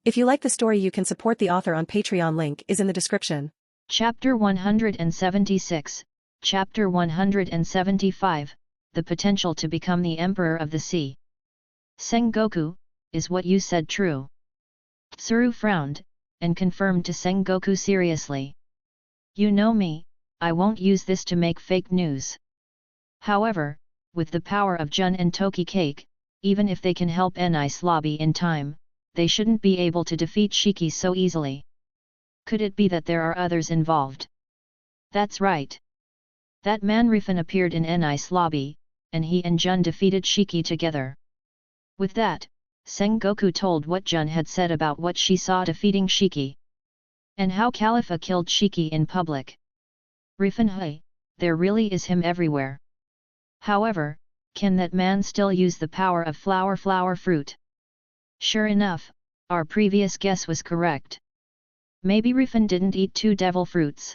If you like the story, you can support the author on Patreon, link is in the description. Chapter 176, Chapter 175, The Potential to Become the Emperor of the Sea. Sengoku, is what you said true? Tsuru frowned, and confirmed to Sengoku seriously. You know me, I won't use this to make fake news. However, with the power of Jun and Toki Cake, even if they can help Nice Lobby in time, they shouldn't be able to defeat Shiki so easily. Could it be that there are others involved? That's right. That man Riffin appeared in Nice Lobby, and he and Jun defeated Shiki together. With that, Sengoku told what Jun had said about what she saw defeating Shiki. And how Califa killed Shiki in public. Riffin, hey, there really is him everywhere. However, can that man still use the power of flower fruit? Sure enough, our previous guess was correct. Maybe Riffin didn't eat 2 devil fruits.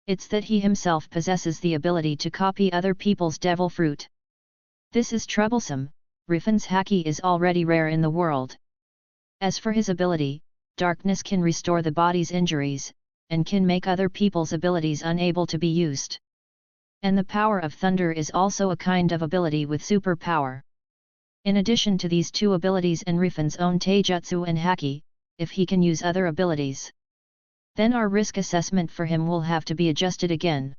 It's that he himself possesses the ability to copy other people's devil fruit. This is troublesome. Riffin's haki is already rare in the world. As for his ability, darkness can restore the body's injuries, and can make other people's abilities unable to be used. And the power of thunder is also a kind of ability with superpower. In addition to these 2 abilities and Riffin's own taijutsu and haki, if he can use other abilities, then our risk assessment for him will have to be adjusted again.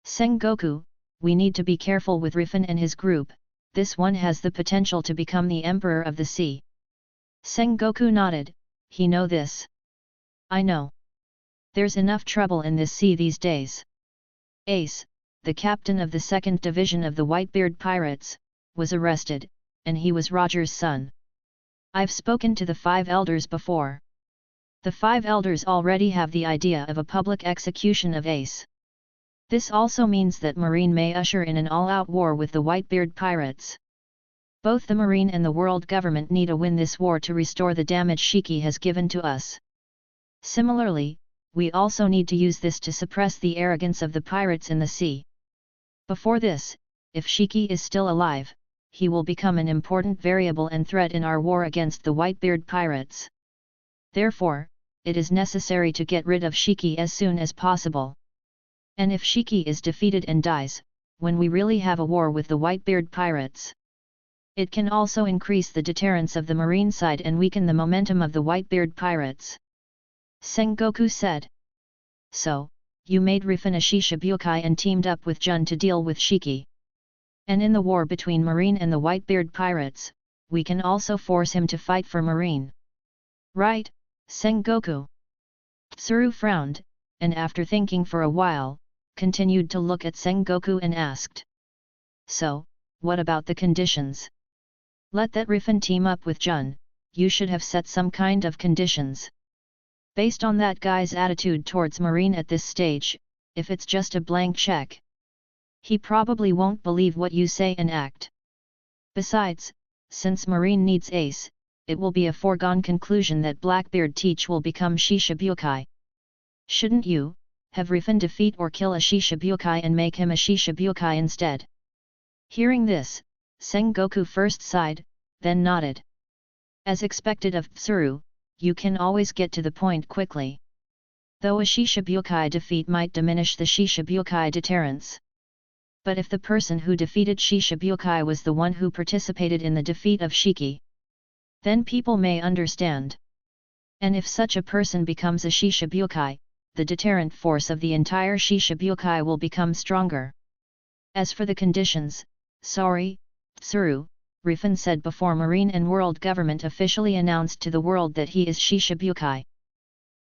Sengoku, we need to be careful with Riffin and his group. This one has the potential to become the Emperor of the Sea. Sengoku nodded, he know this. I know. There's enough trouble in this sea these days. Ace, the captain of the 2nd Division of the Whitebeard Pirates, was arrested, and he was Roger's son. I've spoken to the 5 elders before. The 5 elders already have the idea of a public execution of Ace. This also means that Marine may usher in an all-out war with the Whitebeard pirates. Both the Marine and the world government need to win this war to restore the damage Shiki has given to us. Similarly, we also need to use this to suppress the arrogance of the pirates in the sea. Before this, if Shiki is still alive, he will become an important variable and threat in our war against the Whitebeard pirates. Therefore, it is necessary to get rid of Shiki as soon as possible. And if Shiki is defeated and dies, when we really have a war with the Whitebeard pirates, it can also increase the deterrence of the marine side and weaken the momentum of the Whitebeard pirates. Sengoku said. So, you made Riffin a Shishibukai and teamed up with Jun to deal with Shiki. And in the war between Marine and the Whitebeard pirates, we can also force him to fight for Marine. Right, Sengoku? Tsuru frowned, and after thinking for a while, continued to look at Sengoku and asked. So, what about the conditions? Let that Riffin team up with Jun, you should have set some kind of conditions. Based on that guy's attitude towards Marine at this stage, if it's just a blank check, he probably won't believe what you say and act. Besides, since Marine needs Ace, it will be a foregone conclusion that Blackbeard Teach will become Shishibukai. Shouldn't you have Riffin defeat or kill a Shishibukai and make him a Shishibukai instead? Hearing this, Sengoku first sighed, then nodded. As expected of Tsuru, you can always get to the point quickly. Though a Shishibukai defeat might diminish the Shishibukai deterrence. But if the person who defeated Shishibukai was the one who participated in the defeat of Shiki, then people may understand. And if such a person becomes a Shishibukai, the deterrent force of the entire Shishibukai will become stronger. As for the conditions, sorry, Tsuru, Riffin said before Marine and world government officially announced to the world that he is Shishibukai.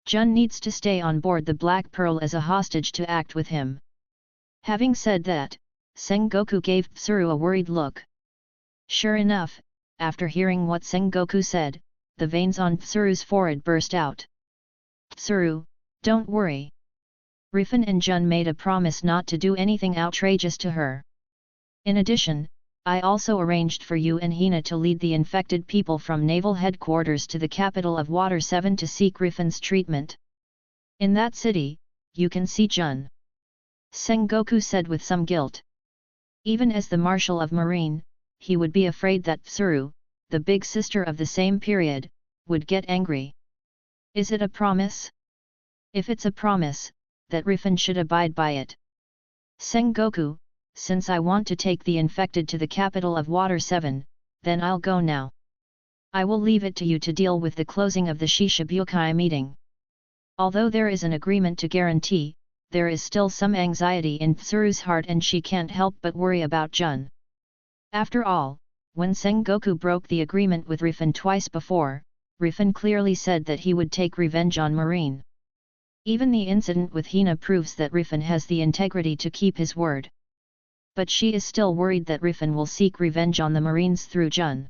Jun needs to stay on board the Black Pearl as a hostage to act with him. Having said that, Sengoku gave Tsuru a worried look. Sure enough, after hearing what Sengoku said, the veins on Tsuru's forehead burst out. Tsuru, don't worry. Riffin and Jun made a promise not to do anything outrageous to her. In addition, I also arranged for you and Hina to lead the infected people from naval headquarters to the capital of Water 7 to seek Riffin's treatment. In that city, you can see Jun. Sengoku said with some guilt. Even as the Marshal of Marine, he would be afraid that Tsuru, the big sister of the same period, would get angry. Is it a promise? If it's a promise, that Riffin should abide by it. Sengoku, since I want to take the infected to the capital of Water 7, then I'll go now. I will leave it to you to deal with the closing of the Shishibukai meeting. Although there is an agreement to guarantee, there is still some anxiety in Tsuru's heart and she can't help but worry about Jun. After all, when Sengoku broke the agreement with Riffin twice before, Riffin clearly said that he would take revenge on Marine. Even the incident with Hina proves that Riffin has the integrity to keep his word. But she is still worried that Riffin will seek revenge on the Marines through Jun.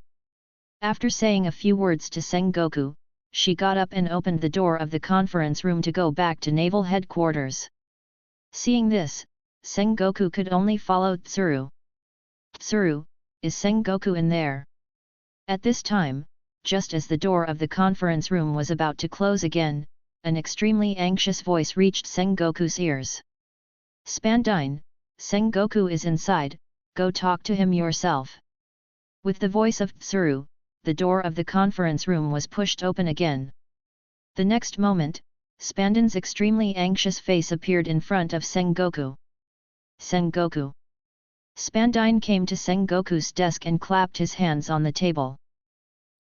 After saying a few words to Sengoku, she got up and opened the door of the conference room to go back to naval headquarters. Seeing this, Sengoku could only follow Tsuru. Tsuru, is Sengoku in there? At this time, just as the door of the conference room was about to close again, an extremely anxious voice reached Sengoku's ears. Spandy, Sengoku is inside, go talk to him yourself. With the voice of Tsuru, the door of the conference room was pushed open again. The next moment, Spandy's extremely anxious face appeared in front of Sengoku. Sengoku. Spandy came to Sengoku's desk and clapped his hands on the table.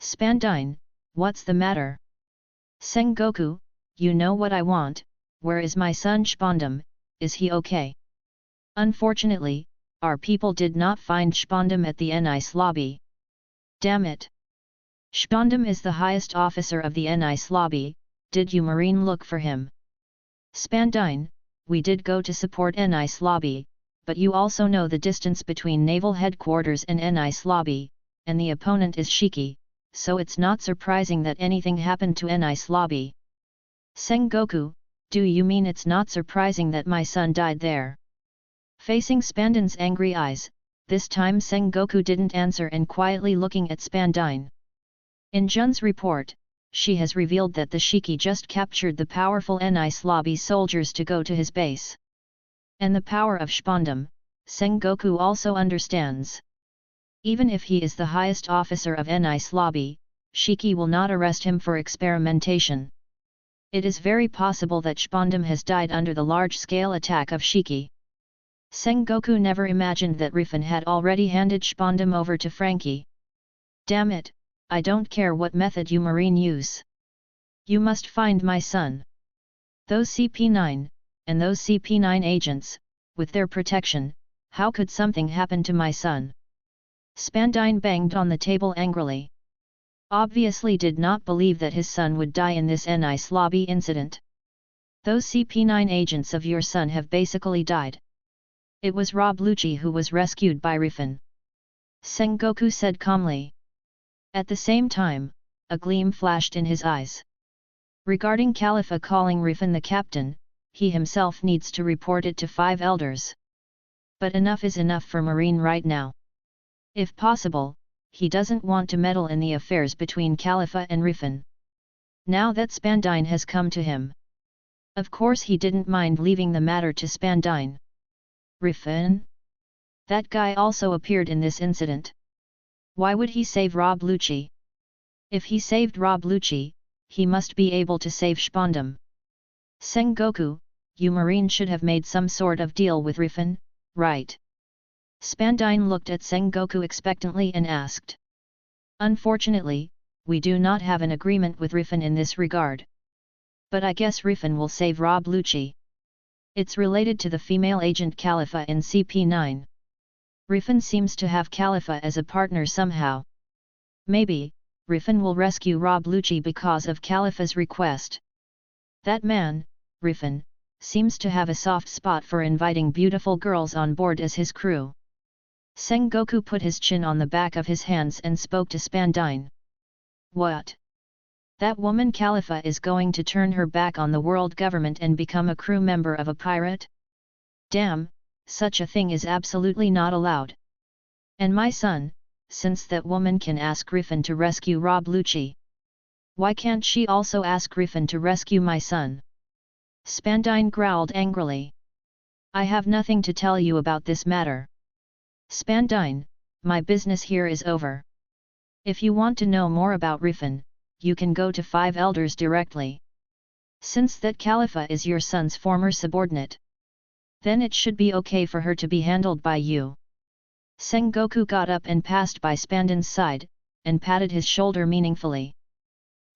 Spandy, what's the matter? Sengoku, you know what I want, where is my son Spandam, is he okay? Unfortunately, our people did not find Spandam at the NICE lobby. Damn it! Spandam is the highest officer of the NICE lobby, did you Marine look for him? Spandy, we did go to support NICE lobby, but you also know the distance between naval headquarters and NICE lobby, and the opponent is Shiki, so it's not surprising that anything happened to NICE lobby. Sengoku, do you mean it's not surprising that my son died there? Facing Spandy's angry eyes, this time Sengoku didn't answer and quietly looking at Spandy. In Jun's report, she has revealed that the Shiki just captured the powerful NICE lobby soldiers to go to his base. And the power of Spandam, Sengoku also understands. Even if he is the highest officer of NICE lobby, Shiki will not arrest him for experimentation. It is very possible that Spandam has died under the large-scale attack of Shiki. Sengoku never imagined that Riffin had already handed Spandam over to Frankie. Damn it, I don't care what method you Marine use. You must find my son. Those CP9, and those CP9 agents, with their protection, how could something happen to my son? Spandy banged on the table angrily. Obviously did not believe that his son would die in this NICE lobby incident. Those CP9 agents of your son have basically died. It was Rob Lucci who was rescued by Riffin. Sengoku said calmly. At the same time, a gleam flashed in his eyes. Regarding Califa calling Riffin the captain, he himself needs to report it to 5 elders. But enough is enough for Marine right now. If possible, he doesn't want to meddle in the affairs between Califa and Riffin. Now that Spandy has come to him. Of course he didn't mind leaving the matter to Spandy. Riffin? That guy also appeared in this incident. Why would he save Rob Lucci? If he saved Rob Lucci, he must be able to save Spandam. Sengoku, you Marine should have made some sort of deal with Riffin, right? Spandy looked at Sengoku expectantly and asked. Unfortunately, we do not have an agreement with Riffin in this regard. But I guess Riffin will save Rob Lucci. It's related to the female agent Califa in CP9. Riffin seems to have Califa as a partner somehow. Maybe, Riffin will rescue Rob Lucci because of Califa's request. That man, Riffin, seems to have a soft spot for inviting beautiful girls on board as his crew. Sengoku put his chin on the back of his hands and spoke to Spandy. What? That woman Califa is going to turn her back on the world government and become a crew member of a pirate? Damn, such a thing is absolutely not allowed. And my son, since that woman can ask Riffin to rescue Rob Lucci, why can't she also ask Riffin to rescue my son? Spandy growled angrily. I have nothing to tell you about this matter. Spandy, my business here is over. If you want to know more about Riffin, you can go to 5 elders directly. Since that Califa is your son's former subordinate, then it should be okay for her to be handled by you. Sengoku got up and passed by Spanden's side, and patted his shoulder meaningfully.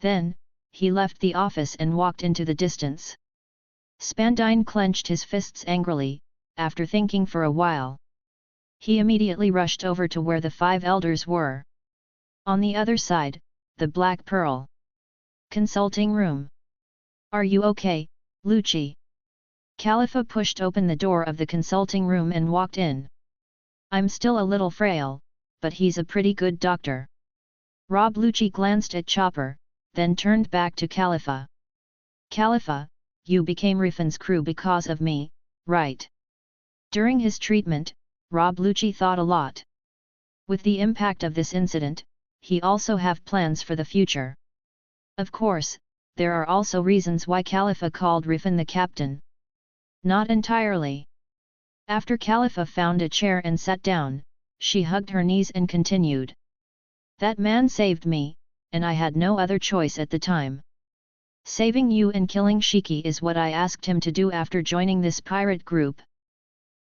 Then, he left the office and walked into the distance. Spandy clenched his fists angrily, after thinking for a while. He immediately rushed over to where the 5 elders were. On the other side, the Black Pearl consulting room. Are you okay, Lucci? Califa pushed open the door of the consulting room and walked in. I'm still a little frail, but he's a pretty good doctor. Rob Lucci glanced at Chopper, then turned back to Califa. Califa, you became Riffin's crew because of me, right? During his treatment, Rob Lucci thought a lot. With the impact of this incident, he also have plans for the future. Of course, there are also reasons why Califa called Riffin the captain. Not entirely. After Califa found a chair and sat down, she hugged her knees and continued. That man saved me, and I had no other choice at the time. Saving you and killing Shiki is what I asked him to do after joining this pirate group.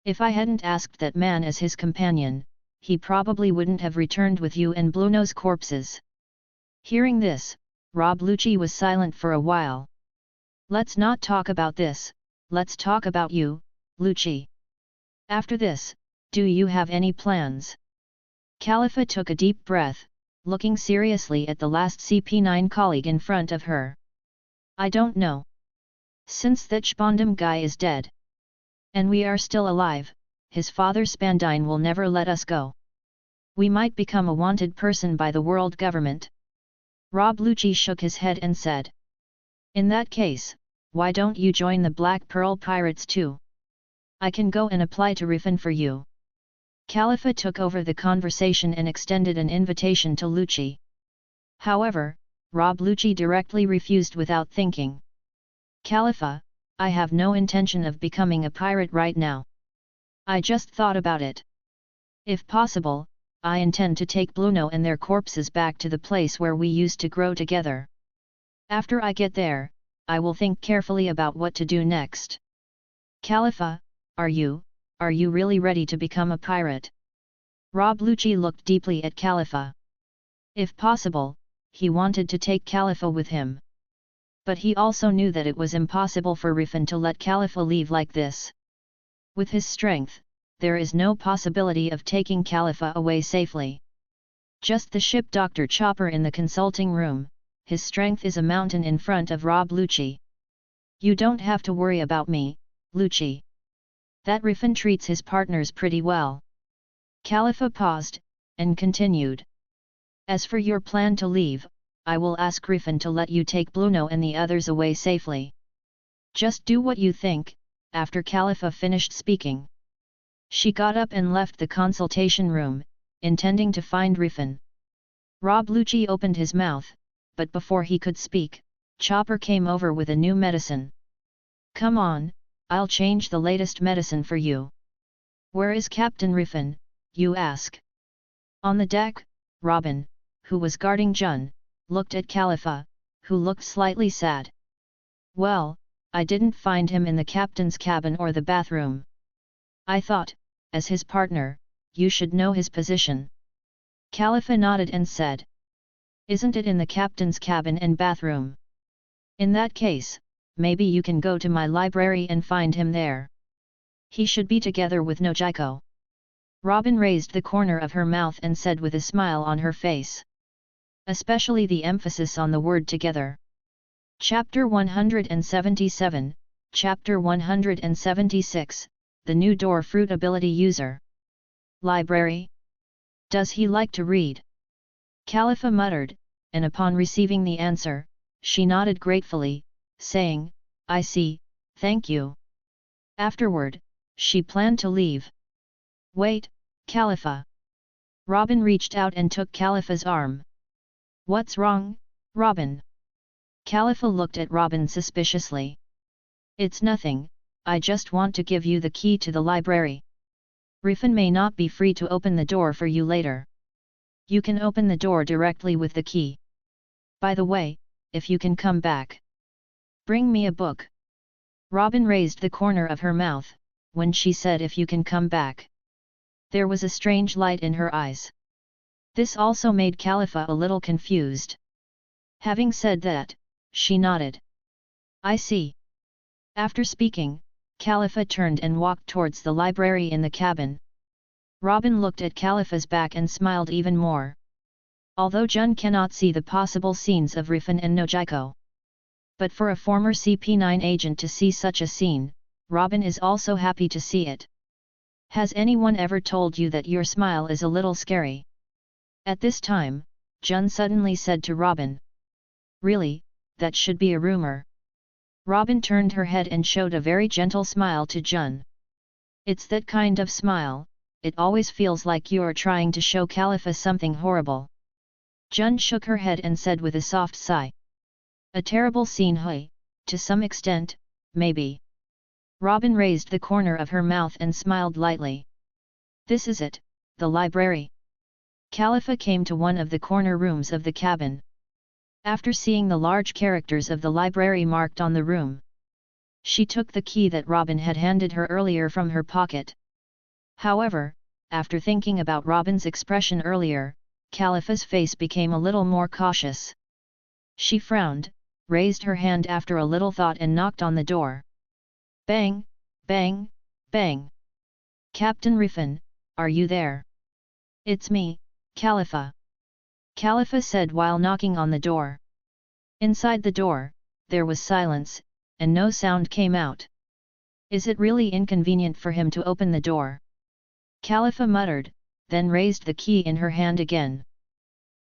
If I hadn't asked that man as his companion, he probably wouldn't have returned with you and Blueno's corpses. Hearing this, Rob Lucci was silent for a while. Let's not talk about this, let's talk about you, Lucci. After this, do you have any plans? Califa took a deep breath, looking seriously at the last CP9 colleague in front of her. I don't know. Since that Spandam guy is dead, and we are still alive, his father Spandy will never let us go. We might become a wanted person by the world government. Rob Lucci shook his head and said. In that case, why don't you join the Black Pearl Pirates too? I can go and apply to Riffin for you. Califa took over the conversation and extended an invitation to Lucci. However, Rob Lucci directly refused without thinking. Califa, I have no intention of becoming a pirate right now. I just thought about it. If possible, I intend to take Blueno and their corpses back to the place where we used to grow together. After I get there, I will think carefully about what to do next. Califa, are you really ready to become a pirate? Rob Lucci looked deeply at Califa. If possible, he wanted to take Califa with him. But he also knew that it was impossible for Riffin to let Califa leave like this. With his strength, there is no possibility of taking Califa away safely. Just the ship Dr. Chopper in the consulting room, his strength is a mountain in front of Rob Lucci. You don't have to worry about me, Lucci. That Riffin treats his partners pretty well. Califa paused, and continued. As for your plan to leave, I will ask Riffin to let you take Blueno and the others away safely. Just do what you think. After Califa finished speaking, she got up and left the consultation room, intending to find Riffin. Rob Lucci opened his mouth, but before he could speak, Chopper came over with a new medicine. Come on, I'll change the latest medicine for you. Where is Captain Riffin, you ask? On the deck. Robin, who was guarding Jun, looked at Califa, who looked slightly sad. Well, I didn't find him in the captain's cabin or the bathroom. I thought, as his partner, you should know his position. Califa nodded and said. Isn't it in the captain's cabin and bathroom? In that case, maybe you can go to my library and find him there. He should be together with Nojiko. Robin raised the corner of her mouth and said with a smile on her face. Especially the emphasis on the word together. Chapter 177, Chapter 176, The New Door Fruit Ability User. Library? Does he like to read? Califa muttered, and upon receiving the answer, she nodded gratefully, saying, I see, thank you. Afterward, she planned to leave. Wait, Califa. Robin reached out and took Califa's arm. What's wrong, Robin? Califa looked at Robin suspiciously. It's nothing, I just want to give you the key to the library. Riffin may not be free to open the door for you later. You can open the door directly with the key. By the way, if you can come back. Bring me a book. Robin raised the corner of her mouth, when she said if you can come back. There was a strange light in her eyes. This also made Califa a little confused. Having said that, she nodded. I see. After speaking, Califa turned and walked towards the library in the cabin. Robin looked at Califa's back and smiled even more. Although Jun cannot see the possible scenes of Riffin and Nojiko. But for a former CP9 agent to see such a scene, Robin is also happy to see it. Has anyone ever told you that your smile is a little scary? At this time, Jun suddenly said to Robin. Really, that should be a rumor. Robin turned her head and showed a very gentle smile to Jun. It's that kind of smile, it always feels like you're trying to show Califa something horrible. Jun shook her head and said with a soft sigh. A terrible scene, hui, to some extent, maybe. Robin raised the corner of her mouth and smiled lightly. This is it, the library. Califa came to one of the corner rooms of the cabin. After seeing the large characters of the library marked on the room, she took the key that Robin had handed her earlier from her pocket. However, after thinking about Robin's expression earlier, Califa's face became a little more cautious. She frowned, raised her hand after a little thought and knocked on the door. Bang, bang, bang. Captain Riffin, are you there? It's me, Califa. Califa said while knocking on the door. Inside the door, there was silence, and no sound came out. Is it really inconvenient for him to open the door? Califa muttered, then raised the key in her hand again.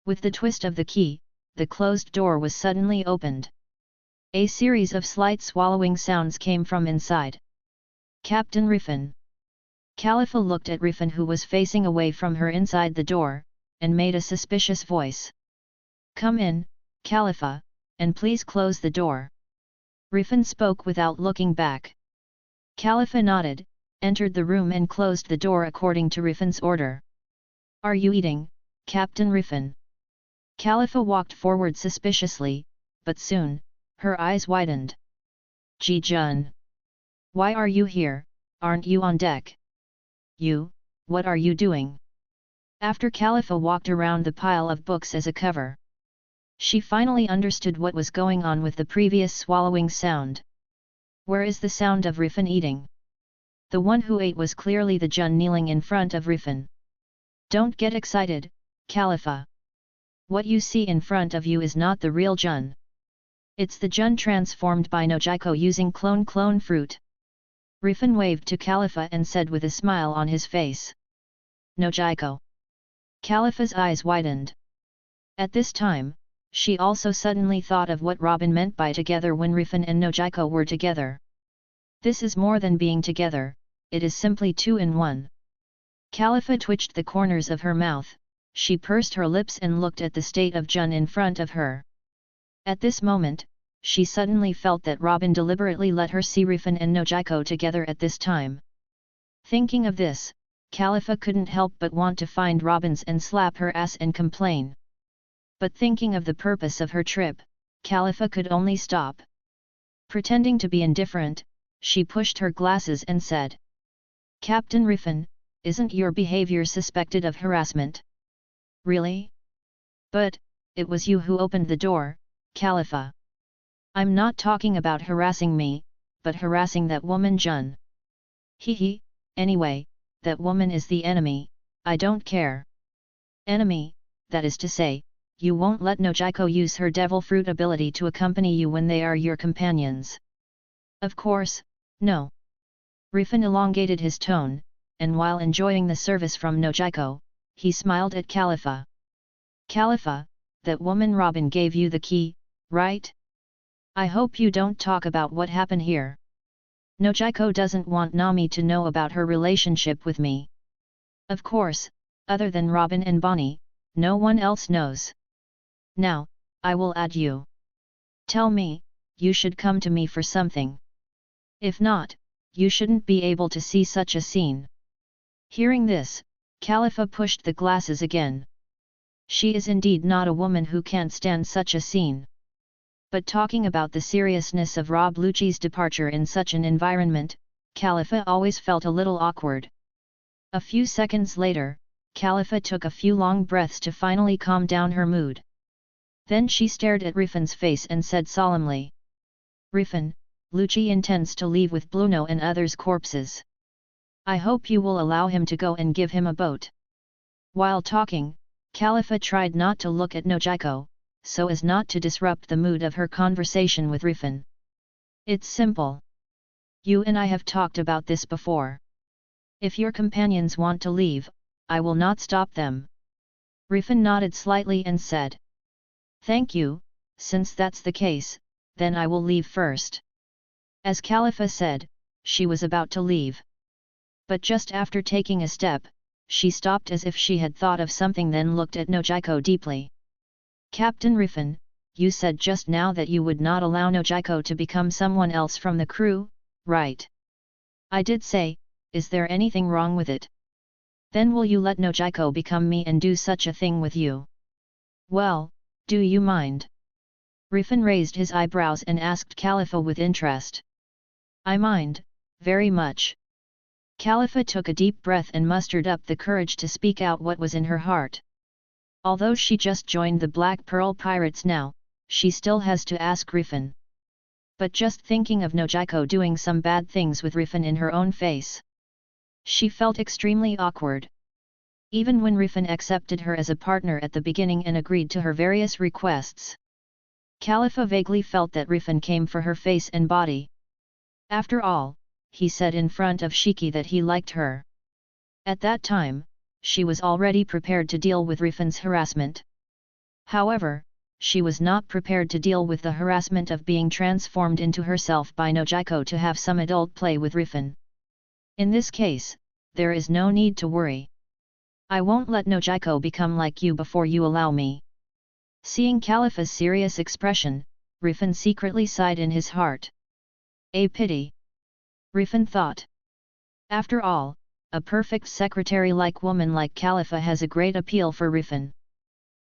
With the twist of the key, the closed door was suddenly opened. A series of slight swallowing sounds came from inside. Captain Riffin. Califa looked at Riffin, who was facing away from her inside the door, and made a suspicious voice. Come in, Califa, and please close the door. Riffin spoke without looking back. Califa nodded, entered the room and closed the door according to Riffin's order. Are you eating, Captain Riffin? Califa walked forward suspiciously, but soon, her eyes widened. Ji Jun. Why are you here, aren't you on deck? You, what are you doing? After Califa walked around the pile of books as a cover, she finally understood what was going on with the previous swallowing sound. Where is the sound of Riffin eating? The one who ate was clearly the Jun kneeling in front of Riffin. Don't get excited, Califa. What you see in front of you is not the real Jun. It's the Jun transformed by Nojiko using clone fruit. Riffin waved to Califa and said with a smile on his face. Nojiko. Califa's eyes widened. At this time, she also suddenly thought of what Robin meant by together when Riffin and Nojiko were together. This is more than being together, it is simply two in one. Califa twitched the corners of her mouth, she pursed her lips and looked at the state of Jun in front of her. At this moment, she suddenly felt that Robin deliberately let her see Riffin and Nojiko together at this time. Thinking of this, Califa couldn't help but want to find Robin's and slap her ass and complain. But thinking of the purpose of her trip, Califa could only stop. Pretending to be indifferent, she pushed her glasses and said. Captain Riffin, isn't your behavior suspected of harassment? Really? But, it was you who opened the door, Califa. I'm not talking about harassing me, but harassing that woman Jun. Hee, anyway, that woman is the enemy, I don't care. Enemy, that is to say, you won't let Nojiko use her devil fruit ability to accompany you when they are your companions. Of course, no. Riffin elongated his tone, and while enjoying the service from Nojiko, he smiled at Califa. Califa, that woman Robin gave you the key, right? I hope you don't talk about what happened here. Nojiko doesn't want Nami to know about her relationship with me. Of course, other than Robin and Bonnie, no one else knows. Now, I will add you. Tell me, you should come to me for something. If not, you shouldn't be able to see such a scene. Hearing this, Califa pushed the glasses again. She is indeed not a woman who can't stand such a scene. But talking about the seriousness of Rob Lucci's departure in such an environment, Califa always felt a little awkward. A few seconds later, Califa took a few long breaths to finally calm down her mood. Then she stared at Riffin's face and said solemnly, "Riffin, Lucci intends to leave with Bluno and others' corpses. I hope you will allow him to go and give him a boat." While talking, Califa tried not to look at Nojiko, so as not to disrupt the mood of her conversation with Riffin. "It's simple. You and I have talked about this before. If your companions want to leave, I will not stop them." Riffin nodded slightly and said, "Thank you, since that's the case, then I will leave first." As Califa said, she was about to leave. But just after taking a step, she stopped as if she had thought of something, then looked at Nojiko deeply. "Captain Riffin, you said just now that you would not allow Nojiko to become someone else from the crew, right?" "I did say, is there anything wrong with it? Then will you let Nojiko become me and do such a thing with you?" "Well, do you mind?" Riffin raised his eyebrows and asked Califa with interest. "I mind, very much." Califa took a deep breath and mustered up the courage to speak out what was in her heart. Although she just joined the Black Pearl Pirates now, she still has to ask Riffin. But just thinking of Nojiko doing some bad things with Riffin in her own face, she felt extremely awkward. Even when Riffin accepted her as a partner at the beginning and agreed to her various requests, Califa vaguely felt that Riffin came for her face and body. After all, he said in front of Shiki that he liked her. At that time, she was already prepared to deal with Riffin's harassment. However, she was not prepared to deal with the harassment of being transformed into herself by Nojiko to have some adult play with Riffin. In this case, there is no need to worry. I won't let Nojiko become like you before you allow me." Seeing Califa's serious expression, Riffin secretly sighed in his heart. A pity. Riffin thought. After all, a perfect secretary-like woman like Califa has a great appeal for Riffin.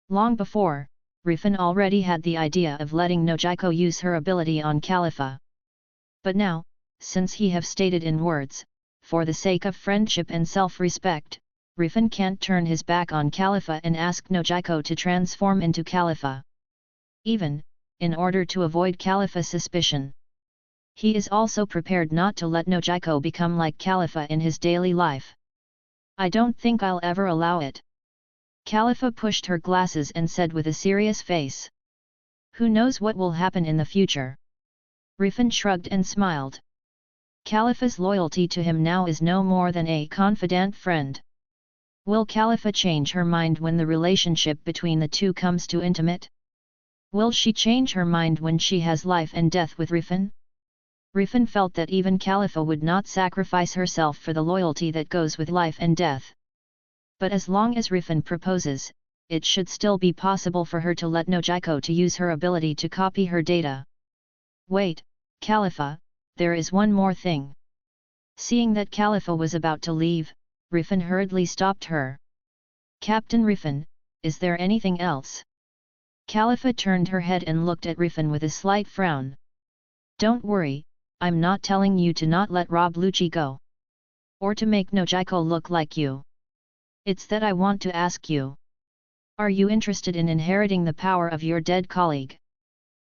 Long before, Riffin already had the idea of letting Nojiko use her ability on Califa. But now, since he have stated in words, for the sake of friendship and self-respect, Riffin can't turn his back on Califa and ask Nojiko to transform into Califa. Even, in order to avoid Califa's suspicion, he is also prepared not to let Nojiko become like Califa in his daily life. "I don't think I'll ever allow it." Califa pushed her glasses and said with a serious face. "Who knows what will happen in the future?" Riffin shrugged and smiled. Califa's loyalty to him now is no more than a confidant friend. Will Califa change her mind when the relationship between the two comes to intimate? Will she change her mind when she has life and death with Riffin? Riffin felt that even Califa would not sacrifice herself for the loyalty that goes with life and death. But as long as Riffin proposes, it should still be possible for her to let Nojiko to use her ability to copy her data. "Wait, Califa, there is one more thing." Seeing that Califa was about to leave, Riffin hurriedly stopped her. "Captain Riffin, is there anything else?" Califa turned her head and looked at Riffin with a slight frown. "Don't worry, I'm not telling you to not let Rob Lucci go. Or to make Nojiko look like you. It's that I want to ask you. Are you interested in inheriting the power of your dead colleague?"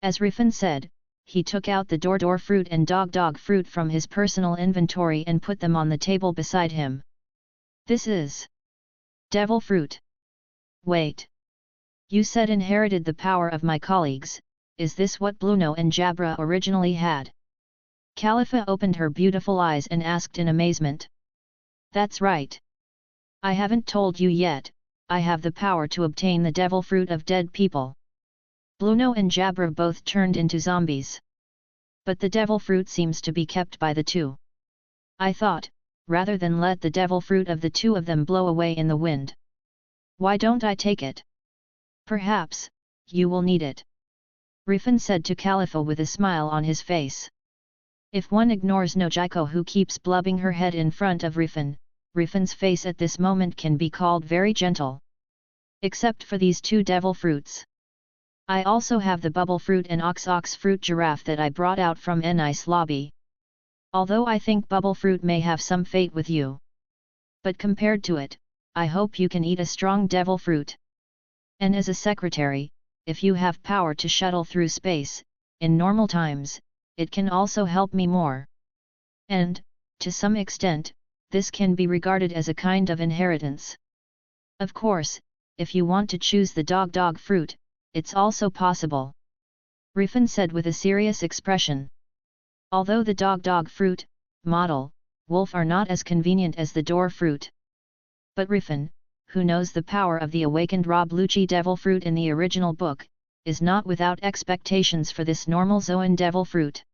As Riffin said, he took out the Dor fruit and Dog fruit from his personal inventory and put them on the table beside him. "This is devil fruit. Wait. You said inherited the power of my colleagues, is this what Bluno and Jabra originally had?" Califa opened her beautiful eyes and asked in amazement. "That's right. I haven't told you yet, I have the power to obtain the devil fruit of dead people. Bluno and Jabra both turned into zombies. But the devil fruit seems to be kept by the two. I thought, rather than let the devil fruit of the two of them blow away in the wind, why don't I take it? Perhaps, you will need it." Riffin said to Califa with a smile on his face. If one ignores Nojiko, who keeps blubbing her head in front of Riffin, Riffin's face at this moment can be called very gentle. Except for these two devil fruits. I also have the bubble fruit and ox fruit giraffe that I brought out from an ice lobby. Although I think bubble fruit may have some fate with you. But compared to it, I hope you can eat a strong devil fruit. And as a secretary, if you have power to shuttle through space, in normal times, it can also help me more. And, to some extent, this can be regarded as a kind of inheritance. Of course, if you want to choose the dog fruit, it's also possible. Riffin said with a serious expression. Although the dog fruit, model, wolf are not as convenient as the door fruit. But Riffin, who knows the power of the awakened Rob Lucci devil fruit in the original book, is not without expectations for this normal Zoan devil fruit.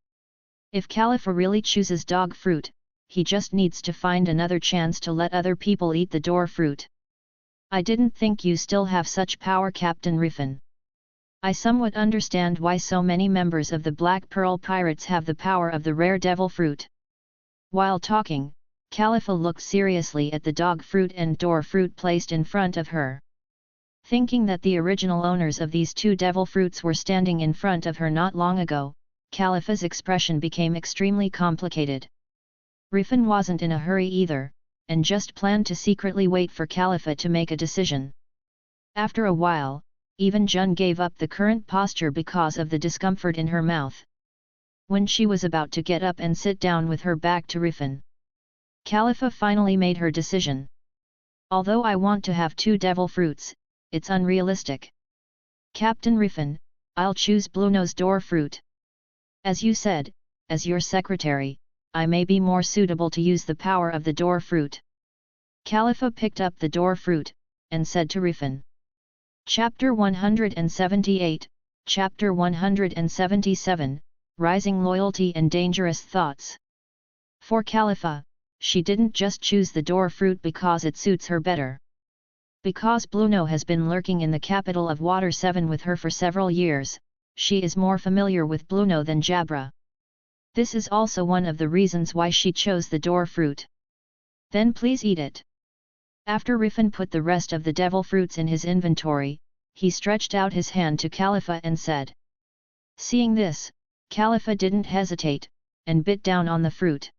If Califa really chooses dog fruit, he just needs to find another chance to let other people eat the door fruit. I didn't think you still have such power, Captain Riffin. I somewhat understand why so many members of the Black Pearl Pirates have the power of the rare devil fruit. While talking, Califa looked seriously at the dog fruit and door fruit placed in front of her. Thinking that the original owners of these two devil fruits were standing in front of her not long ago, Califa's expression became extremely complicated. Riffin wasn't in a hurry either, and just planned to secretly wait for Califa to make a decision. After a while, even Jun gave up the current posture because of the discomfort in her mouth. When she was about to get up and sit down with her back to Riffin, Califa finally made her decision. Although I want to have two devil fruits, it's unrealistic. Captain Riffin, I'll choose Bluenose door fruit. As you said, as your secretary, I may be more suitable to use the power of the door fruit. Califa picked up the door fruit, and said to Riffin. Chapter 178, Chapter 177, Rising Loyalty and Dangerous Thoughts. For Califa, she didn't just choose the door fruit because it suits her better. Because Blueno has been lurking in the capital of Water 7 with her for several years, she is more familiar with Blueno than Jabra. This is also one of the reasons why she chose the door fruit. Then please eat it. After Riffin put the rest of the devil fruits in his inventory, he stretched out his hand to Califa and said. Seeing this, Califa didn't hesitate, and bit down on the fruit.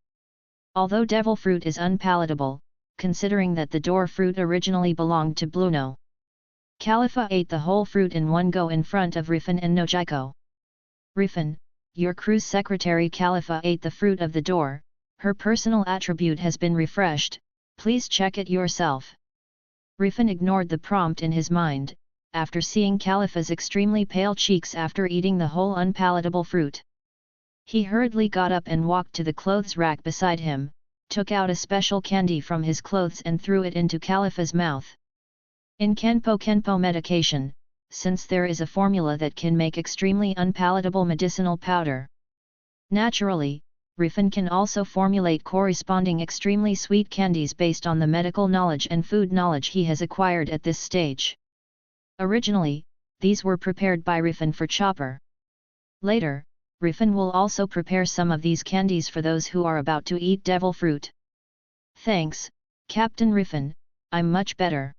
Although devil fruit is unpalatable, considering that the door fruit originally belonged to Blueno, Califa ate the whole fruit in one go in front of Riffin and Nojiko. Riffin, your crew's secretary. Califa ate the fruit of the door, her personal attribute has been refreshed, please check it yourself. Riffin ignored the prompt in his mind, after seeing Califa's extremely pale cheeks after eating the whole unpalatable fruit. He hurriedly got up and walked to the clothes rack beside him, took out a special candy from his clothes and threw it into Califa's mouth. In Kenpo medication, since there is a formula that can make extremely unpalatable medicinal powder. Naturally, Riffin can also formulate corresponding extremely sweet candies based on the medical knowledge and food knowledge he has acquired at this stage. Originally, these were prepared by Riffin for Chopper. Later, Riffin will also prepare some of these candies for those who are about to eat devil fruit. Thanks, Captain Riffin, I'm much better.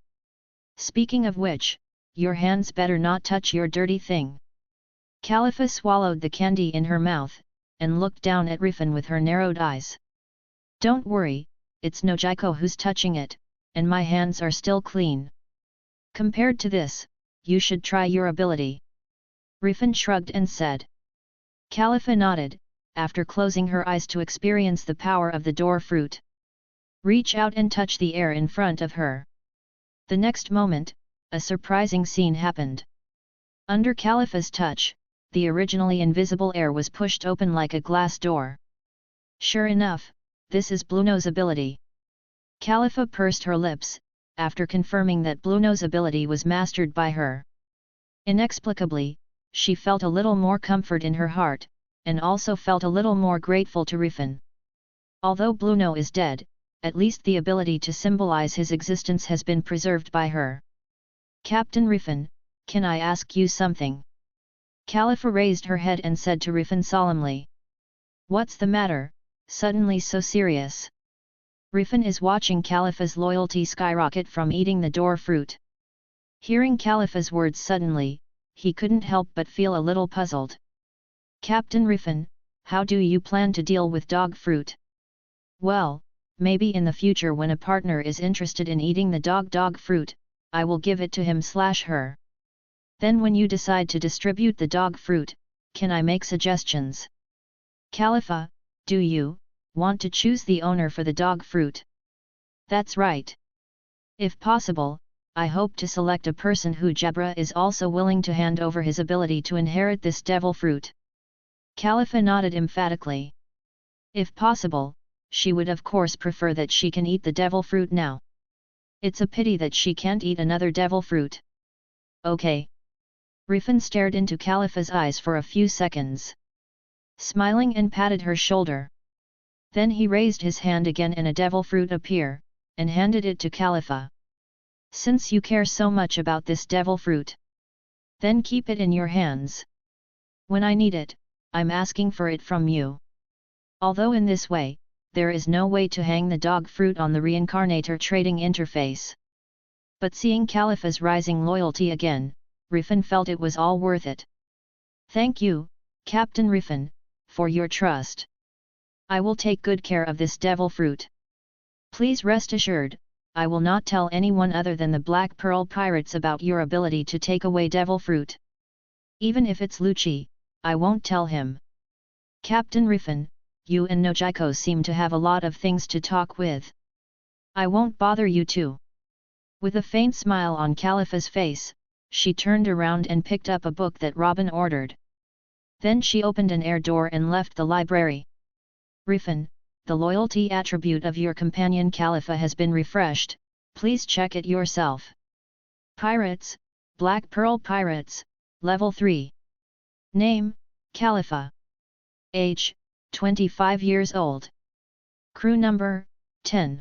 Speaking of which, your hands better not touch your dirty thing. Califa swallowed the candy in her mouth, and looked down at Riffin with her narrowed eyes. Don't worry, it's Nojiko who's touching it, and my hands are still clean. Compared to this, you should try your ability. Riffin shrugged and said. Califa nodded, after closing her eyes to experience the power of the door fruit. Reach out and touch the air in front of her. The next moment, a surprising scene happened. Under Califa's touch, the originally invisible air was pushed open like a glass door. Sure enough, this is Blueno's ability. Califa pursed her lips, after confirming that Blueno's ability was mastered by her. Inexplicably, she felt a little more comfort in her heart, and also felt a little more grateful to Riffin. Although Blueno is dead, at least the ability to symbolize his existence has been preserved by her. Captain Riffin, can I ask you something? Califa raised her head and said to Riffin solemnly. What's the matter, suddenly so serious? Riffin is watching Califa's loyalty skyrocket from eating the door fruit. Hearing Califa's words suddenly, he couldn't help but feel a little puzzled. Captain Riffin, how do you plan to deal with dog fruit? Well, maybe in the future when a partner is interested in eating the dog fruit, I will give it to him/her. Then when you decide to distribute the dog fruit, can I make suggestions? Califa, do you want to choose the owner for the dog fruit? That's right. If possible, I hope to select a person who Jabra is also willing to hand over his ability to inherit this devil fruit. Califa nodded emphatically. If possible, she would of course prefer that she can eat the devil fruit now. It's a pity that she can't eat another devil fruit. Okay. Riffin stared into Califa's eyes for a few seconds, smiling and patted her shoulder. Then he raised his hand again and a devil fruit appeared, and handed it to Califa. Since you care so much about this devil fruit, then keep it in your hands. When I need it, I'm asking for it from you. Although in this way, there is no way to hang the dog fruit on the Reincarnator trading interface. But seeing Califa's rising loyalty again, Riffin felt it was all worth it. Thank you, Captain Riffin, for your trust. I will take good care of this devil fruit. Please rest assured, I will not tell anyone other than the Black Pearl Pirates about your ability to take away devil fruit. Even if it's Lucci, I won't tell him. Captain Riffin, you and Nojiko seem to have a lot of things to talk with. I won't bother you too. With a faint smile on Califa's face, she turned around and picked up a book that Robin ordered. Then she opened an air door and left the library. Riffin, the loyalty attribute of your companion Califa has been refreshed, please check it yourself. Pirates, Black Pearl Pirates, Level 3. Name, Califa. Age, 25 years old. Crew number, 10.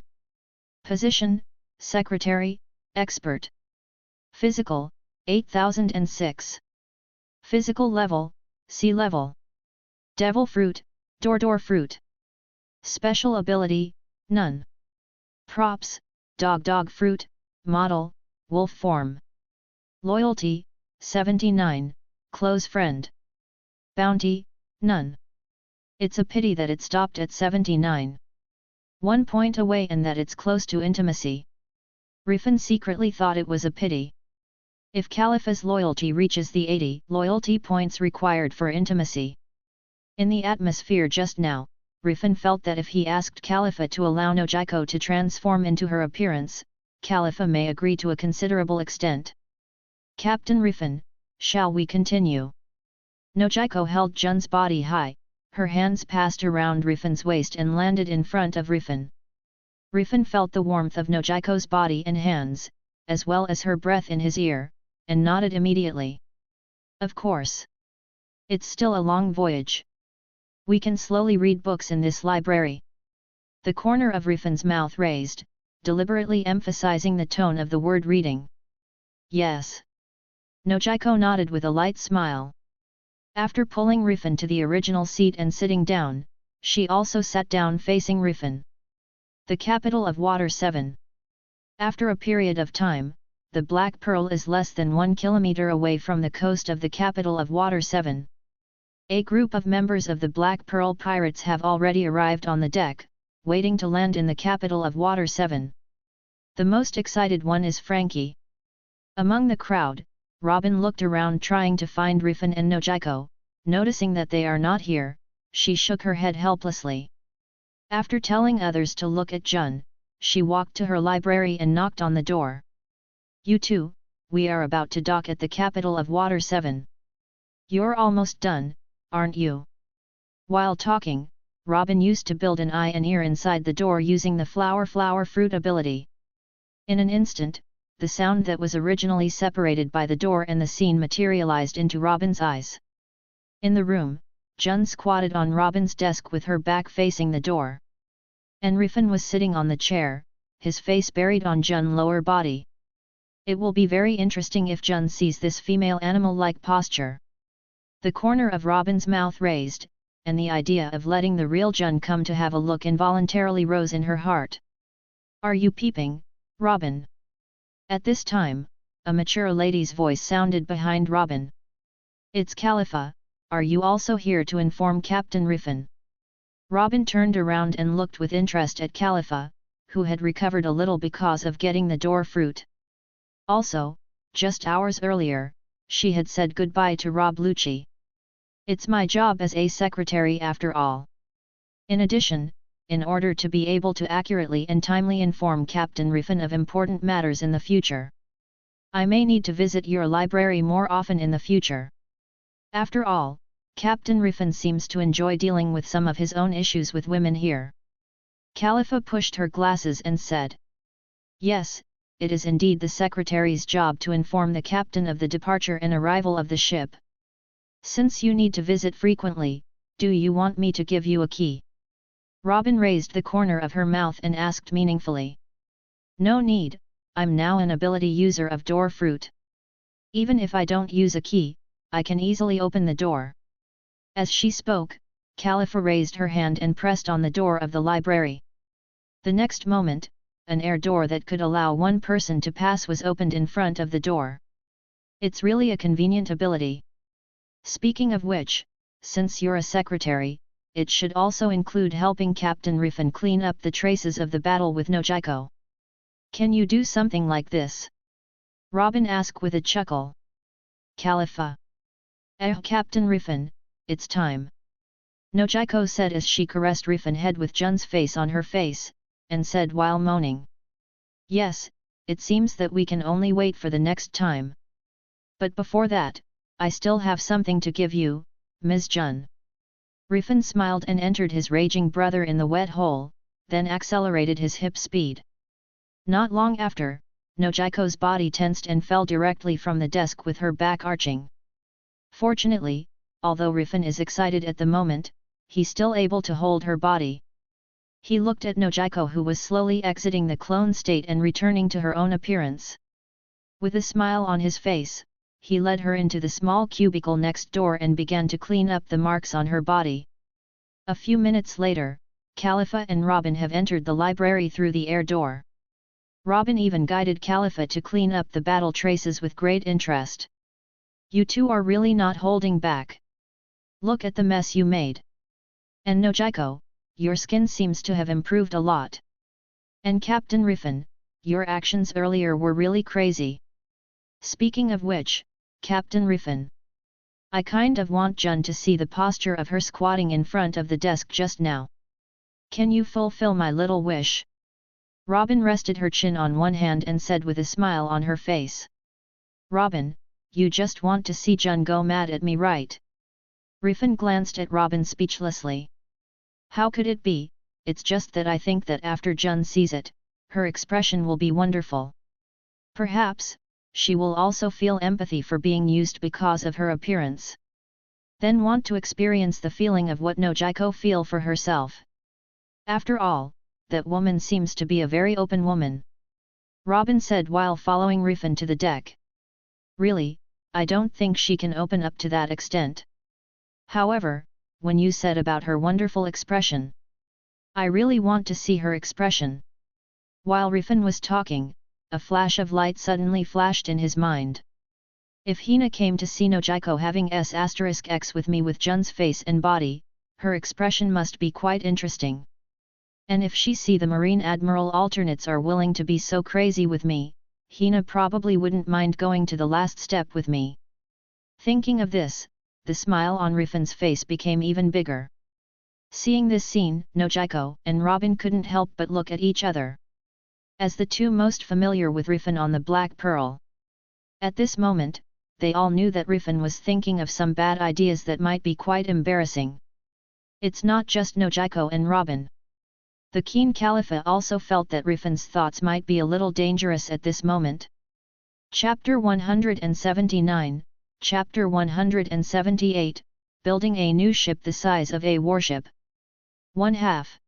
Position, Secretary, Expert. Physical, 8006. Physical level, Sea level. Devil fruit, Door fruit. Special ability, none. Props, dog fruit, model, wolf form. Loyalty, 79, close friend. Bounty, none. It's a pity that it stopped at 79. 1 point away and that it's close to intimacy. Riffin secretly thought it was a pity. If Califa's loyalty reaches the 80 loyalty points required for intimacy. In the atmosphere just now, Riffin felt that if he asked Califa to allow Nojiko to transform into her appearance, Califa may agree to a considerable extent. Captain Riffin, shall we continue? Nojiko held Jun's body high, her hands passed around Riffin's waist and landed in front of Riffin. Riffin felt the warmth of Nojiko's body and hands, as well as her breath in his ear, and nodded immediately. Of course. It's still a long voyage. We can slowly read books in this library. The corner of Riffin's mouth raised, deliberately emphasizing the tone of the word reading. Yes. Nojiko nodded with a light smile. After pulling Riffin to the original seat and sitting down, she also sat down facing Riffin. The capital of Water 7. After a period of time, the Black Pearl is less than 1 kilometer away from the coast of the capital of Water 7. A group of members of the Black Pearl Pirates have already arrived on the deck, waiting to land in the capital of Water 7. The most excited one is Frankie. Among the crowd, Robin looked around trying to find Riffin and Nojiko. Noticing that they are not here, she shook her head helplessly. After telling others to look at Jun, she walked to her library and knocked on the door. You two, we are about to dock at the capital of Water 7. You're almost done, aren't you? While talking, Robin used to build an eye and ear inside the door using the flower fruit ability. In an instant, the sound that was originally separated by the door and the scene materialized into Robin's eyes. In the room, Jun squatted on Robin's desk with her back facing the door. And Riffin was sitting on the chair, his face buried on Jun's lower body. It will be very interesting if Jun sees this female animal-like posture. The corner of Robin's mouth raised, and the idea of letting the real Jun come to have a look involuntarily rose in her heart. Are you peeping, Robin? At this time, a mature lady's voice sounded behind Robin. "It's Califa, are you also here to inform Captain Riffin?" Robin turned around and looked with interest at Califa, who had recovered a little because of getting the door fruit. Also, just hours earlier, she had said goodbye to Rob Lucci. "It's my job as a secretary after all. In addition, in order to be able to accurately and timely inform Captain Riffin of important matters in the future, I may need to visit your library more often in the future. After all, Captain Riffin seems to enjoy dealing with some of his own issues with women here." Califa pushed her glasses and said, "Yes, it is indeed the secretary's job to inform the captain of the departure and arrival of the ship. Since you need to visit frequently, do you want me to give you a key?" Robin raised the corner of her mouth and asked meaningfully. "No need, I'm now an ability user of door fruit. Even if I don't use a key, I can easily open the door." As she spoke, Califa raised her hand and pressed on the door of the library. The next moment, an air door that could allow one person to pass was opened in front of the door. "It's really a convenient ability. Speaking of which, since you're a secretary, it should also include helping Captain Riffin clean up the traces of the battle with Nojiko. Can you do something like this?" Robin asked with a chuckle. Califa. Captain Riffin, it's time," Nojiko said as she caressed Riffin's head with Jun's face on her face, and said while moaning. "Yes, it seems that we can only wait for the next time. But before that, I still have something to give you, Ms. Jun." Riffin smiled and entered his raging brother in the wet hole, then accelerated his hip speed. Not long after, Nojiko's body tensed and fell directly from the desk with her back arching. Fortunately, although Riffin is excited at the moment, he's still able to hold her body. He looked at Nojiko, who was slowly exiting the clone state and returning to her own appearance. With a smile on his face, he led her into the small cubicle next door and began to clean up the marks on her body. A few minutes later, Califa and Robin have entered the library through the air door. Robin even guided Califa to clean up the battle traces with great interest. "You two are really not holding back. Look at the mess you made. And Nojiko, your skin seems to have improved a lot. And Captain Riffin, your actions earlier were really crazy. Speaking of which, Captain Riffin, I kind of want Jun to see the posture of her squatting in front of the desk just now. Can you fulfill my little wish?" Robin rested her chin on one hand and said with a smile on her face. "Robin, you just want to see Jun go mad at me, right?" Riffin glanced at Robin speechlessly. "How could it be? It's just that I think that after Jun sees it, her expression will be wonderful. Perhaps, she will also feel empathy for being used because of her appearance. Then want to experience the feeling of what Nojiko feel for herself. After all, that woman seems to be a very open woman," Robin said while following Riffin to the deck. "Really, I don't think she can open up to that extent. However, when you said about her wonderful expression, I really want to see her expression." While Riffin was talking, a flash of light suddenly flashed in his mind. If Hina came to see Nojiko having S*X with me with Jun's face and body, her expression must be quite interesting. And if she see the Marine Admiral alternates are willing to be so crazy with me, Hina probably wouldn't mind going to the last step with me. Thinking of this, the smile on Riffin's face became even bigger. Seeing this scene, Nojiko and Robin couldn't help but look at each other. As the two most familiar with Riffin on the Black Pearl. At this moment, they all knew that Riffin was thinking of some bad ideas that might be quite embarrassing. It's not just Nojiko and Robin. The keen Califa also felt that Riffin's thoughts might be a little dangerous at this moment. Chapter 179, Chapter 178, Building a new ship the size of a warship. 1/2.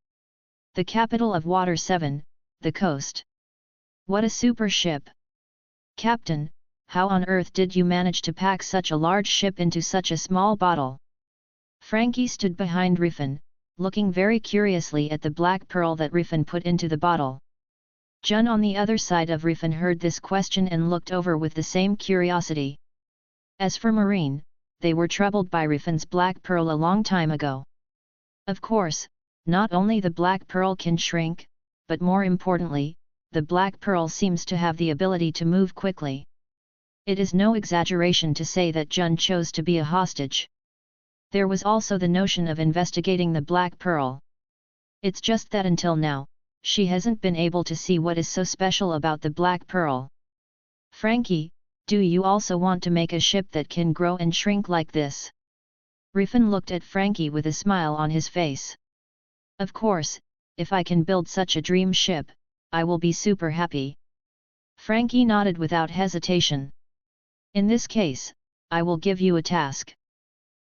The capital of Water 7, the coast. What a super ship! Captain, how on earth did you manage to pack such a large ship into such a small bottle? Frankie stood behind Riffin, looking very curiously at the black pearl that Riffin put into the bottle. Jun on the other side of Riffin heard this question and looked over with the same curiosity. As for Marine, they were troubled by Riffin's black pearl a long time ago. Of course, not only the black pearl can shrink, but more importantly, the black pearl seems to have the ability to move quickly. It is no exaggeration to say that Jun chose to be a hostage. There was also the notion of investigating the black pearl. It's just that until now, she hasn't been able to see what is so special about the black pearl. Frankie, do you also want to make a ship that can grow and shrink like this? Riffin looked at Frankie with a smile on his face. Of course, if I can build such a dream ship, I will be super happy. Frankie nodded without hesitation. In this case, I will give you a task.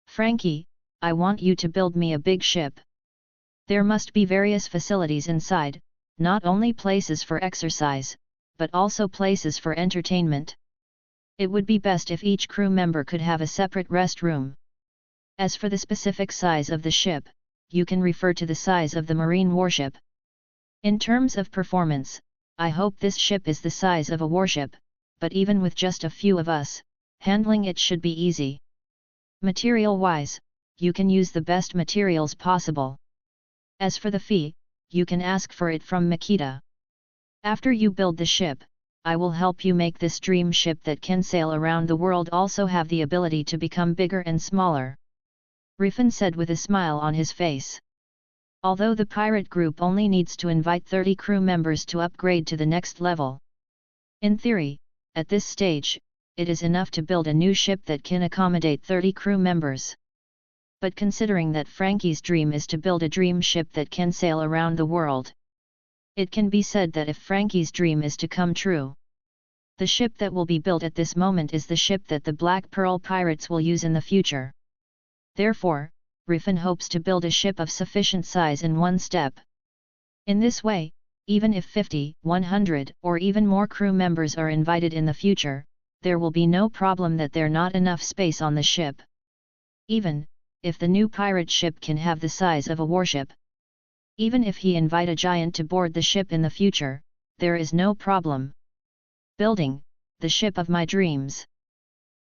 Frankie, I want you to build me a big ship. There must be various facilities inside, not only places for exercise, but also places for entertainment. It would be best if each crew member could have a separate rest room. As for the specific size of the ship, you can refer to the size of the marine warship. In terms of performance, I hope this ship is the size of a warship, but even with just a few of us, handling it should be easy. Material-wise, you can use the best materials possible. As for the fee, you can ask for it from Makita. After you build the ship, I will help you make this dream ship that can sail around the world also have the ability to become bigger and smaller. Riffin said with a smile on his face. Although the pirate group only needs to invite 30 crew members to upgrade to the next level. In theory, at this stage, it is enough to build a new ship that can accommodate 30 crew members. But considering that Frankie's dream is to build a dream ship that can sail around the world, it can be said that if Frankie's dream is to come true, the ship that will be built at this moment is the ship that the Black Pearl pirates will use in the future. Therefore, Riffin hopes to build a ship of sufficient size in one step. In this way, even if 50, 100, or even more crew members are invited in the future, there will be no problem that there's not enough space on the ship. Even if the new pirate ship can have the size of a warship. Even if he invite a giant to board the ship in the future, there is no problem. Building the ship of my dreams.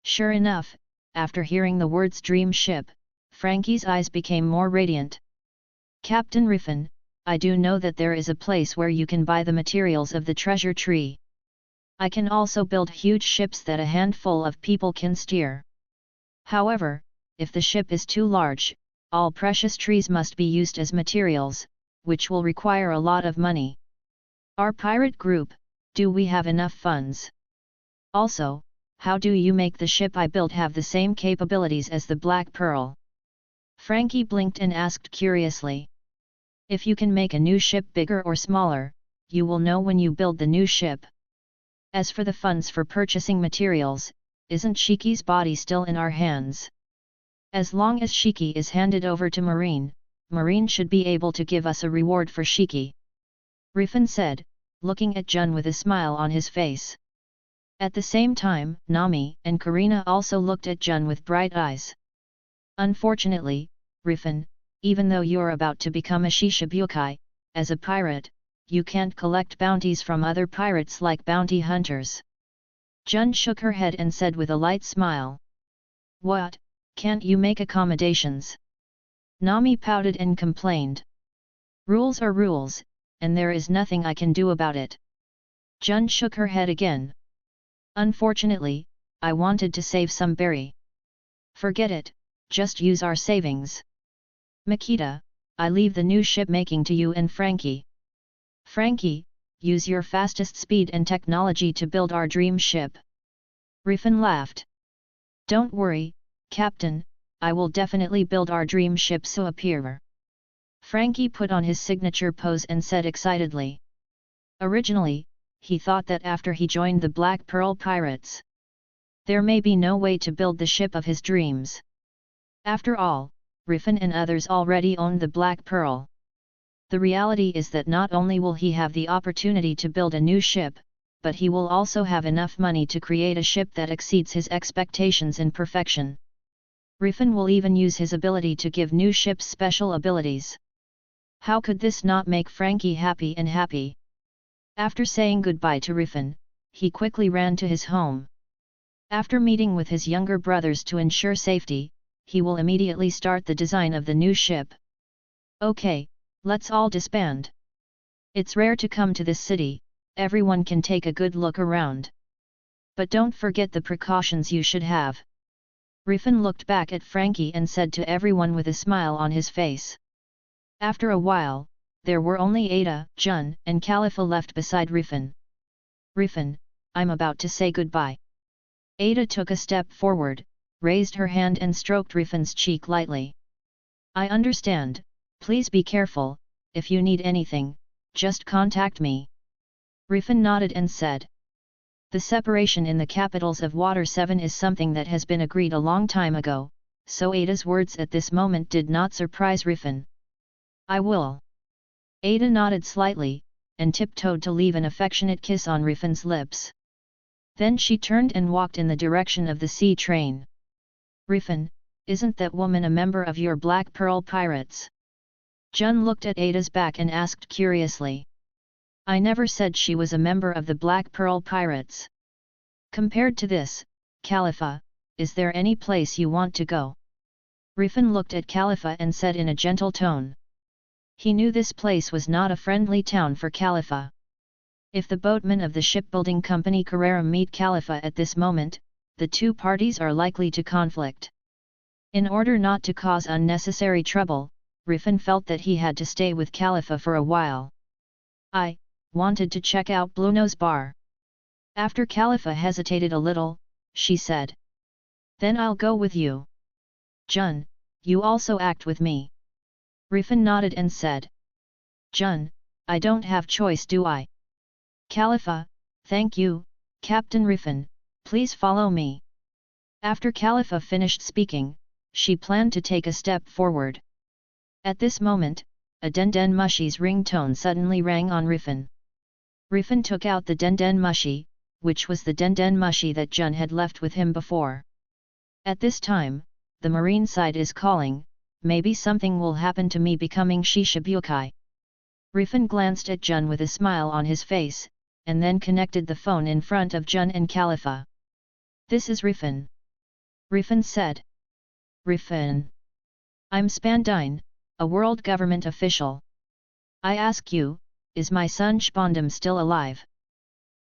Sure enough, after hearing the words dream ship, Frankie's eyes became more radiant. Captain Riffin, I do know that there is a place where you can buy the materials of the treasure tree. I can also build huge ships that a handful of people can steer. However, if the ship is too large, all precious trees must be used as materials, which will require a lot of money. Our pirate group, do we have enough funds? Also, how do you make the ship I built have the same capabilities as the Black Pearl? Frankie blinked and asked curiously. If you can make a new ship bigger or smaller, you will know when you build the new ship. As for the funds for purchasing materials, isn't Shiki's body still in our hands? As long as Shiki is handed over to Marine, Marine should be able to give us a reward for Shiki. Riffin said, looking at Jun with a smile on his face. At the same time, Nami and Karina also looked at Jun with bright eyes. Unfortunately, Riffin, even though you're about to become a Shishibukai, as a pirate, you can't collect bounties from other pirates like bounty hunters. Jun shook her head and said with a light smile. What? Can't you make accommodations? Nami pouted and complained. Rules are rules, and there is nothing I can do about it. Jun shook her head again. Unfortunately, I wanted to save some berry. Forget it, just use our savings. Makita, I leave the new ship making to you and Frankie. Frankie, use your fastest speed and technology to build our dream ship. Riffin laughed. Don't worry, Captain, I will definitely build our dream ship superior. Frankie put on his signature pose and said excitedly. Originally, he thought that after he joined the Black Pearl Pirates, there may be no way to build the ship of his dreams. After all, Riffin and others already owned the Black Pearl. The reality is that not only will he have the opportunity to build a new ship, but he will also have enough money to create a ship that exceeds his expectations in perfection. Riffin will even use his ability to give new ships special abilities. How could this not make Frankie happy and happy? After saying goodbye to Riffin, he quickly ran to his home. After meeting with his younger brothers to ensure safety, he will immediately start the design of the new ship. Okay, let's all disband. It's rare to come to this city, everyone can take a good look around. But don't forget the precautions you should have. Riffin looked back at Frankie and said to everyone with a smile on his face. After a while, there were only Aida, Jun, and Califa left beside Riffin. Riffin, I'm about to say goodbye. Aida took a step forward, raised her hand and stroked Riffin's cheek lightly. I understand, please be careful, if you need anything, just contact me. Riffin nodded and said. The separation in the capitals of Water 7 is something that has been agreed a long time ago, so Aida's words at this moment did not surprise Riffin. I will. Aida nodded slightly, and tiptoed to leave an affectionate kiss on Riffin's lips. Then she turned and walked in the direction of the sea train. Riffin, isn't that woman a member of your Black Pearl Pirates? Jun looked at Aida's back and asked curiously. I never said she was a member of the Black Pearl Pirates. Compared to this, Califa, is there any place you want to go? Riffin looked at Califa and said in a gentle tone. He knew this place was not a friendly town for Califa. If the boatmen of the shipbuilding company Carrera meet Califa at this moment, the two parties are likely to conflict. In order not to cause unnecessary trouble, Riffin felt that he had to stay with Califa for a while. I wanted to check out Blueno's bar. After Califa hesitated a little, she said. Then I'll go with you. Jun, you also act with me. Riffin nodded and said. Jun, I don't have choice, do I? Califa, thank you, Captain Riffin, please follow me. After Califa finished speaking, she planned to take a step forward. At this moment, a Den Mushi's ringtone suddenly rang on Riffin. Riffin took out the Den Mushi, which was the Den Mushi that Jun had left with him before. At this time, the marine side is calling, maybe something will happen to me becoming Shishibukai. Riffin glanced at Jun with a smile on his face, and then connected the phone in front of Jun and Califa. This is Riffin. Riffin said. Riffin. I'm Spandy, a world government official. I ask you, is my son Spandam still alive?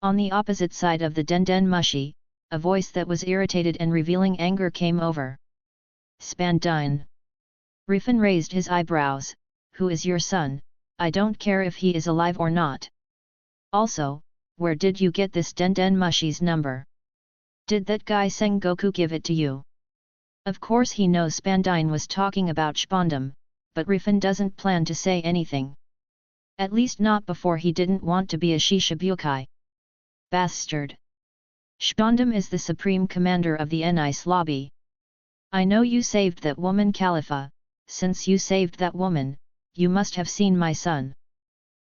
On the opposite side of the Den Mushi, a voice that was irritated and revealing anger came over. Spandy. Riffin raised his eyebrows. Who is your son? I don't care if he is alive or not. Also, where did you get this Den Mushi's number? Did that guy Sengoku give it to you? Of course he knows Spandy was talking about Spandam, but Riffin doesn't plan to say anything. At least not before he didn't want to be a Shishibukai. Bastard. Spandam is the supreme commander of the Nice lobby. I know you saved that woman Califa, since you saved that woman, you must have seen my son.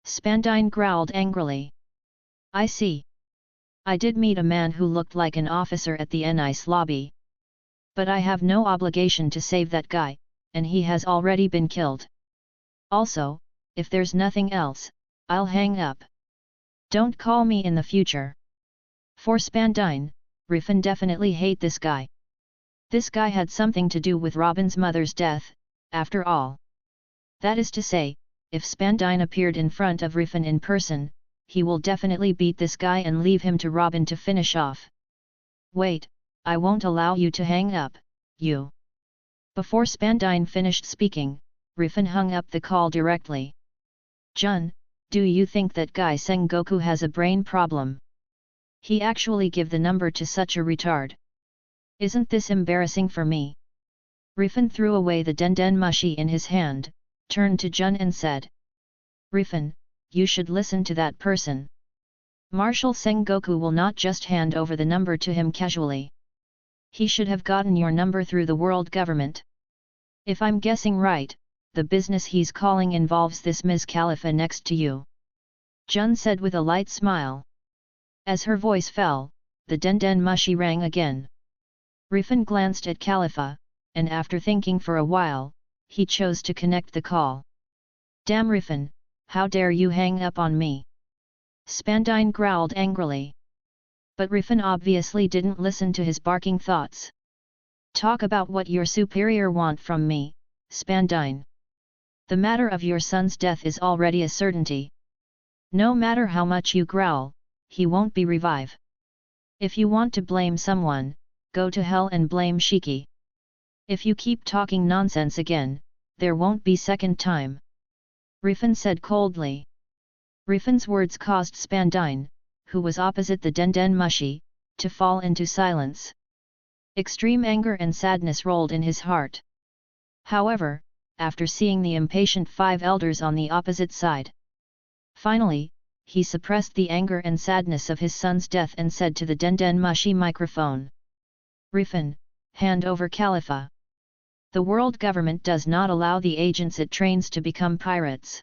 Spandy growled angrily. I see. I did meet a man who looked like an officer at the Nice lobby. But I have no obligation to save that guy, and he has already been killed. Also, if there's nothing else, I'll hang up. Don't call me in the future. For Spandy, Riffin definitely hate this guy. This guy had something to do with Robin's mother's death, after all. That is to say, if Spandy appeared in front of Riffin in person, he will definitely beat this guy and leave him to Robin to finish off. Wait, I won't allow you to hang up, you. Before Spandy finished speaking, Riffin hung up the call directly. Jun, do you think that guy Sengoku has a brain problem? He actually give the number to such a retard. Isn't this embarrassing for me? Riffin threw away the Den Mushi in his hand, turned to Jun and said. Riffin, you should listen to that person. Marshal Sengoku will not just hand over the number to him casually. He should have gotten your number through the world government. If I'm guessing right, the business he's calling involves this Ms. Califa next to you. Jun said with a light smile. As her voice fell, the Den Mushi rang again. Riffin glanced at Califa, and after thinking for a while, he chose to connect the call. Damn Riffin, how dare you hang up on me? Spandy growled angrily. But Riffin obviously didn't listen to his barking thoughts. Talk about what your superior want from me, Spandy. The matter of your son's death is already a certainty. No matter how much you growl, he won't be revive. If you want to blame someone, go to hell and blame Shiki. If you keep talking nonsense again, there won't be second time. Riffin said coldly. Riffin's words caused Spandy, who was opposite the Den Mushi, to fall into silence. Extreme anger and sadness rolled in his heart. However, after seeing the impatient 5 elders on the opposite side, finally, he suppressed the anger and sadness of his son's death and said to the Den Mushi microphone, Riffin, hand over Califa. The world government does not allow the agents it trains to become pirates.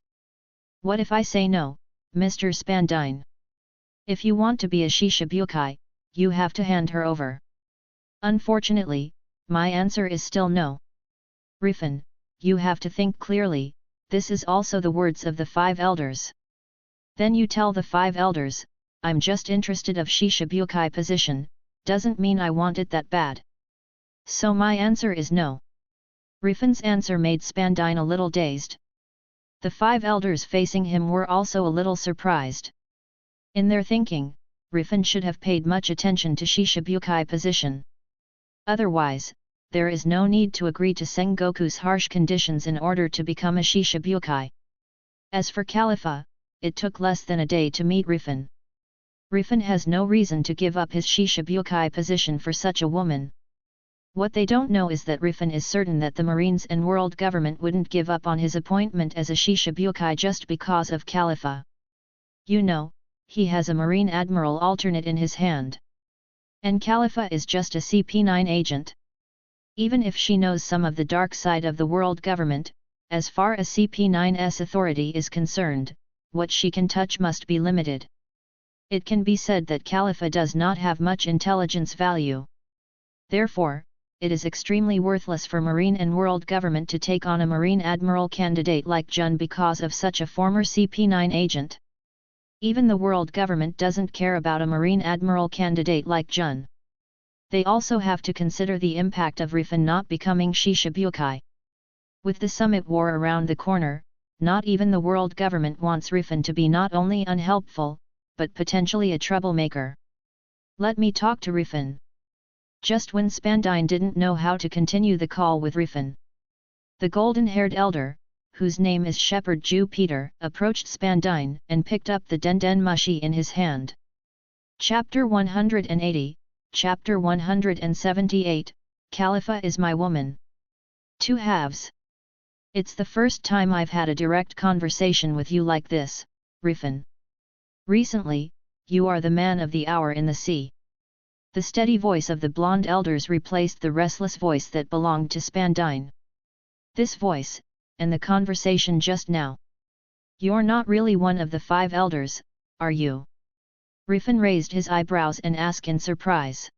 What if I say no, Mr. Spandy? If you want to be a Shishibukai, you have to hand her over. Unfortunately, my answer is still no. Riffin, you have to think clearly, this is also the words of the 5 elders. Then you tell the 5 elders, I'm just interested of Shishibukai position, doesn't mean I want it that bad. So my answer is no. Riffin's answer made Spandy a little dazed. The 5 elders facing him were also a little surprised. In their thinking, Riffin should have paid much attention to Shishibukai position. Otherwise, there is no need to agree to Sengoku's harsh conditions in order to become a Shishibukai. As for Califa, it took less than a day to meet Riffin. Riffin has no reason to give up his Shishibukai position for such a woman. What they don't know is that Riffin is certain that the Marines and world government wouldn't give up on his appointment as a Shishibukai just because of Califa. You know, he has a Marine Admiral alternate in his hand. And Califa is just a CP9 agent. Even if she knows some of the dark side of the world government, as far as CP9's authority is concerned, what she can touch must be limited. It can be said that Califa does not have much intelligence value. Therefore, it is extremely worthless for Marine and world government to take on a Marine Admiral candidate like Jun because of such a former CP9 agent. Even the world government doesn't care about a Marine Admiral candidate like Jun. They also have to consider the impact of Riffin not becoming Shishibukai. With the summit war around the corner, not even the world government wants Riffin to be not only unhelpful, but potentially a troublemaker. Let me talk to Riffin. Just when Spandy didn't know how to continue the call with Riffin, the golden-haired elder, whose name is Shepherd Jew Peter, approached Spandy and picked up the Den Mushi in his hand. Chapter 180, Chapter 178, Califa is my woman. 2 halves. It's the first time I've had a direct conversation with you like this, Riffin. Recently, you are the man of the hour in the sea. The steady voice of the blonde elders replaced the restless voice that belonged to Spandy. This voice, and the conversation just now. You're not really one of the 5 elders, are you? Riffin raised his eyebrows and asked in surprise.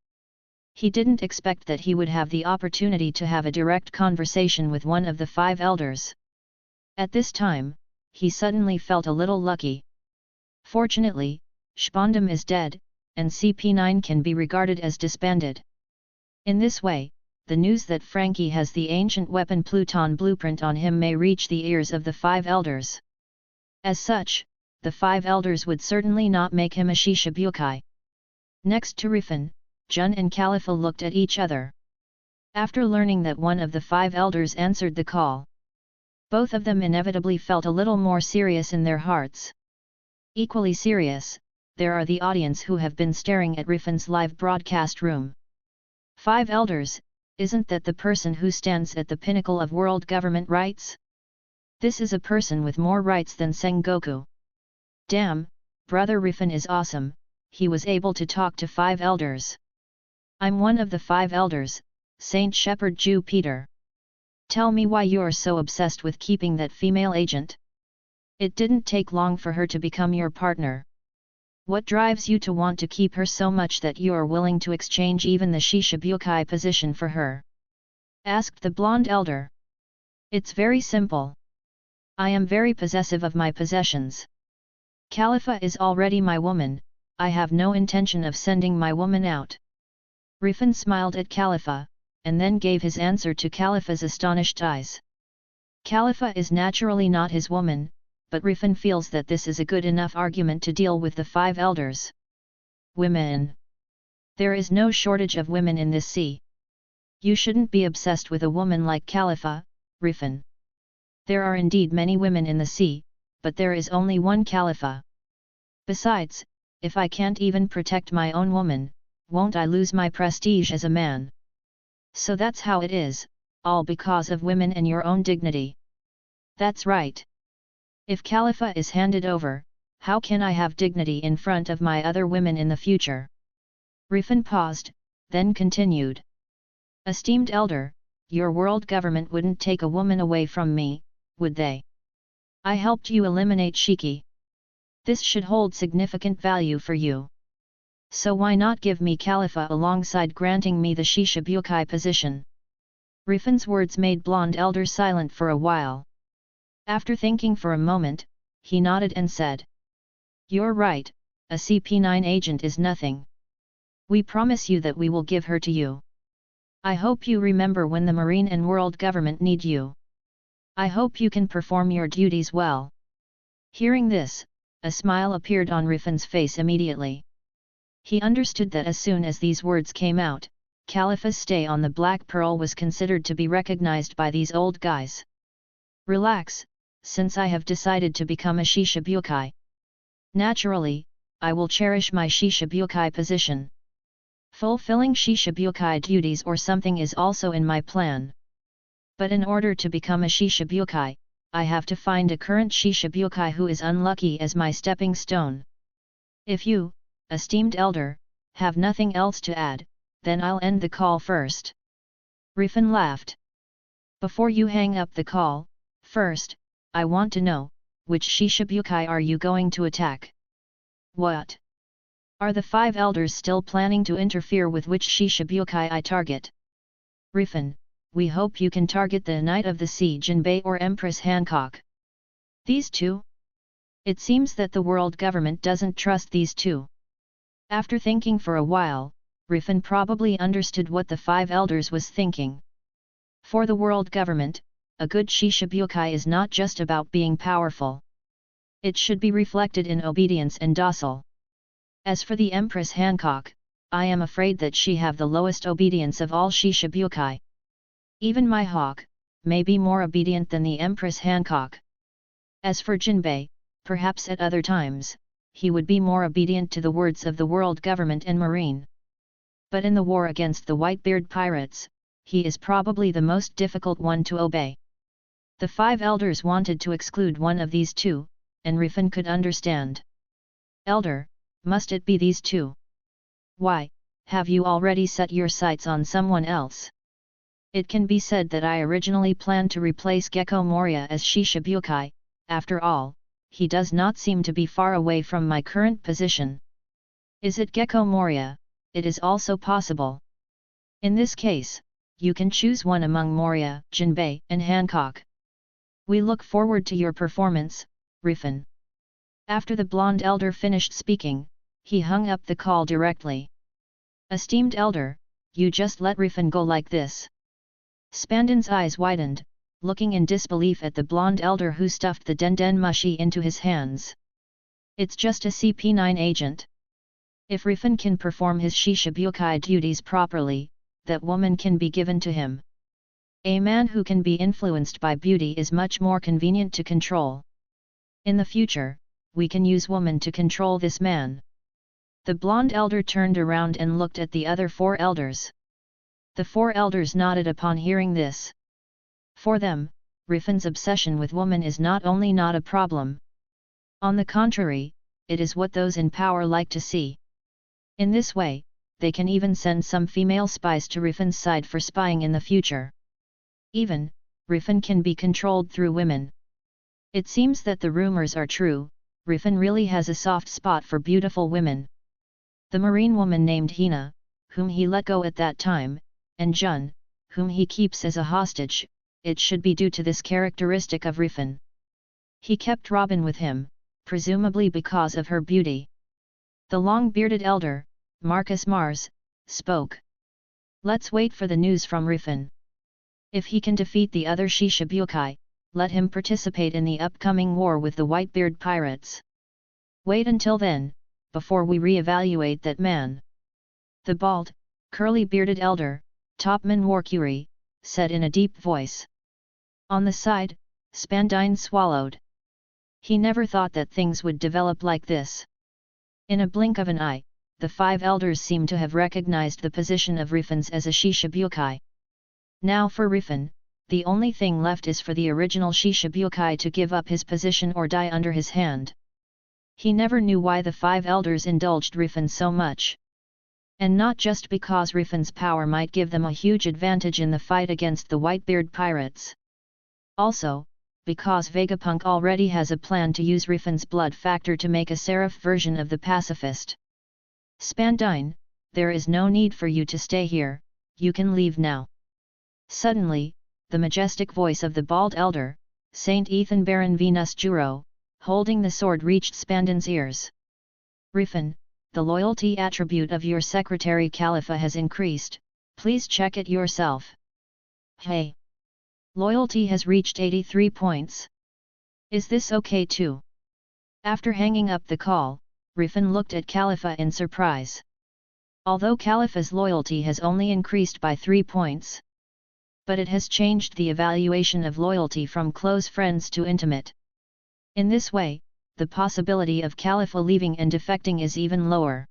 He didn't expect that he would have the opportunity to have a direct conversation with one of the 5 elders. At this time, he suddenly felt a little lucky. Fortunately, Spandam is dead, and CP9 can be regarded as disbanded. In this way, the news that Frankie has the ancient weapon Pluton blueprint on him may reach the ears of the 5 elders. As such, the 5 elders would certainly not make him a Shishibukai. Next to Riffin, Jun and Califa looked at each other. After learning that one of the 5 elders answered the call, both of them inevitably felt a little more serious in their hearts. Equally serious, there are the audience who have been staring at Riffin's live broadcast room. 5 elders, isn't that the person who stands at the pinnacle of world government rights? This is a person with more rights than Sengoku. Damn, brother Riffin is awesome, he was able to talk to 5 elders. I'm one of the 5 elders, Saint Shepherd Jew Peter. Tell me why you're so obsessed with keeping that female agent. It didn't take long for her to become your partner. What drives you to want to keep her so much that you are willing to exchange even the Shishibukai position for her? Asked the blonde elder. It's very simple. I am very possessive of my possessions. Califa is already my woman, I have no intention of sending my woman out. Riffin smiled at Califa, and then gave his answer to Califa's astonished eyes. Califa is naturally not his woman, but Riffin feels that this is a good enough argument to deal with the 5 elders. Women. There is no shortage of women in this sea. You shouldn't be obsessed with a woman like Califa, Riffin. There are indeed many women in the sea, but there is only one Califa. Besides, if I can't even protect my own woman, won't I lose my prestige as a man? So that's how it is, all because of women and your own dignity. That's right. If Califa is handed over, how can I have dignity in front of my other women in the future? Riffin paused, then continued. Esteemed elder, your world government wouldn't take a woman away from me, would they? I helped you eliminate Shiki. This should hold significant value for you. So why not give me Califa alongside granting me the Shishibukai position? Riffin's words made blonde elder silent for a while. After thinking for a moment, he nodded and said. You're right, a CP9 agent is nothing. We promise you that we will give her to you. I hope you remember when the Marine and world government need you. I hope you can perform your duties well. Hearing this, a smile appeared on Riffin's face immediately. He understood that as soon as these words came out, Califa's stay on the Black Pearl was considered to be recognized by these old guys. Relax, since I have decided to become a Shishibukai. Naturally, I will cherish my Shishibukai position. Fulfilling Shishibukai duties or something is also in my plan. But in order to become a Shishibukai, I have to find a current Shishibukai who is unlucky as my stepping stone. If you, esteemed elder, have nothing else to add, then I'll end the call first. Riffin laughed. Before you hang up the call, first, I want to know, which Shishibukai are you going to attack? What? Are the 5 elders still planning to interfere with which Shishibukai I target? Riffin, we hope you can target the Knight of the Sea Jinbei or Empress Hancock. These two? It seems that the world government doesn't trust these two. After thinking for a while, Riffin probably understood what the 5 elders was thinking. For the world government, a good Shishibukai is not just about being powerful. It should be reflected in obedience and docile. As for the Empress Hancock, I am afraid that she have the lowest obedience of all Shishibukai. Even my hawk, may be more obedient than the Empress Hancock. As for Jinbei, perhaps at other times, he would be more obedient to the words of the world government and marine. But in the war against the Whitebeard pirates, he is probably the most difficult one to obey. The 5 elders wanted to exclude one of these two, and Riffin could understand. Elder, must it be these two? Why, have you already set your sights on someone else? It can be said that I originally planned to replace Gecko Moria as Shishibukai, after all, he does not seem to be far away from my current position. Is it Gecko Moria? It is also possible. In this case, you can choose one among Moria, Jinbei, and Hancock. We look forward to your performance, Riffin. After the blonde elder finished speaking, he hung up the call directly. Esteemed elder, you just let Riffin go like this? Spandin's eyes widened, looking in disbelief at the blonde elder who stuffed the den mushi into his hands. It's just a CP9 agent. If Riffin can perform his Shishibukai duties properly, that woman can be given to him. A man who can be influenced by beauty is much more convenient to control. In the future, we can use woman to control this man. The blonde elder turned around and looked at the other 4 elders. The 4 elders nodded upon hearing this. For them, Riffin's obsession with woman is not only not a problem. On the contrary, it is what those in power like to see. In this way, they can even send some female spies to Riffin's side for spying in the future. Even, Riffin can be controlled through women. It seems that the rumors are true, Riffin really has a soft spot for beautiful women. The marine woman named Hina, whom he let go at that time, and Jun, whom he keeps as a hostage, it should be due to this characteristic of Riffin. He kept Robin with him, presumably because of her beauty. The long-bearded elder, Marcus Mars, spoke. Let's wait for the news from Riffin. If he can defeat the other Shishibukai, let him participate in the upcoming war with the Whitebeard pirates. Wait until then, before we re-evaluate that man. The bald, curly-bearded elder, Topman Warcury, said in a deep voice. On the side, Spandy swallowed. He never thought that things would develop like this. In a blink of an eye, the 5 elders seemed to have recognized the position of Riffin as a Shishibukai. Now for Riffin, the only thing left is for the original Shishibukai to give up his position or die under his hand. He never knew why the 5 elders indulged Riffin so much. And not just because Riffin's power might give them a huge advantage in the fight against the Whitebeard pirates. Also, because Vegapunk already has a plan to use Riffin's blood factor to make a seraph version of the pacifist. Spandy, there is no need for you to stay here, you can leave now. Suddenly, the majestic voice of the bald elder, Saint Ethan Baron Venus Juro, holding the sword reached Spandy's ears. Riffin, the loyalty attribute of your secretary Califa has increased, please check it yourself. Hey! Loyalty has reached 83 points. Is this okay too? After hanging up the call, Riffin looked at Califa in surprise. Although Califa's loyalty has only increased by 3 points. But it has changed the evaluation of loyalty from close friends to intimate. In this way, the possibility of Califa leaving and defecting is even lower.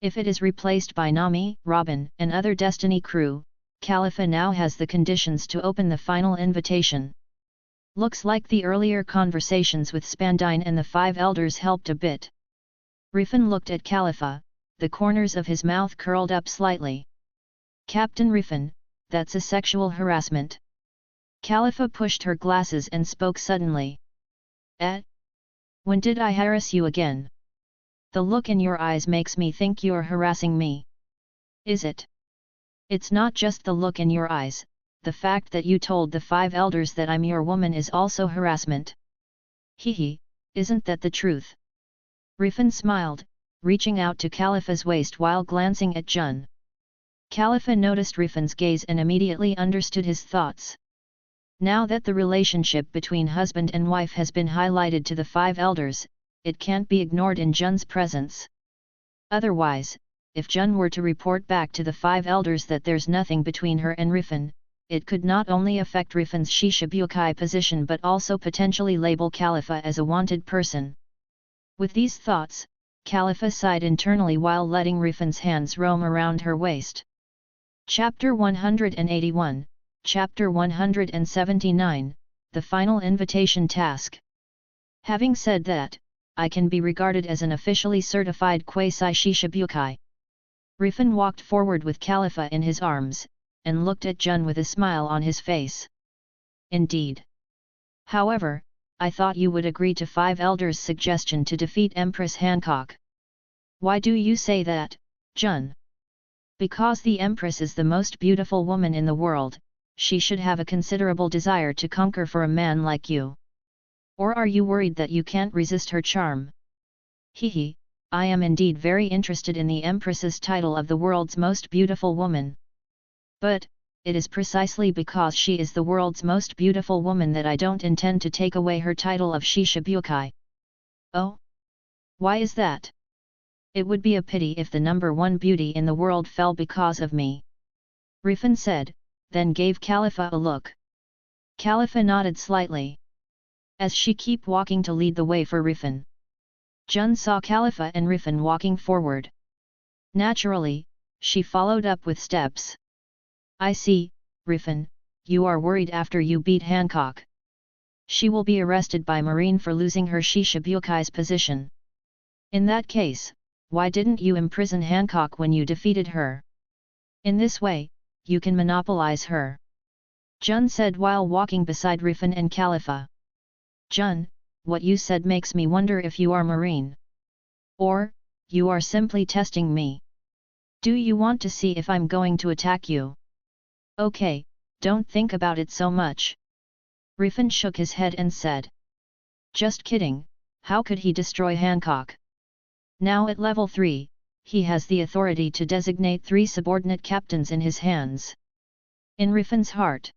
If it is replaced by Nami, Robin, and other Destiny crew, Califa now has the conditions to open the final invitation. Looks like the earlier conversations with Spandy and the 5 elders helped a bit. Riffin looked at Califa, the corners of his mouth curled up slightly. Captain Riffin, that's a sexual harassment. Califa pushed her glasses and spoke suddenly. When did I harass you again? The look in your eyes makes me think you're harassing me. Is it? It's not just the look in your eyes, the fact that you told the 5 elders that I'm your woman is also harassment. Hehe, isn't that the truth? Riffin smiled, reaching out to Califa's waist while glancing at Jun. Califa noticed Riffin's gaze and immediately understood his thoughts. Now that the relationship between husband and wife has been highlighted to the 5 elders, it can't be ignored in Jun's presence. Otherwise, if Jun were to report back to the 5 elders that there's nothing between her and Riffin, it could not only affect Riffin's Shishibukai position but also potentially label Califa as a wanted person. With these thoughts, Califa sighed internally while letting Riffin's hands roam around her waist. Chapter 181, Chapter 179, The Final Invitation Task. Having said that, I can be regarded as an officially certified quasi-Shishibukai. Riffin walked forward with Califa in his arms, and looked at Jun with a smile on his face. Indeed. However, I thought you would agree to 5 elders' suggestion to defeat Empress Hancock. Why do you say that, Jun? Because the Empress is the most beautiful woman in the world, she should have a considerable desire to conquer for a man like you. Or are you worried that you can't resist her charm? Hehe, I am indeed very interested in the Empress's title of the world's most beautiful woman. But, it is precisely because she is the world's most beautiful woman that I don't intend to take away her title of Shishibukai. Oh? Why is that? It would be a pity if the number 1 beauty in the world fell because of me. Riffin said, then gave Califa a look. Califa nodded slightly. As she kept walking to lead the way for Riffin. Jun saw Califa and Riffin walking forward. Naturally, she followed up with steps. I see, Riffin, you are worried after you beat Hancock. She will be arrested by Marine for losing her Shishabukai's position. In that case, why didn't you imprison Hancock when you defeated her? In this way, you can monopolize her. Jun said while walking beside Riffin and Califa. Jun, what you said makes me wonder if you are Marine. Or, you are simply testing me. Do you want to see if I'm going to attack you? Okay, don't think about it so much. Riffin shook his head and said. Just kidding, how could he destroy Hancock? Now at level 3, he has the authority to designate 3 subordinate captains in his hands. In Riffin's heart,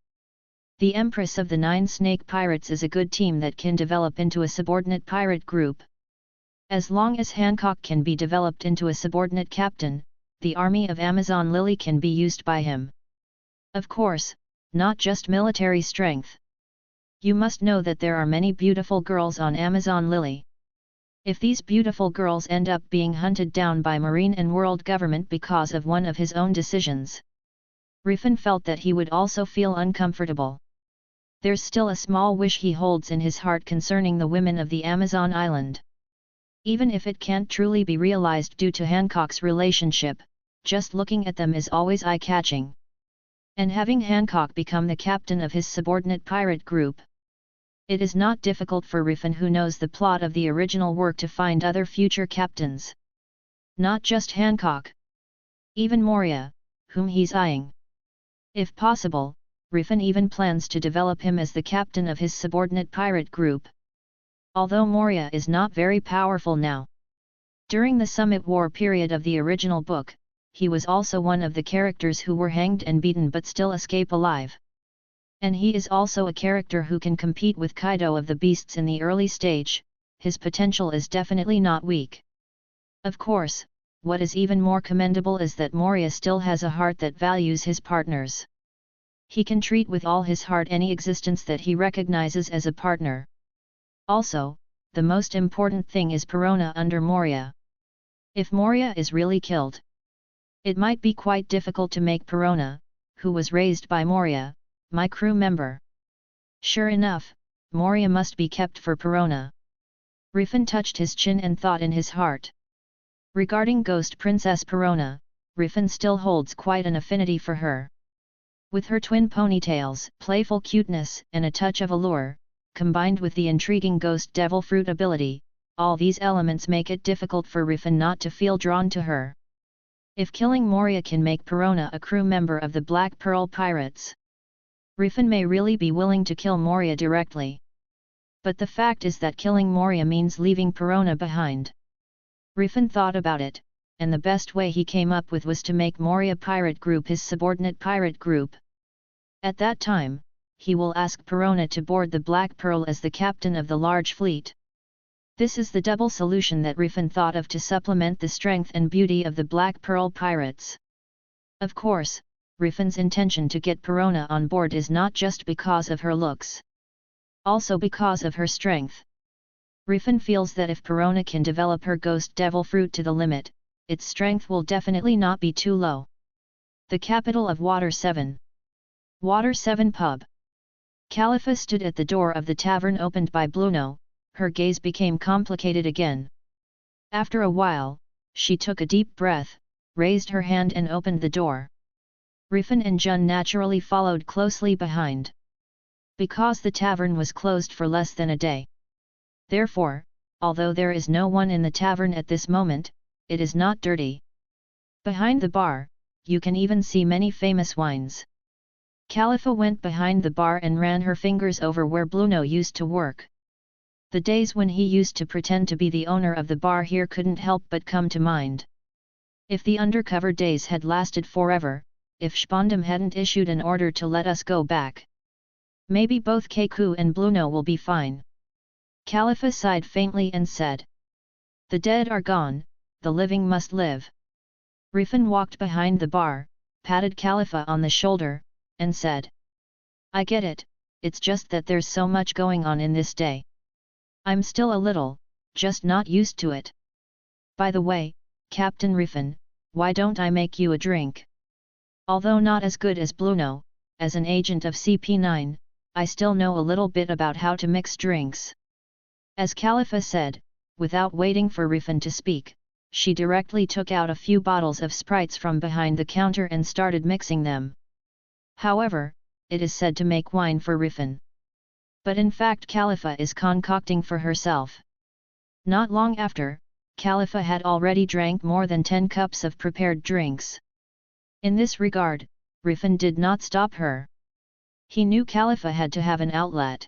the Empress of the 9 Snake Pirates is a good team that can develop into a subordinate pirate group. As long as Hancock can be developed into a subordinate captain, the army of Amazon Lily can be used by him. Of course, not just military strength. You must know that there are many beautiful girls on Amazon Lily. If these beautiful girls end up being hunted down by Marine and World Government because of one of his own decisions, Riffin felt that he would also feel uncomfortable. There's still a small wish he holds in his heart concerning the women of the Amazon island. Even if it can't truly be realized due to Hancock's relationship, just looking at them is always eye-catching. And having Hancock become the captain of his subordinate pirate group, it is not difficult for Riffin, who knows the plot of the original work, to find other future captains. Not just Hancock. Even Moria, whom he's eyeing. If possible, Riffin even plans to develop him as the captain of his subordinate pirate group. Although Moria is not very powerful now. During the Summit War period of the original book, he was also one of the characters who were hanged and beaten but still escape alive. And he is also a character who can compete with Kaido of the Beasts in the early stage. His potential is definitely not weak. Of course, what is even more commendable is that Moria still has a heart that values his partners. He can treat with all his heart any existence that he recognizes as a partner. Also, the most important thing is Perona under Moria. If Moria is really killed, it might be quite difficult to make Perona, who was raised by Moria, my crew member. Sure enough, Moria must be kept for Perona. Riffin touched his chin and thought in his heart. Regarding Ghost Princess Perona, Riffin still holds quite an affinity for her. With her twin ponytails, playful cuteness, and a touch of allure, combined with the intriguing Ghost Devil Fruit ability, all these elements make it difficult for Riffin not to feel drawn to her. If killing Moria can make Perona a crew member of the Black Pearl Pirates, Riffin may really be willing to kill Moria directly. But the fact is that killing Moria means leaving Perona behind. Riffin thought about it, and the best way he came up with was to make Moria Pirate Group his subordinate pirate group. At that time, he will ask Perona to board the Black Pearl as the captain of the large fleet. This is the double solution that Riffin thought of to supplement the strength and beauty of the Black Pearl Pirates. Of course, Riffin's intention to get Perona on board is not just because of her looks. Also because of her strength. Riffin feels that if Perona can develop her Ghost Devil Fruit to the limit, its strength will definitely not be too low. The capital of Water 7. Water 7 Pub. Califa stood at the door of the tavern opened by Bluno. Her gaze became complicated again. After a while, she took a deep breath, raised her hand and opened the door. Riffin and Jun naturally followed closely behind. Because the tavern was closed for less than a day. Therefore, although there is no one in the tavern at this moment, it is not dirty. Behind the bar, you can even see many famous wines. Califa went behind the bar and ran her fingers over where Bluno used to work. The days when he used to pretend to be the owner of the bar here couldn't help but come to mind. If the undercover days had lasted forever, if Spandam hadn't issued an order to let us go back, maybe both Keku and Bluno will be fine. Califa sighed faintly and said, "The dead are gone, the living must live." Riffin walked behind the bar, patted Califa on the shoulder, and said, "I get it, it's just that there's so much going on in this day. I'm still a little, just not used to it. By the way, Captain Riffin, why don't I make you a drink? Although not as good as Bluno, as an agent of CP9, I still know a little bit about how to mix drinks." As Califa said, without waiting for Riffin to speak, she directly took out a few bottles of sprites from behind the counter and started mixing them. However, it is said to make wine for Riffin. But in fact Califa is concocting for herself. Not long after, Califa had already drank more than 10 cups of prepared drinks. In this regard, Riffin did not stop her. He knew Califa had to have an outlet.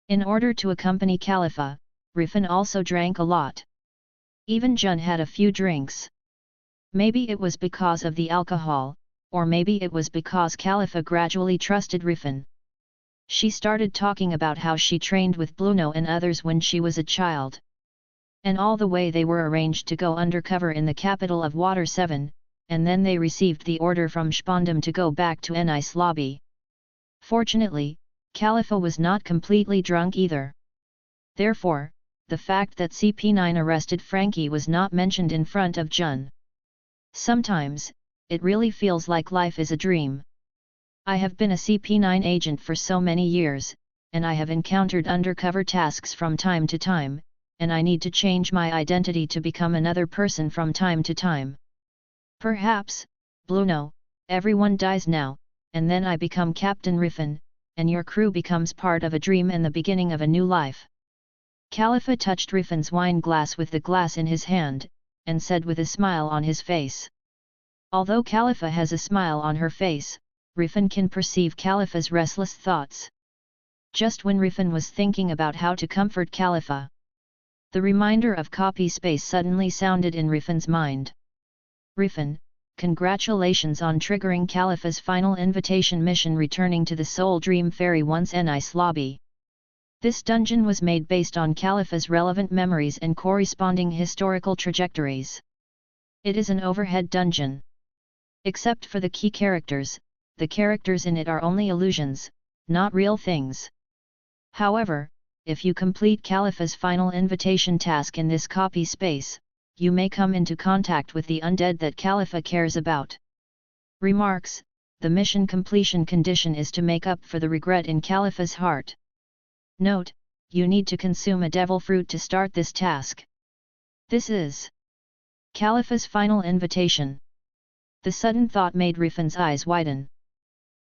In order to accompany Califa, Riffin also drank a lot. Even Jun had a few drinks. Maybe it was because of the alcohol, or maybe it was because Califa gradually trusted Riffin. She started talking about how she trained with Bluno and others when she was a child. And all the way they were arranged to go undercover in the capital of Water 7, and then they received the order from Spandam to go back to Nice lobby. Fortunately, Califa was not completely drunk either. Therefore, the fact that CP9 arrested Frankie was not mentioned in front of Jun. Sometimes, it really feels like life is a dream. I have been a CP9 agent for so many years, and I have encountered undercover tasks from time to time, and I need to change my identity to become another person from time to time. Perhaps, Bluno, everyone dies now, and then I become Captain Riffin, and your crew becomes part of a dream and the beginning of a new life. Califa touched Riffin's wine glass with the glass in his hand, and said with a smile on his face. Although Califa has a smile on her face, Riffin can perceive Califa's restless thoughts. Just when Riffin was thinking about how to comfort Califa, the reminder of copy space suddenly sounded in Riffin's mind. Riffin, congratulations on triggering Califa's final invitation mission returning to the Soul Dream Fairy once Nice lobby. This dungeon was made based on Califa's relevant memories and corresponding historical trajectories. It is an overhead dungeon. Except for the key characters, the characters in it are only illusions, not real things. However, if you complete Califa's final invitation task in this copy space, you may come into contact with the undead that Califa cares about. Remarks: the mission completion condition is to make up for the regret in Califa's heart. Note: you need to consume a devil fruit to start this task. This is Califa's final invitation. The sudden thought made Riffin's eyes widen.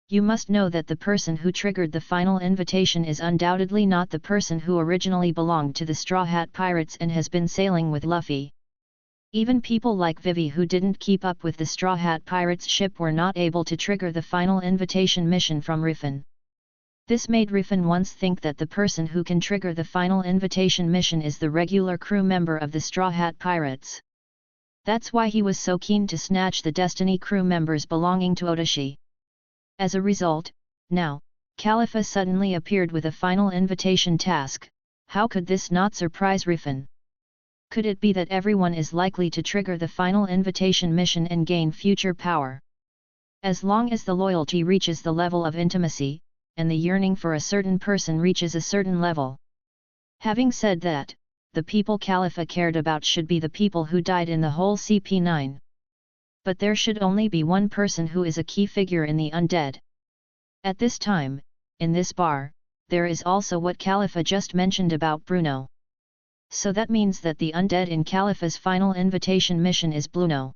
You must know that the person who triggered the final invitation is undoubtedly not the person who originally belonged to the Straw Hat Pirates and has been sailing with Luffy. Even people like Vivi who didn't keep up with the Straw Hat Pirates ship were not able to trigger the final invitation mission from Riffin. This made Riffin once think that the person who can trigger the final invitation mission is the regular crew member of the Straw Hat Pirates. That's why he was so keen to snatch the Destiny crew members belonging to Odashi. As a result, now, Califa suddenly appeared with a final invitation task. How could this not surprise Riffin? Could it be that everyone is likely to trigger the final invitation mission and gain future power? As long as the loyalty reaches the level of intimacy, and the yearning for a certain person reaches a certain level. Having said that, the people Califa cared about should be the people who died in the whole CP9. But there should only be one person who is a key figure in the undead. At this time, in this bar, there is also what Califa just mentioned about Bruno. So that means that the undead in Califa's final invitation mission is Bluno.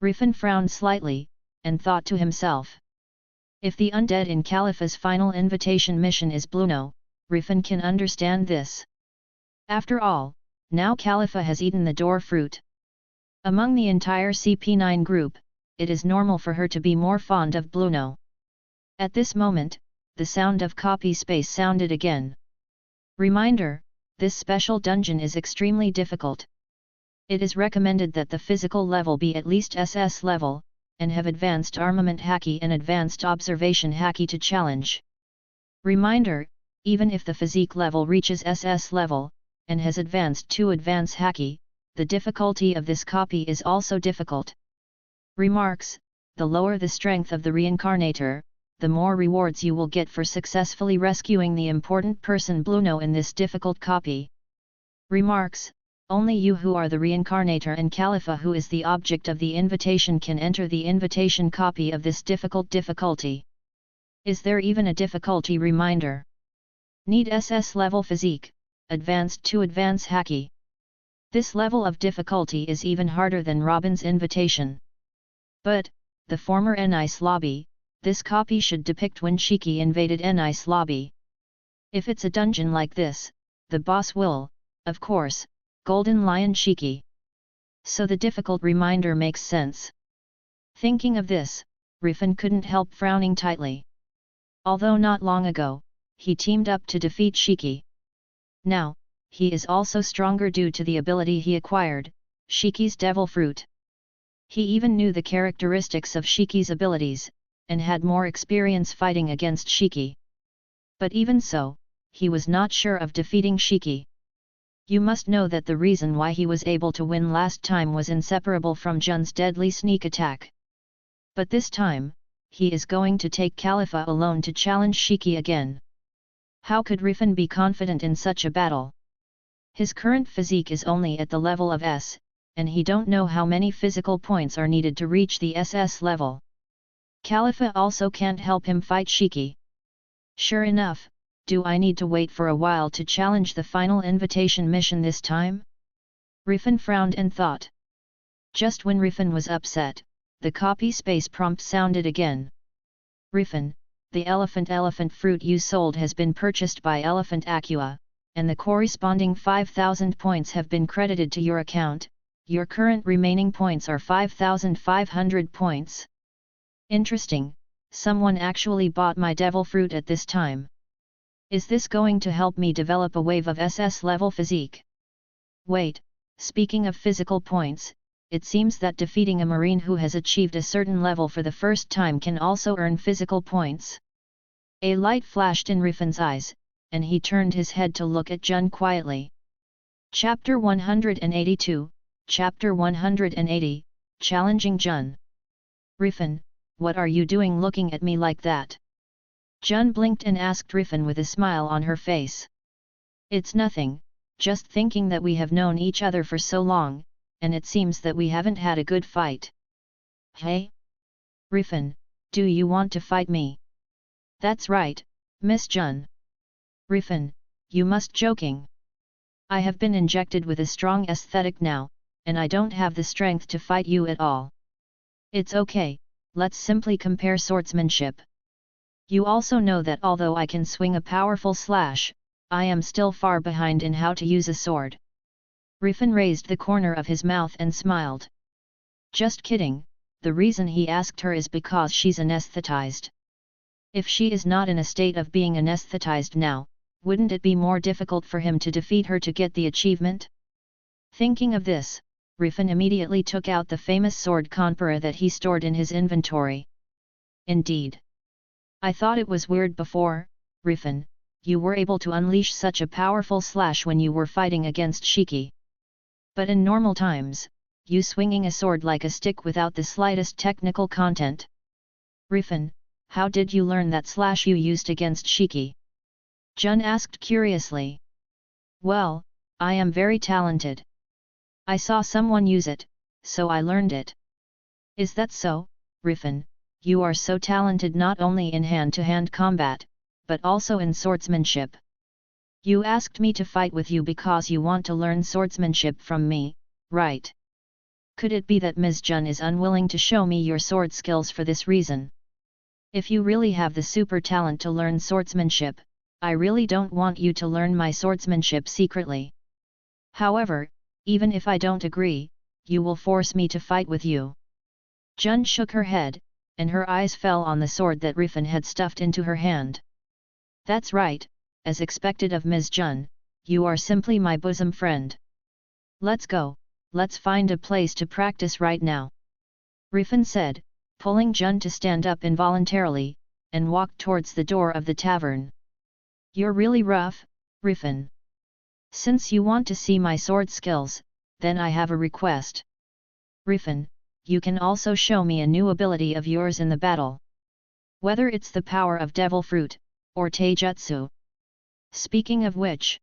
Riffin frowned slightly, and thought to himself. If the undead in Califa's final invitation mission is Bluno, Riffin can understand this. After all, now Califa has eaten the door fruit. Among the entire CP9 group, it is normal for her to be more fond of Bluno. At this moment, the sound of copy space sounded again. Reminder: this special dungeon is extremely difficult. It is recommended that the physical level be at least SS level, and have advanced armament haki and advanced observation haki to challenge. Reminder: even if the physique level reaches SS level, and has advanced to advance haki, the difficulty of this copy is also difficult. Remarks: the lower the strength of the Reincarnator, the more rewards you will get for successfully rescuing the important person Bluno in this difficult copy. Remarks: only you who are the Reincarnator and Califa who is the object of the invitation can enter the invitation copy of this difficulty. Is there even a difficulty reminder? Need SS level physique, advanced to advance haki. This level of difficulty is even harder than Robin's invitation. But, the former Nice lobby, this copy should depict when Shiki invaded Nice lobby. If it's a dungeon like this, the boss will, of course, Golden Lion Shiki. So the difficult reminder makes sense. Thinking of this, Riffin couldn't help frowning tightly. Although not long ago, he teamed up to defeat Shiki. Now, he is also stronger due to the ability he acquired, Shiki's Devil Fruit. He even knew the characteristics of Shiki's abilities, and had more experience fighting against Shiki. But even so, he was not sure of defeating Shiki. You must know that the reason why he was able to win last time was inseparable from Jun's deadly sneak attack. But this time, he is going to take Califa alone to challenge Shiki again. How could Riffin be confident in such a battle? His current physique is only at the level of S, and he don't know how many physical points are needed to reach the SS level. Califa also can't help him fight Shiki. Sure enough, do I need to wait for a while to challenge the final invitation mission this time? Riffin frowned and thought. Just when Riffin was upset, the copy space prompt sounded again. Riffin, the elephant fruit you sold has been purchased by Elephant Aqua, and the corresponding 5,000 points have been credited to your account. Your current remaining points are 5,500 points. Interesting, someone actually bought my devil fruit at this time. Is this going to help me develop a wave of SS level physique? Wait, speaking of physical points, it seems that defeating a marine who has achieved a certain level for the first time can also earn physical points. A light flashed in Riffin's eyes, and he turned his head to look at Jun quietly. Chapter 182, Chapter 180, Challenging Jun. Riffin, what are you doing looking at me like that? Jun blinked and asked Riffin with a smile on her face. It's nothing, just thinking that we have known each other for so long, and it seems that we haven't had a good fight. Hey? Riffin, do you want to fight me? That's right, Miss Jun. Riffin, you must joking. I have been injected with a strong aesthetic now, and I don't have the strength to fight you at all. It's okay, let's simply compare swordsmanship. You also know that although I can swing a powerful slash, I am still far behind in how to use a sword. Riffin raised the corner of his mouth and smiled. Just kidding, the reason he asked her is because she's anesthetized. If she is not in a state of being anesthetized now, wouldn't it be more difficult for him to defeat her to get the achievement? Thinking of this, Riffin immediately took out the famous sword Kanpura that he stored in his inventory. Indeed. I thought it was weird before, Riffin, you were able to unleash such a powerful slash when you were fighting against Shiki. But in normal times, you swinging a sword like a stick without the slightest technical content. Riffin, how did you learn that slash you used against Shiki? Jun asked curiously. Well, I am very talented. I saw someone use it, so I learned it. Is that so, Riffin? You are so talented not only in hand-to-hand combat, but also in swordsmanship. You asked me to fight with you because you want to learn swordsmanship from me, right? Could it be that Ms. Jun is unwilling to show me your sword skills for this reason? If you really have the super talent to learn swordsmanship, I really don't want you to learn my swordsmanship secretly. However, even if I don't agree, you will force me to fight with you. Jun shook her head, and her eyes fell on the sword that Riffin had stuffed into her hand. That's right, as expected of Ms. Jun, you are simply my bosom friend. Let's go, let's find a place to practice right now. Riffin said, pulling Jun to stand up involuntarily, and walked towards the door of the tavern. You're really rough, Riffin. Since you want to see my sword skills, then I have a request. Riffin, you can also show me a new ability of yours in the battle. Whether it's the power of Devil Fruit, or Taijutsu. Speaking of which,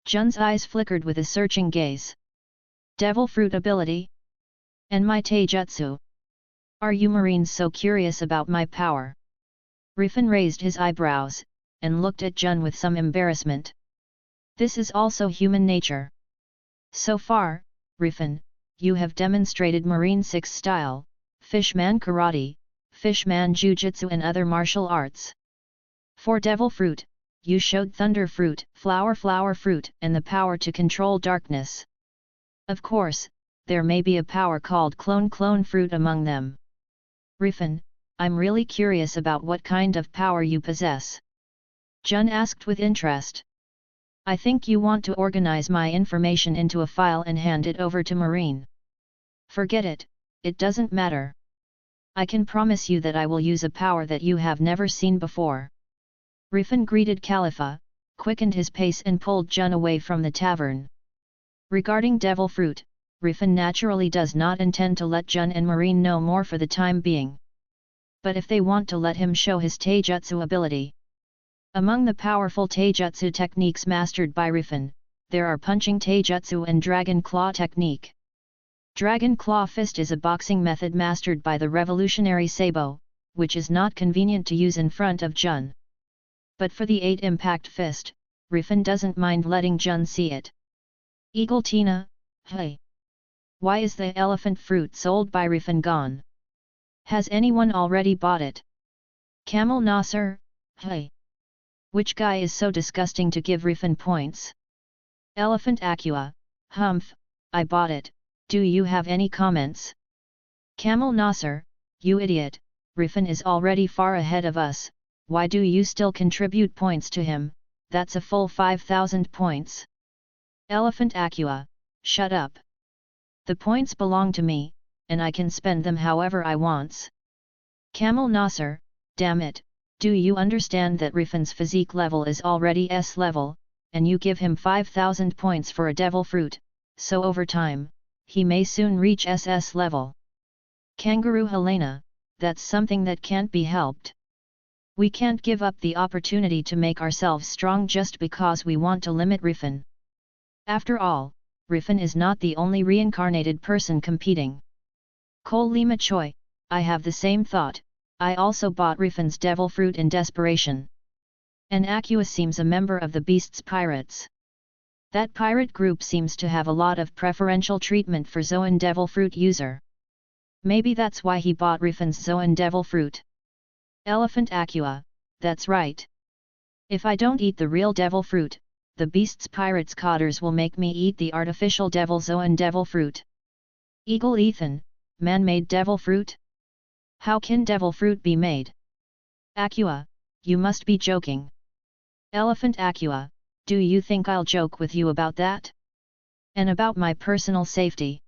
Jun's eyes flickered with a searching gaze. Devil Fruit ability? And my Taijutsu? Are you Marines so curious about my power? Riffin raised his eyebrows, and looked at Jun with some embarrassment. This is also human nature. So far, Riffin, you have demonstrated Marine 6 style, Fishman Karate, Fishman Jiu-Jitsu and other martial arts. For Devil Fruit, you showed Thunder Fruit, Flower Fruit and the power to control darkness. Of course, there may be a power called Clone Fruit among them. Riffin, I'm really curious about what kind of power you possess. Jun asked with interest. I think you want to organize my information into a file and hand it over to Marine. Forget it, it doesn't matter. I can promise you that I will use a power that you have never seen before. Riffin greeted Califa, quickened his pace and pulled Jun away from the tavern. Regarding Devil Fruit, Riffin naturally does not intend to let Jun and Marine know more for the time being. But if they want to let him show his taijutsu ability. Among the powerful taijutsu techniques mastered by Riffin, there are punching taijutsu and dragon claw technique. Dragon claw fist is a boxing method mastered by the revolutionary Sabo, which is not convenient to use in front of Jun. But for the 8 impact fist, Riffin doesn't mind letting Jun see it. Eagle Tina, hey! Why is the elephant fruit sold by Riffin gone? Has anyone already bought it? Camel Nasser, hey! Which guy is so disgusting to give Riffin points? Elephant Aqua, humph, I bought it, do you have any comments? Camel Nasser, you idiot, Riffin is already far ahead of us, why do you still contribute points to him, that's a full 5,000 points. Elephant Aqua, shut up. The points belong to me, and I can spend them however I wants. Camel Nasser, damn it, do you understand that Riffin's physique level is already S level, and you give him 5,000 points for a devil fruit, so over time, he may soon reach SS level. Kangaroo Helena, that's something that can't be helped. We can't give up the opportunity to make ourselves strong just because we want to limit Riffin. After all, Riffin is not the only reincarnated person competing. Cole Lima Choi, I have the same thought, I also bought Riffin's devil fruit in desperation. And Aqua seems a member of the Beast's Pirates. That pirate group seems to have a lot of preferential treatment for Zoan devil fruit user. Maybe that's why he bought Riffin's Zoan devil fruit. Elephant Aqua, that's right. If I don't eat the real devil fruit, the Beast's Pirates codders will make me eat the artificial devil Zoan devil fruit. Eagle Ethan, man-made devil fruit? How can devil fruit be made? Aqua, you must be joking. Elephant Aqua, do you think I'll joke with you about that? And about my personal safety?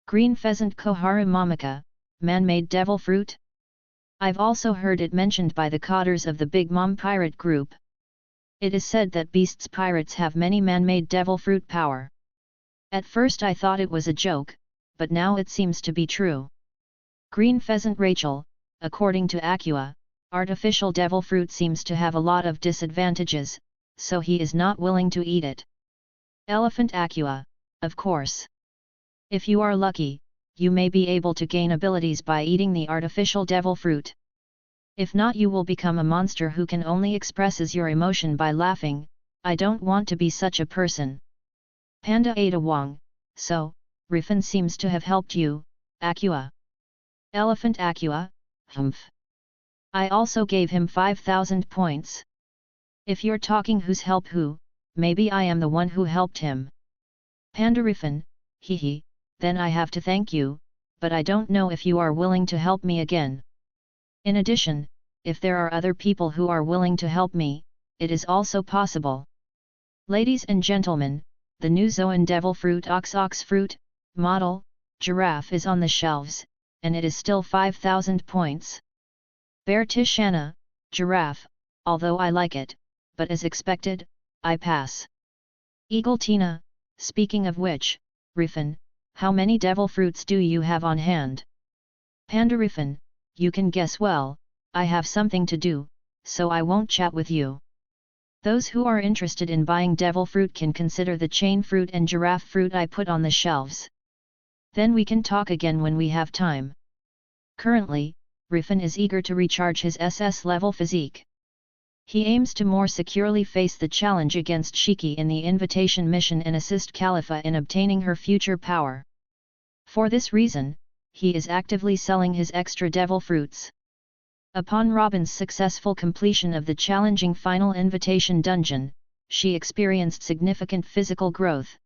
Green Pheasant Koharu Momika, man-made devil fruit? I've also heard it mentioned by the codders of the Big Mom pirate group. It is said that Beast's Pirates have many man-made devil fruit power. At first I thought it was a joke, but now it seems to be true. Green Pheasant Rachel, according to Aqua, artificial devil fruit seems to have a lot of disadvantages, so he is not willing to eat it. Elephant Aqua, of course. If you are lucky, you may be able to gain abilities by eating the artificial devil fruit. If not, you will become a monster who can only expresses your emotion by laughing. I don't want to be such a person. Panda Ada Wong, so, Riffin seems to have helped you, Aqua. Elephant Aqua, humph. I also gave him 5,000 points. If you're talking who's help who, maybe I am the one who helped him. Panda Riffin, hehe, then I have to thank you, but I don't know if you are willing to help me again. In addition, if there are other people who are willing to help me, it is also possible. Ladies and gentlemen, the new Zoan Devil Fruit Ox Fruit model, Giraffe is on the shelves, and it is still 5,000 points. Bear Tishana, Giraffe, although I like it, but as expected, I pass. Eagle Tina, speaking of which, Riffin, how many devil fruits do you have on hand? Panda Riffin, you can guess well, I have something to do, so I won't chat with you. Those who are interested in buying devil fruit can consider the chain fruit and giraffe fruit I put on the shelves. Then we can talk again when we have time. Currently, Riffin is eager to recharge his SS level physique. He aims to more securely face the challenge against Shiki in the invitation mission and assist Califa in obtaining her future power. For this reason, he is actively selling his extra devil fruits. Upon Robin's successful completion of the challenging final invitation dungeon, she experienced significant physical growth.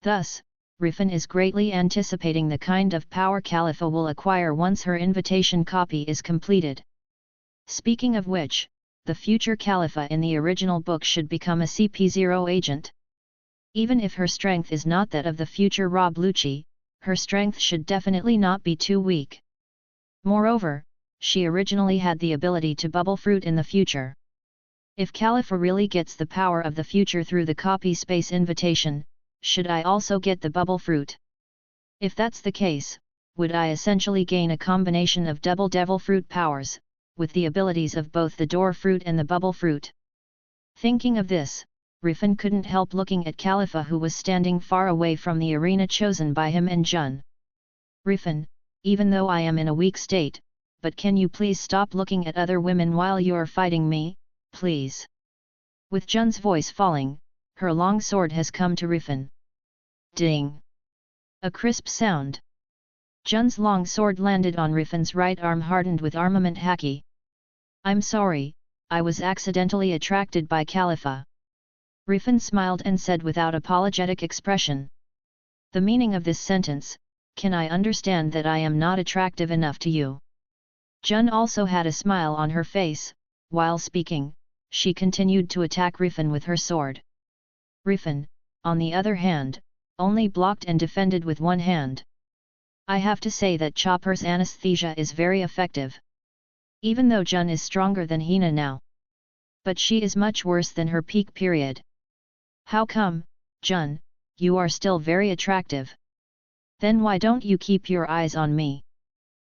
Thus, Riffin is greatly anticipating the kind of power Califa will acquire once her invitation copy is completed. Speaking of which, the future Califa in the original book should become a CP0 agent. Even if her strength is not that of the future Rob Lucci, her strength should definitely not be too weak. Moreover, she originally had the ability to bubble fruit in the future. If Califa really gets the power of the future through the copy space invitation, should I also get the bubble fruit? If that's the case, would I essentially gain a combination of double devil fruit powers, with the abilities of both the door fruit and the bubble fruit? Thinking of this, Riffin couldn't help looking at Califa, who was standing far away from the arena chosen by him and Jun. Riffin, even though I am in a weak state, but can you please stop looking at other women while you're fighting me, please? With Jun's voice falling, her long sword has come to Riffin. Ding! A crisp sound. Jun's long sword landed on Riffin's right arm, hardened with armament haki. I'm sorry, I was accidentally attracted by Califa. Riffin smiled and said without apologetic expression. The meaning of this sentence, can I understand that I am not attractive enough to you? Jun also had a smile on her face. While speaking, she continued to attack Riffin with her sword. Riffin, on the other hand, only blocked and defended with one hand. I have to say that Chopper's anesthesia is very effective. Even though Jun is stronger than Hina now. But she is much worse than her peak period. How come, Jun, you are still very attractive? Then why don't you keep your eyes on me?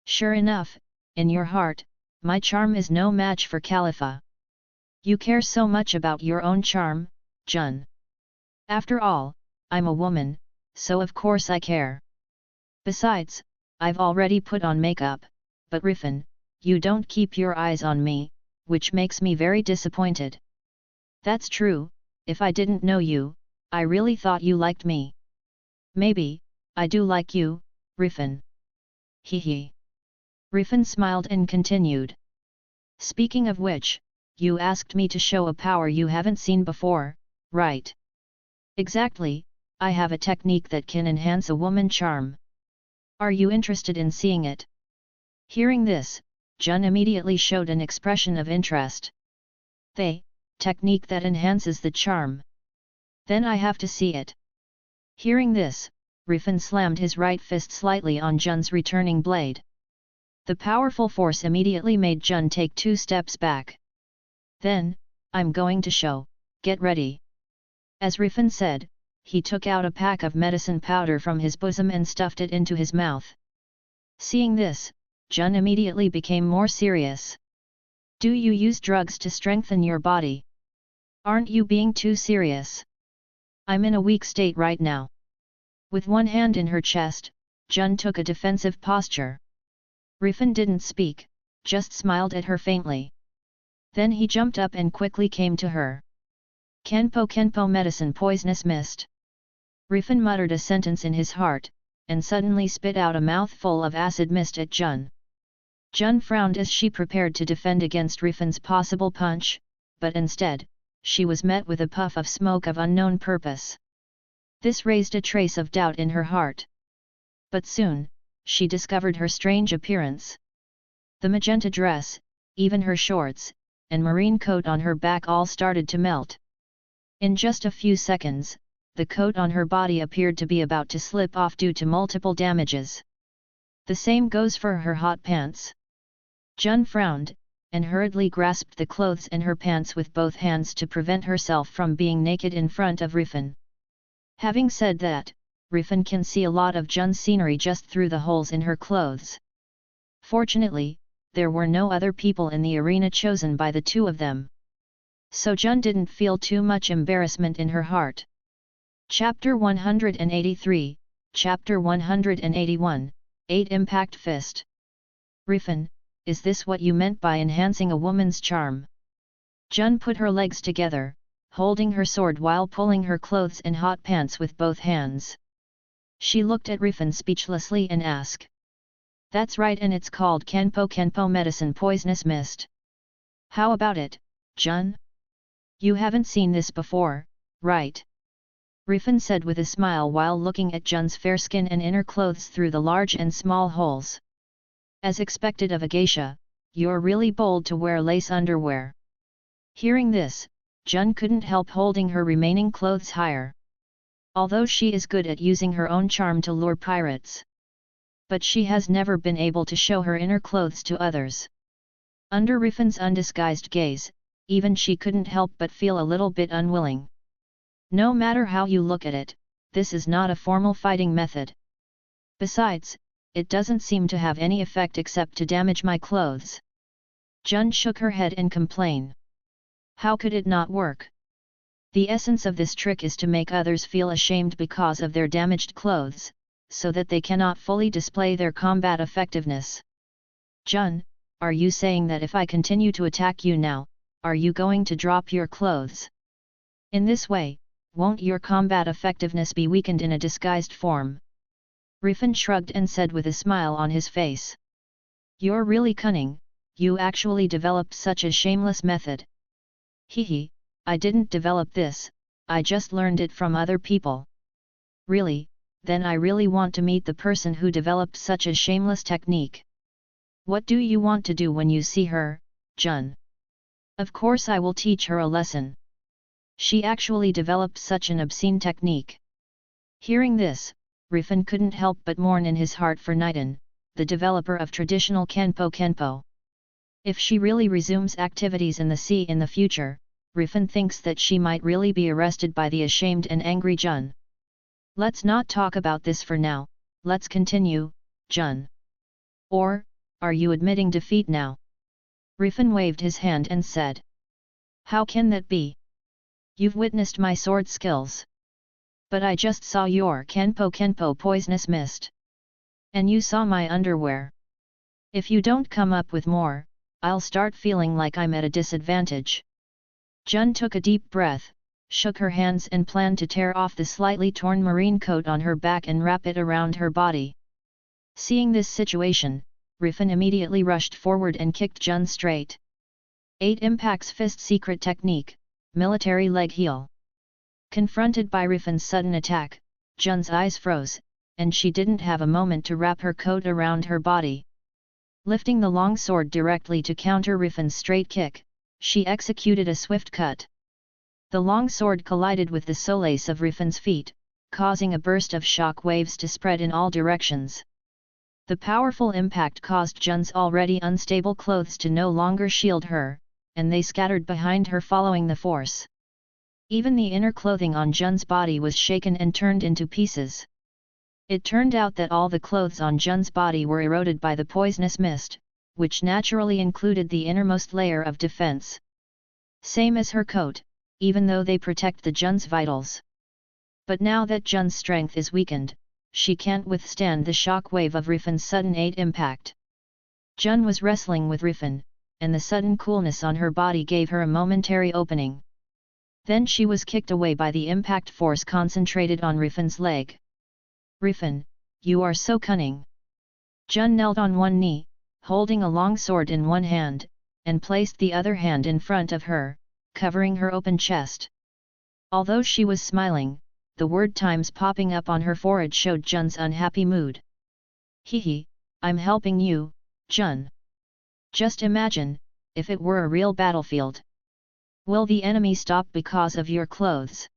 Sure enough, in your heart, my charm is no match for Califa. You care so much about your own charm, Jun. After all, I'm a woman, so of course I care. Besides, I've already put on makeup, but Riffin, you don't keep your eyes on me, which makes me very disappointed. That's true, if I didn't know you, I really thought you liked me. Maybe, I do like you, Riffin. Hee. Riffin smiled and continued. Speaking of which, you asked me to show a power you haven't seen before, right? Exactly, I have a technique that can enhance a woman's charm. Are you interested in seeing it? Hearing this, Jun immediately showed an expression of interest. Technique that enhances the charm. Then I have to see it. Hearing this, Riffin slammed his right fist slightly on Jun's returning blade. The powerful force immediately made Jun take 2 steps back. Then, I'm going to show, get ready. As Riffin said, he took out a pack of medicine powder from his bosom and stuffed it into his mouth. Seeing this, Jun immediately became more serious. Do you use drugs to strengthen your body? Aren't you being too serious? I'm in a weak state right now. With one hand in her chest, Jun took a defensive posture. Riffin didn't speak, just smiled at her faintly. Then he jumped up and quickly came to her. Kenpo medicine poisonous mist. Riffin muttered a sentence in his heart, and suddenly spit out a mouthful of acid mist at Jun. Jun frowned as she prepared to defend against Riffin's possible punch, but instead, she was met with a puff of smoke of unknown purpose. This raised a trace of doubt in her heart. But soon, she discovered her strange appearance. The magenta dress, even her shorts, and marine coat on her back all started to melt. In just a few seconds, the coat on her body appeared to be about to slip off due to multiple damages. The same goes for her hot pants. Jun frowned, and hurriedly grasped the clothes and her pants with both hands to prevent herself from being naked in front of Riffin. Having said that, Riffin can see a lot of Jun's scenery just through the holes in her clothes. Fortunately, there were no other people in the arena chosen by the two of them. So Jun didn't feel too much embarrassment in her heart. Chapter 183, Chapter 181, 8 Impact Fist. Riffin, is this what you meant by enhancing a woman's charm? Jun put her legs together, holding her sword while pulling her clothes and hot pants with both hands. She looked at Riffin speechlessly and asked. That's right, and it's called Kenpo medicine poisonous mist. How about it, Jun? You haven't seen this before, right? Riffin said with a smile while looking at Jun's fair skin and inner clothes through the large and small holes. As expected of a geisha, you're really bold to wear lace underwear. Hearing this, Jun couldn't help holding her remaining clothes higher. Although she is good at using her own charm to lure pirates, but she has never been able to show her inner clothes to others. Under Riffin's undisguised gaze, even she couldn't help but feel a little bit unwilling. No matter how you look at it, this is not a formal fighting method. Besides, it doesn't seem to have any effect except to damage my clothes. Jun shook her head and complained. How could it not work? The essence of this trick is to make others feel ashamed because of their damaged clothes, so that they cannot fully display their combat effectiveness. Jun, are you saying that if I continue to attack you now, are you going to drop your clothes? In this way, won't your combat effectiveness be weakened in a disguised form? Riffin shrugged and said with a smile on his face. You're really cunning, you actually developed such a shameless method. Hehe, I didn't develop this, I just learned it from other people. Really, then I really want to meet the person who developed such a shameless technique. What do you want to do when you see her, Jun? Of course I will teach her a lesson. She actually developed such an obscene technique. Hearing this, Riffin couldn't help but mourn in his heart for Nidan, the developer of traditional Kenpo. If she really resumes activities in the sea in the future, Riffin thinks that she might really be arrested by the ashamed and angry Jun. Let's not talk about this for now, let's continue, Jun. Or, are you admitting defeat now? Riffin waved his hand and said. How can that be? You've witnessed my sword skills. But I just saw your Kenpo poisonous mist. And you saw my underwear. If you don't come up with more, I'll start feeling like I'm at a disadvantage. Jun took a deep breath, shook her hands and planned to tear off the slightly torn marine coat on her back and wrap it around her body. Seeing this situation, Riffin immediately rushed forward and kicked Jun straight. 8 Impacts Fist Secret Technique, Military Leg Heel. Confronted by Riffin's sudden attack, Jun's eyes froze, and she didn't have a moment to wrap her coat around her body. Lifting the long sword directly to counter Riffin's straight kick, she executed a swift cut. The long sword collided with the solace of Riffin's feet, causing a burst of shock waves to spread in all directions. The powerful impact caused Jun's already unstable clothes to no longer shield her, and they scattered behind her following the force. Even the inner clothing on Jun's body was shaken and turned into pieces. It turned out that all the clothes on Jun's body were eroded by the poisonous mist, which naturally included the innermost layer of defense. Same as her coat, even though they protect the Jun's vitals. But now that Jun's strength is weakened, she can't withstand the shock wave of Riffin's sudden 8 impact. Jun was wrestling with Riffin, and the sudden coolness on her body gave her a momentary opening. Then she was kicked away by the impact force concentrated on Riffin's leg. Riffin, you are so cunning. Jun knelt on one knee, holding a long sword in one hand, and placed the other hand in front of her, covering her open chest. Although she was smiling, the word times popping up on her forehead showed Jun's unhappy mood. Hehe, I'm helping you, Jun. Just imagine, if it were a real battlefield. Will the enemy stop because of your clothes?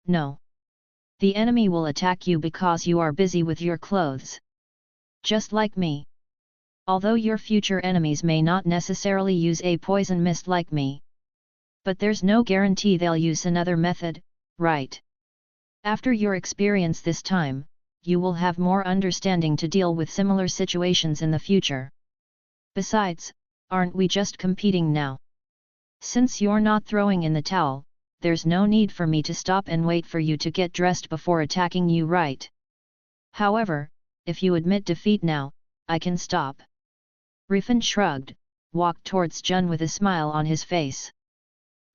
No. The enemy will attack you because you are busy with your clothes. Just like me. Although your future enemies may not necessarily use a poison mist like me. But there's no guarantee they'll use another method, right? After your experience this time, you will have more understanding to deal with similar situations in the future. Besides, aren't we just competing now? Since you're not throwing in the towel, there's no need for me to stop and wait for you to get dressed before attacking you, right? However, if you admit defeat now, I can stop. Riffin shrugged, walked towards Jun with a smile on his face.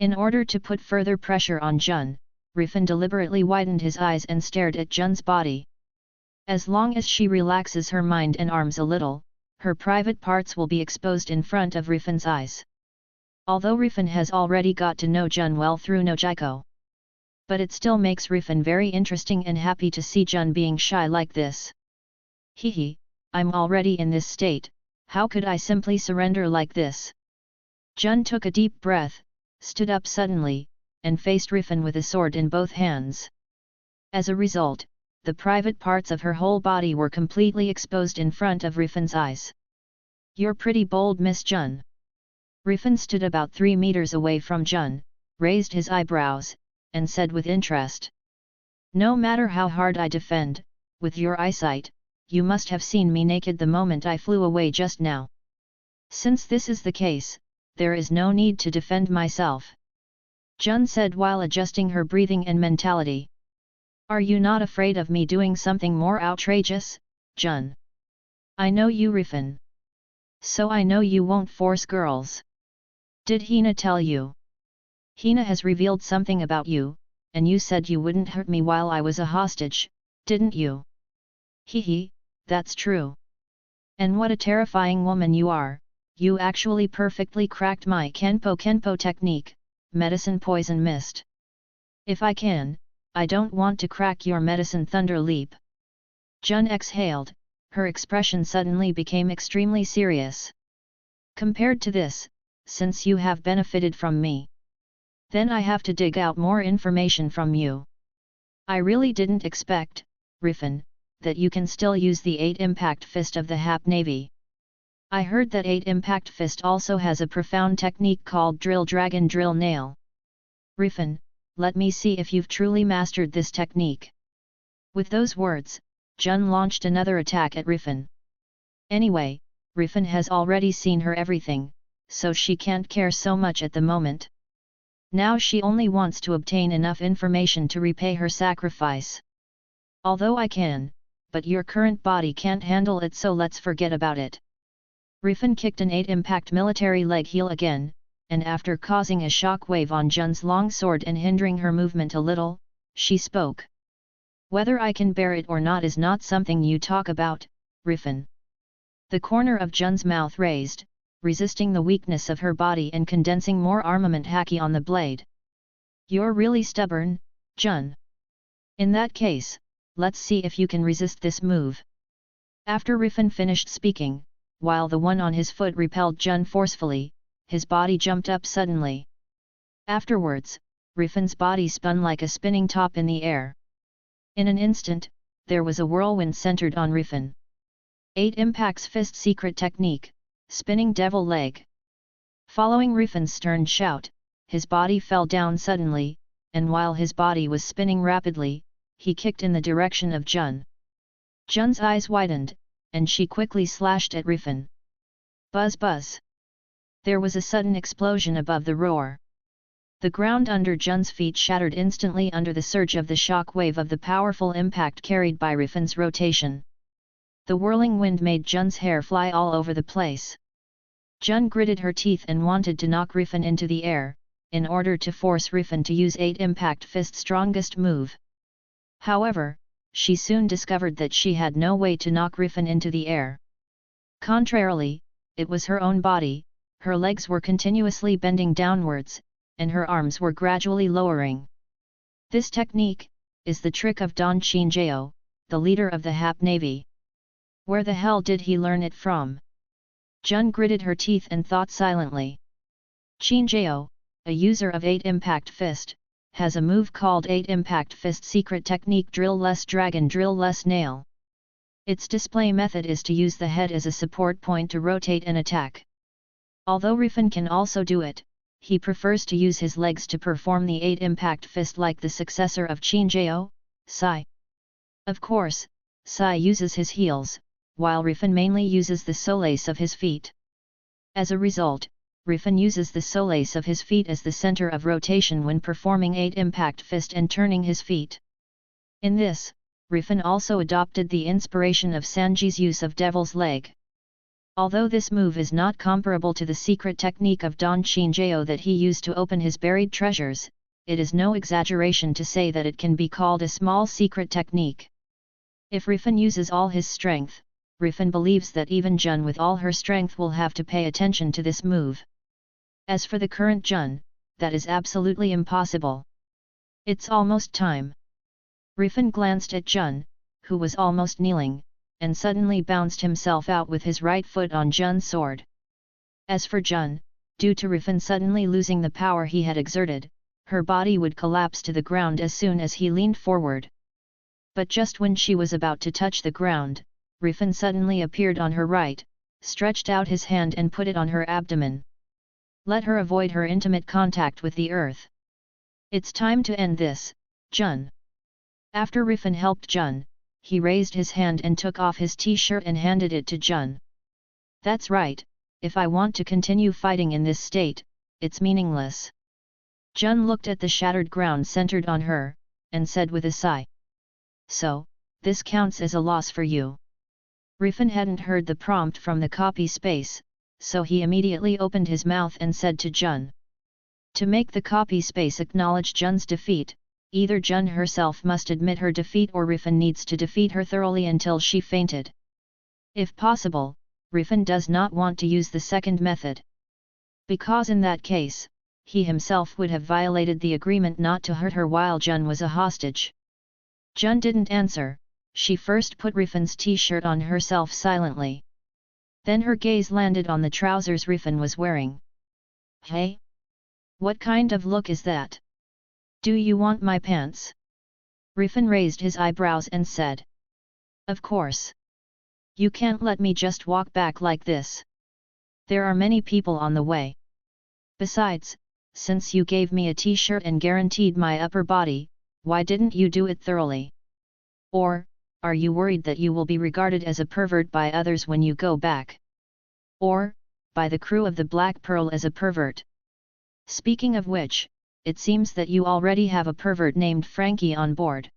In order to put further pressure on Jun, Riffin deliberately widened his eyes and stared at Jun's body. As long as she relaxes her mind and arms a little, her private parts will be exposed in front of Riffin's eyes. Although Riffin has already got to know Jun well through Nojiko. But it still makes Riffin very interesting and happy to see Jun being shy like this. Hehe, I'm already in this state, how could I simply surrender like this? Jun took a deep breath, stood up suddenly, and faced Riffin with a sword in both hands. As a result, the private parts of her whole body were completely exposed in front of Riffin's eyes. "You're pretty bold, Miss Jun." Riffin stood about 3 meters away from Jun, raised his eyebrows, and said with interest. "No matter how hard I defend, with your eyesight, you must have seen me naked the moment I flew away just now. Since this is the case, there is no need to defend myself," Jun said while adjusting her breathing and mentality. "Are you not afraid of me doing something more outrageous, Jun? I know you, Riffin. So I know you won't force girls. Did Hina tell you? Hina has revealed something about you, and you said you wouldn't hurt me while I was a hostage, didn't you?" "Hee, that's true. And what a terrifying woman you are, you actually perfectly cracked my Kenpo technique, medicine poison mist. If I can, I don't want to crack your medicine thunder leap." Jun exhaled, her expression suddenly became extremely serious. "Compared to this, since you have benefited from me, then I have to dig out more information from you. I really didn't expect, Riffin, that you can still use the 8 Impact Fist of the Hap Navy. I heard that 8 Impact Fist also has a profound technique called Drill Dragon Drill Nail. Riffin, let me see if you've truly mastered this technique." With those words, Jun launched another attack at Riffin. Anyway, Riffin has already seen her everything, so she can't care so much at the moment. Now she only wants to obtain enough information to repay her sacrifice. "Although I can, but your current body can't handle it, so let's forget about it." Riffin kicked an 8 impact military leg heel again, and after causing a shock wave on Jun's long sword and hindering her movement a little, she spoke. "Whether I can bear it or not is not something you talk about, Riffin." The corner of Jun's mouth raised, resisting the weakness of her body and condensing more armament haki on the blade. "You're really stubborn, Jun. In that case, let's see if you can resist this move." After Riffin finished speaking, while the one on his foot repelled Jun forcefully, his body jumped up suddenly. Afterwards, Riffin's body spun like a spinning top in the air. In an instant, there was a whirlwind centered on Riffin. 8 Impacts Fist Secret Technique, Spinning Devil Leg. Following Riffin's stern shout, his body fell down suddenly, and while his body was spinning rapidly, he kicked in the direction of Jun. Jun's eyes widened, and she quickly slashed at Riffin. Buzz buzz. There was a sudden explosion above the roar. The ground under Jun's feet shattered instantly under the surge of the shock wave of the powerful impact carried by Riffin's rotation. The whirling wind made Jun's hair fly all over the place. Jun gritted her teeth and wanted to knock Riffin into the air, in order to force Riffin to use 8 Impact Fist's strongest move. However, she soon discovered that she had no way to knock Riffin into the air. Contrarily, it was her own body, her legs were continuously bending downwards, and her arms were gradually lowering. This technique is the trick of Don Chinjao, the leader of the Hap Navy. Where the hell did he learn it from? Jun gritted her teeth and thought silently. Chinjao, a user of 8 Impact Fist, has a move called 8 Impact Fist Secret Technique Drill Less Dragon Drill Less Nail. Its display method is to use the head as a support point to rotate an attack. Although Riffin can also do it, he prefers to use his legs to perform the 8 Impact Fist like the successor of Chinjao, Sai. Of course, Sai uses his heels, while Riffin mainly uses the soles of his feet. As a result, Riffin uses the soles of his feet as the center of rotation when performing 8 Impact Fist and turning his feet. In this, Riffin also adopted the inspiration of Sanji's use of Devil's Leg. Although this move is not comparable to the secret technique of Don Chinjao that he used to open his buried treasures, it is no exaggeration to say that it can be called a small secret technique. If Riffin uses all his strength, Riffin believes that even Jun with all her strength will have to pay attention to this move. As for the current Jun, that is absolutely impossible. It's almost time. Riffin glanced at Jun, who was almost kneeling, and suddenly bounced himself out with his right foot on Jun's sword. As for Jun, due to Riffin suddenly losing the power he had exerted, her body would collapse to the ground as soon as he leaned forward. But just when she was about to touch the ground, Riffin suddenly appeared on her right, stretched out his hand and put it on her abdomen. Let her avoid her intimate contact with the earth. It's time to end this, Jun. After Riffin helped Jun, he raised his hand and took off his t-shirt and handed it to Jun. That's right, if I want to continue fighting in this state, it's meaningless. Jun looked at the shattered ground centered on her, and said with a sigh. So, this counts as a loss for you. Riffin hadn't heard the prompt from the copy space, so he immediately opened his mouth and said to Jun. To make the copy space acknowledge Jun's defeat, either Jun herself must admit her defeat or Riffin needs to defeat her thoroughly until she fainted. If possible, Riffin does not want to use the second method. Because in that case, he himself would have violated the agreement not to hurt her while Jun was a hostage. Jun didn't answer, she first put Riffin's t-shirt on herself silently. Then her gaze landed on the trousers Riffin was wearing. Hey? What kind of look is that? Do you want my pants? Riffin raised his eyebrows and said. Of course. You can't let me just walk back like this. There are many people on the way. Besides, since you gave me a t-shirt and guaranteed my upper body, why didn't you do it thoroughly? Or, are you worried that you will be regarded as a pervert by others when you go back? Or, by the crew of the Black Pearl as a pervert? Speaking of which, it seems that you already have a pervert named Frankie on board.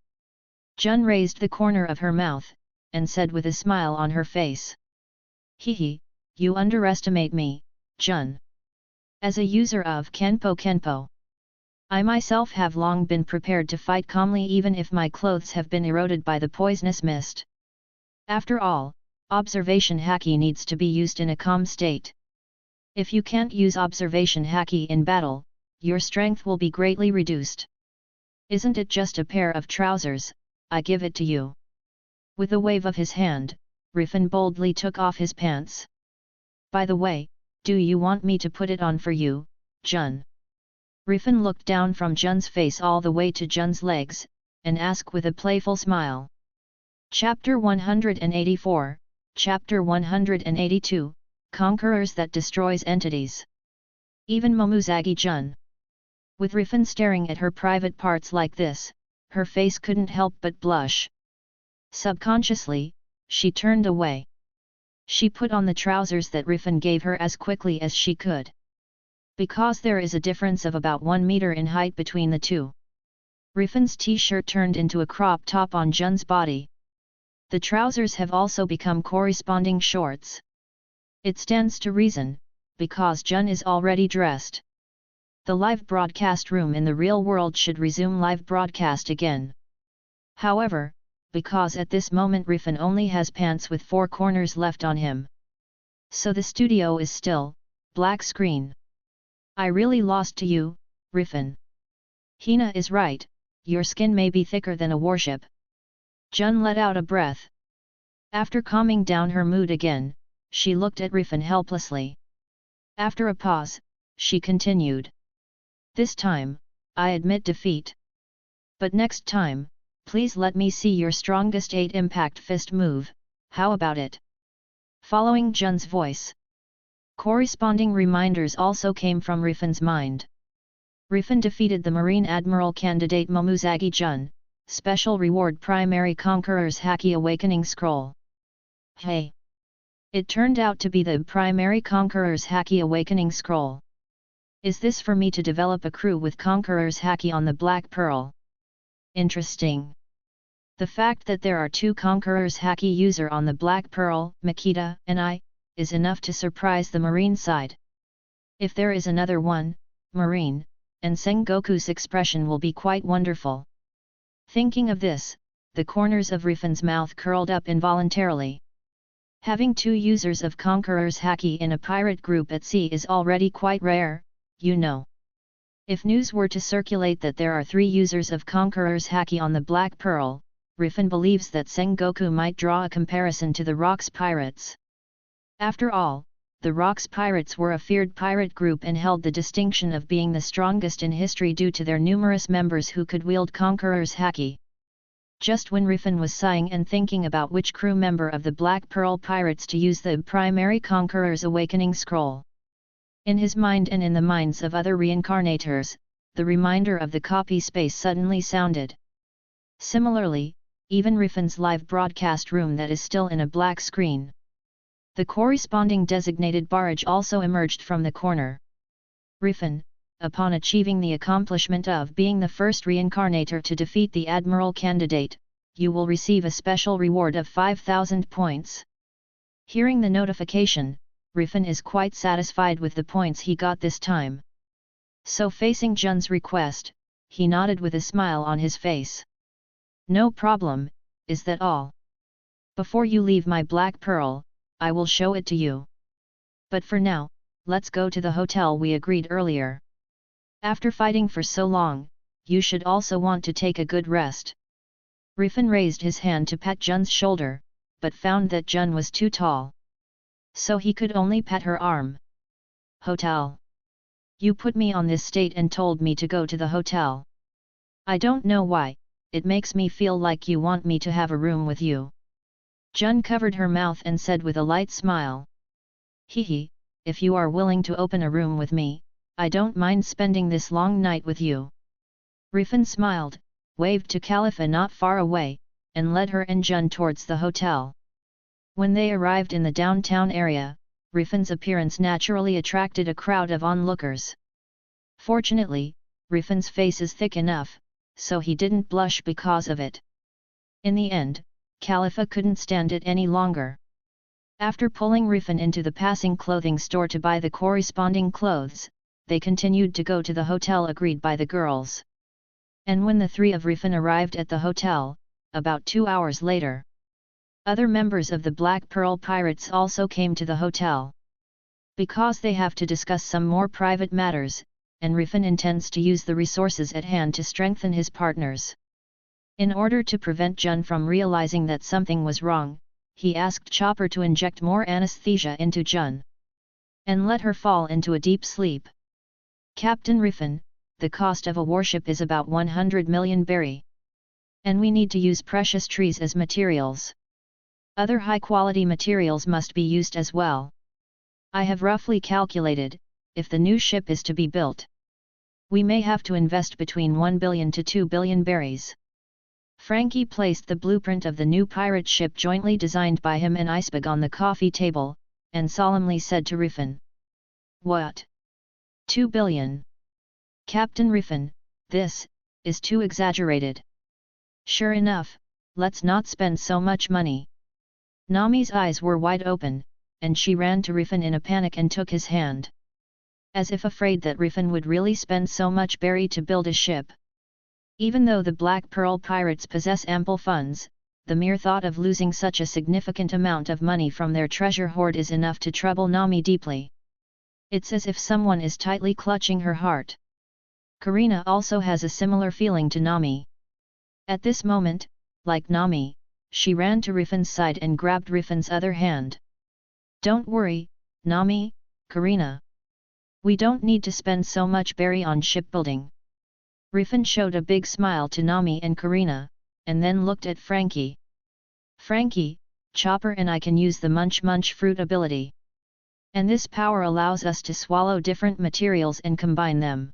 Jun raised the corner of her mouth, and said with a smile on her face. Hehe, you underestimate me, Jun. As a user of Kenpo, I myself have long been prepared to fight calmly even if my clothes have been eroded by the poisonous mist. After all, observation haki needs to be used in a calm state. If you can't use observation haki in battle, your strength will be greatly reduced. Isn't it just a pair of trousers? I give it to you. With a wave of his hand, Riffin boldly took off his pants. By the way, do you want me to put it on for you, Jun? Riffin looked down from Jun's face all the way to Jun's legs, and asked with a playful smile. Chapter 184, Chapter 182, Conquerors that Destroys Entities. Even Momuzagi Jun. With Riffin staring at her private parts like this, her face couldn't help but blush. Subconsciously, she turned away. She put on the trousers that Riffin gave her as quickly as she could. Because there is a difference of about 1 meter in height between the two. Riffin's t-shirt turned into a crop top on Jun's body. The trousers have also become corresponding shorts. It stands to reason, because Jun is already dressed. The live broadcast room in the real world should resume live broadcast again. However, because at this moment Riffin only has pants with 4 corners left on him. So the studio is still, black screen. I really lost to you, Riffin. Hina is right, your skin may be thicker than a warship. Jun let out a breath. After calming down her mood again, she looked at Riffin helplessly. After a pause, she continued. This time, I admit defeat. But next time, please let me see your strongest 8 impact fist move, how about it? Following Jun's voice. Corresponding reminders also came from Riffin's mind. Riffin defeated the Marine Admiral candidate Momuzagi Jun, Special Reward Primary Conqueror's Haki Awakening Scroll. Hey! It turned out to be the Primary Conqueror's Haki Awakening Scroll. Is this for me to develop a crew with Conqueror's Haki on the Black Pearl? Interesting. The fact that there are 2 Conqueror's Haki user on the Black Pearl, Makita and I, is enough to surprise the Marine side. If there is another one, Marine, and Sengoku's expression will be quite wonderful. Thinking of this, the corners of Riffin's mouth curled up involuntarily. Having 2 users of Conqueror's Haki in a pirate group at sea is already quite rare, you know. If news were to circulate that there are 3 users of Conqueror's Haki on the Black Pearl, Riffin believes that Sengoku might draw a comparison to the Rocks pirates. After all, the Rocks Pirates were a feared pirate group and held the distinction of being the strongest in history due to their numerous members who could wield Conqueror's haki. Just when Riffin was sighing and thinking about which crew member of the Black Pearl Pirates to use the primary Conqueror's Awakening Scroll, in his mind and in the minds of other reincarnators, the reminder of the copy space suddenly sounded. Similarly, even Riffin's live broadcast room that is still in a black screen. The corresponding designated barrage also emerged from the corner. Riffin, upon achieving the accomplishment of being the first reincarnator to defeat the Admiral candidate, you will receive a special reward of 5,000 points. Hearing the notification, Riffin is quite satisfied with the points he got this time. So facing Jun's request, he nodded with a smile on his face. No problem, is that all? Before you leave my Black Pearl, I will show it to you. But for now, let's go to the hotel we agreed earlier. After fighting for so long, you should also want to take a good rest. Riffin raised his hand to pat Jun's shoulder, but found that Jun was too tall. So he could only pat her arm. Hotel. You put me on this state and told me to go to the hotel. I don't know why, it makes me feel like you want me to have a room with you. Jun covered her mouth and said with a light smile. Hehe, if you are willing to open a room with me, I don't mind spending this long night with you. Riffin smiled, waved to Califa not far away, and led her and Jun towards the hotel. When they arrived in the downtown area, Riffin's appearance naturally attracted a crowd of onlookers. Fortunately, Riffin's face is thick enough, so he didn't blush because of it. In the end, Califa couldn't stand it any longer. After pulling Riffin into the passing clothing store to buy the corresponding clothes, they continued to go to the hotel agreed by the girls. And when the three of Riffin arrived at the hotel, about 2 hours later, other members of the Black Pearl Pirates also came to the hotel. Because they have to discuss some more private matters, and Riffin intends to use the resources at hand to strengthen his partners. In order to prevent Jun from realizing that something was wrong, he asked Chopper to inject more anesthesia into Jun and let her fall into a deep sleep. Captain Riffin, the cost of a warship is about 100 million berry. And we need to use precious trees as materials. Other high-quality materials must be used as well. I have roughly calculated, if the new ship is to be built, we may have to invest between 1 billion to 2 billion berries. Frankie placed the blueprint of the new pirate ship jointly designed by him and Icebag on the coffee table, and solemnly said to Riffin. What? 2 billion? Captain Riffin, this is too exaggerated. Sure enough, let's not spend so much money. Nami's eyes were wide open, and she ran to Riffin in a panic and took his hand. As if afraid that Riffin would really spend so much berry to build a ship. Even though the Black Pearl Pirates possess ample funds, the mere thought of losing such a significant amount of money from their treasure hoard is enough to trouble Nami deeply. It's as if someone is tightly clutching her heart. Karina also has a similar feeling to Nami. At this moment, like Nami, she ran to Riffin's side and grabbed Riffin's other hand. Don't worry, Nami, Karina. We don't need to spend so much berry on shipbuilding. Riffin showed a big smile to Nami and Karina, and then looked at Frankie. Frankie, Chopper and I can use the Munch Munch fruit ability. And this power allows us to swallow different materials and combine them.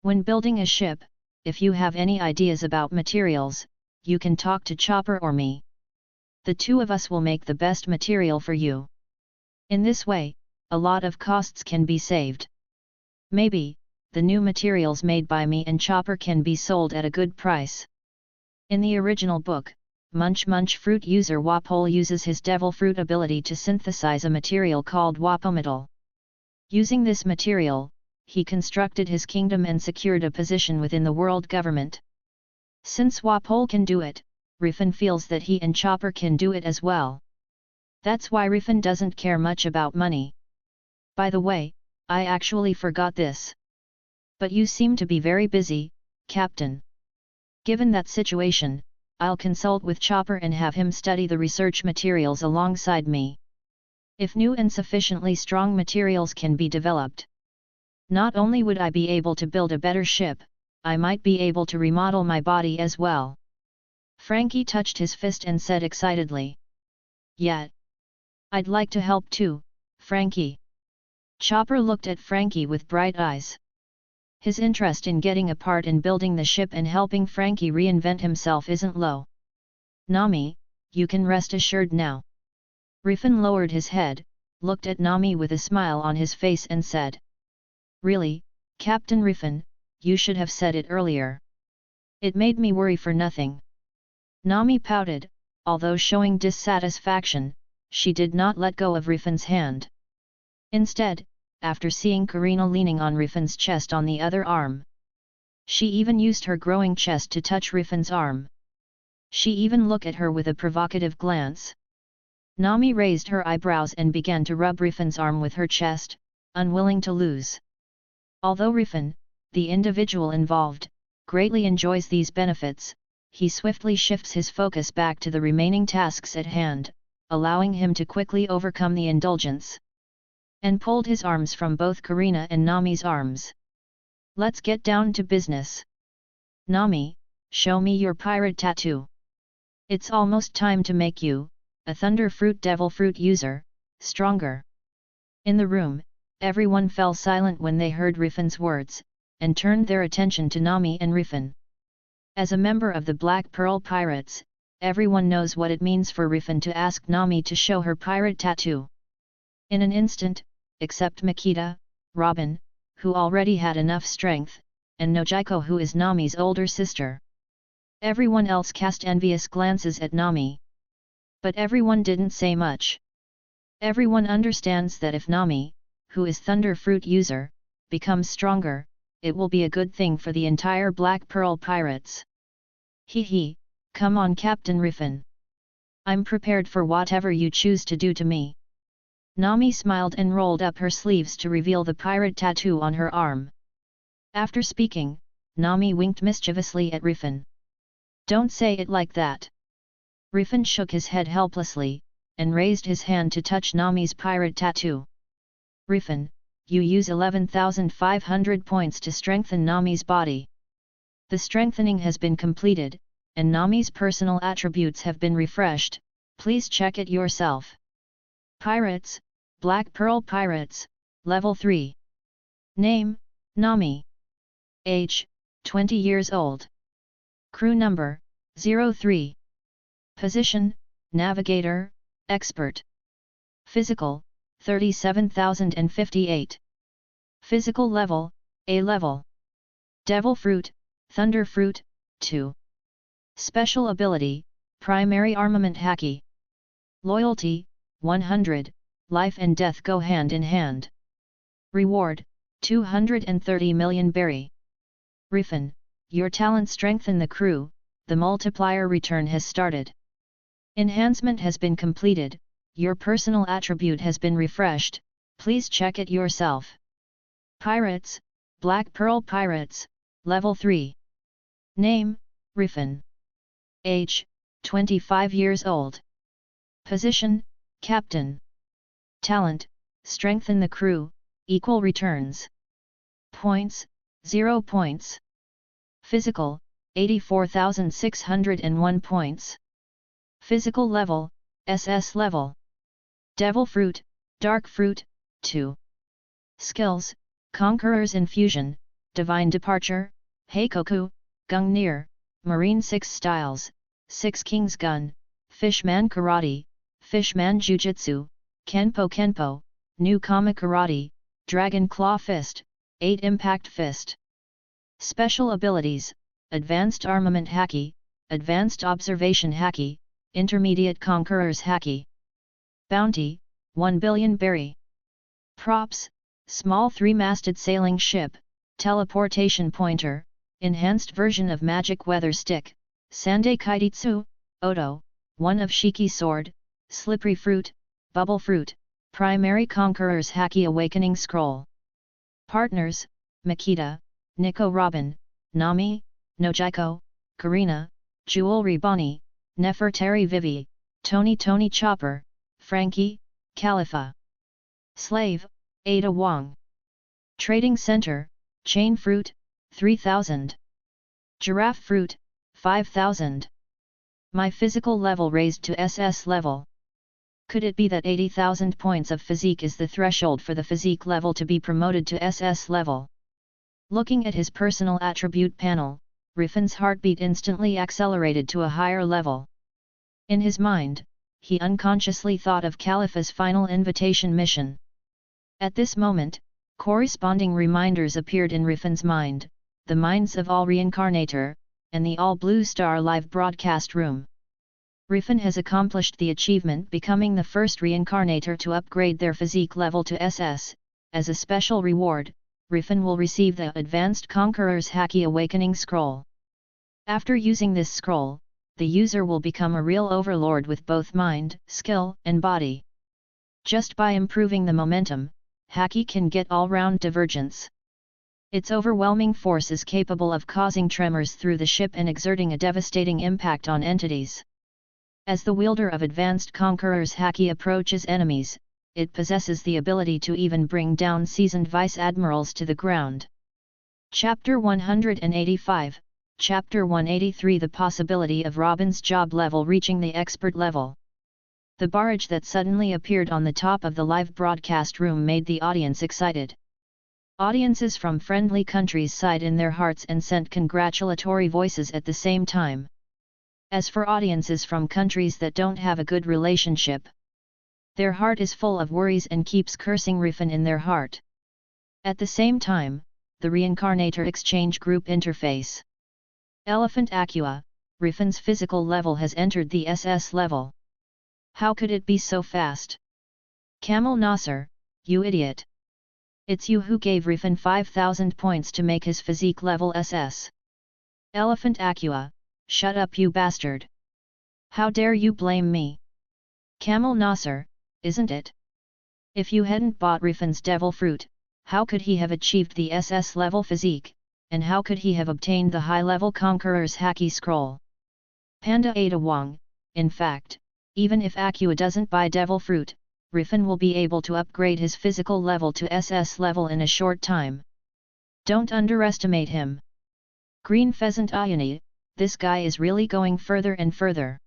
When building a ship, if you have any ideas about materials, you can talk to Chopper or me. The two of us will make the best material for you. In this way, a lot of costs can be saved. Maybe, the new materials made by me and Chopper can be sold at a good price. In the original book, Munch Munch fruit user Wapol uses his devil fruit ability to synthesize a material called Wapometal. Using this material, he constructed his kingdom and secured a position within the world government. Since Wapol can do it, Riffin feels that he and Chopper can do it as well. That's why Riffin doesn't care much about money. By the way, I actually forgot this. But you seem to be very busy, Captain. Given that situation, I'll consult with Chopper and have him study the research materials alongside me. If new and sufficiently strong materials can be developed, not only would I be able to build a better ship, I might be able to remodel my body as well. Frankie touched his fist and said excitedly. Yet, I'd like to help too, Frankie. Chopper looked at Frankie with bright eyes. His interest in getting a part in building the ship and helping Frankie reinvent himself isn't low. Nami, you can rest assured now. Riffin lowered his head, looked at Nami with a smile on his face and said. Really, Captain Riffin, you should have said it earlier. It made me worry for nothing. Nami pouted, although showing dissatisfaction, she did not let go of Riffin's hand. Instead, after seeing Karina leaning on Riffin's chest on the other arm, she even used her growing chest to touch Riffin's arm. She even looked at her with a provocative glance. Nami raised her eyebrows and began to rub Riffin's arm with her chest, unwilling to lose. Although Riffin, the individual involved, greatly enjoys these benefits, he swiftly shifts his focus back to the remaining tasks at hand, allowing him to quickly overcome the indulgence. And pulled his arms from both Karina and Nami's arms. Let's get down to business. Nami, show me your pirate tattoo. It's almost time to make you, a Thunder Fruit Devil Fruit user, stronger. In the room, everyone fell silent when they heard Riffin's words, and turned their attention to Nami and Riffin. As a member of the Black Pearl Pirates, everyone knows what it means for Riffin to ask Nami to show her pirate tattoo. In an instant, except Makita, Robin, who already had enough strength, and Nojiko, who is Nami's older sister. Everyone else cast envious glances at Nami. But everyone didn't say much. Everyone understands that if Nami, who is Thunder Fruit user, becomes stronger, it will be a good thing for the entire Black Pearl Pirates. Hee, come on Captain Riffin. I'm prepared for whatever you choose to do to me. Nami smiled and rolled up her sleeves to reveal the pirate tattoo on her arm. After speaking, Nami winked mischievously at Riffin. Don't say it like that. Riffin shook his head helplessly, and raised his hand to touch Nami's pirate tattoo. Riffin, you use 11,500 points to strengthen Nami's body. The strengthening has been completed, and Nami's personal attributes have been refreshed, please check it yourself. Pirates, Black Pearl Pirates, Level 3. Name, Nami. Age, 20 years old. Crew number, 03. Position, Navigator, Expert. Physical, 37,058. Physical level, A level. Devil Fruit, Thunder Fruit, 2. Special ability, Primary Armament Haki. Loyalty, 100, life and death go hand in hand. Reward, 230 million berry. Riffin, your talent strengthen the crew, the multiplier return has started. Enhancement has been completed, your personal attribute has been refreshed, please check it yourself. Pirates, Black Pearl Pirates, Level 3. Name, Riffin. Age, 25 years old. Position, Captain. Talent, strengthen the crew, equal returns. Points, 0 points. Physical, 84,601 points. Physical level, SS level. Devil Fruit, Dark Fruit, 2. Skills, Conqueror's Infusion, Divine Departure, Heikoku, Gungnir, Marine 6 Styles, 6 King's Gun, Fishman Karate, Fishman Jujutsu, Kenpo, New Kama Karate, Dragon Claw Fist, 8 Impact Fist. Special abilities, Advanced Armament Haki, Advanced Observation Haki, Intermediate Conqueror's Haki. Bounty, 1 billion berry. Props, Small 3-masted sailing ship, Teleportation Pointer, Enhanced version of Magic Weather Stick, Sandai Kaititsu, Odo, 1 of Shiki Sword, Slippery Fruit, Bubble Fruit, Primary Conqueror's Haki Awakening Scroll. Partners, Makita, Nico Robin, Nami, Nojiko, Karina, Jewelry Bonnie, Nefertari Vivi, Tony Chopper, Frankie, Califa. Slave, Aida Wang. Trading Center, Chain Fruit, 3000. Giraffe Fruit, 5000. My physical level raised to SS level. Could it be that 80,000 points of physique is the threshold for the physique level to be promoted to SS level? Looking at his personal attribute panel, Riffin's heartbeat instantly accelerated to a higher level. In his mind, he unconsciously thought of Califa's final invitation mission. At this moment, corresponding reminders appeared in Riffin's mind, the minds of all Reincarnator, and the All Blue Star live broadcast room. Riffin has accomplished the achievement becoming the first Reincarnator to upgrade their physique level to SS. As a special reward, Riffin will receive the Advanced Conqueror's Haki Awakening Scroll. After using this scroll, the user will become a real overlord with both mind, skill, and body. Just by improving the momentum, Haki can get all-round divergence. Its overwhelming force is capable of causing tremors through the ship and exerting a devastating impact on entities. As the wielder of Advanced Conqueror's Haki approaches enemies, it possesses the ability to even bring down seasoned vice admirals to the ground. Chapter 185, Chapter 183 The possibility of Robin's job level reaching the expert level. The barrage that suddenly appeared on the top of the live broadcast room made the audience excited. Audiences from friendly countries sighed in their hearts and sent congratulatory voices at the same time. As for audiences from countries that don't have a good relationship, their heart is full of worries and keeps cursing Riffin in their heart. At the same time, the Reincarnator Exchange Group interface. Elephant Aqua, Riffin's physical level has entered the SS level. How could it be so fast? Camel Nasser, you idiot. It's you who gave Riffin 5,000 points to make his physique level SS. Elephant Aqua, shut up you bastard. How dare you blame me? Camel Nasser, isn't it? If you hadn't bought Riffin's devil fruit, how could he have achieved the SS level physique, and how could he have obtained the high-level Conqueror's Haki Scroll? Panda Aida Wang, in fact, even if Aqua doesn't buy devil fruit, Riffin will be able to upgrade his physical level to SS level in a short time. Don't underestimate him. Green Pheasant Ayani, this guy is really going further and further.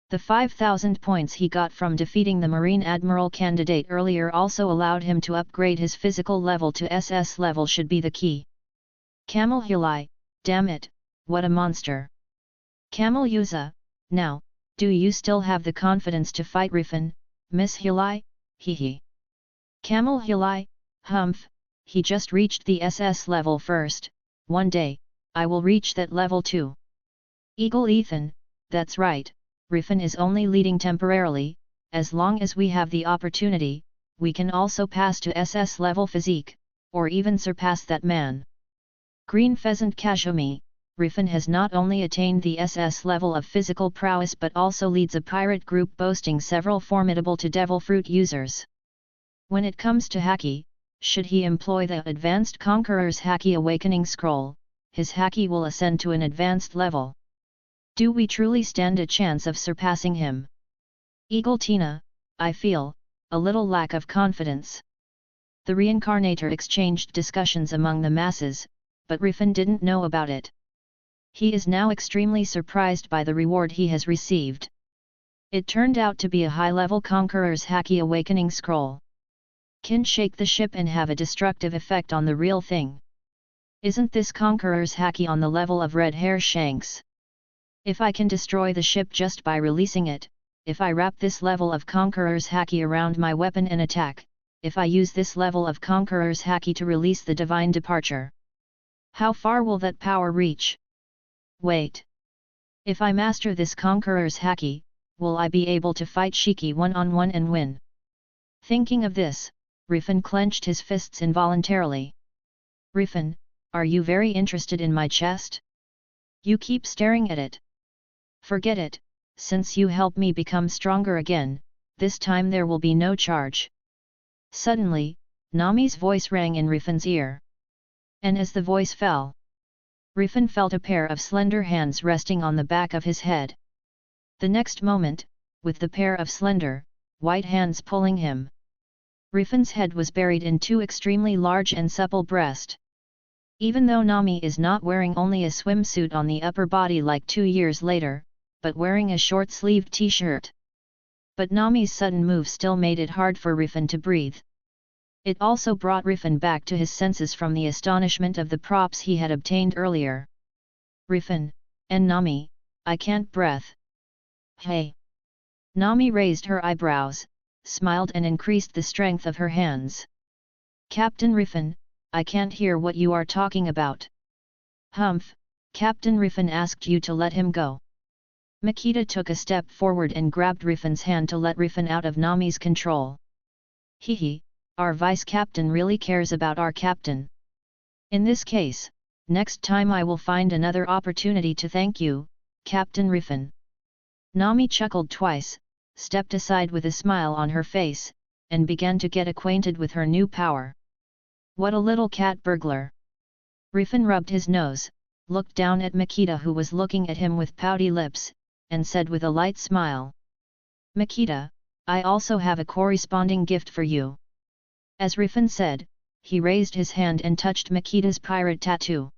The 5,000 points he got from defeating the Marine Admiral candidate earlier also allowed him to upgrade his physical level to SS level should be the key. Camel Hilai, damn it, what a monster. Camel Yuza, now, do you still have the confidence to fight Riffin, Miss Hilai? Hee. Camel Hilai, humph, he just reached the SS level first, one day, I will reach that level too. Eagle Ethan, that's right, Riffin is only leading temporarily, as long as we have the opportunity, we can also pass to SS level physique, or even surpass that man. Green Pheasant Kashumi, Riffin has not only attained the SS level of physical prowess but also leads a pirate group boasting several formidable to devil fruit users. When it comes to Haki, should he employ the Advanced Conqueror's Haki Awakening Scroll, his Haki will ascend to an advanced level. Do we truly stand a chance of surpassing him? Eagle Tina, I feel a little lack of confidence. The Reincarnator exchanged discussions among the masses, but Riffin didn't know about it. He is now extremely surprised by the reward he has received. It turned out to be a high-level Conqueror's Haki Awakening Scroll. Can shake the ship and have a destructive effect on the real thing. Isn't this Conqueror's Haki on the level of Red Hair Shanks? If I can destroy the ship just by releasing it, if I wrap this level of Conqueror's Haki around my weapon and attack, if I use this level of Conqueror's Haki to release the Divine Departure. How far will that power reach? Wait. If I master this Conqueror's Haki, will I be able to fight Shiki one-on-one and win? Thinking of this, Riffin clenched his fists involuntarily. Riffin, are you very interested in my chest? You keep staring at it. Forget it, since you help me become stronger again, this time there will be no charge. Suddenly, Nami's voice rang in Riffin's ear. And as the voice fell, Riffin felt a pair of slender hands resting on the back of his head. The next moment, with the pair of slender, white hands pulling him. Riffin's head was buried in two extremely large and supple breasts. Even though Nami is not wearing only a swimsuit on the upper body like 2 years later, but wearing a short-sleeved t-shirt. But Nami's sudden move still made it hard for Riffin to breathe. It also brought Riffin back to his senses from the astonishment of the props he had obtained earlier. Riffin, and Nami, I can't breathe. Hey! Nami raised her eyebrows, smiled and increased the strength of her hands. Captain Riffin, I can't hear what you are talking about. Humph, Captain Riffin asked you to let him go. Makita took a step forward and grabbed Riffin's hand to let Riffin out of Nami's control. Hehe, our vice captain really cares about our captain. In this case, next time I will find another opportunity to thank you, Captain Riffin. Nami chuckled twice, stepped aside with a smile on her face, and began to get acquainted with her new power. What a little cat burglar! Riffin rubbed his nose, looked down at Makita who was looking at him with pouty lips, and said with a light smile. Makita, I also have a corresponding gift for you. As Riffin said, he raised his hand and touched Makita's pirate tattoo.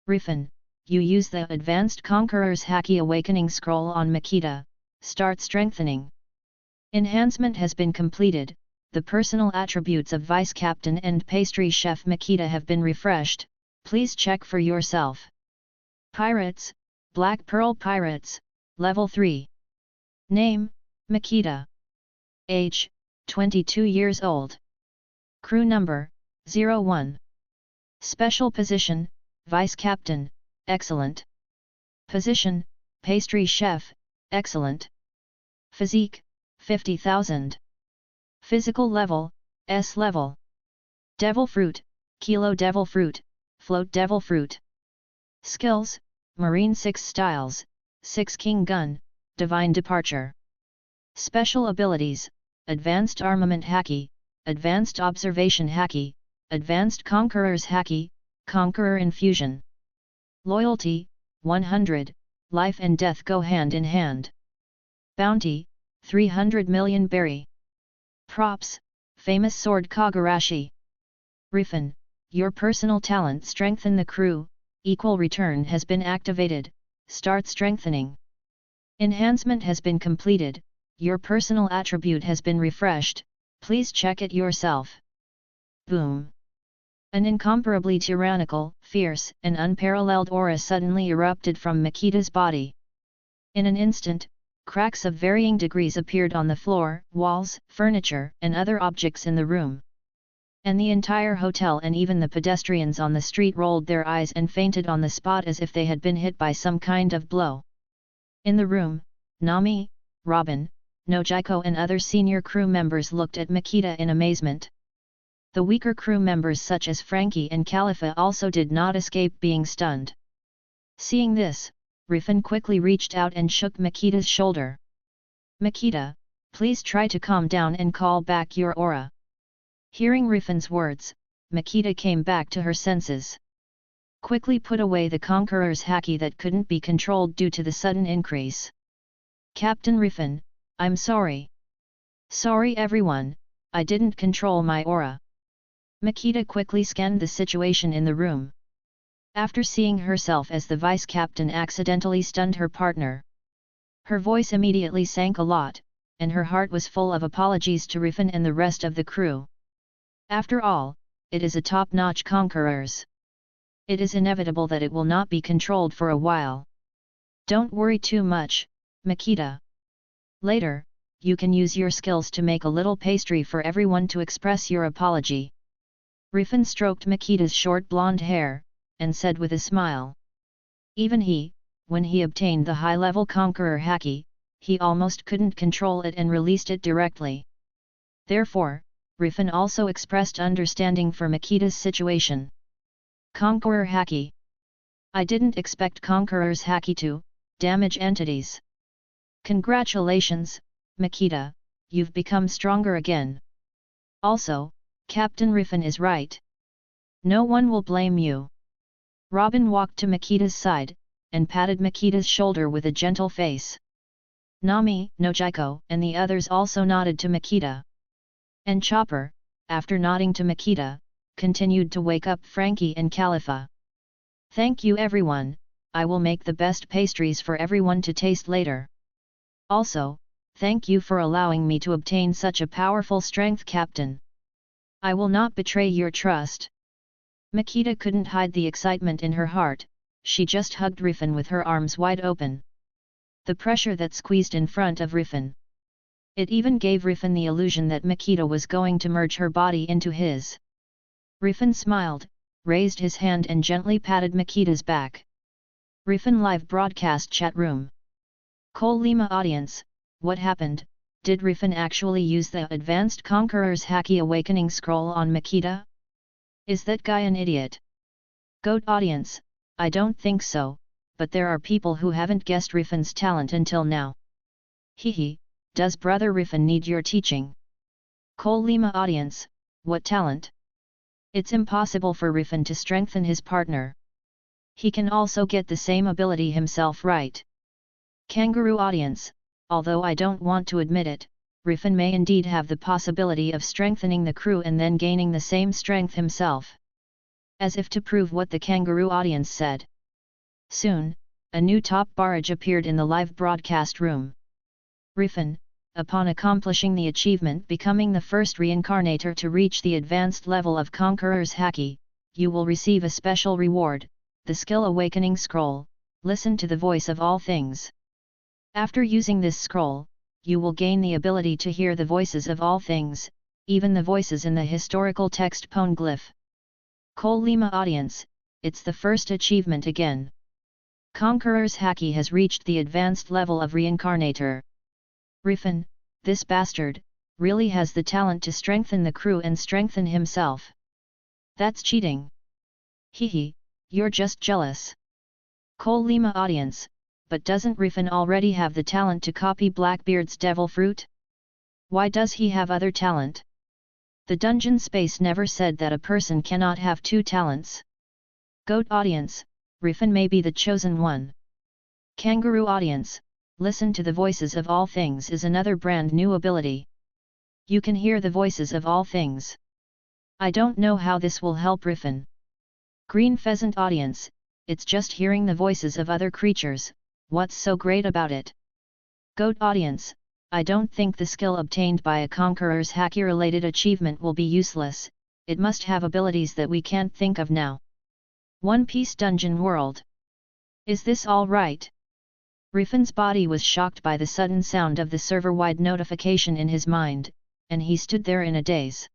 Riffin, you use the Advanced Conqueror's Haki Awakening Scroll on Makita, start strengthening. Enhancement has been completed, the personal attributes of Vice Captain and Pastry Chef Makita have been refreshed, please check for yourself. Pirates, Black Pearl Pirates, Level 3. Name, Makita. Age, 22 years old. Crew number, 01. Special position, Vice Captain, excellent. Position, Pastry Chef, excellent. Physique, 50,000. Physical level, S level. Devil Fruit, Kilo Devil Fruit, Float Devil Fruit. Skills, Marine 6 Styles, 6 King Gun, Divine Departure. Special abilities, Advanced Armament Haki, Advanced Observation Haki, Advanced Conqueror's Haki, Conqueror Infusion. Loyalty, 100, life and death go hand in hand. Bounty, 300 million berry. Props, famous sword Kagurashi. Riffin, your personal talent strengthen the crew, equal return has been activated, start strengthening. Enhancement has been completed, your personal attribute has been refreshed, please check it yourself. Boom! An incomparably tyrannical, fierce, and unparalleled aura suddenly erupted from Makita's body. In an instant, cracks of varying degrees appeared on the floor, walls, furniture, and other objects in the room. And the entire hotel and even the pedestrians on the street rolled their eyes and fainted on the spot as if they had been hit by some kind of blow. In the room, Nami, Robin, Nojiko and other senior crew members looked at Makita in amazement. The weaker crew members such as Frankie and Califa also did not escape being stunned. Seeing this, Riffin quickly reached out and shook Makita's shoulder. Makita, please try to calm down and call back your aura. Hearing Riffin's words, Makita came back to her senses. Quickly put away the Conqueror's Haki that couldn't be controlled due to the sudden increase. Captain Riffin, I'm sorry. Sorry everyone, I didn't control my aura. Makita quickly scanned the situation in the room. After seeing herself as the vice captain accidentally stunned her partner, her voice immediately sank a lot, and her heart was full of apologies to Riffin and the rest of the crew. After all, it is a top-notch conquerors. It is inevitable that it will not be controlled for a while. Don't worry too much, Makita. Later, you can use your skills to make a little pastry for everyone to express your apology. Riffin stroked Makita's short blonde hair, and said with a smile. Even he, when he obtained the high-level Conqueror Haki, he almost couldn't control it and released it directly. Therefore, Riffin also expressed understanding for Makita's situation. Conqueror Haki. I didn't expect Conqueror's Haki to damage entities. Congratulations, Makita, you've become stronger again. Also, Captain Riffin is right. No one will blame you. Robin walked to Makita's side, and patted Makita's shoulder with a gentle face. Nami, Nojiko, and the others also nodded to Makita. And Chopper, after nodding to Makita, continued to wake up Frankie and Califa. Thank you everyone, I will make the best pastries for everyone to taste later. Also, thank you for allowing me to obtain such a powerful strength, Captain. I will not betray your trust. Makita couldn't hide the excitement in her heart, she just hugged Riffin with her arms wide open. The pressure that squeezed in front of Riffin. It even gave Riffin the illusion that Makita was going to merge her body into his. Riffin smiled, raised his hand and gently patted Makita's back. Riffin live broadcast chat room. Cole Lima audience, what happened? Did Riffin actually use the Advanced Conqueror's Haki Awakening Scroll on Makita? Is that guy an idiot? Goat audience, I don't think so, but there are people who haven't guessed Riffin's talent until now. Hehe, does brother Riffin need your teaching? Cole Lima audience, what talent? It's impossible for Riffin to strengthen his partner. He can also get the same ability himself, right? Kangaroo audience, although I don't want to admit it, Riffin may indeed have the possibility of strengthening the crew and then gaining the same strength himself. As if to prove what the kangaroo audience said. Soon, a new top barrage appeared in the live broadcast room. Riffin, upon accomplishing the achievement becoming the first Reincarnator to reach the advanced level of Conqueror's Haki, you will receive a special reward, the Skill Awakening Scroll, listen to the voice of all things. After using this scroll, you will gain the ability to hear the voices of all things, even the voices in the historical text poneglyph. Cole Lima audience, it's the first achievement again. Conqueror's Haki has reached the advanced level of Reincarnator. Riffin, this bastard, really has the talent to strengthen the crew and strengthen himself. That's cheating. Hehe, you're just jealous. Cole Lima audience, but doesn't Riffin already have the talent to copy Blackbeard's devil fruit? Why does he have other talent? The dungeon space never said that a person cannot have two talents. Goat audience, Riffin may be the chosen one. Kangaroo audience, listen to the voices of all things is another brand new ability. You can hear the voices of all things. I don't know how this will help Riffin. Green pheasant audience, it's just hearing the voices of other creatures, what's so great about it? Goat audience, I don't think the skill obtained by a Conqueror's Haki related achievement will be useless, it must have abilities that we can't think of now. One Piece Dungeon World. Is this all right? Riffin's body was shocked by the sudden sound of the server-wide notification in his mind, and he stood there in a daze.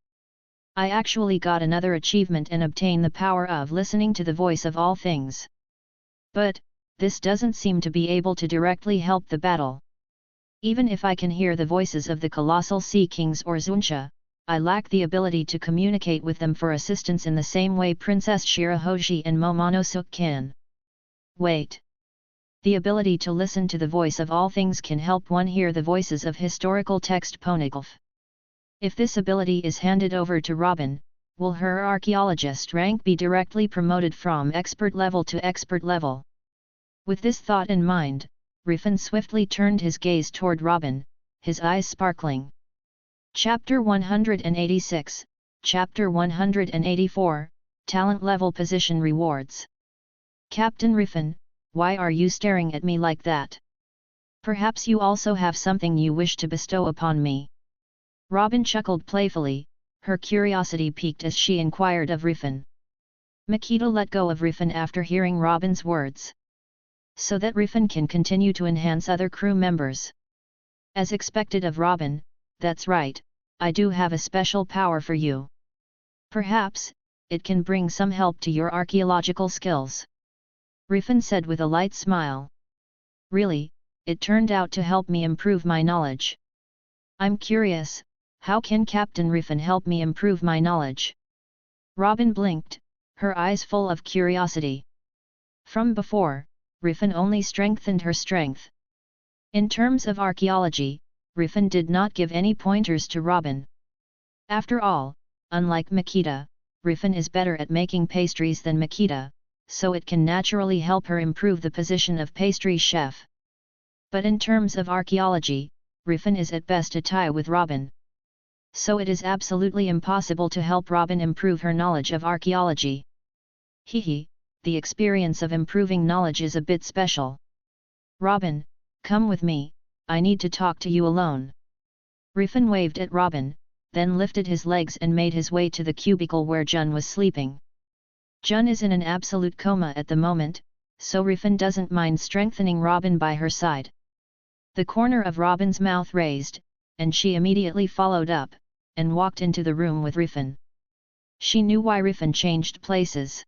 I actually got another achievement and obtained the power of listening to the voice of all things. But, this doesn't seem to be able to directly help the battle. Even if I can hear the voices of the colossal sea kings or Zunsha, I lack the ability to communicate with them for assistance in the same way Princess Shirahoshi and Momonosuke can. Wait. The ability to listen to the voice of all things can help one hear the voices of historical text poneglyph. If this ability is handed over to Robin, will her archaeologist rank be directly promoted from expert level to expert level? With this thought in mind, Riffin swiftly turned his gaze toward Robin, his eyes sparkling. Chapter 186, Chapter 184, Talent Level Position Rewards. Captain Riffin, why are you staring at me like that? Perhaps you also have something you wish to bestow upon me. Robin chuckled playfully, her curiosity piqued as she inquired of Riffin. Makita let go of Riffin after hearing Robin's words. So that Riffin can continue to enhance other crew members. As expected of Robin, that's right, I do have a special power for you. Perhaps, it can bring some help to your archaeological skills. Riffin said with a light smile. Really, it turned out to help me improve my knowledge. I'm curious, how can Captain Riffin help me improve my knowledge? Robin blinked, her eyes full of curiosity. From before, Riffin only strengthened her strength. In terms of archaeology, Riffin did not give any pointers to Robin. After all, unlike Makita, Riffin is better at making pastries than Makita, so it can naturally help her improve the position of pastry chef. But in terms of archaeology, Riffin is at best a tie with Robin. So it is absolutely impossible to help Robin improve her knowledge of archaeology. Hehe, the experience of improving knowledge is a bit special. Robin, come with me, I need to talk to you alone. Riffin waved at Robin, then lifted his legs and made his way to the cubicle where Jun was sleeping. Jun is in an absolute coma at the moment, so Riffin doesn't mind strengthening Robin by her side. The corner of Robin's mouth raised, and she immediately followed up, and walked into the room with Riffin. She knew why Riffin changed places.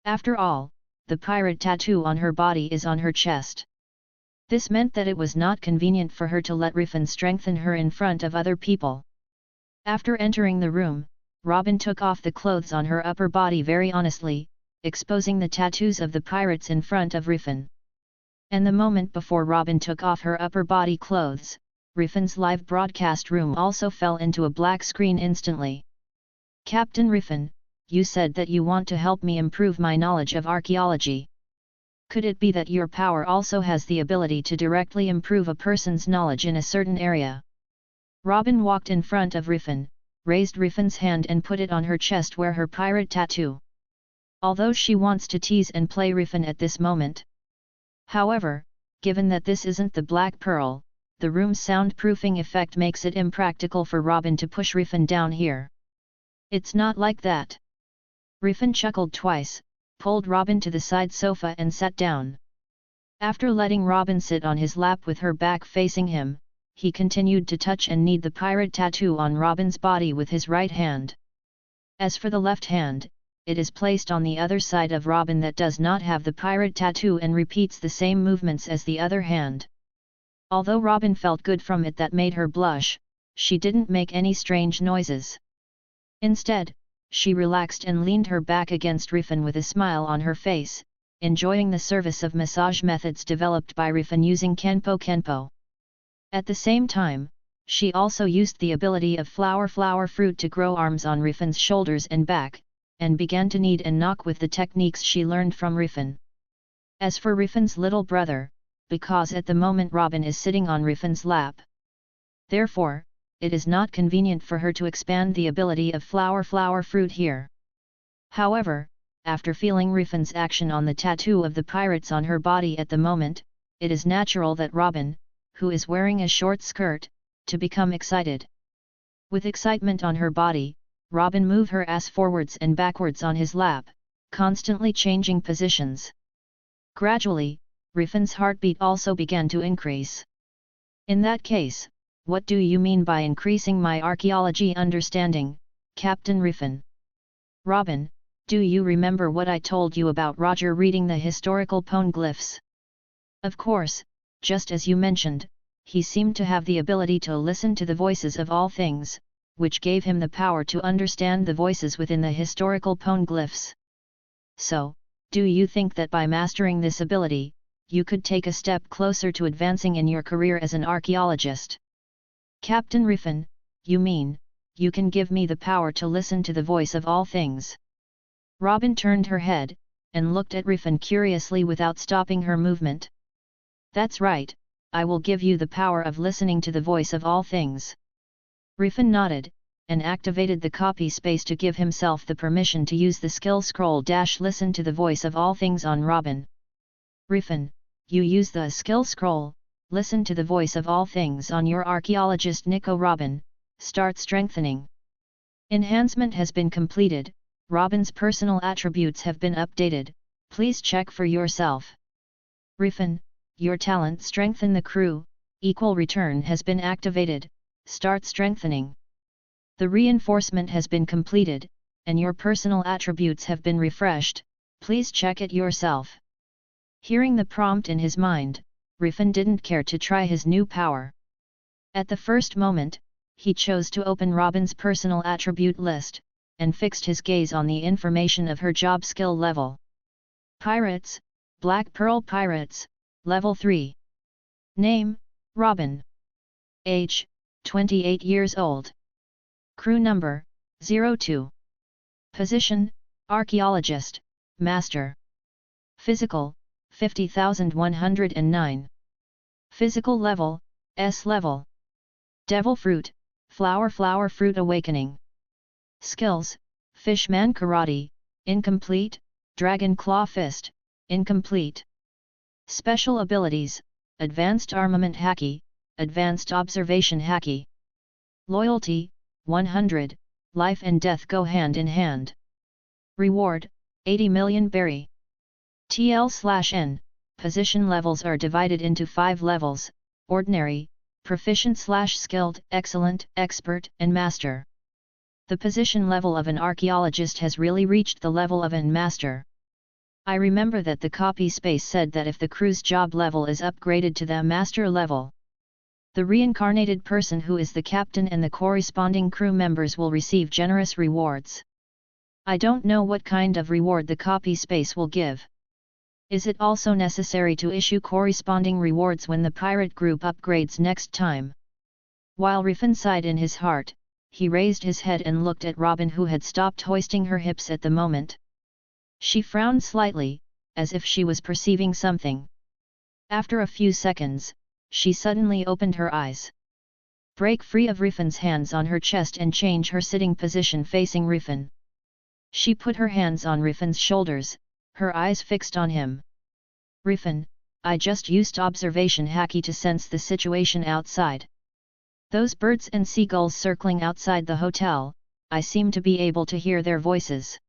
After all, the pirate tattoo on her body is on her chest. This meant that it was not convenient for her to let Riffin strengthen her in front of other people. After entering the room, Robin took off the clothes on her upper body very honestly, exposing the tattoos of the pirates in front of Riffin. And the moment before Robin took off her upper body clothes, Riffin's live broadcast room also fell into a black screen instantly. Captain Riffin, you said that you want to help me improve my knowledge of archaeology. Could it be that your power also has the ability to directly improve a person's knowledge in a certain area? Robin walked in front of Riffin, raised Riffin's hand and put it on her chest where her pirate tattoo. Although she wants to tease and play Riffin at this moment. However, given that this isn't the Black Pearl, the room's soundproofing effect makes it impractical for Robin to push Riffin down here. It's not like that. Riffin chuckled twice, pulled Robin to the side sofa and sat down. After letting Robin sit on his lap with her back facing him, he continued to touch and knead the pirate tattoo on Robin's body with his right hand. As for the left hand, it is placed on the other side of Robin that does not have the pirate tattoo and repeats the same movements as the other hand. Although Robin felt good from it that made her blush, she didn't make any strange noises. Instead, she relaxed and leaned her back against Riffin with a smile on her face, enjoying the service of massage methods developed by Riffin using Kenpo. At the same time, she also used the ability of flower fruit to grow arms on Riffin's shoulders and back, and began to knead and knock with the techniques she learned from Riffin. As for Riffin's little brother, because at the moment Robin is sitting on Riffin's lap. Therefore, it is not convenient for her to expand the ability of flower fruit here. However, after feeling Riffin's action on the tattoo of the pirates on her body at the moment, it is natural that Robin, who is wearing a short skirt, to become excited. With excitement on her body, Robin moved her ass forwards and backwards on his lap, constantly changing positions. Gradually, Riffin's heartbeat also began to increase. In that case, what do you mean by increasing my archaeology understanding, Captain Riffin? Robin, do you remember what I told you about Roger reading the historical poneglyphs? Of course, just as you mentioned, he seemed to have the ability to listen to the voices of all things, which gave him the power to understand the voices within the historical poneglyphs. So, do you think that by mastering this ability, you could take a step closer to advancing in your career as an archaeologist? Captain Riffin, you mean, you can give me the power to listen to the voice of all things? Robin turned her head, and looked at Riffin curiously without stopping her movement. That's right, I will give you the power of listening to the voice of all things. Riffin nodded, and activated the copy space to give himself the permission to use the skill scroll - listen to the voice of all things on Robin. Riffin, you use the skill scroll, listen to the voice of all things on your archaeologist Nico. Robin, start strengthening. Enhancement has been completed, Robin's personal attributes have been updated, please check for yourself. Riffin, your talent strengthen the crew, equal return has been activated, start strengthening. The reinforcement has been completed, and your personal attributes have been refreshed, please check it yourself. Hearing the prompt in his mind, Riffin didn't care to try his new power. At the first moment, he chose to open Robin's personal attribute list, and fixed his gaze on the information of her job skill level. Pirates, Black Pearl Pirates, Level 3. Name, Robin. Age, 28 years old. Crew number, 02. Position, Archaeologist, Master. Physical, 50,109. Physical level, S level. Devil Fruit, Flower Fruit Awakening. Skills, Fishman Karate, incomplete, Dragon Claw Fist, incomplete. Special abilities, Advanced Armament Haki, Advanced Observation Haki. Loyalty, 100, Life and Death go hand in hand. Reward, 80 million berry. TL/N, position levels are divided into 5 levels, Ordinary, Proficient/Skilled, Excellent, Expert, and Master. The position level of an archaeologist has really reached the level of an master. I remember that the copy space said that if the crew's job level is upgraded to the master level, the reincarnated person who is the captain and the corresponding crew members will receive generous rewards. I don't know what kind of reward the copy space will give. Is it also necessary to issue corresponding rewards when the pirate group upgrades next time? While Riffin sighed in his heart, he raised his head and looked at Robin, who had stopped hoisting her hips at the moment. She frowned slightly, as if she was perceiving something. After a few seconds, she suddenly opened her eyes. Break free of Riffin's hands on her chest and change her sitting position facing Riffin. She put her hands on Riffin's shoulders, her eyes fixed on him. Riffin, I just used observation haki to sense the situation outside. Those birds and seagulls circling outside the hotel, I seem to be able to hear their voices.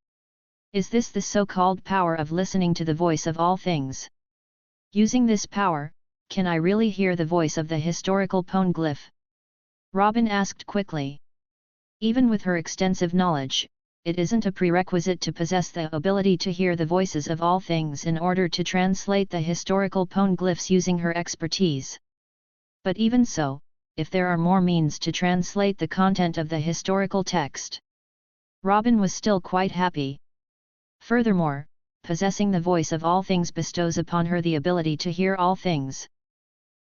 Is this the so-called power of listening to the voice of all things? Using this power, can I really hear the voice of the historical poneglyph? Robin asked quickly. Even with her extensive knowledge, it isn't a prerequisite to possess the ability to hear the voices of all things in order to translate the historical poneglyphs using her expertise. But even so, if there are more means to translate the content of the historical text, Robin was still quite happy. Furthermore, possessing the voice of all things bestows upon her the ability to hear all things.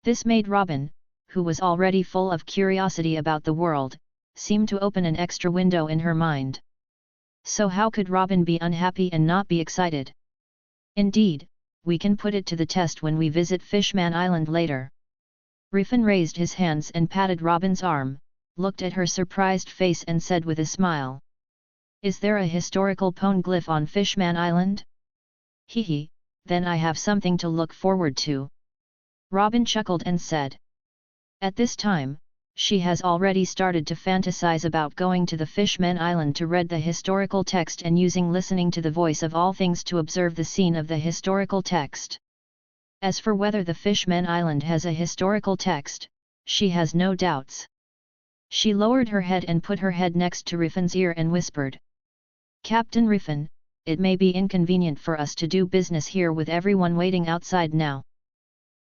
This made Robin, who was already full of curiosity about the world, seem to open an extra window in her mind. So how could Robin be unhappy and not be excited? Indeed, we can put it to the test when we visit Fishman Island later. Riffin raised his hands and patted Robin's arm, looked at her surprised face and said with a smile. Is there a historical poneglyph on Fishman Island? Hehe, then I have something to look forward to. Robin chuckled and said. At this time, she has already started to fantasize about going to the Fishman Island to read the historical text and using listening to the voice of all things to observe the scene of the historical text. As for whether the Fishman Island has a historical text, she has no doubts. She lowered her head and put her head next to Riffin's ear and whispered. Captain Riffin, it may be inconvenient for us to do business here with everyone waiting outside now.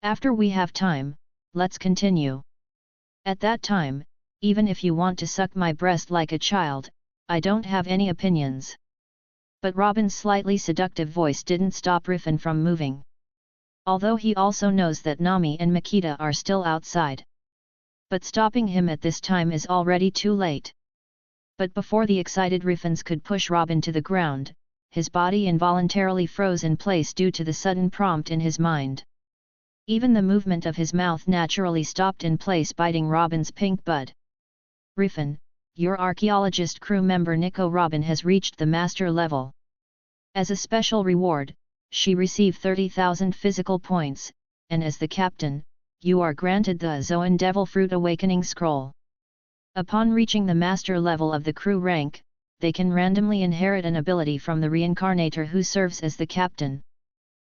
After we have time, let's continue. At that time, even if you want to suck my breast like a child, I don't have any opinions. But Robin's slightly seductive voice didn't stop Riffin from moving. Although he also knows that Nami and Makita are still outside. But stopping him at this time is already too late. But before the excited Riffins could push Robin to the ground, his body involuntarily froze in place due to the sudden prompt in his mind. Even the movement of his mouth naturally stopped in place, biting Robin's pink bud. Riffin, your archaeologist crew member Nico Robin has reached the master level. As a special reward, she received 30,000 physical points, and as the captain, you are granted the Zoan Devil Fruit Awakening Scroll. Upon reaching the master level of the crew rank, they can randomly inherit an ability from the Reincarnator who serves as the captain.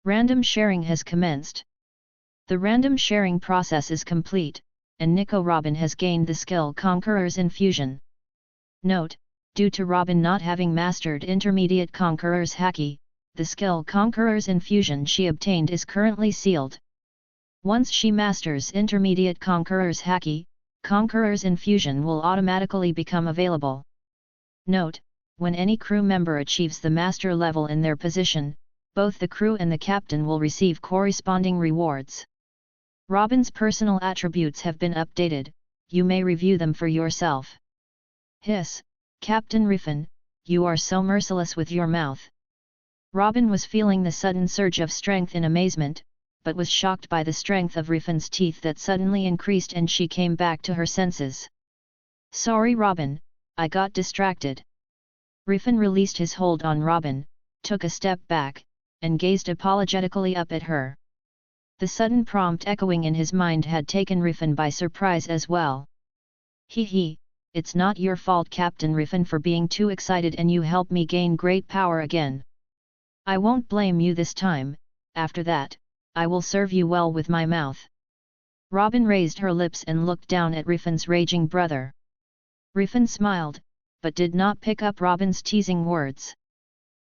Random sharing has commenced. The random sharing process is complete, and Nico Robin has gained the skill Conqueror's Infusion. Note, due to Robin not having mastered Intermediate Conqueror's Haki, the skill Conqueror's Infusion she obtained is currently sealed. Once she masters Intermediate Conqueror's Haki, Conqueror's Infusion will automatically become available. Note, when any crew member achieves the master level in their position, both the crew and the captain will receive corresponding rewards. Robin's personal attributes have been updated, you may review them for yourself. Hiss, Captain Riffin, you are so merciless with your mouth. Robin was feeling the sudden surge of strength in amazement, but was shocked by the strength of Riffin's teeth that suddenly increased and she came back to her senses. "Sorry Robin, I got distracted." Riffin released his hold on Robin, took a step back, and gazed apologetically up at her. The sudden prompt echoing in his mind had taken Riffin by surprise as well. "Hee, it's not your fault Captain Riffin for being too excited and you helped me gain great power again. I won't blame you this time, after that, I will serve you well with my mouth." Robin raised her lips and looked down at Riffin's raging brother. Riffin smiled, but did not pick up Robin's teasing words.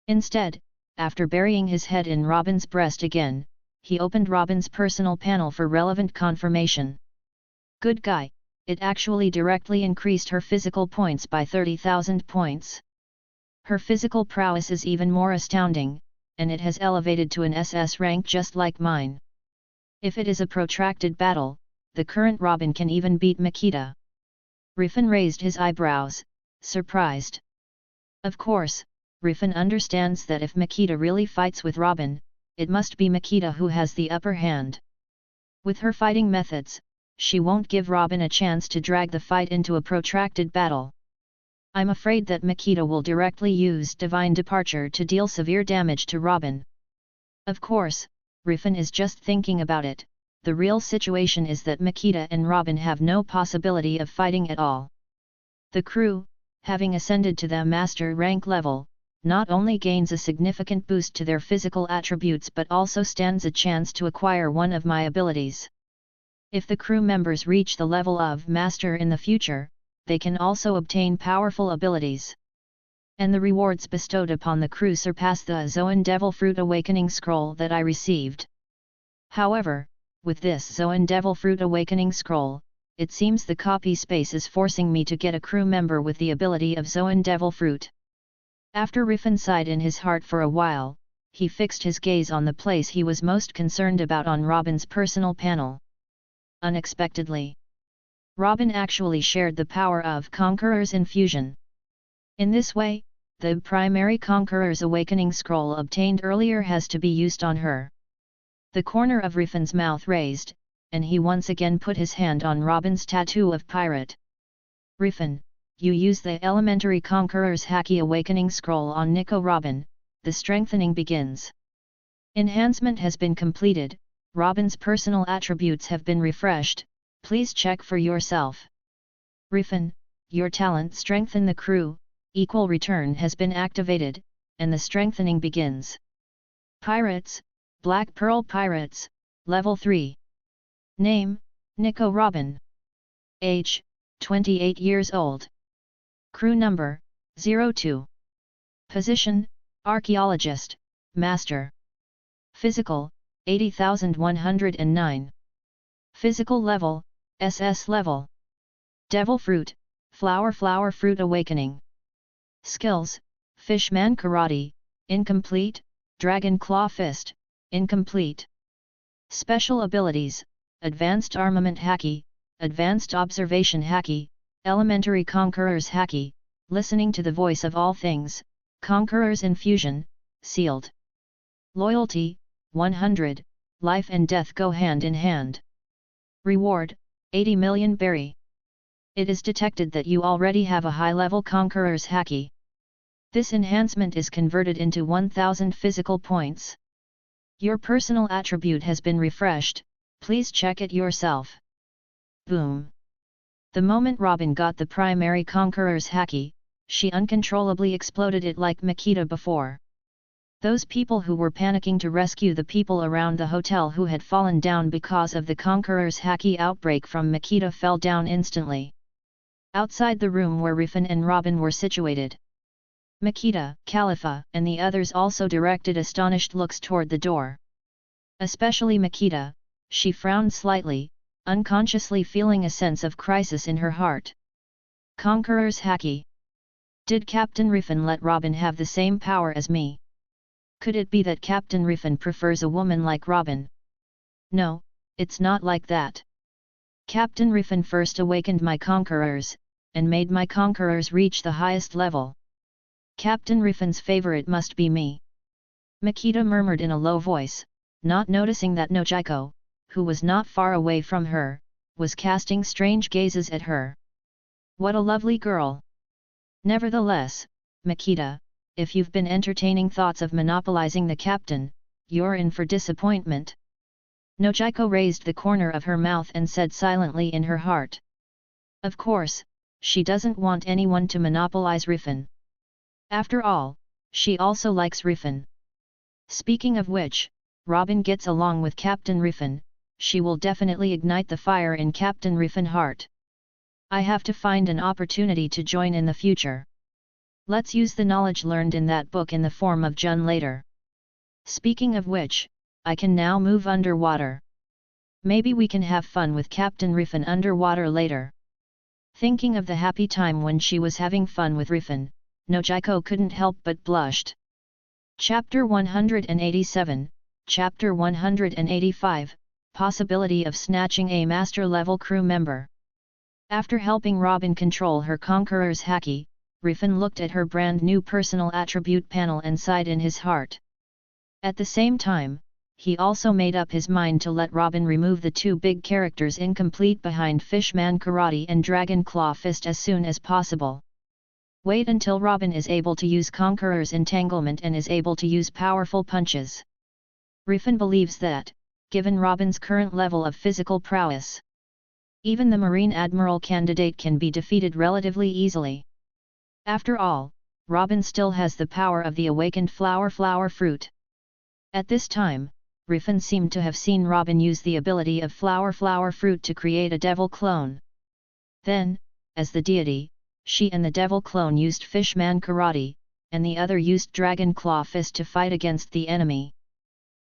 Instead, after burying his head in Robin's breast again, he opened Robin's personal panel for relevant confirmation. Good guy, it actually directly increased her physical points by 30,000 points. Her physical prowess is even more astounding, and it has elevated to an SS rank just like mine. If it is a protracted battle, the current Robin can even beat Makita. Riffin raised his eyebrows, surprised. Of course, Riffin understands that if Makita really fights with Robin, it must be Makita who has the upper hand. With her fighting methods, she won't give Robin a chance to drag the fight into a protracted battle. I'm afraid that Makita will directly use Divine Departure to deal severe damage to Robin. Of course, Riffin is just thinking about it, the real situation is that Makita and Robin have no possibility of fighting at all. The crew, having ascended to the master rank level, not only gains a significant boost to their physical attributes but also stands a chance to acquire one of my abilities. If the crew members reach the level of master in the future, they can also obtain powerful abilities. And the rewards bestowed upon the crew surpass the Zoan Devil Fruit Awakening Scroll that I received. However, with this Zoan Devil Fruit Awakening Scroll, it seems the copy space is forcing me to get a crew member with the ability of Zoan Devil Fruit. After Riffin sighed in his heart for a while, he fixed his gaze on the place he was most concerned about on Robin's personal panel. Unexpectedly, Robin actually shared the power of Conqueror's Infusion. In this way, the primary Conqueror's Awakening Scroll obtained earlier has to be used on her. The corner of Riffin's mouth raised, and he once again put his hand on Robin's tattoo of pirate. "Riffin, you use the Elementary Conqueror's Haki Awakening Scroll on Nico Robin, the strengthening begins." Enhancement has been completed, Robin's personal attributes have been refreshed, please check for yourself. Riffin, your talent Strengthen the Crew, Equal Return has been activated, and the strengthening begins. Pirates, Black Pearl Pirates, Level 3. Name, Nico Robin. Age, 28 years old. Crew number, 02. Position, Archaeologist, Master. Physical, 80,109. Physical level, SS level. Devil Fruit, Flower Fruit Awakening. Skills, Fishman Karate, incomplete, Dragon Claw Fist, incomplete. Special abilities, Advanced Armament Haki, Advanced Observation Haki, Elementary Conqueror's Haki, Listening to the Voice of All Things, Conqueror's Infusion, Sealed. Loyalty, 100, Life and Death go hand in hand. Reward, 80 million berry. It is detected that you already have a high-level Conqueror's Haki. This enhancement is converted into 1000 physical points. Your personal attribute has been refreshed, please check it yourself. Boom! The moment Robin got the primary Conqueror's Haki, she uncontrollably exploded it like Makita before. Those people who were panicking to rescue the people around the hotel who had fallen down because of the Conqueror's Haki outbreak from Makita fell down instantly. Outside the room where Riffin and Robin were situated, Makita, Califa, and the others also directed astonished looks toward the door. Especially Makita, she frowned slightly, unconsciously feeling a sense of crisis in her heart. Conqueror's Haki. Did Captain Riffin let Robin have the same power as me? Could it be that Captain Riffin prefers a woman like Robin? No, it's not like that. Captain Riffin first awakened my conquerors, and made my conquerors reach the highest level. Captain Riffin's favorite must be me. Makita murmured in a low voice, not noticing that Nojiko, who was not far away from her, was casting strange gazes at her. What a lovely girl! Nevertheless, Makita, if you've been entertaining thoughts of monopolizing the captain, you're in for disappointment. Nojiko raised the corner of her mouth and said silently in her heart. Of course, she doesn't want anyone to monopolize Riffin. After all, she also likes Riffin. Speaking of which, Robin gets along with Captain Riffin, she will definitely ignite the fire in Captain Riffin's heart. I have to find an opportunity to join in the future. Let's use the knowledge learned in that book in the form of Jun later. Speaking of which, I can now move underwater. Maybe we can have fun with Captain Riffin underwater later. Thinking of the happy time when she was having fun with Riffin, Nojiko couldn't help but blushed. Chapter 187, Chapter 185, Possibility of snatching a master-level crew member. After helping Robin control her Conqueror's haki, Riffin looked at her brand new personal attribute panel and sighed in his heart. At the same time, he also made up his mind to let Robin remove the two big characters incomplete behind Fishman Karate and Dragon Claw Fist as soon as possible. Wait until Robin is able to use Conqueror's entanglement and is able to use powerful punches. Riffin believes that, given Robin's current level of physical prowess, even the Marine Admiral candidate can be defeated relatively easily. After all, Robin still has the power of the awakened flower fruit. At this time, Riffin seemed to have seen Robin use the ability of flower fruit to create a devil clone. Then, as the deity, she and the devil clone used Fishman Karate, and the other used Dragon Claw Fist to fight against the enemy.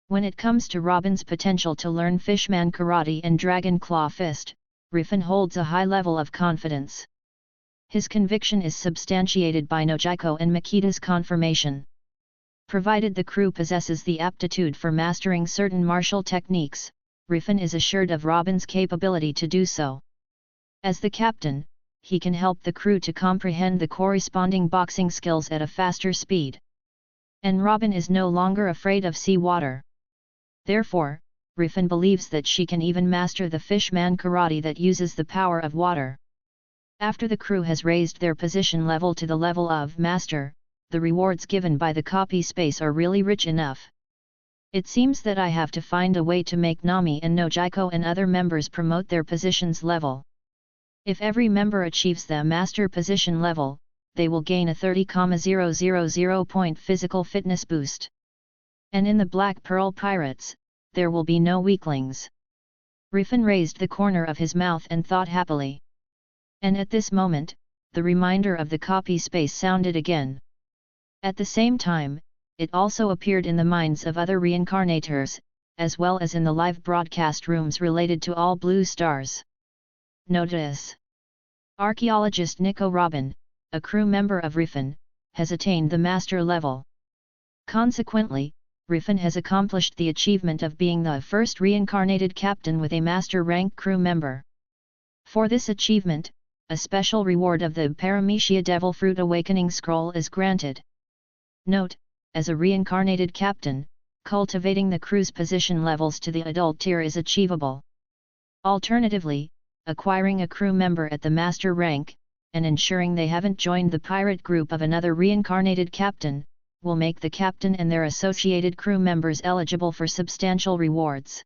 When it comes to Robin's potential to learn Fishman Karate and Dragon Claw Fist, Riffin holds a high level of confidence. His conviction is substantiated by Nojiko and Makita's confirmation. Provided the crew possesses the aptitude for mastering certain martial techniques, Riffin is assured of Robin's capability to do so. As the captain, he can help the crew to comprehend the corresponding boxing skills at a faster speed. And Robin is no longer afraid of sea water. Therefore, Riffin believes that she can even master the Fishman Karate that uses the power of water. After the crew has raised their position level to the level of Master, the rewards given by the copy space are really rich enough. It seems that I have to find a way to make Nami and Nojiko and other members promote their positions level. If every member achieves the Master position level, they will gain a 30,000 point physical fitness boost. And in the Black Pearl Pirates, there will be no weaklings. Riffin raised the corner of his mouth and thought happily. And at this moment, the reminder of the copy space sounded again. At the same time, it also appeared in the minds of other reincarnators, as well as in the live broadcast rooms related to all blue stars. Notice: Archaeologist Nico Robin, a crew member of Riffin, has attained the master level. Consequently, Riffin has accomplished the achievement of being the first reincarnated captain with a master rank crew member. For this achievement, a special reward of the Paramecia Devil Fruit Awakening Scroll is granted. Note: as a reincarnated captain, cultivating the crew's position levels to the adult tier is achievable. Alternatively, acquiring a crew member at the master rank, and ensuring they haven't joined the pirate group of another reincarnated captain, will make the captain and their associated crew members eligible for substantial rewards.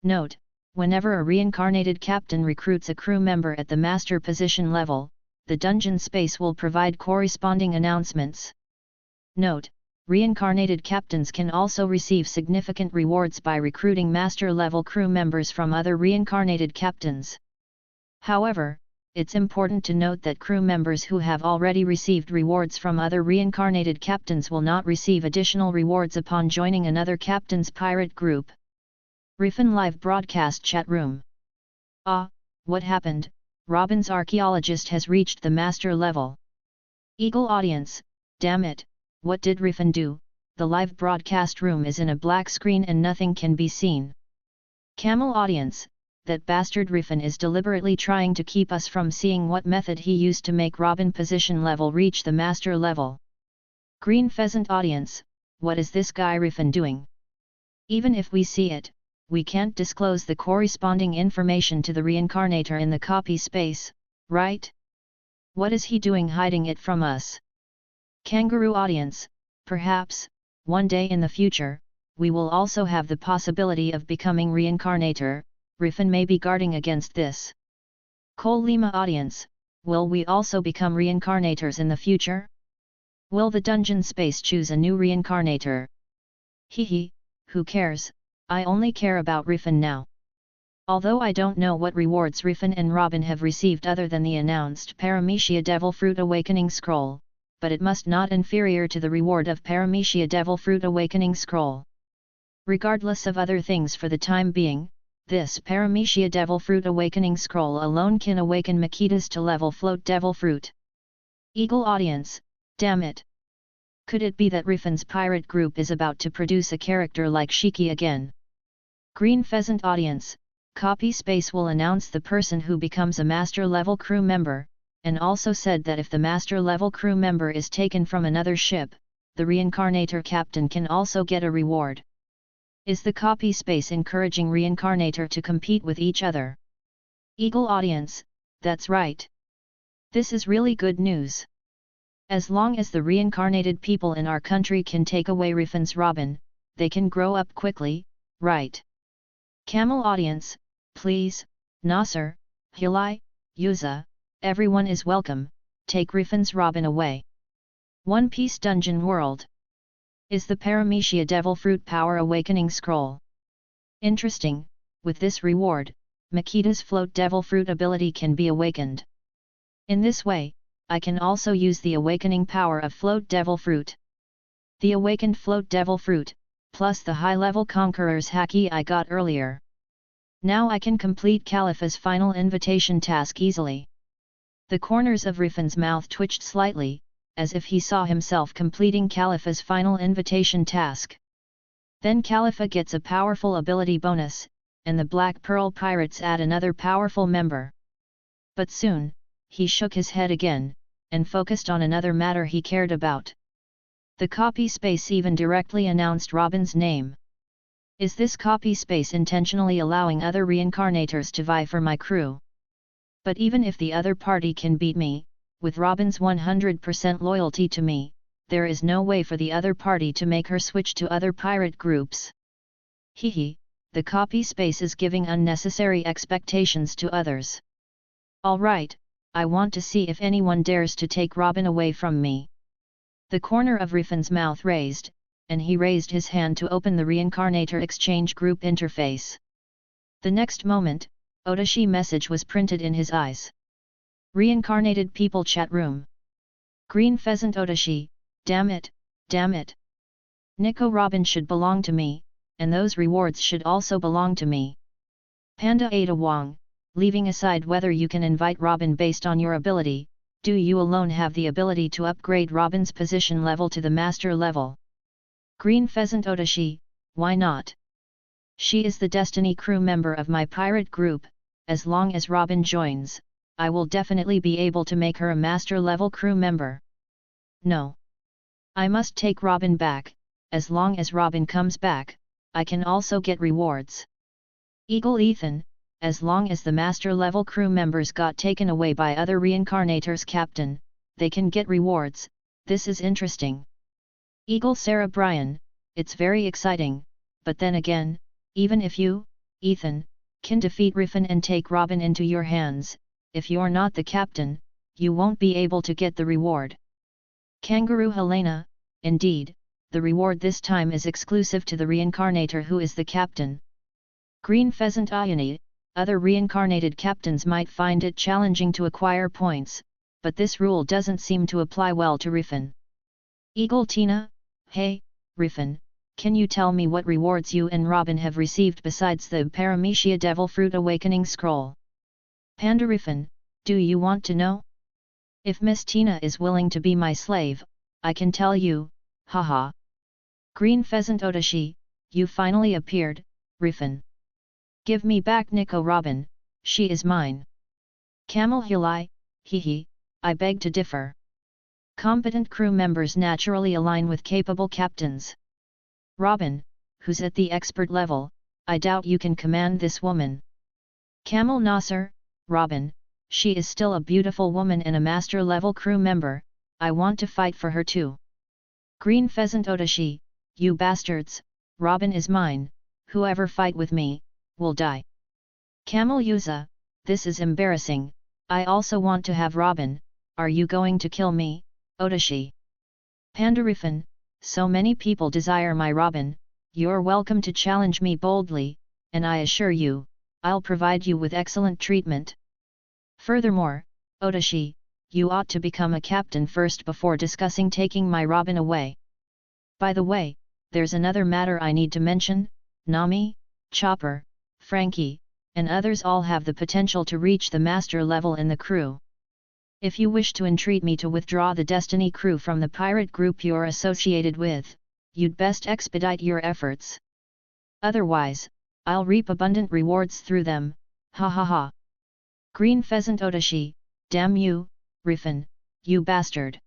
Note: whenever a reincarnated captain recruits a crew member at the master position level, the dungeon space will provide corresponding announcements. Note: reincarnated captains can also receive significant rewards by recruiting master-level crew members from other reincarnated captains. However, it's important to note that crew members who have already received rewards from other reincarnated captains will not receive additional rewards upon joining another captain's pirate group. Riffin Live Broadcast Chat Room. Ah, what happened? Robin's archaeologist has reached the master level. Eagle Audience, damn it, what did Riffin do? The live broadcast room is in a black screen and nothing can be seen. Camel Audience, that bastard Riffin is deliberately trying to keep us from seeing what method he used to make Robin position level reach the master level. Green Pheasant Audience, what is this guy Riffin doing? Even if we see it, we can't disclose the corresponding information to the Reincarnator in the copy space, right? What is he doing hiding it from us? Kangaroo audience, perhaps, one day in the future, we will also have the possibility of becoming Reincarnator. Riffin may be guarding against this. Kolima audience, will we also become Reincarnators in the future? Will the dungeon space choose a new Reincarnator? Hehe, who cares, I only care about Riffin now. Although I don't know what rewards Riffin and Robin have received other than the announced Paramecia Devil Fruit Awakening Scroll, but it must not inferior to the reward of Paramecia Devil Fruit Awakening Scroll. Regardless of other things for the time being, this Paramecia Devil Fruit Awakening Scroll alone can awaken Makitas to level Float Devil Fruit. Eagle audience, damn it! Could it be that Riffin's pirate group is about to produce a character like Shiki again? Green Pheasant audience, copy space will announce the person who becomes a master level crew member, and also said that if the master level crew member is taken from another ship, the Reincarnator captain can also get a reward. Is the copy space encouraging Reincarnator to compete with each other? Eagle audience, that's right. This is really good news. As long as the reincarnated people in our country can take away Riffin's Robin, they can grow up quickly, right? Camel audience, please, Nasser, Hilai, Yuza, everyone is welcome, take Riffin's Robin away. One Piece Dungeon World. Is the Paramecia Devil Fruit Power Awakening Scroll. Interesting, with this reward, Makita's Float Devil Fruit ability can be awakened. In this way, I can also use the awakening power of Float Devil Fruit. The awakened Float Devil Fruit, plus the high-level Conqueror's Haki I got earlier. Now I can complete Califa's final invitation task easily. The corners of Riffin's mouth twitched slightly, as if he saw himself completing Califa's final invitation task. Then Califa gets a powerful ability bonus, and the Black Pearl Pirates add another powerful member. But soon, he shook his head again, and focused on another matter he cared about. The copy space even directly announced Robin's name. Is this copy space intentionally allowing other reincarnators to vie for my crew? But even if the other party can beat me, with Robin's 100% loyalty to me, there is no way for the other party to make her switch to other pirate groups. Hehe, the copy space is giving unnecessary expectations to others. Alright, I want to see if anyone dares to take Robin away from me. The corner of Riffin's mouth raised, and he raised his hand to open the Reincarnator Exchange Group interface. The next moment, Odashi message was printed in his eyes. Reincarnated People Chat Room. Green Pheasant Odashi, damn it, damn it. Nico Robin should belong to me, and those rewards should also belong to me. Panda Aida Wong, leaving aside whether you can invite Robin based on your ability, do you alone have the ability to upgrade Robin's position level to the master level? Green Pheasant Odashi, why not? She is the Destiny crew member of my pirate group, as long as Robin joins, I will definitely be able to make her a master level crew member. No. I must take Robin back, as long as Robin comes back, I can also get rewards. Eagle Ethan, as long as the master level crew members got taken away by other reincarnators captain, they can get rewards, this is interesting. Eagle Sarah Bryan, it's very exciting, but then again, even if you, Ethan, can defeat Riffin and take Robin into your hands, if you're not the captain, you won't be able to get the reward. Kangaroo Helena, indeed, the reward this time is exclusive to the reincarnator who is the captain. Green Pheasant Ayani, other reincarnated captains might find it challenging to acquire points, but this rule doesn't seem to apply well to Riffin. Eagle Tina, hey, Riffin, can you tell me what rewards you and Robin have received besides the Paramecia Devil Fruit Awakening Scroll? Panda Riffin, do you want to know? If Miss Tina is willing to be my slave, I can tell you, haha. Green Pheasant Odashi, you finally appeared, Riffin. Give me back Nico Robin, she is mine. Camel Hilai, hehe, I beg to differ. Competent crew members naturally align with capable captains. Robin, who's at the expert level, I doubt you can command this woman. Camel Nasser, Robin, she is still a beautiful woman and a master level crew member, I want to fight for her too. Green Pheasant Odashi, you bastards, Robin is mine, whoever fight with me, will die. Camel Yuza, this is embarrassing, I also want to have Robin, are you going to kill me, Odashi? Panda Riffin, so many people desire my Robin, you're welcome to challenge me boldly, and I assure you, I'll provide you with excellent treatment. Furthermore, Odashi, you ought to become a captain first before discussing taking my Robin away. By the way, there's another matter I need to mention, Nami, Chopper, Frankie, and others all have the potential to reach the master level in the crew. If you wish to entreat me to withdraw the Destiny crew from the pirate group you're associated with, you'd best expedite your efforts. Otherwise, I'll reap abundant rewards through them, ha ha ha. Green Pheasant Odashi, damn you, Riffin, you bastard.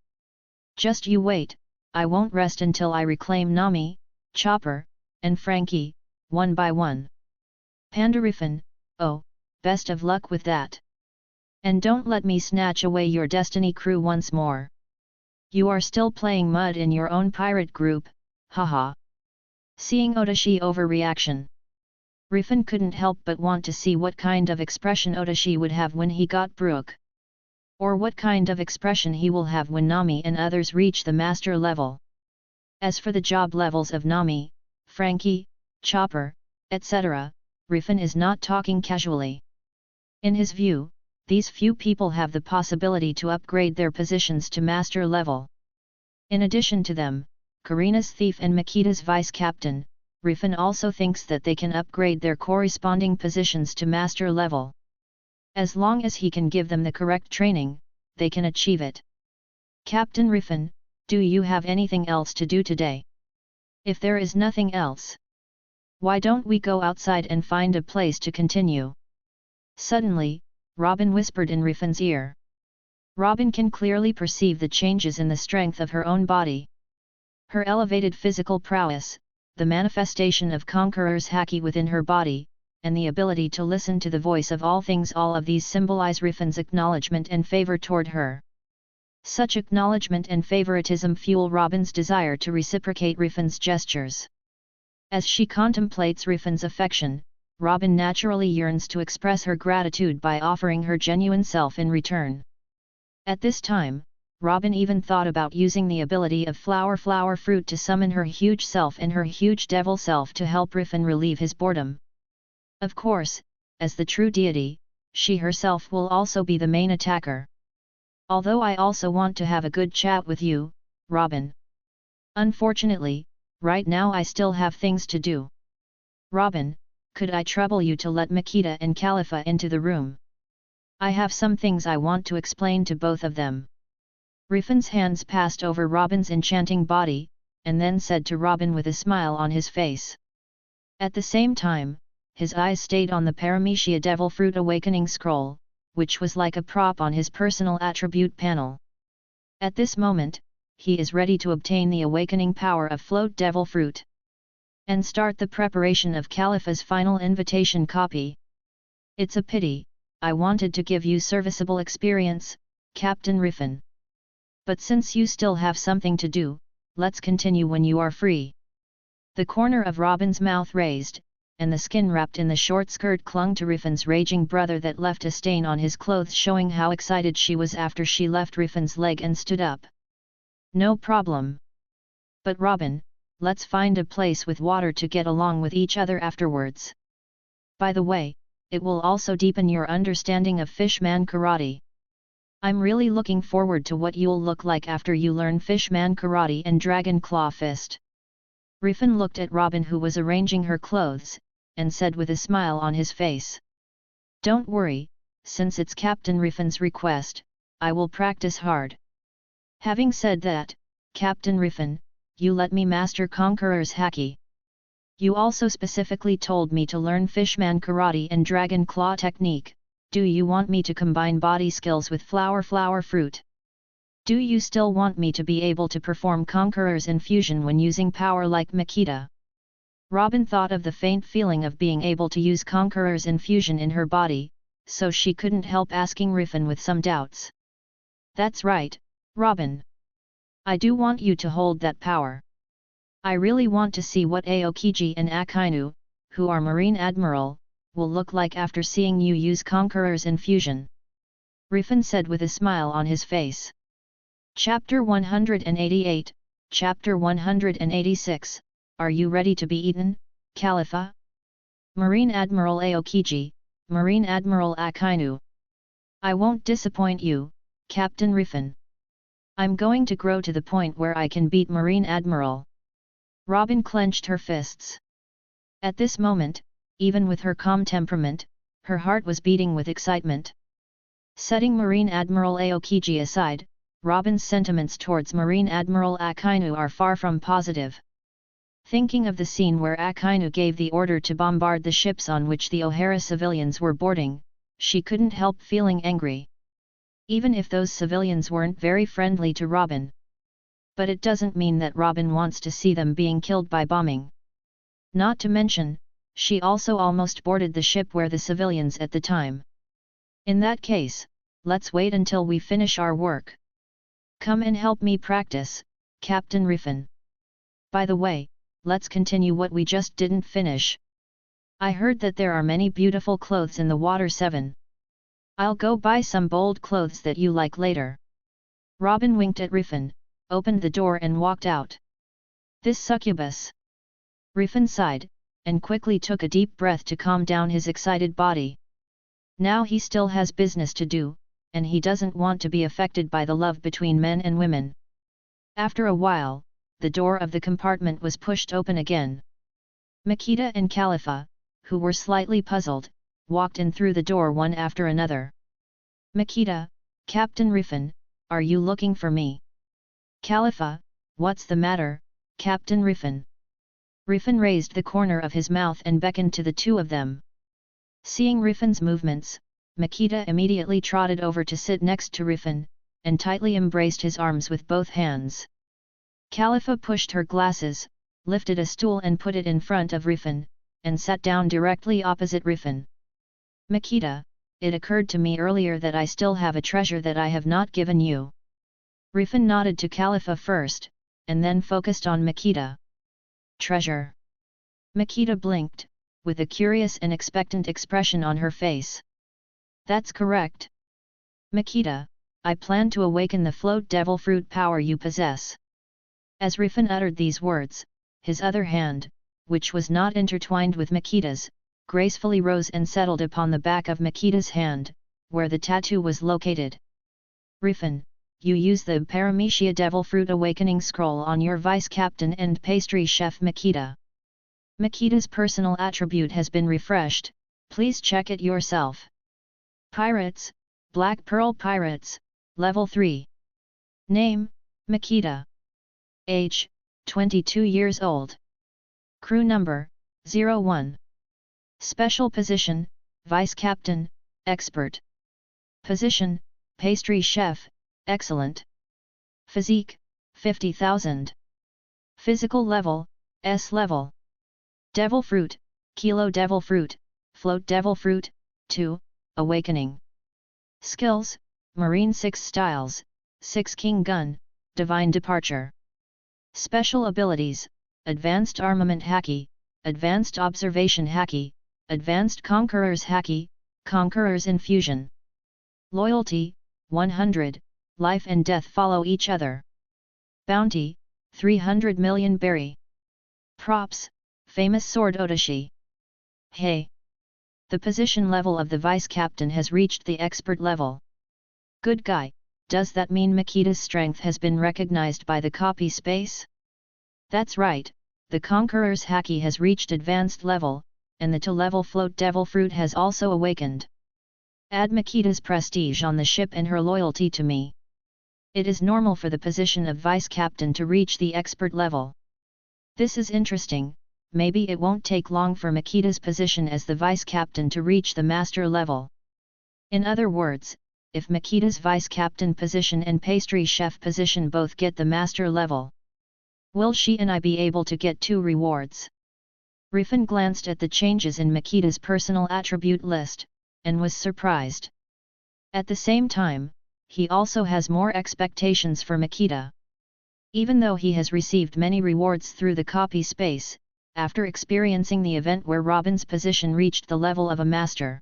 Just you wait, I won't rest until I reclaim Nami, Chopper, and Frankie, one by one. Panda Riffin, oh, best of luck with that. And don't let me snatch away your Destiny crew once more. You are still playing mud in your own pirate group, haha. Seeing Odashi overreaction, Riffin couldn't help but want to see what kind of expression Odashi would have when he got Brook. Or what kind of expression he will have when Nami and others reach the master level. As for the job levels of Nami, Frankie, Chopper, etc., Riffin is not talking casually. In his view, these few people have the possibility to upgrade their positions to master level. In addition to them, Karina's thief and Makita's vice captain, Riffin also thinks that they can upgrade their corresponding positions to master level. As long as he can give them the correct training, they can achieve it. Captain Riffin, do you have anything else to do today? If there is nothing else, why don't we go outside and find a place to continue? Suddenly, Robin whispered in Riffin's ear. Robin can clearly perceive the changes in the strength of her own body. Her elevated physical prowess, the manifestation of Conqueror's haki within her body, and the ability to listen to the voice of all things, all of these symbolize Riffin's acknowledgement and favor toward her. Such acknowledgement and favoritism fuel Robin's desire to reciprocate Riffin's gestures. As she contemplates Riffin's affection, Robin naturally yearns to express her gratitude by offering her genuine self in return. At this time, Robin even thought about using the ability of flower fruit to summon her huge self and her huge devil self to help Riffin relieve his boredom. Of course, as the true deity, she herself will also be the main attacker. Although I also want to have a good chat with you, Robin. Unfortunately, right now I still have things to do. Robin, could I trouble you to let Makita and Califa into the room? I have some things I want to explain to both of them. Riffin's hands passed over Robin's enchanting body, and then said to Robin with a smile on his face. At the same time, his eyes stayed on the Paramecia Devil Fruit Awakening Scroll, which was like a prop on his personal attribute panel. At this moment, he is ready to obtain the awakening power of Float Devil Fruit. And start the preparation of Califa's final invitation copy. It's a pity, I wanted to give you serviceable experience, Captain Riffin. But since you still have something to do, let's continue when you are free. The corner of Robin's mouth raised, and the skin wrapped in the short skirt clung to Riffin's raging brother that left a stain on his clothes, showing how excited she was after she left Riffin's leg and stood up. No problem. But Robin, let's find a place with water to get along with each other afterwards. By the way, it will also deepen your understanding of Fishman Karate. I'm really looking forward to what you'll look like after you learn Fishman Karate and Dragon Claw Fist. Riffin looked at Robin, who was arranging her clothes, and said with a smile on his face. Don't worry, since it's Captain Riffin's request, I will practice hard. Having said that, Captain Riffin, you let me master Conqueror's haki. You also specifically told me to learn Fishman Karate and Dragon Claw technique. Do you want me to combine body skills with flower fruit? Do you still want me to be able to perform Conqueror's infusion when using power like Makita? Robin thought of the faint feeling of being able to use Conqueror's infusion in her body, so she couldn't help asking Riffin with some doubts. That's right, Robin. I do want you to hold that power. I really want to see what Aokiji and Akainu, who are Marine Admiral, will look like after seeing you use Conqueror's infusion. Riffin said with a smile on his face. Chapter 188, Chapter 186, Are you ready to be eaten, Califa? Marine Admiral Aokiji, Marine Admiral Akainu. I won't disappoint you, Captain Riffin. I'm going to grow to the point where I can beat Marine Admiral. Robin clenched her fists. At this moment, even with her calm temperament, her heart was beating with excitement. Setting Marine Admiral Aokiji aside, Robin's sentiments towards Marine Admiral Akainu are far from positive. Thinking of the scene where Akainu gave the order to bombard the ships on which the O'Hara civilians were boarding, she couldn't help feeling angry. Even if those civilians weren't very friendly to Robin. But it doesn't mean that Robin wants to see them being killed by bombing. Not to mention, she also almost boarded the ship where the civilians at the time. In that case, let's wait until we finish our work. Come and help me practice, Captain Riffin. By the way, let's continue what we just didn't finish. I heard that there are many beautiful clothes in the Water 7. I'll go buy some bold clothes that you like later. Robin winked at Riffin, opened the door and walked out. This succubus. Riffin sighed, and quickly took a deep breath to calm down his excited body. Now he still has business to do, and he doesn't want to be affected by the love between men and women. After a while, the door of the compartment was pushed open again. Makita and Califa, who were slightly puzzled, walked in through the door one after another. Makita, Captain Riffin, are you looking for me? Califa, what's the matter, Captain Riffin? Riffin raised the corner of his mouth and beckoned to the two of them. Seeing Riffin's movements, Makita immediately trotted over to sit next to Riffin, and tightly embraced his arms with both hands. Califa pushed her glasses, lifted a stool and put it in front of Riffin, and sat down directly opposite Riffin. Makita, it occurred to me earlier that I still have a treasure that I have not given you. Riffin nodded to Califa first, and then focused on Makita. Treasure. Makita blinked, with a curious and expectant expression on her face. That's correct. Makita, I plan to awaken the float devil fruit power you possess. As Riffin uttered these words, his other hand, which was not intertwined with Makita's, gracefully rose and settled upon the back of Makita's hand, where the tattoo was located. Riffin, you use the Paramecia Devil Fruit Awakening Scroll on your Vice Captain and Pastry Chef Makita. Makita's personal attribute has been refreshed, please check it yourself. Pirates, Black Pearl Pirates, Level 3. Name, Makita. Age, 22 years old. Crew number, 01. Special position, Vice Captain, Expert. Position, Pastry Chef, Excellent. Physique, 50,000. Physical level, S level. Devil Fruit, Kilo Devil Fruit, Float Devil Fruit, 2, Awakening. Skills, Marine 6 Styles, 6 King Gun, Divine Departure. Special abilities, Advanced Armament Haki, Advanced Observation Haki, Advanced Conqueror's Haki, Conqueror's Infusion. Loyalty, 100, Life and Death follow each other. Bounty, 300 million berry. Props, Famous Sword Otoshi. Hey! The position level of the Vice Captain has reached the Expert level. Good guy, does that mean Makita's strength has been recognized by the copy space? That's right, the Conqueror's Haki has reached Advanced level, and the 2-level Float Devil Fruit has also awakened. Add Makita's prestige on the ship and her loyalty to me. It is normal for the position of Vice Captain to reach the Expert level. This is interesting, maybe it won't take long for Makita's position as the Vice Captain to reach the Master level. In other words, if Makita's Vice Captain position and Pastry Chef position both get the Master level, will she and I be able to get 2 rewards? Riffin glanced at the changes in Makita's personal attribute list, and was surprised. At the same time, he also has more expectations for Makita. Even though he has received many rewards through the copy space, after experiencing the event where Robin's position reached the level of a master,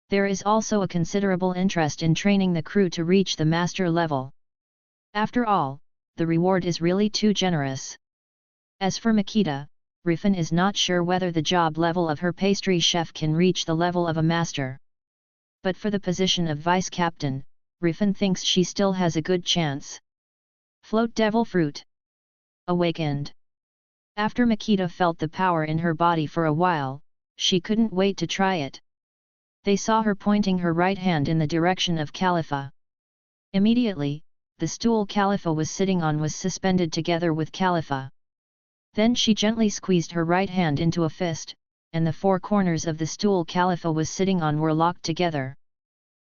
there is also a considerable interest in training the crew to reach the master level. After all, the reward is really too generous. As for Makita, Riffin is not sure whether the job level of her pastry chef can reach the level of a master. But for the position of vice captain, Riffin thinks she still has a good chance. Float Devil Fruit. Awakened. After Makita felt the power in her body for a while, she couldn't wait to try it. They saw her pointing her right hand in the direction of Califa. Immediately, the stool Califa was sitting on was suspended together with Califa. Then she gently squeezed her right hand into a fist, and the four corners of the stool Califa was sitting on were locked together.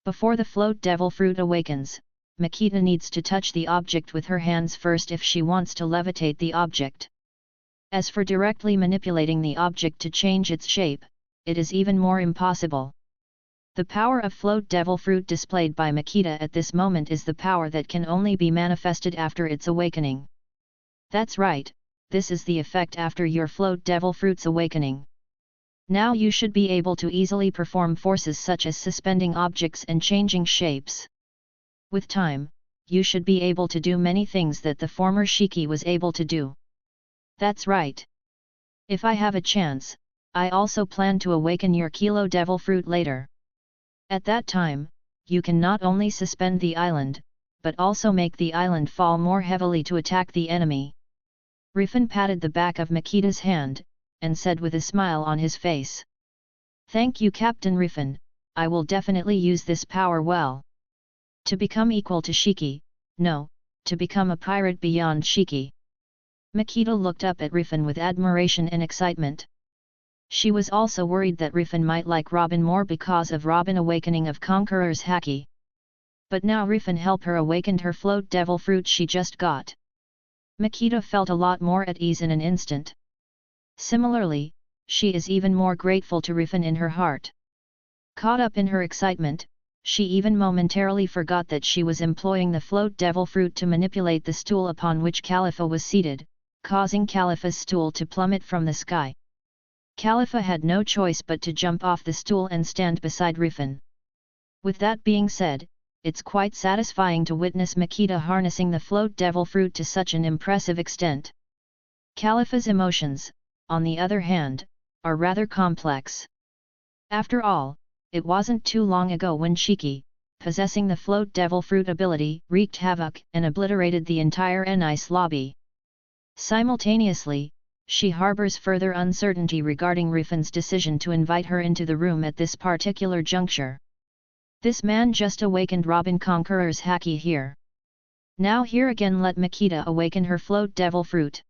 Before the Float Devil Fruit awakens, Makita needs to touch the object with her hands first if she wants to levitate the object. As for directly manipulating the object to change its shape, it is even more impossible. The power of Float Devil Fruit displayed by Makita at this moment is the power that can only be manifested after its awakening. That's right, this is the effect after your Float Devil Fruit's awakening. Now you should be able to easily perform forces such as suspending objects and changing shapes. With time, you should be able to do many things that the former Shiki was able to do. That's right. If I have a chance, I also plan to awaken your Kilo Devil Fruit later. At that time, you can not only suspend the island, but also make the island fall more heavily to attack the enemy. Riffin patted the back of Makita's hand, and said with a smile on his face. Thank you Captain Riffin, I will definitely use this power well. To become equal to Shiki, no, to become a pirate beyond Shiki. Makita looked up at Riffin with admiration and excitement. She was also worried that Riffin might like Robin more because of Robin awakening of Conqueror's Haki. But now Riffin helped her awakened her Float Devil Fruit she just got. Makita felt a lot more at ease in an instant. Similarly, she is even more grateful to Riffin in her heart. Caught up in her excitement, she even momentarily forgot that she was employing the Float Devil Fruit to manipulate the stool upon which Califa was seated, causing Califa's stool to plummet from the sky. Califa had no choice but to jump off the stool and stand beside Riffin. With that being said, it's quite satisfying to witness Makita harnessing the Float Devil Fruit to such an impressive extent. Califa's emotions, on the other hand, are rather complex. After all, it wasn't too long ago when Shiki, possessing the Float Devil Fruit ability, wreaked havoc and obliterated the entire Nice lobby. Simultaneously, she harbors further uncertainty regarding Riffin's decision to invite her into the room at this particular juncture. This man just awakened Robin Conqueror's Haki here. Now here again let Makita awaken her Float Devil Fruit.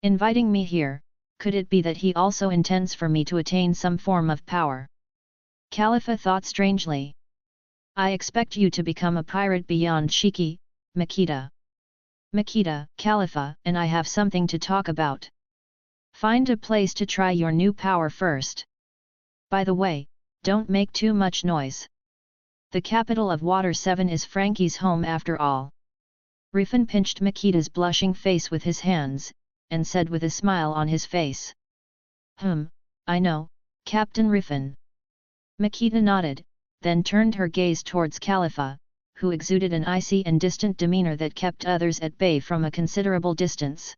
Inviting me here, could it be that he also intends for me to attain some form of power? Califa thought strangely. I expect you to become a pirate beyond Shiki, Makita. Makita, Califa and I have something to talk about. Find a place to try your new power first. By the way, don't make too much noise. The capital of Water 7 is Frankie's home after all. Riffin pinched Makita's blushing face with his hands, and said with a smile on his face. I know, Captain Riffin. Makita nodded, then turned her gaze towards Califa, who exuded an icy and distant demeanor that kept others at bay from a considerable distance.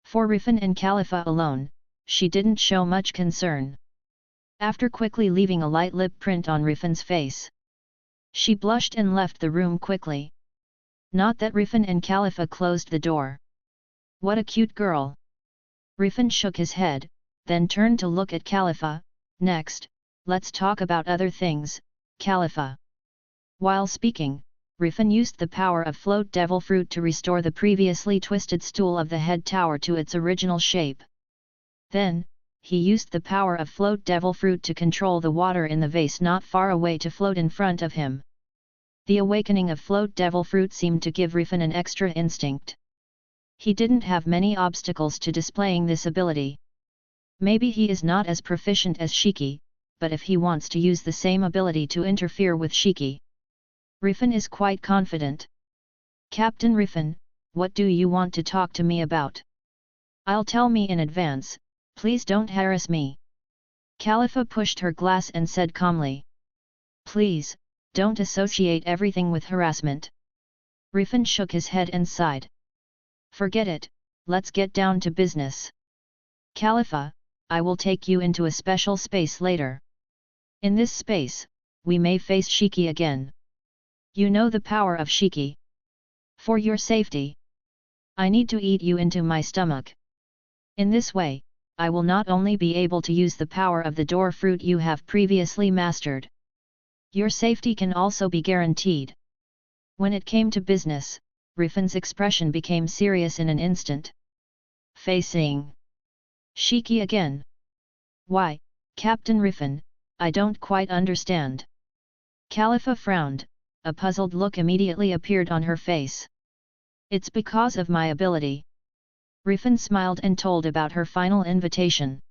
For Riffin and Califa alone, she didn't show much concern. After quickly leaving a light lip print on Riffin's face, she blushed and left the room quickly. Not that Riffin and Califa closed the door. What a cute girl! Riffin shook his head, then turned to look at Califa. Next, let's talk about other things, Califa. While speaking, Riffin used the power of Float Devil Fruit to restore the previously twisted stool of the head tower to its original shape. Then, he used the power of Float Devil Fruit to control the water in the vase not far away to float in front of him. The awakening of Float Devil Fruit seemed to give Riffin an extra instinct. He didn't have many obstacles to displaying this ability. Maybe he is not as proficient as Shiki, but if he wants to use the same ability to interfere with Shiki, Riffin is quite confident. Captain Riffin, what do you want to talk to me about? I'll tell me in advance, please don't harass me. Califa pushed her glass and said calmly. Please, don't associate everything with harassment. Riffin shook his head and sighed. Forget it, let's get down to business. Califa, I will take you into a special space later. In this space, we may face Shiki again. You know the power of Shiki. For your safety, I need to eat you into my stomach. In this way, I will not only be able to use the power of the door fruit you have previously mastered. Your safety can also be guaranteed. When it came to business, Riffin's expression became serious in an instant. Facing Shiki again. Why, Captain Riffin, I don't quite understand. Califa frowned, a puzzled look immediately appeared on her face. It's because of my ability. Riffin smiled and told about her final invitation.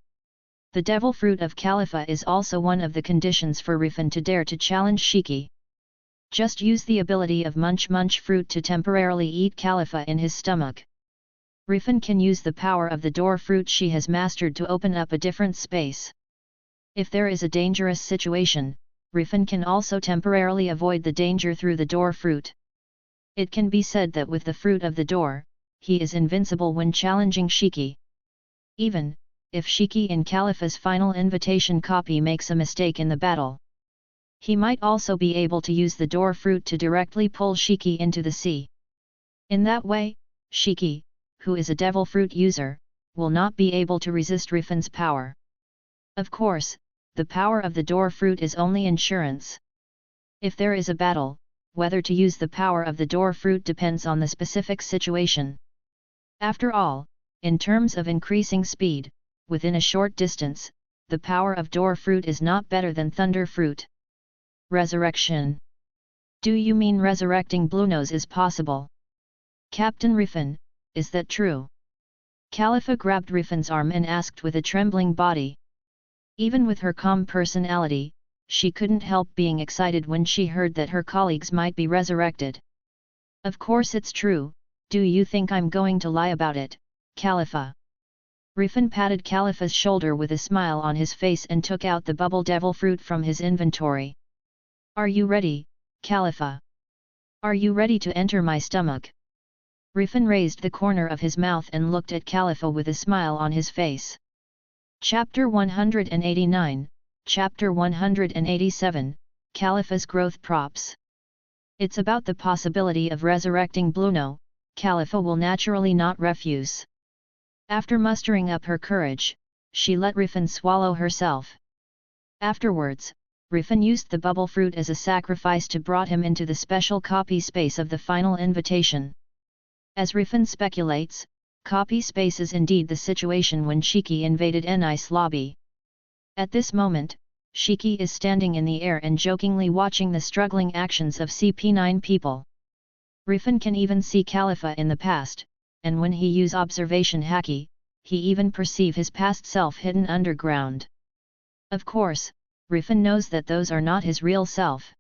The devil fruit of Califa is also one of the conditions for Riffin to dare to challenge Shiki. Just use the ability of Munch Munch fruit to temporarily eat Califa in his stomach. Riffin can use the power of the door fruit she has mastered to open up a different space. If there is a dangerous situation, Riffin can also temporarily avoid the danger through the door fruit. It can be said that with the fruit of the door, he is invincible when challenging Shiki. Even if Shiki in Califa's final invitation copy makes a mistake in the battle, he might also be able to use the door fruit to directly pull Shiki into the sea. In that way, Shiki, who is a devil fruit user, will not be able to resist Riffin's power. Of course, the power of the door fruit is only insurance. If there is a battle, whether to use the power of the door fruit depends on the specific situation. After all, in terms of increasing speed, within a short distance, the power of door fruit is not better than thunder fruit. Resurrection. Do you mean resurrecting Bluenose is possible? Captain Riffin, is that true? Califa grabbed Riffin's arm and asked with a trembling body. Even with her calm personality, she couldn't help being excited when she heard that her colleagues might be resurrected. Of course it's true, do you think I'm going to lie about it, Califa? Riffin patted Califa's shoulder with a smile on his face and took out the bubble devil fruit from his inventory. Are you ready, Califa? Are you ready to enter my stomach? Riffin raised the corner of his mouth and looked at Califa with a smile on his face. Chapter 189, Chapter 187, Califa's Growth Props. It's about the possibility of resurrecting Blueno, Califa will naturally not refuse. After mustering up her courage, she let Riffin swallow herself. Afterwards, Riffin used the bubble fruit as a sacrifice to brought him into the special copy space of the final invitation. As Riffin speculates, copy space is indeed the situation when Shiki invaded Nice lobby. At this moment, Shiki is standing in the air and jokingly watching the struggling actions of CP9 people. Riffin can even see Califa in the past, and when he use observation haki, he even perceive his past self hidden underground. Of course, Riffin knows that those are not his real self.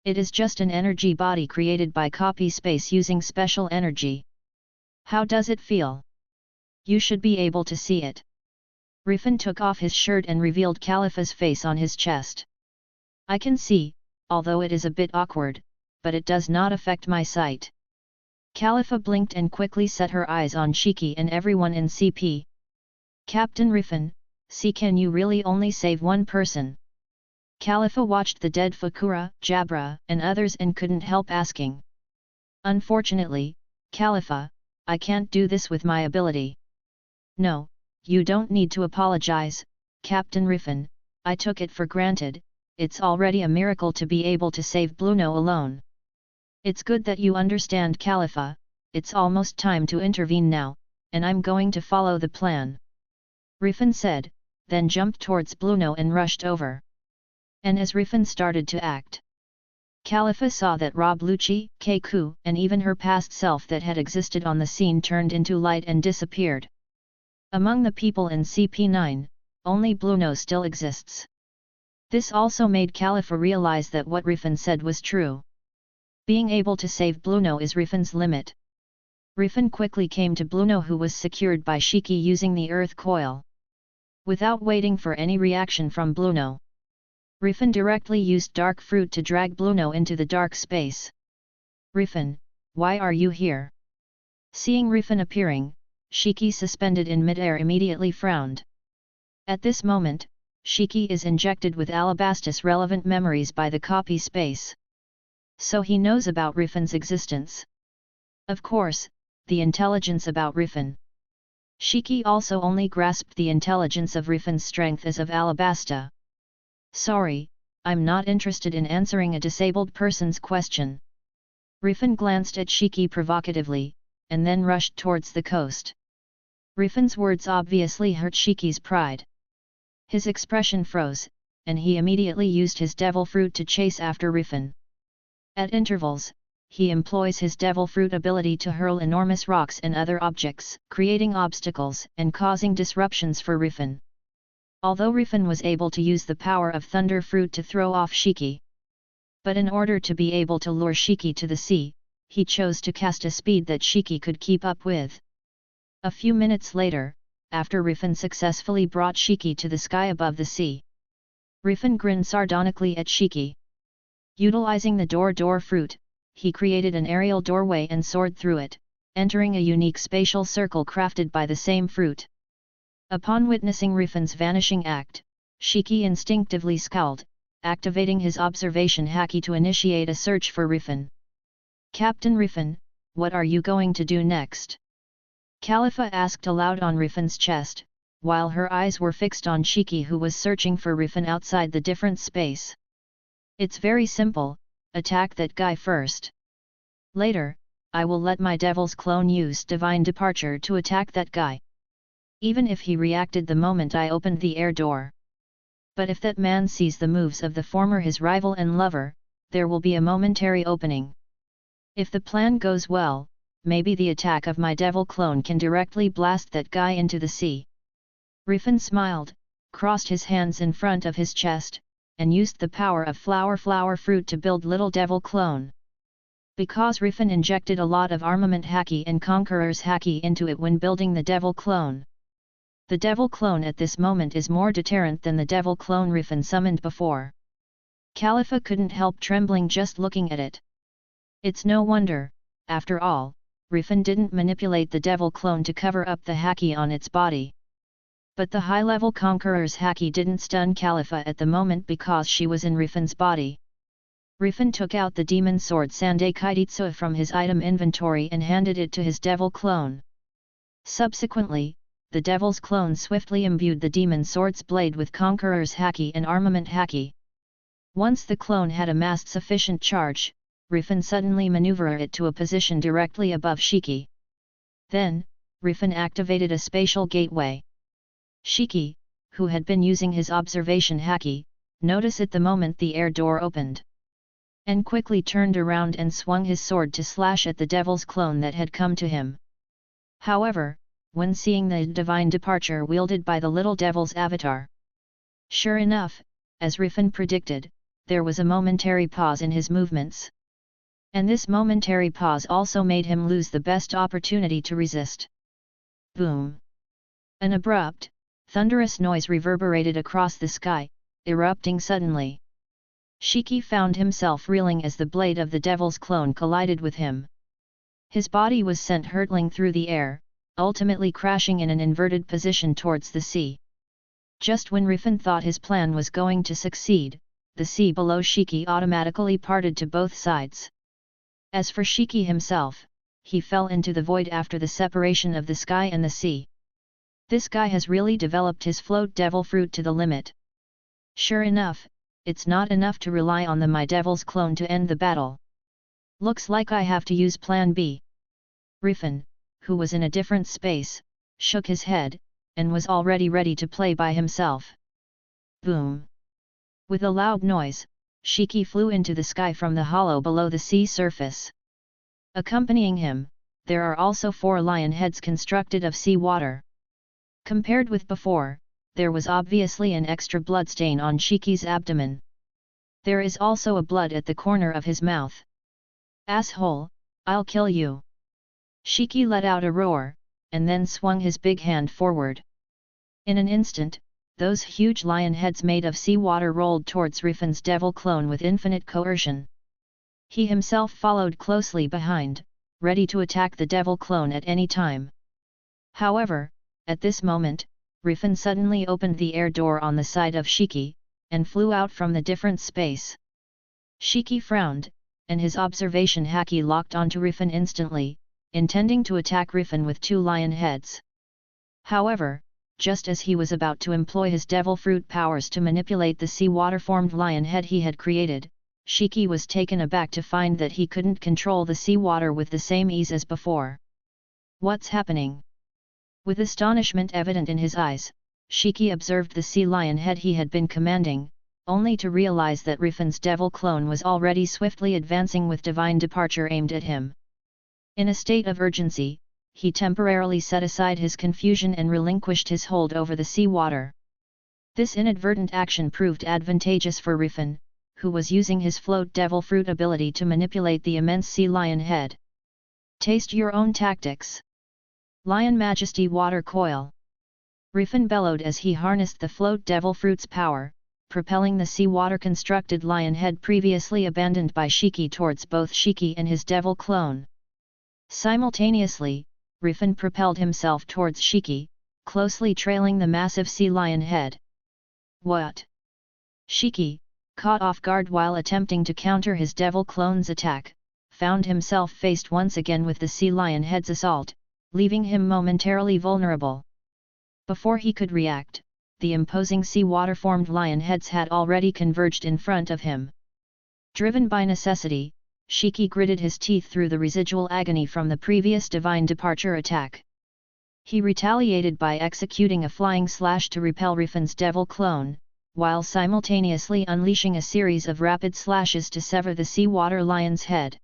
It is just an energy body created by copy space using special energy. How does it feel? You should be able to see it. Riffin took off his shirt and revealed Califa's face on his chest. I can see, although it is a bit awkward, but it does not affect my sight. Califa blinked and quickly set her eyes on Shiki and everyone in CP. Captain Riffin, see, can you really only save one person? Califa watched the dead Fakura, Jabra, and others and couldn't help asking. Unfortunately, Califa, I can't do this with my ability. No, you don't need to apologize, Captain Riffin, I took it for granted, it's already a miracle to be able to save Blueno alone. It's good that you understand, Califa, it's almost time to intervene now, and I'm going to follow the plan. Riffin said, then jumped towards Blueno and rushed over. And as Riffin started to act, Califa saw that Rob Lucci, Keiku, and even her past self that had existed on the scene turned into light and disappeared. Among the people in CP9, only Blueno still exists. This also made Califa realize that what Riffin said was true. Being able to save Blueno is Riffin's limit. Riffin quickly came to Blueno, who was secured by Shiki using the earth coil. Without waiting for any reaction from Blueno, Riffin directly used dark fruit to drag Blueno into the dark space. Riffin, why are you here? Seeing Riffin appearing, Shiki suspended in midair immediately frowned. At this moment, Shiki is injected with Alabastus relevant memories by the copy space. So he knows about Riffin's existence. Of course, the intelligence about Riffin. Shiki also only grasped the intelligence of Riffin's strength as of Alabasta. Sorry, I'm not interested in answering a disabled person's question. Riffin glanced at Shiki provocatively, and then rushed towards the coast. Riffin's words obviously hurt Shiki's pride. His expression froze, and he immediately used his devil fruit to chase after Riffin. At intervals, he employs his devil fruit ability to hurl enormous rocks and other objects, creating obstacles and causing disruptions for Riffin. Although Riffin was able to use the power of thunder fruit to throw off Shiki, but in order to be able to lure Shiki to the sea, he chose to cast a speed that Shiki could keep up with. A few minutes later, after Riffin successfully brought Shiki to the sky above the sea, Riffin grinned sardonically at Shiki. Utilizing the door fruit, he created an aerial doorway and soared through it, entering a unique spatial circle crafted by the same fruit. Upon witnessing Riffin's vanishing act, Shiki instinctively scowled, activating his observation haki to initiate a search for Riffin. Captain Riffin, what are you going to do next? Califa asked aloud on Riffin's chest, while her eyes were fixed on Shiki, who was searching for Riffin outside the different space. It's very simple, attack that guy first. Later, I will let my devil's clone use divine departure to attack that guy. Even if he reacted the moment I opened the air door. But if that man sees the moves of the former his rival and lover, there will be a momentary opening. If the plan goes well, maybe the attack of my devil clone can directly blast that guy into the sea. Riffin smiled, crossed his hands in front of his chest, and used the power of flower fruit to build little devil clone. Because Riffin injected a lot of armament haki and conqueror's haki into it when building the devil clone. The devil clone at this moment is more deterrent than the devil clone Riffin summoned before. Califa couldn't help trembling just looking at it. It's no wonder, after all, Riffin didn't manipulate the devil clone to cover up the haki on its body. But the high-level conqueror's haki didn't stun Califa at the moment because she was in Riffin's body. Riffin took out the demon sword Sandai Kaititsu from his item inventory and handed it to his devil clone. Subsequently, the devil's clone swiftly imbued the demon sword's blade with conqueror's haki and armament haki. Once the clone had amassed sufficient charge, Riffin suddenly maneuvered it to a position directly above Shiki. Then, Riffin activated a spatial gateway. Shiki, who had been using his observation haki, noticed at the moment the air door opened, and quickly turned around and swung his sword to slash at the devil's clone that had come to him. However, when seeing the divine departure wielded by the little devil's avatar, sure enough, as Riffin predicted, there was a momentary pause in his movements. And this momentary pause also made him lose the best opportunity to resist. Boom! An abrupt, thunderous noise reverberated across the sky, erupting suddenly. Shiki found himself reeling as the blade of the devil's clone collided with him. His body was sent hurtling through the air, ultimately crashing in an inverted position towards the sea. Just when Riffin thought his plan was going to succeed, the sea below Shiki automatically parted to both sides. As for Shiki himself, he fell into the void after the separation of the sky and the sea. This guy has really developed his float devil fruit to the limit. Sure enough, it's not enough to rely on the my devil's clone to end the battle. Looks like I have to use plan B. Riffin, who was in a different space, shook his head, and was already ready to play by himself. Boom! With a loud noise, Shiki flew into the sky from the hollow below the sea surface. Accompanying him, there are also 4 lion heads constructed of sea water. Compared with before, there was obviously an extra bloodstain on Shiki's abdomen. There is also a blood at the corner of his mouth. Asshole, I'll kill you. Shiki let out a roar, and then swung his big hand forward. In an instant, those huge lion heads made of seawater rolled towards Riffin's devil clone with infinite coercion. He himself followed closely behind, ready to attack the devil clone at any time. However, at this moment, Riffin suddenly opened the air door on the side of Shiki, and flew out from the different space. Shiki frowned, and his observation haki locked onto Riffin instantly, intending to attack Riffin with 2 lion heads. However, just as he was about to employ his devil fruit powers to manipulate the seawater-formed lion head he had created, Shiki was taken aback to find that he couldn't control the seawater with the same ease as before. What's happening? With astonishment evident in his eyes, Shiki observed the sea lion head he had been commanding, only to realize that Riffin's devil clone was already swiftly advancing with divine departure aimed at him. In a state of urgency, he temporarily set aside his confusion and relinquished his hold over the seawater. This inadvertent action proved advantageous for Riffin, who was using his float devil fruit ability to manipulate the immense sea lion head. Taste your own tactics. Lion Majesty Water Coil. Riffin bellowed as he harnessed the float devil fruit's power, propelling the seawater constructed lion head previously abandoned by Shiki towards both Shiki and his devil clone. Simultaneously, Riffin propelled himself towards Shiki, closely trailing the massive sea lion head. What? Shiki, caught off guard while attempting to counter his devil clone's attack, found himself faced once again with the sea lion head's assault, leaving him momentarily vulnerable. Before he could react, the imposing seawater-formed lion heads had already converged in front of him. Driven by necessity, Shiki gritted his teeth through the residual agony from the previous divine departure attack. He retaliated by executing a flying slash to repel Riffin's devil clone, while simultaneously unleashing a series of rapid slashes to sever the seawater lion's head.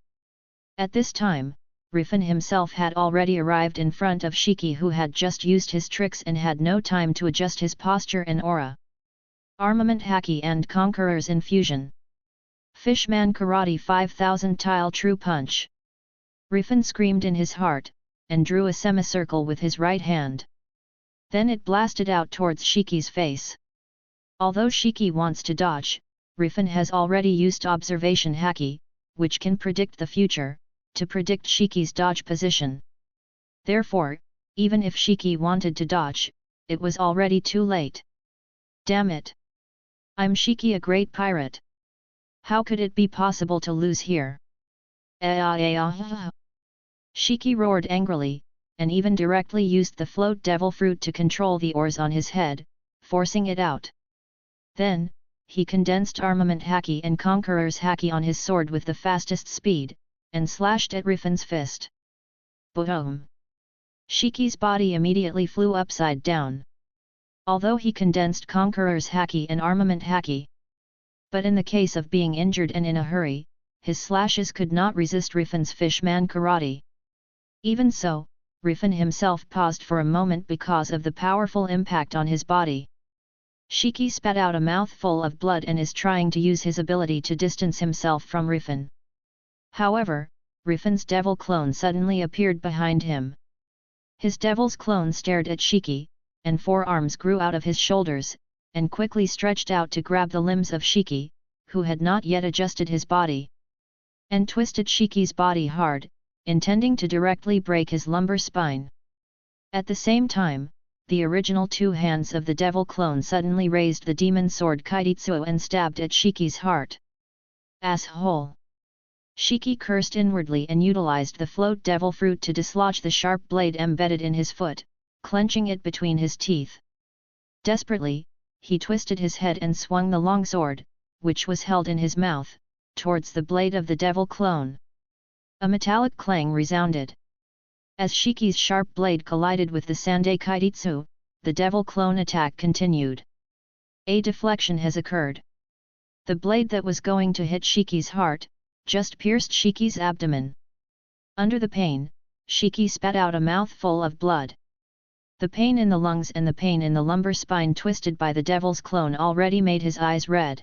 At this time, Riffin himself had already arrived in front of Shiki, who had just used his tricks and had no time to adjust his posture and aura. Armament Haki and Conqueror's Infusion. Fishman Karate 5000 Tile True Punch. Riffin screamed in his heart, and drew a semicircle with his right hand. Then it blasted out towards Shiki's face. Although Shiki wants to dodge, Riffin has already used Observation Haki, which can predict the future, to predict Shiki's dodge position. Therefore, even if Shiki wanted to dodge, it was already too late. Damn it! I'm Shiki, a great pirate. How could it be possible to lose here? Shiki roared angrily, and even directly used the float devil fruit to control the oars on his head, forcing it out. Then, he condensed Armament Haki and Conqueror's Haki on his sword with the fastest speed, and slashed at Riffin's fist. Boom! Shiki's body immediately flew upside down. Although he condensed Conqueror's Haki and Armament Haki. But in the case of being injured and in a hurry, his slashes could not resist Riffin's Fishman Karate. Even so, Riffin himself paused for a moment because of the powerful impact on his body. Shiki spat out a mouthful of blood and is trying to use his ability to distance himself from Riffin. However, Riffin's devil clone suddenly appeared behind him. His devil's clone stared at Shiki, and 4 arms grew out of his shoulders, and quickly stretched out to grab the limbs of Shiki, who had not yet adjusted his body. And twisted Shiki's body hard, intending to directly break his lumbar spine. At the same time, the original 2 hands of the devil clone suddenly raised the demon sword Kaititsu and stabbed at Shiki's heart. Asshole! Shiki cursed inwardly and utilized the float devil fruit to dislodge the sharp blade embedded in his foot, clenching it between his teeth. Desperately, he twisted his head and swung the long sword, which was held in his mouth, towards the blade of the devil clone. A metallic clang resounded. As Shiki's sharp blade collided with the Sandai Kaititsu, the devil clone attack continued. A deflection has occurred. The blade that was going to hit Shiki's heart, just pierced Shiki's abdomen. Under the pain, Shiki spat out a mouthful of blood. The pain in the lungs and the pain in the lumbar spine twisted by the devil's clone already made his eyes red.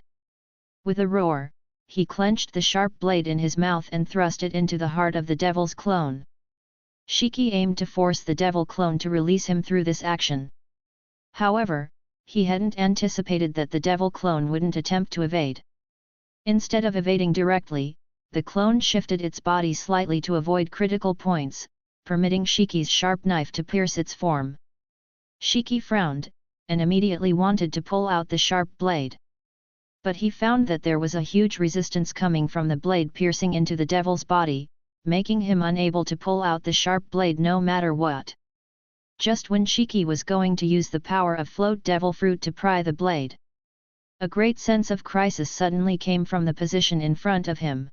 With a roar, he clenched the sharp blade in his mouth and thrust it into the heart of the devil's clone. Shiki aimed to force the devil clone to release him through this action. However, he hadn't anticipated that the devil clone wouldn't attempt to evade. Instead of evading directly, the clone shifted its body slightly to avoid critical points, permitting Shiki's sharp knife to pierce its form. Shiki frowned, and immediately wanted to pull out the sharp blade. But he found that there was a huge resistance coming from the blade piercing into the devil's body, making him unable to pull out the sharp blade no matter what. Just when Shiki was going to use the power of float devil fruit to pry the blade, a great sense of crisis suddenly came from the position in front of him.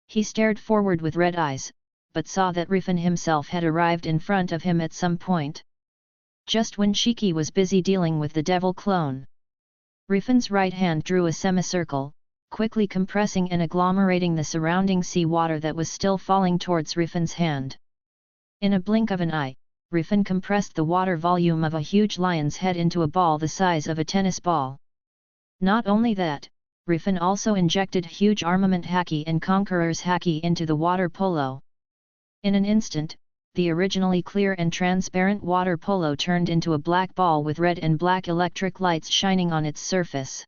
He stared forward with red eyes, but saw that Riffin himself had arrived in front of him at some point. Just when Shiki was busy dealing with the devil clone, Riffin's right hand drew a semicircle, quickly compressing and agglomerating the surrounding sea water that was still falling towards Riffin's hand. In a blink of an eye, Riffin compressed the water volume of a huge lion's head into a ball the size of a tennis ball. Not only that, Riffin also injected huge armament haki and conqueror's haki into the water polo. In an instant, the originally clear and transparent water polo turned into a black ball with red and black electric lights shining on its surface.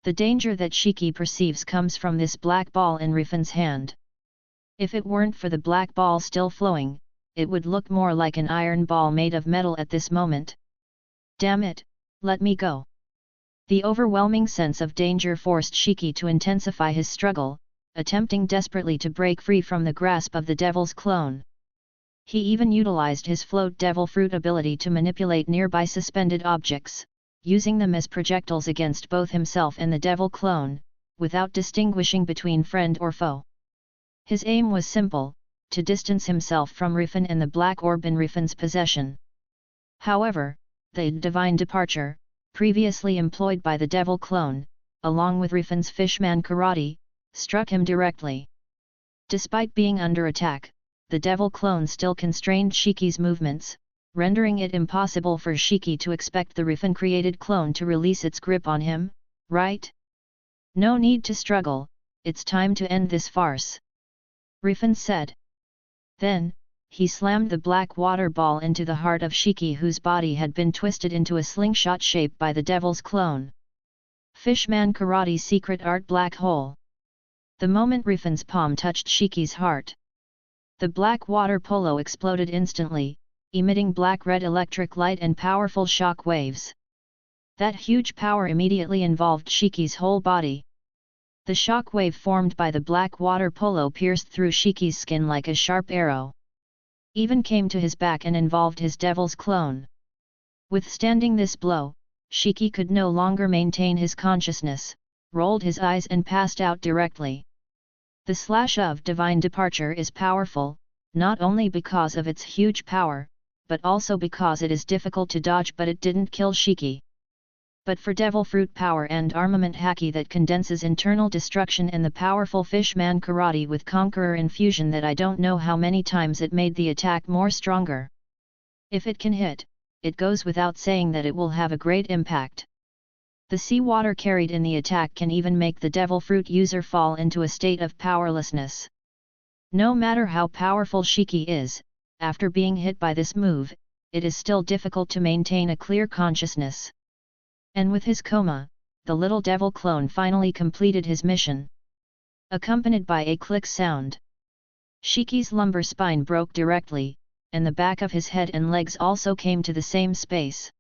The danger that Shiki perceives comes from this black ball in Riffin's hand. If it weren't for the black ball still flowing, it would look more like an iron ball made of metal at this moment. Damn it, let me go. The overwhelming sense of danger forced Shiki to intensify his struggle, attempting desperately to break free from the grasp of the devil's clone. He even utilized his float devil fruit ability to manipulate nearby suspended objects, using them as projectiles against both himself and the devil clone, without distinguishing between friend or foe. His aim was simple: to distance himself from Riffin and the black orb in Riffin's possession. However, the divine departure, previously employed by the devil clone, along with Riffin's fishman karate, struck him directly. Despite being under attack, the devil clone still constrained Shiki's movements, rendering it impossible for Shiki to expect the Riffin-created clone to release its grip on him, right? No need to struggle, it's time to end this farce, Riffin said. Then, he slammed the black water ball into the heart of Shiki, whose body had been twisted into a slingshot shape by the devil's clone. Fishman Karate Secret Art Black Hole. The moment Riffin's palm touched Shiki's heart, the black water polo exploded instantly, emitting black-red electric light and powerful shock waves. That huge power immediately involved Shiki's whole body. The shock wave formed by the black water polo pierced through Shiki's skin like a sharp arrow. Even came to his back and involved his devil's clone. Withstanding this blow, Shiki could no longer maintain his consciousness, rolled his eyes and passed out directly. The slash of divine departure is powerful, not only because of its huge power, but also because it is difficult to dodge, but it didn't kill Shiki. But for devil fruit power and armament haki that condenses internal destruction and the powerful fishman karate with conqueror infusion, that I don't know how many times it made the attack more stronger. If it can hit, it goes without saying that it will have a great impact. The seawater carried in the attack can even make the devil fruit user fall into a state of powerlessness. No matter how powerful Shiki is, after being hit by this move, it is still difficult to maintain a clear consciousness. And with his coma, the little devil clone finally completed his mission. Accompanied by a click sound, Shiki's lumbar spine broke directly, and the back of his head and legs also came to the same space.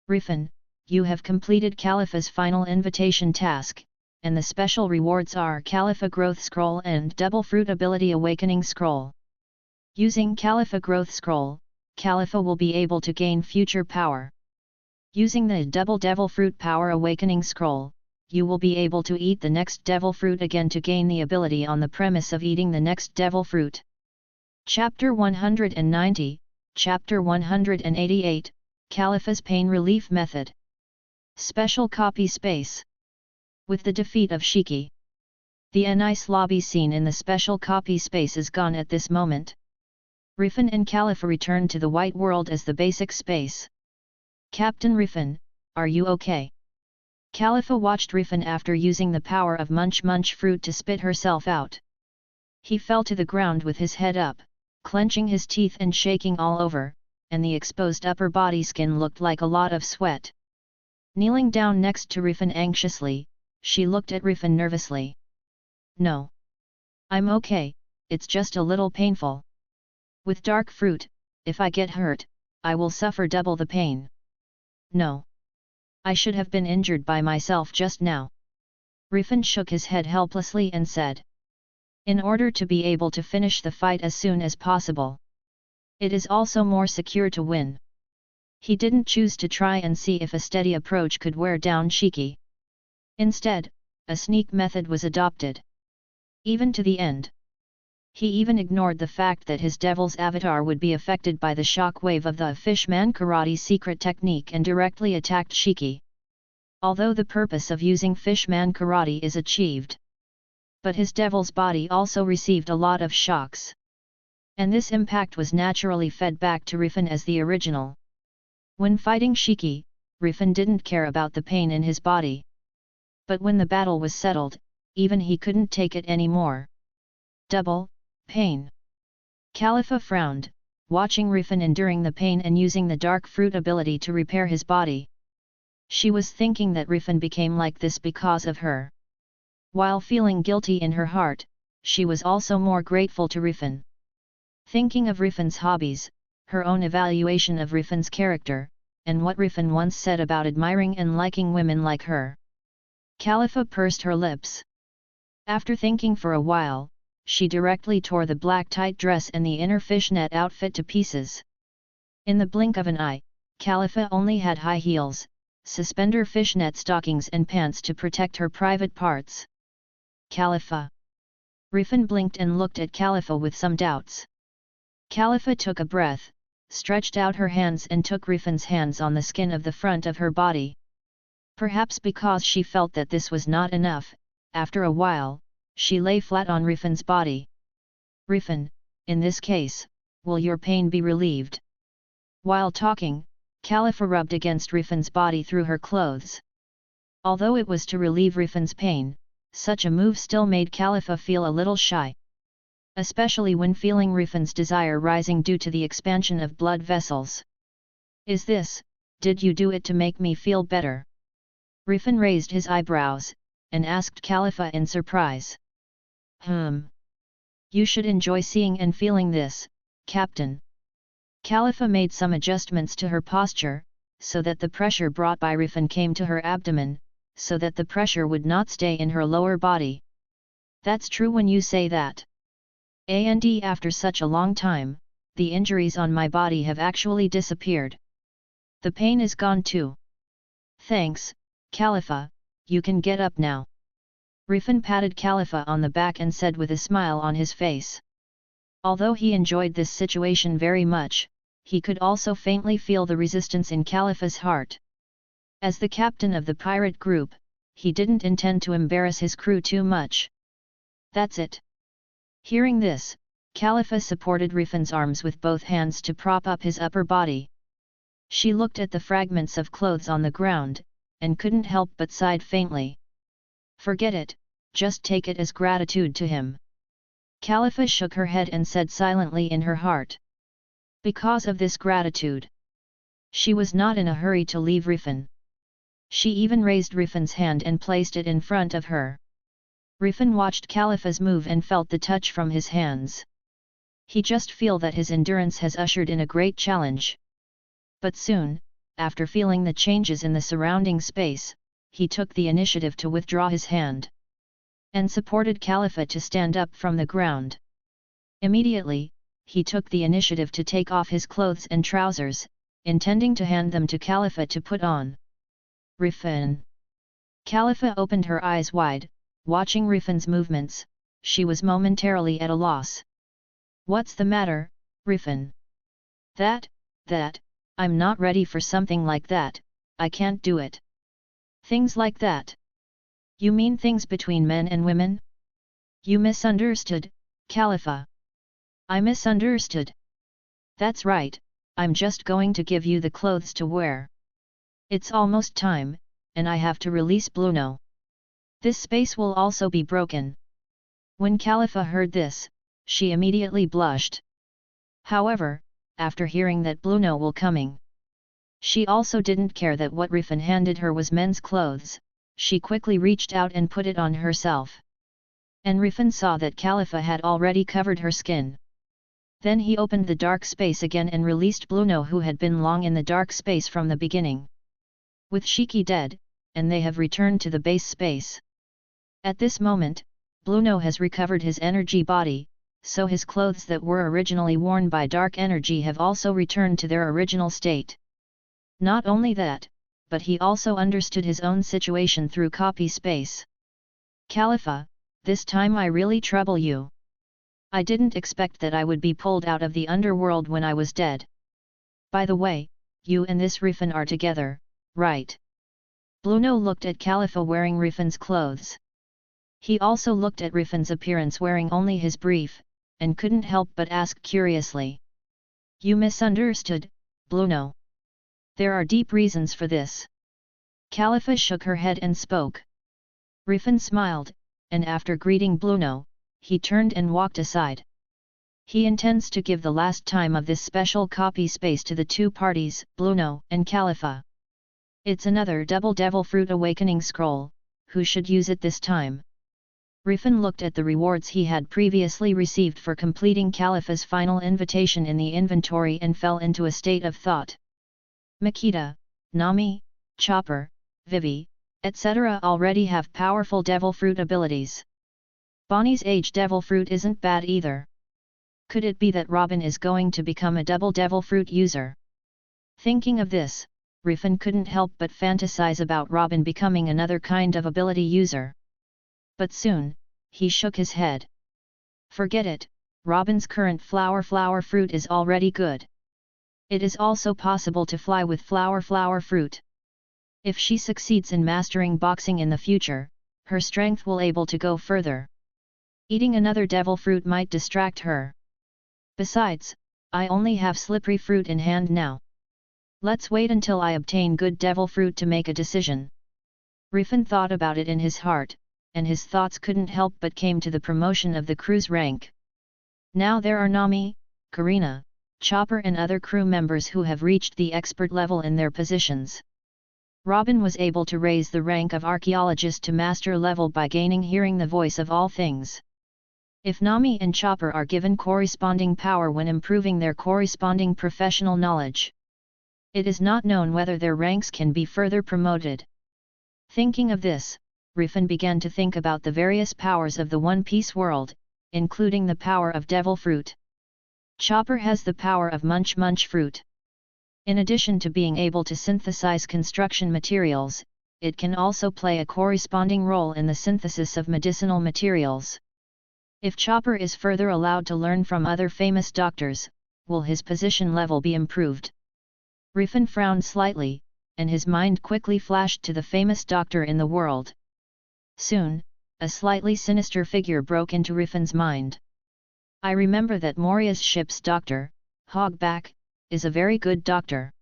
Riffin, you have completed Califa's final invitation task, and the special rewards are Califa Growth Scroll and Double Fruit Ability Awakening Scroll. Using Califa Growth Scroll, Califa will be able to gain future power. Using the Double Devil Fruit Power Awakening Scroll, you will be able to eat the next devil fruit again to gain the ability on the premise of eating the next devil fruit. Chapter 190, Chapter 188, Califa's Pain Relief Method. Special Copy Space. With the defeat of Shiki, the nice lobby scene in the special copy space is gone at this moment. Riffin and Califa returned to the white world as the basic space. Captain Riffin, are you okay? Califa watched Riffin after using the power of munch fruit to spit herself out. He fell to the ground with his head up, clenching his teeth and shaking all over, and the exposed upper body skin looked like a lot of sweat. Kneeling down next to Riffin anxiously, she looked at Riffin nervously. No. I'm okay, it's just a little painful. With dark fruit, if I get hurt, I will suffer double the pain. No. I should have been injured by myself just now. Riffin shook his head helplessly and said. In order to be able to finish the fight as soon as possible. It is also more secure to win. He didn't choose to try and see if a steady approach could wear down Shiki. Instead, a sneak method was adopted. Even to the end. He even ignored the fact that his devil's avatar would be affected by the shock wave of the Fishman Karate secret technique and directly attacked Shiki. Although the purpose of using Fishman Karate is achieved. But his devil's body also received a lot of shocks. And this impact was naturally fed back to Riffin as the original. When fighting Shiki, Riffin didn't care about the pain in his body. But when the battle was settled, even he couldn't take it anymore. Double pain. Califa frowned, watching Riffin enduring the pain and using the dark fruit ability to repair his body. She was thinking that Riffin became like this because of her. While feeling guilty in her heart, she was also more grateful to Riffin. Thinking of Riffin's hobbies, her own evaluation of Riffin's character, and what Riffin once said about admiring and liking women like her. Califa pursed her lips. After thinking for a while, she directly tore the black tight dress and the inner fishnet outfit to pieces. In the blink of an eye, Califa only had high heels, suspender fishnet stockings and pants to protect her private parts. Califa. Riffin blinked and looked at Califa with some doubts. Califa took a breath, stretched out her hands and took Riffin's hands on the skin of the front of her body. Perhaps because she felt that this was not enough, after a while, she lay flat on Riffin's body. Riffin, in this case, will your pain be relieved? While talking, Califa rubbed against Riffin's body through her clothes. Although it was to relieve Riffin's pain, such a move still made Califa feel a little shy. Especially when feeling Riffin's desire rising due to the expansion of blood vessels. Did you do it to make me feel better? Riffin raised his eyebrows, and asked Califa in surprise. You should enjoy seeing and feeling this, Captain. Califa made some adjustments to her posture, so that the pressure brought by Riffin came to her abdomen, so that the pressure would not stay in her lower body. That's true when you say that. And after such a long time, the injuries on my body have actually disappeared. The pain is gone too. Thanks, Califa, you can get up now. Riffin patted Califa on the back and said with a smile on his face. Although he enjoyed this situation very much, he could also faintly feel the resistance in Califa's heart. As the captain of the pirate group, he didn't intend to embarrass his crew too much. That's it. Hearing this, Califa supported Riffin's arms with both hands to prop up his upper body. She looked at the fragments of clothes on the ground, and couldn't help but sighed faintly. Forget it, just take it as gratitude to him. Califa shook her head and said silently in her heart. Because of this gratitude. She was not in a hurry to leave Riffin. She even raised Riffin's hand and placed it in front of her. Riffin watched Califa's move and felt the touch from his hands. He just feel that his endurance has ushered in a great challenge. But soon, after feeling the changes in the surrounding space, he took the initiative to withdraw his hand. And supported Califa to stand up from the ground. Immediately, he took the initiative to take off his clothes and trousers, intending to hand them to Califa to put on. Riffin. Califa opened her eyes wide, watching Riffin's movements. She was momentarily at a loss. What's the matter, Riffin? That, I'm not ready for something like that, I can't do it. Things like that. You mean things between men and women? You misunderstood, Califa. I misunderstood. That's right, I'm just going to give you the clothes to wear. It's almost time, and I have to release Bluno. This space will also be broken. When Califa heard this, she immediately blushed. However, after hearing that Bluno will coming, she also didn't care that what Riffin handed her was men's clothes. She quickly reached out and put it on herself. And Riffin saw that Califa had already covered her skin. Then he opened the dark space again and released Bluno, who had been long in the dark space from the beginning. With Shiki dead, and they have returned to the base space. At this moment, Bluno has recovered his energy body, so his clothes that were originally worn by dark energy have also returned to their original state. Not only that, but he also understood his own situation through copy space. Califa, this time I really trouble you. I didn't expect that I would be pulled out of the underworld when I was dead. By the way, you and this Riffin are together, right? Bluno looked at Califa wearing Riffin's clothes. He also looked at Riffin's appearance wearing only his brief, and couldn't help but ask curiously. You misunderstood, Bluno. There are deep reasons for this. Califa shook her head and spoke. Riffin smiled, and after greeting Bluno, he turned and walked aside. He intends to give the last time of this special copy space to the two parties, Bluno and Califa. It's another double devil fruit awakening scroll, who should use it this time? Riffin looked at the rewards he had previously received for completing Califa's final invitation in the inventory and fell into a state of thought. Makita, Nami, Chopper, Vivi, etc. already have powerful devil fruit abilities. Bonnie's age devil fruit isn't bad either. Could it be that Robin is going to become a double devil fruit user? Thinking of this, Riffin couldn't help but fantasize about Robin becoming another kind of ability user. But soon, he shook his head. Forget it, Robin's current flower fruit is already good. It is also possible to fly with flower fruit. If she succeeds in mastering boxing in the future, her strength will able to go further. Eating another devil fruit might distract her. Besides, I only have slippery fruit in hand now. Let's wait until I obtain good devil fruit to make a decision. Riffin thought about it in his heart, and his thoughts couldn't help but came to the promotion of the crew's rank. Now there are Nami, Karina, Chopper and other crew members who have reached the expert level in their positions. Robin was able to raise the rank of archaeologist to master level by gaining hearing the voice of all things. If Nami and Chopper are given corresponding power when improving their corresponding professional knowledge, it is not known whether their ranks can be further promoted. Thinking of this, Riffin began to think about the various powers of the One Piece world, including the power of Devil Fruit. Chopper has the power of Munch Fruit. In addition to being able to synthesize construction materials, it can also play a corresponding role in the synthesis of medicinal materials. If Chopper is further allowed to learn from other famous doctors, will his position level be improved? Riffin frowned slightly, and his mind quickly flashed to the famous doctor in the world. Soon, a slightly sinister figure broke into Riffin's mind. I remember that Moria's ship's doctor, Hogback, is a very good doctor.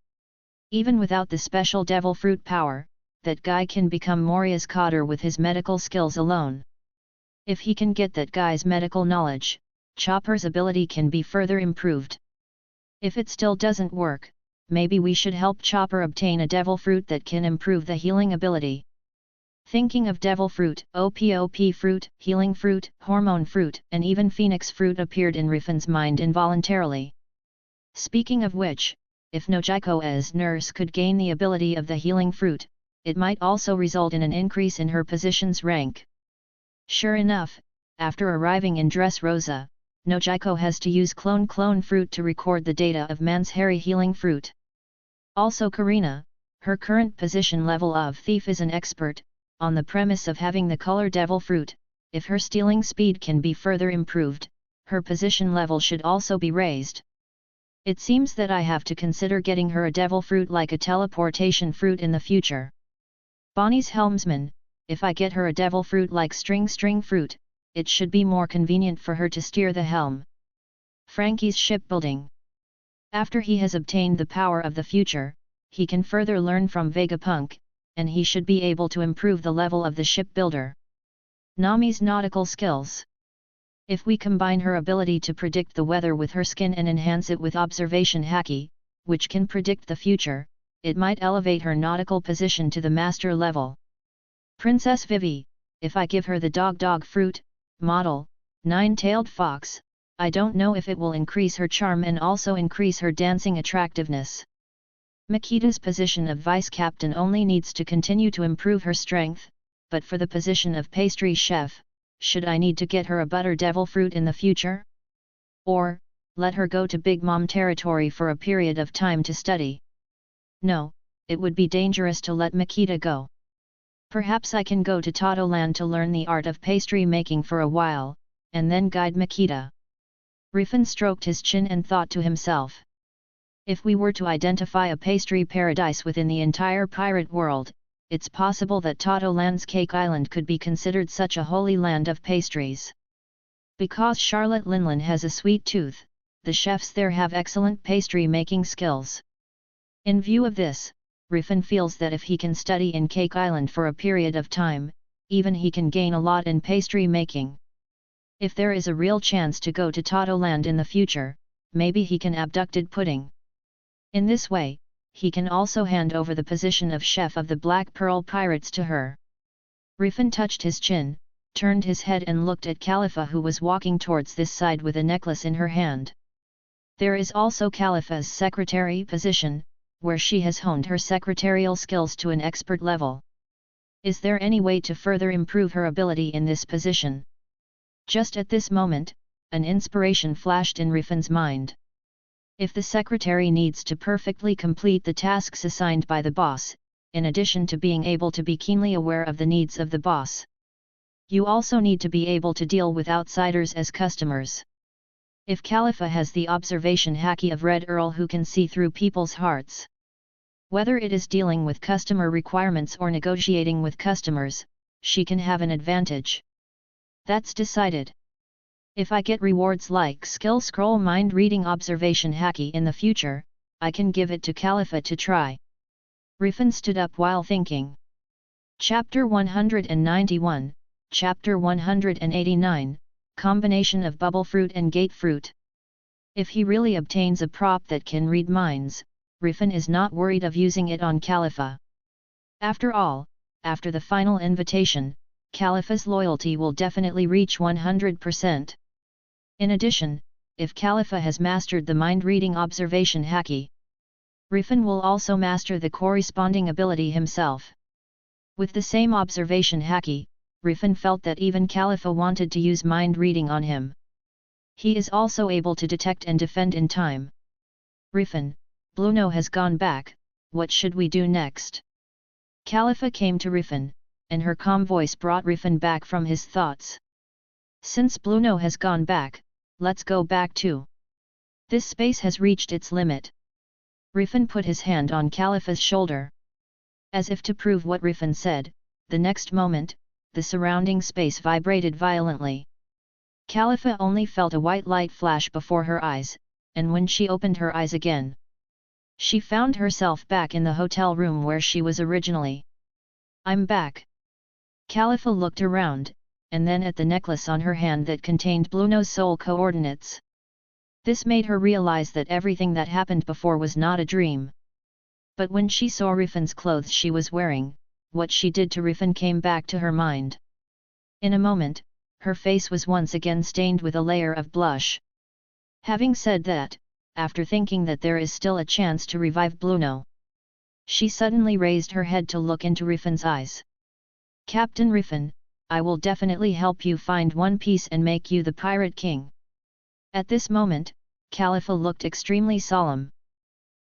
Even without the special devil fruit power, that guy can become Moria's coder with his medical skills alone. If he can get that guy's medical knowledge, Chopper's ability can be further improved. If it still doesn't work, maybe we should help Chopper obtain a devil fruit that can improve the healing ability. Thinking of devil fruit, OP fruit, healing fruit, hormone fruit, and even phoenix fruit appeared in Riffin's mind involuntarily. Speaking of which, if Nojiko as nurse could gain the ability of the healing fruit, it might also result in an increase in her position's rank. Sure enough, after arriving in Dressrosa, Nojiko has to use clone fruit to record the data of Manshari healing fruit. Also Karina, her current position level of thief is an expert, on the premise of having the color devil fruit. If her stealing speed can be further improved, her position level should also be raised. It seems that I have to consider getting her a devil fruit like a teleportation fruit in the future. Bonnie's helmsman, if I get her a devil fruit like string fruit, it should be more convenient for her to steer the helm. Frankie's shipbuilding. After he has obtained the power of the future, he can further learn from Vegapunk, and he should be able to improve the level of the shipbuilder. Nami's nautical skills. If we combine her ability to predict the weather with her skin and enhance it with observation haki, which can predict the future, it might elevate her nautical position to the master level. Princess Vivi, if I give her the dog fruit, model, 9-tailed fox, I don't know if it will increase her charm and also increase her dancing attractiveness. Makita's position of vice captain only needs to continue to improve her strength, but for the position of pastry chef, should I need to get her a butter devil fruit in the future? Or, let her go to Big Mom territory for a period of time to study? No, it would be dangerous to let Makita go. Perhaps I can go to Totoland to learn the art of pastry making for a while, and then guide Makita. Riffin stroked his chin and thought to himself. If we were to identify a pastry paradise within the entire pirate world, it's possible that Totoland's Cake Island could be considered such a holy land of pastries. Because Charlotte Linlin has a sweet tooth, the chefs there have excellent pastry making skills. In view of this, Riffin feels that if he can study in Cake Island for a period of time, even he can gain a lot in pastry making. If there is a real chance to go to Totoland in the future, maybe he can abducted Pudding. In this way, he can also hand over the position of chef of the Black Pearl Pirates to her. Riffin touched his chin, turned his head and looked at Califa, who was walking towards this side with a necklace in her hand. There is also Califa's secretary position, where she has honed her secretarial skills to an expert level. Is there any way to further improve her ability in this position? Just at this moment, an inspiration flashed in Riffin's mind. If the secretary needs to perfectly complete the tasks assigned by the boss, in addition to being able to be keenly aware of the needs of the boss, you also need to be able to deal with outsiders as customers. If Califa has the observation haki of Red Earl who can see through people's hearts, whether it is dealing with customer requirements or negotiating with customers, she can have an advantage. That's decided. If I get rewards like skill scroll mind reading observation haki in the future, I can give it to Califa to try. Riffin stood up while thinking. Chapter 191, Chapter 189, Combination of Bubble Fruit and Gate Fruit. If he really obtains a prop that can read minds, Riffin is not worried of using it on Califa. After all, after the final invitation, Califa's loyalty will definitely reach 100%. In addition, if Califa has mastered the mind-reading observation haki, Riffin will also master the corresponding ability himself. With the same observation haki, Riffin felt that even Califa wanted to use mind-reading on him. He is also able to detect and defend in time. Riffin, Bluno has gone back, what should we do next? Califa came to Riffin, and her calm voice brought Riffin back from his thoughts. Since Bluno has gone back, let's go back too. This space has reached its limit. Riffin put his hand on Califa's shoulder. As if to prove what Riffin said, the next moment, the surrounding space vibrated violently. Califa only felt a white light flash before her eyes, and when she opened her eyes again, she found herself back in the hotel room where she was originally. I'm back. Califa looked around, and then at the necklace on her hand that contained Bluno's soul coordinates. This made her realize that everything that happened before was not a dream. But when she saw Riffin's clothes she was wearing, what she did to Riffin came back to her mind. In a moment, her face was once again stained with a layer of blush. Having said that, after thinking that there is still a chance to revive Bluno, she suddenly raised her head to look into Riffin's eyes. Captain Riffin, I will definitely help you find One Piece and make you the Pirate King. At this moment, Califa looked extremely solemn.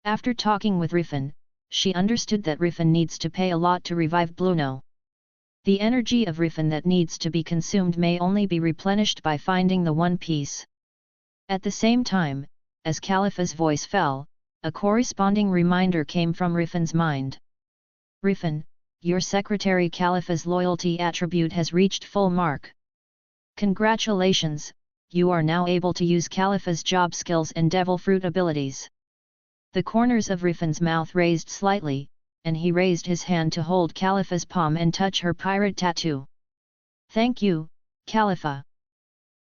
After talking with Riffin, she understood that Riffin needs to pay a lot to revive Bluno. The energy of Riffin that needs to be consumed may only be replenished by finding the One Piece. At the same time, as Califa's voice fell, a corresponding reminder came from Riffin's mind. Riffin, your secretary Califa's loyalty attribute has reached full mark. Congratulations, you are now able to use Califa's job skills and devil fruit abilities. The corners of Riffin's mouth raised slightly, and he raised his hand to hold Califa's palm and touch her pirate tattoo. Thank you, Califa.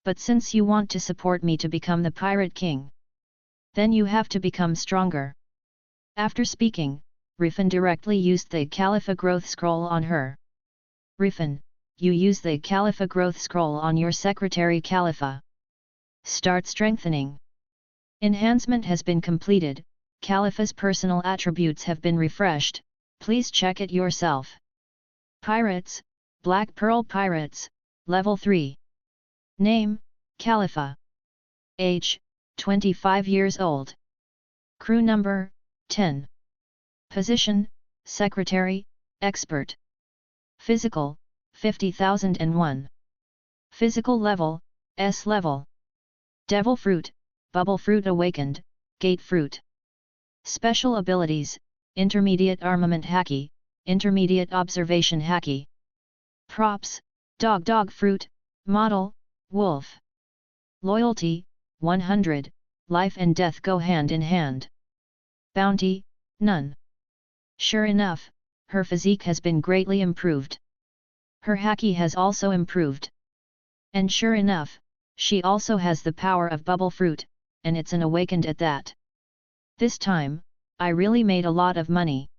But since you want to support me to become the Pirate King, then you have to become stronger. After speaking, Riffin directly used the Califa growth scroll on her. Riffin, you use the Califa growth scroll on your secretary Califa. Start strengthening. Enhancement has been completed, Califa's personal attributes have been refreshed, please check it yourself. Pirates, Black Pearl Pirates, Level 3. Name, Califa. Age, 25 years old. Crew number, 10. Position, Secretary, Expert. Physical, 50,001. Physical level, S level. Devil Fruit, Bubble Fruit Awakened, Gate Fruit. Special abilities, Intermediate Armament Haki, Intermediate Observation Haki. Props, Dog Fruit, Model, Wolf. Loyalty, 100, Life and Death go hand in hand. Bounty, none. Sure enough, her physique has been greatly improved. Her Haki has also improved. And sure enough, she also has the power of Bubble Fruit, and it's an awakened at that. This time, I really made a lot of money.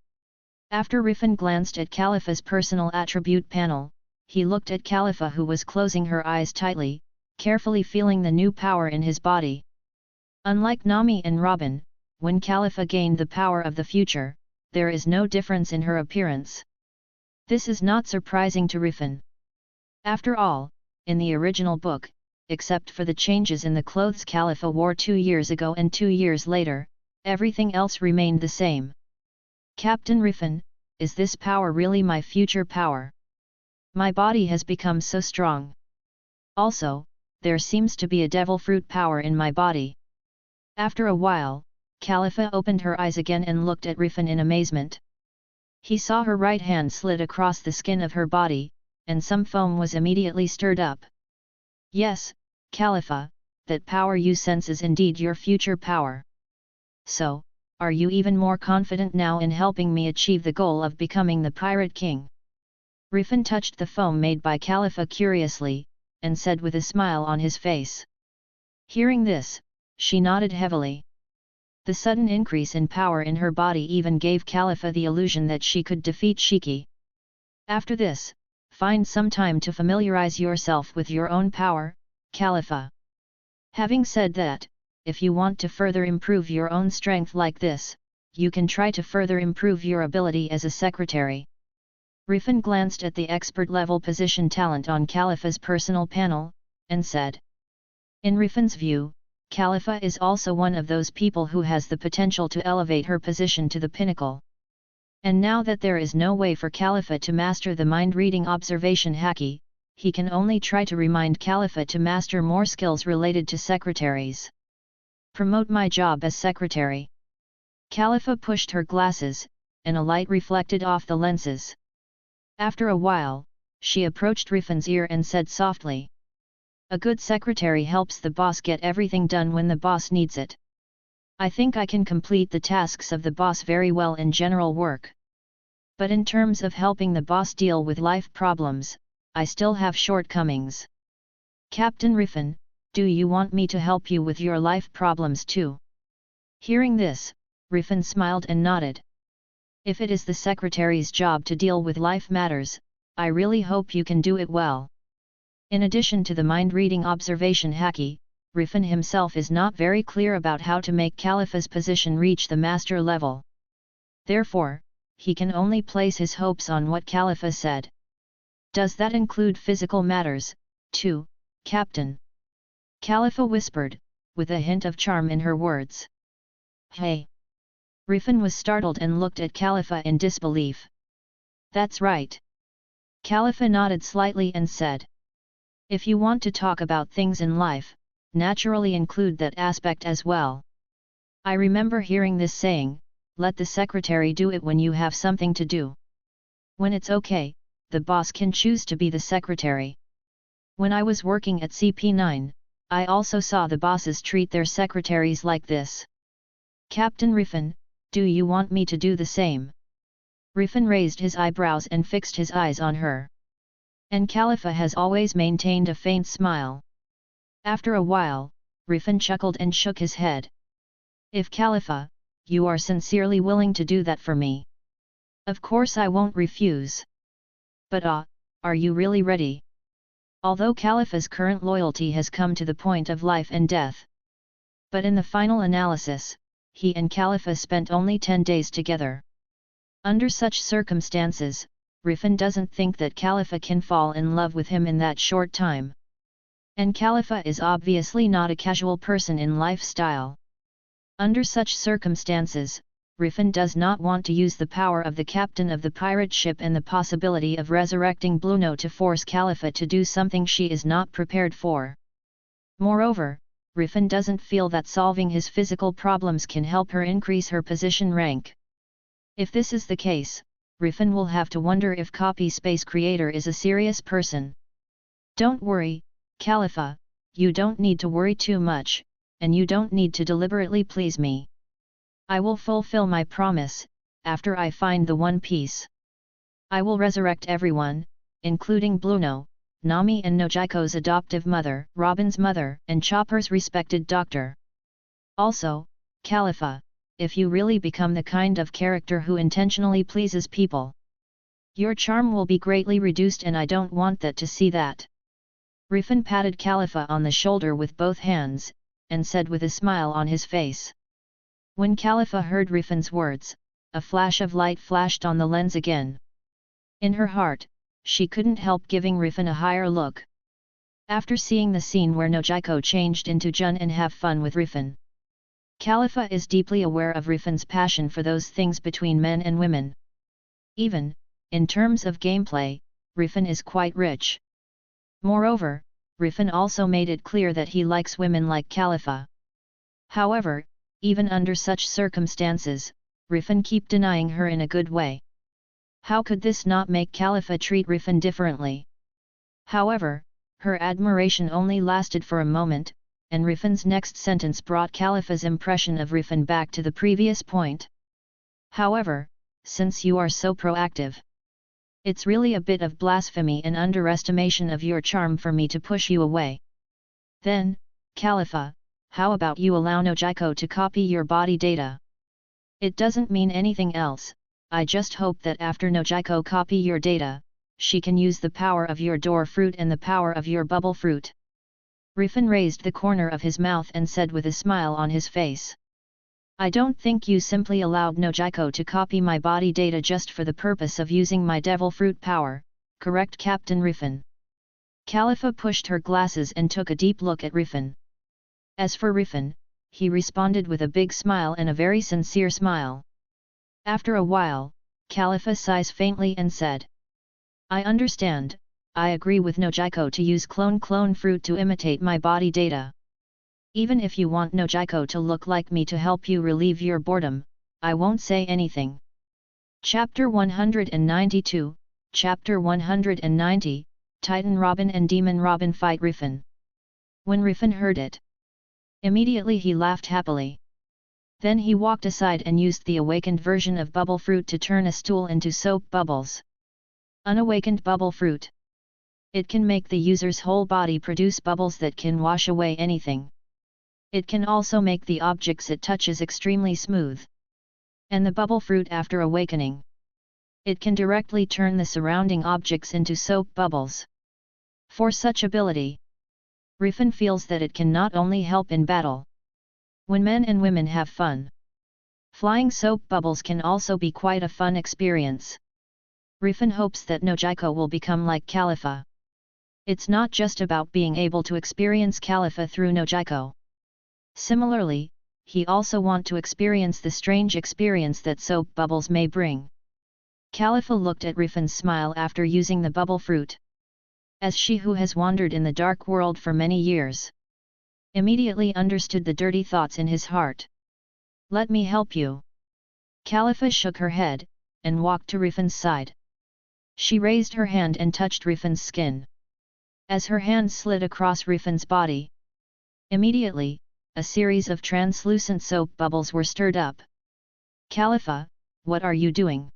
After Riffin glanced at Califa's personal attribute panel, he looked at Califa who was closing her eyes tightly, carefully feeling the new power in his body. Unlike Nami and Robin, when Califa gained the power of the future, there is no difference in her appearance. This is not surprising to Riffin. After all, in the original book, except for the changes in the clothes Califa wore 2 years ago and 2 years later, everything else remained the same. Captain Riffin, is this power really my future power? My body has become so strong. Also, there seems to be a devil fruit power in my body. After a while, Califa opened her eyes again and looked at Riffin in amazement. He saw her right hand slid across the skin of her body, and some foam was immediately stirred up. Yes, Califa, that power you sense is indeed your future power. So, are you even more confident now in helping me achieve the goal of becoming the Pirate King? Riffin touched the foam made by Califa curiously, and said with a smile on his face. Hearing this, she nodded heavily. The sudden increase in power in her body even gave Califa the illusion that she could defeat Shiki. After this, find some time to familiarize yourself with your own power, Califa. Having said that, if you want to further improve your own strength like this, you can try to further improve your ability as a secretary. Riffin glanced at the expert level position talent on Califa's personal panel, and said. In Riffin's view, Califa is also one of those people who has the potential to elevate her position to the pinnacle. And now that there is no way for Califa to master the mind-reading observation Haki, he can only try to remind Califa to master more skills related to secretaries. Promote my job as secretary. Califa pushed her glasses, and a light reflected off the lenses. After a while, she approached Riffin's ear and said softly. A good secretary helps the boss get everything done when the boss needs it. I think I can complete the tasks of the boss very well in general work. But in terms of helping the boss deal with life problems, I still have shortcomings. Captain Riffin, do you want me to help you with your life problems too? Hearing this, Riffin smiled and nodded. If it is the secretary's job to deal with life matters, I really hope you can do it well. In addition to the mind-reading observation Haki, Riffin himself is not very clear about how to make Califa's position reach the master level. Therefore, he can only place his hopes on what Califa said. Does that include physical matters, too, Captain? Califa whispered, with a hint of charm in her words. Hey! Riffin was startled and looked at Califa in disbelief. That's right. Califa nodded slightly and said. If you want to talk about things in life, naturally include that aspect as well. I remember hearing this saying, let the secretary do it when you have something to do. When it's okay, the boss can choose to be the secretary. When I was working at CP9, I also saw the bosses treat their secretaries like this. Captain Riffin, do you want me to do the same? Riffin raised his eyebrows and fixed his eyes on her. And Califa has always maintained a faint smile. After a while, Riffin chuckled and shook his head. If Califa, you are sincerely willing to do that for me, of course I won't refuse. But are you really ready? Although Califa's current loyalty has come to the point of life and death. But in the final analysis, he and Califa spent only 10 days together. Under such circumstances, Riffin doesn't think that Califa can fall in love with him in that short time. And Califa is obviously not a casual person in lifestyle. Under such circumstances, Riffin does not want to use the power of the captain of the pirate ship and the possibility of resurrecting Bluno to force Califa to do something she is not prepared for. Moreover, Riffin doesn't feel that solving his physical problems can help her increase her position rank. If this is the case, Riffin will have to wonder if Copy Space Creator is a serious person. Don't worry, Califa, you don't need to worry too much, and you don't need to deliberately please me. I will fulfill my promise, after I find the One Piece. I will resurrect everyone, including Bluno, Nami and Nojiko's adoptive mother, Robin's mother, and Chopper's respected doctor. Also, Califa, if you really become the kind of character who intentionally pleases people, your charm will be greatly reduced, and I don't want that to see that. Riffin patted Califa on the shoulder with both hands, and said with a smile on his face. When Califa heard Riffin's words, a flash of light flashed on the lens again. In her heart, she couldn't help giving Riffin a higher look. After seeing the scene where Nojiko changed into Jun and have fun with Riffin, Califa is deeply aware of Riffin's passion for those things between men and women. Even, in terms of gameplay, Riffin is quite rich. Moreover, Riffin also made it clear that he likes women like Califa. However, even under such circumstances, Riffin keep denying her in a good way. How could this not make Califa treat Riffin differently? However, her admiration only lasted for a moment, and Riffin's next sentence brought Califa's impression of Riffin back to the previous point. However, since you are so proactive, it's really a bit of blasphemy and underestimation of your charm for me to push you away. Then, Califa, how about you allow Nojiko to copy your body data? It doesn't mean anything else, I just hope that after Nojiko copy your data, she can use the power of your door fruit and the power of your bubble fruit. Riffin raised the corner of his mouth and said with a smile on his face. I don't think you simply allowed Nojiko to copy my body data just for the purpose of using my devil fruit power, correct Captain Riffin? Califa pushed her glasses and took a deep look at Riffin. As for Riffin, he responded with a big smile and a very sincere smile. After a while, Califa sighs faintly and said, I understand, I agree with Nojiko to use clone fruit to imitate my body data. Even if you want Nojiko to look like me to help you relieve your boredom, I won't say anything. Chapter 192, Chapter 190, Titan Robin and Demon Robin fight Riffin. When Riffin heard it, immediately he laughed happily. Then he walked aside and used the awakened version of bubble fruit to turn a stool into soap bubbles. Unawakened bubble fruit. It can make the user's whole body produce bubbles that can wash away anything. It can also make the objects it touches extremely smooth. And the bubble fruit after awakening, it can directly turn the surrounding objects into soap bubbles. For such ability, Riffin feels that it can not only help in battle. When men and women have fun, flying soap bubbles can also be quite a fun experience. Riffin hopes that Nojiko will become like Califa. It's not just about being able to experience Califa through Nojiko. Similarly, he also wants to experience the strange experience that soap bubbles may bring. Califa looked at Riffin's smile after using the bubble fruit. As she who has wandered in the dark world for many years, immediately understood the dirty thoughts in his heart. Let me help you. Califa shook her head, and walked to Riffin's side. She raised her hand and touched Riffin's skin. As her hand slid across Riffin's body, immediately, a series of translucent soap bubbles were stirred up. Califa, what are you doing?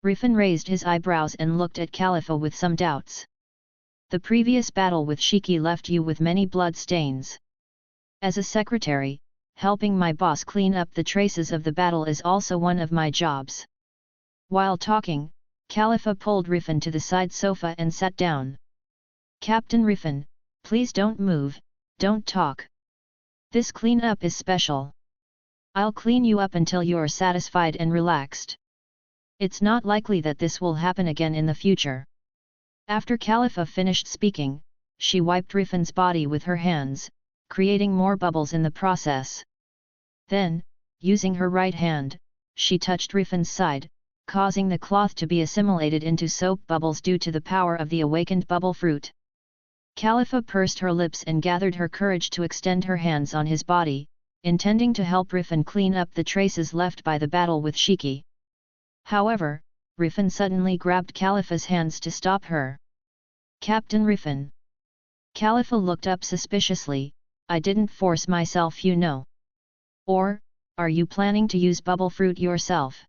Riffin raised his eyebrows and looked at Califa with some doubts. The previous battle with Shiki left you with many blood stains. As a secretary, helping my boss clean up the traces of the battle is also one of my jobs. While talking, Califa pulled Riffin to the side sofa and sat down. Captain Riffin, please don't move, don't talk. This clean-up is special. I'll clean you up until you're satisfied and relaxed. It's not likely that this will happen again in the future. After Califa finished speaking, she wiped Riffin's body with her hands, creating more bubbles in the process. Then, using her right hand, she touched Riffin's side, causing the cloth to be assimilated into soap bubbles due to the power of the awakened bubble fruit. Califa pursed her lips and gathered her courage to extend her hands on his body, intending to help Riffin clean up the traces left by the battle with Shiki. However, Riffin suddenly grabbed Califa's hands to stop her. Captain Riffin. Califa looked up suspiciously. I didn't force myself, you know. Or, are you planning to use bubble fruit yourself?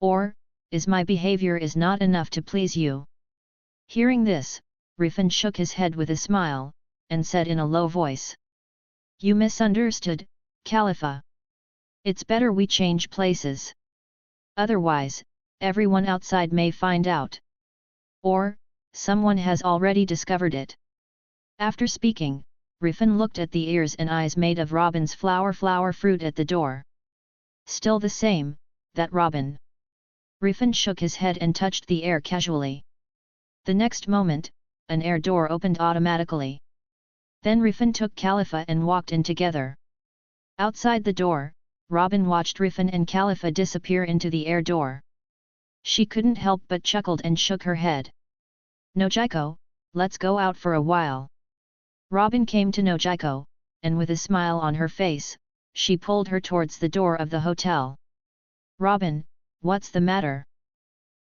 Or, is my behavior is not enough to please you? Hearing this, Riffin shook his head with a smile, and said in a low voice. You misunderstood, Califa. It's better we change places. Otherwise, everyone outside may find out. Or, someone has already discovered it. After speaking, Riffin looked at the ears and eyes made of Robin's flower fruit at the door. Still the same, that Robin. Riffin shook his head and touched the air casually. The next moment, an air door opened automatically. Then Riffin took Califa and walked in together. Outside the door, Robin watched Riffin and Califa disappear into the air door. She couldn't help but chuckled and shook her head. Nojiko, let's go out for a while. Robin came to Nojiko, and with a smile on her face, she pulled her towards the door of the hotel. Robin, what's the matter?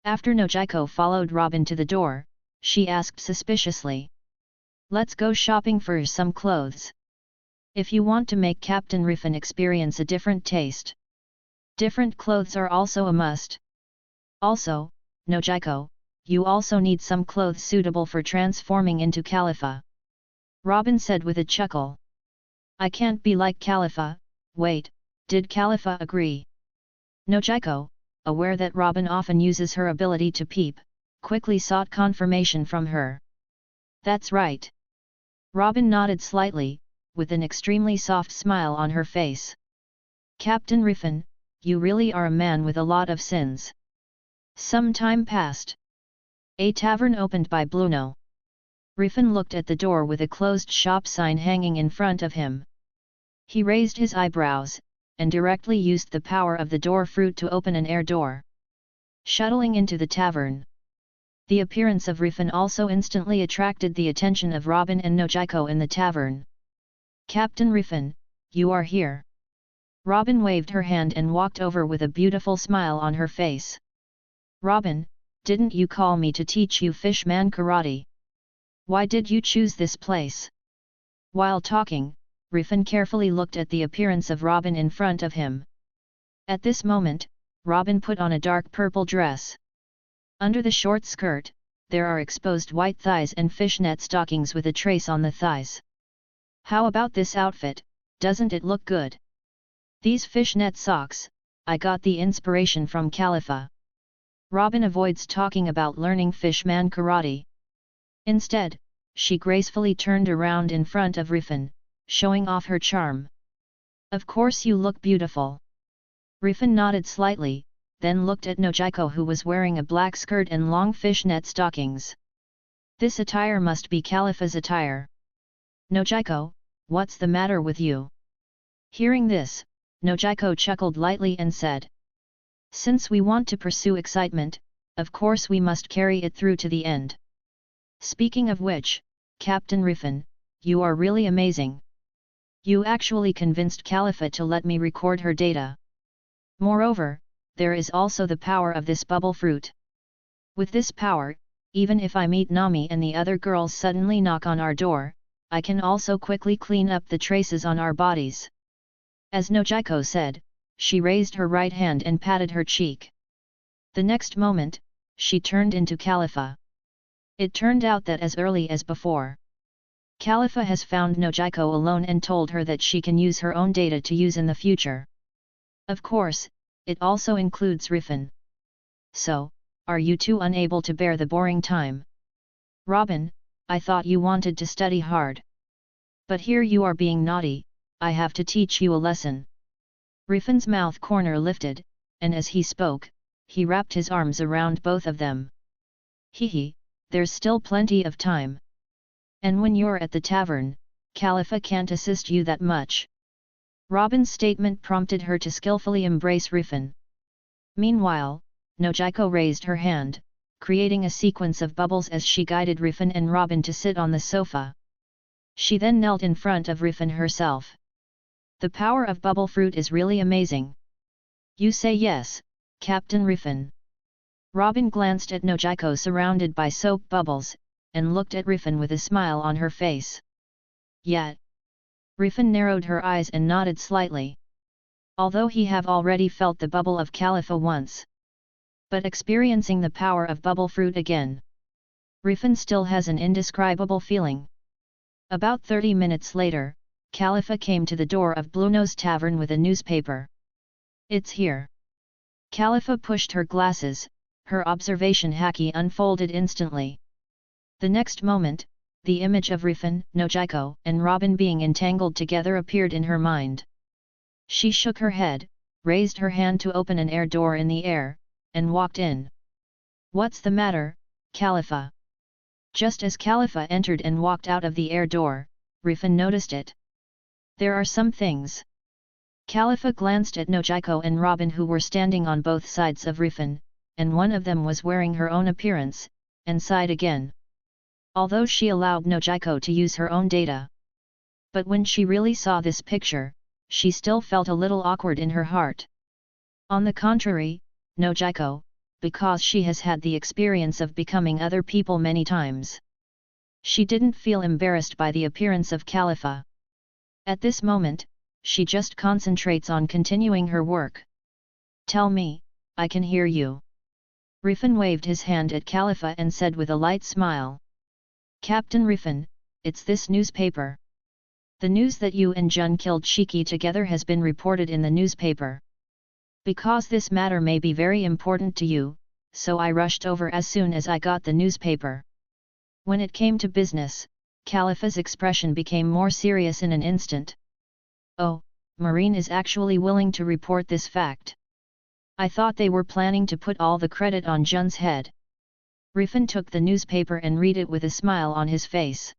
After Nojiko followed Robin to the door, she asked suspiciously. Let's go shopping for some clothes. If you want to make Captain Riffin experience a different taste. Different clothes are also a must. Also, Nojiko, you also need some clothes suitable for transforming into Califa. Robin said with a chuckle. I can't be like Califa. Wait, did Califa agree? Nojiko, aware that Robin often uses her ability to peep, quickly sought confirmation from her. That's right. Robin nodded slightly, with an extremely soft smile on her face. Captain Riffin, you really are a man with a lot of sins. Some time passed. A tavern opened by Bluno. Riffin looked at the door with a closed shop sign hanging in front of him. He raised his eyebrows, and directly used the power of the door fruit to open an air door. Shuttling into the tavern. The appearance of Riffin also instantly attracted the attention of Robin and Nojiko in the tavern. Captain Riffin, you are here. Robin waved her hand and walked over with a beautiful smile on her face. Robin, didn't you call me to teach you fishman karate? Why did you choose this place? While talking, Riffin carefully looked at the appearance of Robin in front of him. At this moment, Robin put on a dark purple dress. Under the short skirt, there are exposed white thighs and fishnet stockings with a trace on the thighs. How about this outfit, doesn't it look good? These fishnet socks, I got the inspiration from Califa. Robin avoids talking about learning fishman karate. Instead, she gracefully turned around in front of Riffin, showing off her charm. Of course you look beautiful. Riffin nodded slightly, then looked at Nojiko who was wearing a black skirt and long fishnet stockings. This attire must be Califa's attire. Nojiko, what's the matter with you? Hearing this, Nojiko chuckled lightly and said. Since we want to pursue excitement, of course we must carry it through to the end. Speaking of which, Captain Riffin, you are really amazing. You actually convinced Califa to let me record her data. Moreover, there is also the power of this bubble fruit. With this power, even if I meet Nami and the other girls suddenly knock on our door, I can also quickly clean up the traces on our bodies." As Nojiko said, she raised her right hand and patted her cheek. The next moment, she turned into Califa. It turned out that as early as before, Califa has found Nojiko alone and told her that she can use her own data to use in the future. Of course, it also includes Riffin. "So, are you two unable to bear the boring time? Robin, I thought you wanted to study hard. But here you are being naughty, I have to teach you a lesson." Riffin's mouth corner lifted, and as he spoke, he wrapped his arms around both of them. "Hehe, there's still plenty of time. And when you're at the tavern, Califa can't assist you that much." Robin's statement prompted her to skillfully embrace Riffin. Meanwhile, Nojiko raised her hand, creating a sequence of bubbles as she guided Riffin and Robin to sit on the sofa. She then knelt in front of Riffin herself. "The power of bubble fruit is really amazing. You say yes, Captain Riffin." Robin glanced at Nojiko surrounded by soap bubbles, and looked at Riffin with a smile on her face. "Yet." Riffin narrowed her eyes and nodded slightly. Although he have already felt the bubble of Califa once, but experiencing the power of bubble fruit again, Riffin still has an indescribable feeling. About 30 minutes later, Califa came to the door of Bluenose Tavern with a newspaper. "It's here." Califa pushed her glasses, her observation haki unfolded instantly. The next moment, the image of Riffin, Nojiko, and Robin being entangled together appeared in her mind. She shook her head, raised her hand to open an air door in the air, and walked in. "What's the matter, Califa?" Just as Califa entered and walked out of the air door, Riffin noticed it. "There are some things." Califa glanced at Nojiko and Robin who were standing on both sides of Riffin, and one of them was wearing her own appearance, and sighed again. Although she allowed Nojiko to use her own data, but when she really saw this picture, she still felt a little awkward in her heart. On the contrary, Nojiko, because she has had the experience of becoming other people many times, she didn't feel embarrassed by the appearance of Califa. At this moment, she just concentrates on continuing her work. "Tell me, I can hear you." Riffin waved his hand at Califa and said with a light smile. "Captain Riffin, it's this newspaper. The news that you and Jun killed Shiki together has been reported in the newspaper. Because this matter may be very important to you, so I rushed over as soon as I got the newspaper." When it came to business, Califa's expression became more serious in an instant. "Oh, Marine is actually willing to report this fact. I thought they were planning to put all the credit on Jun's head." Riffin took the newspaper and read it with a smile on his face.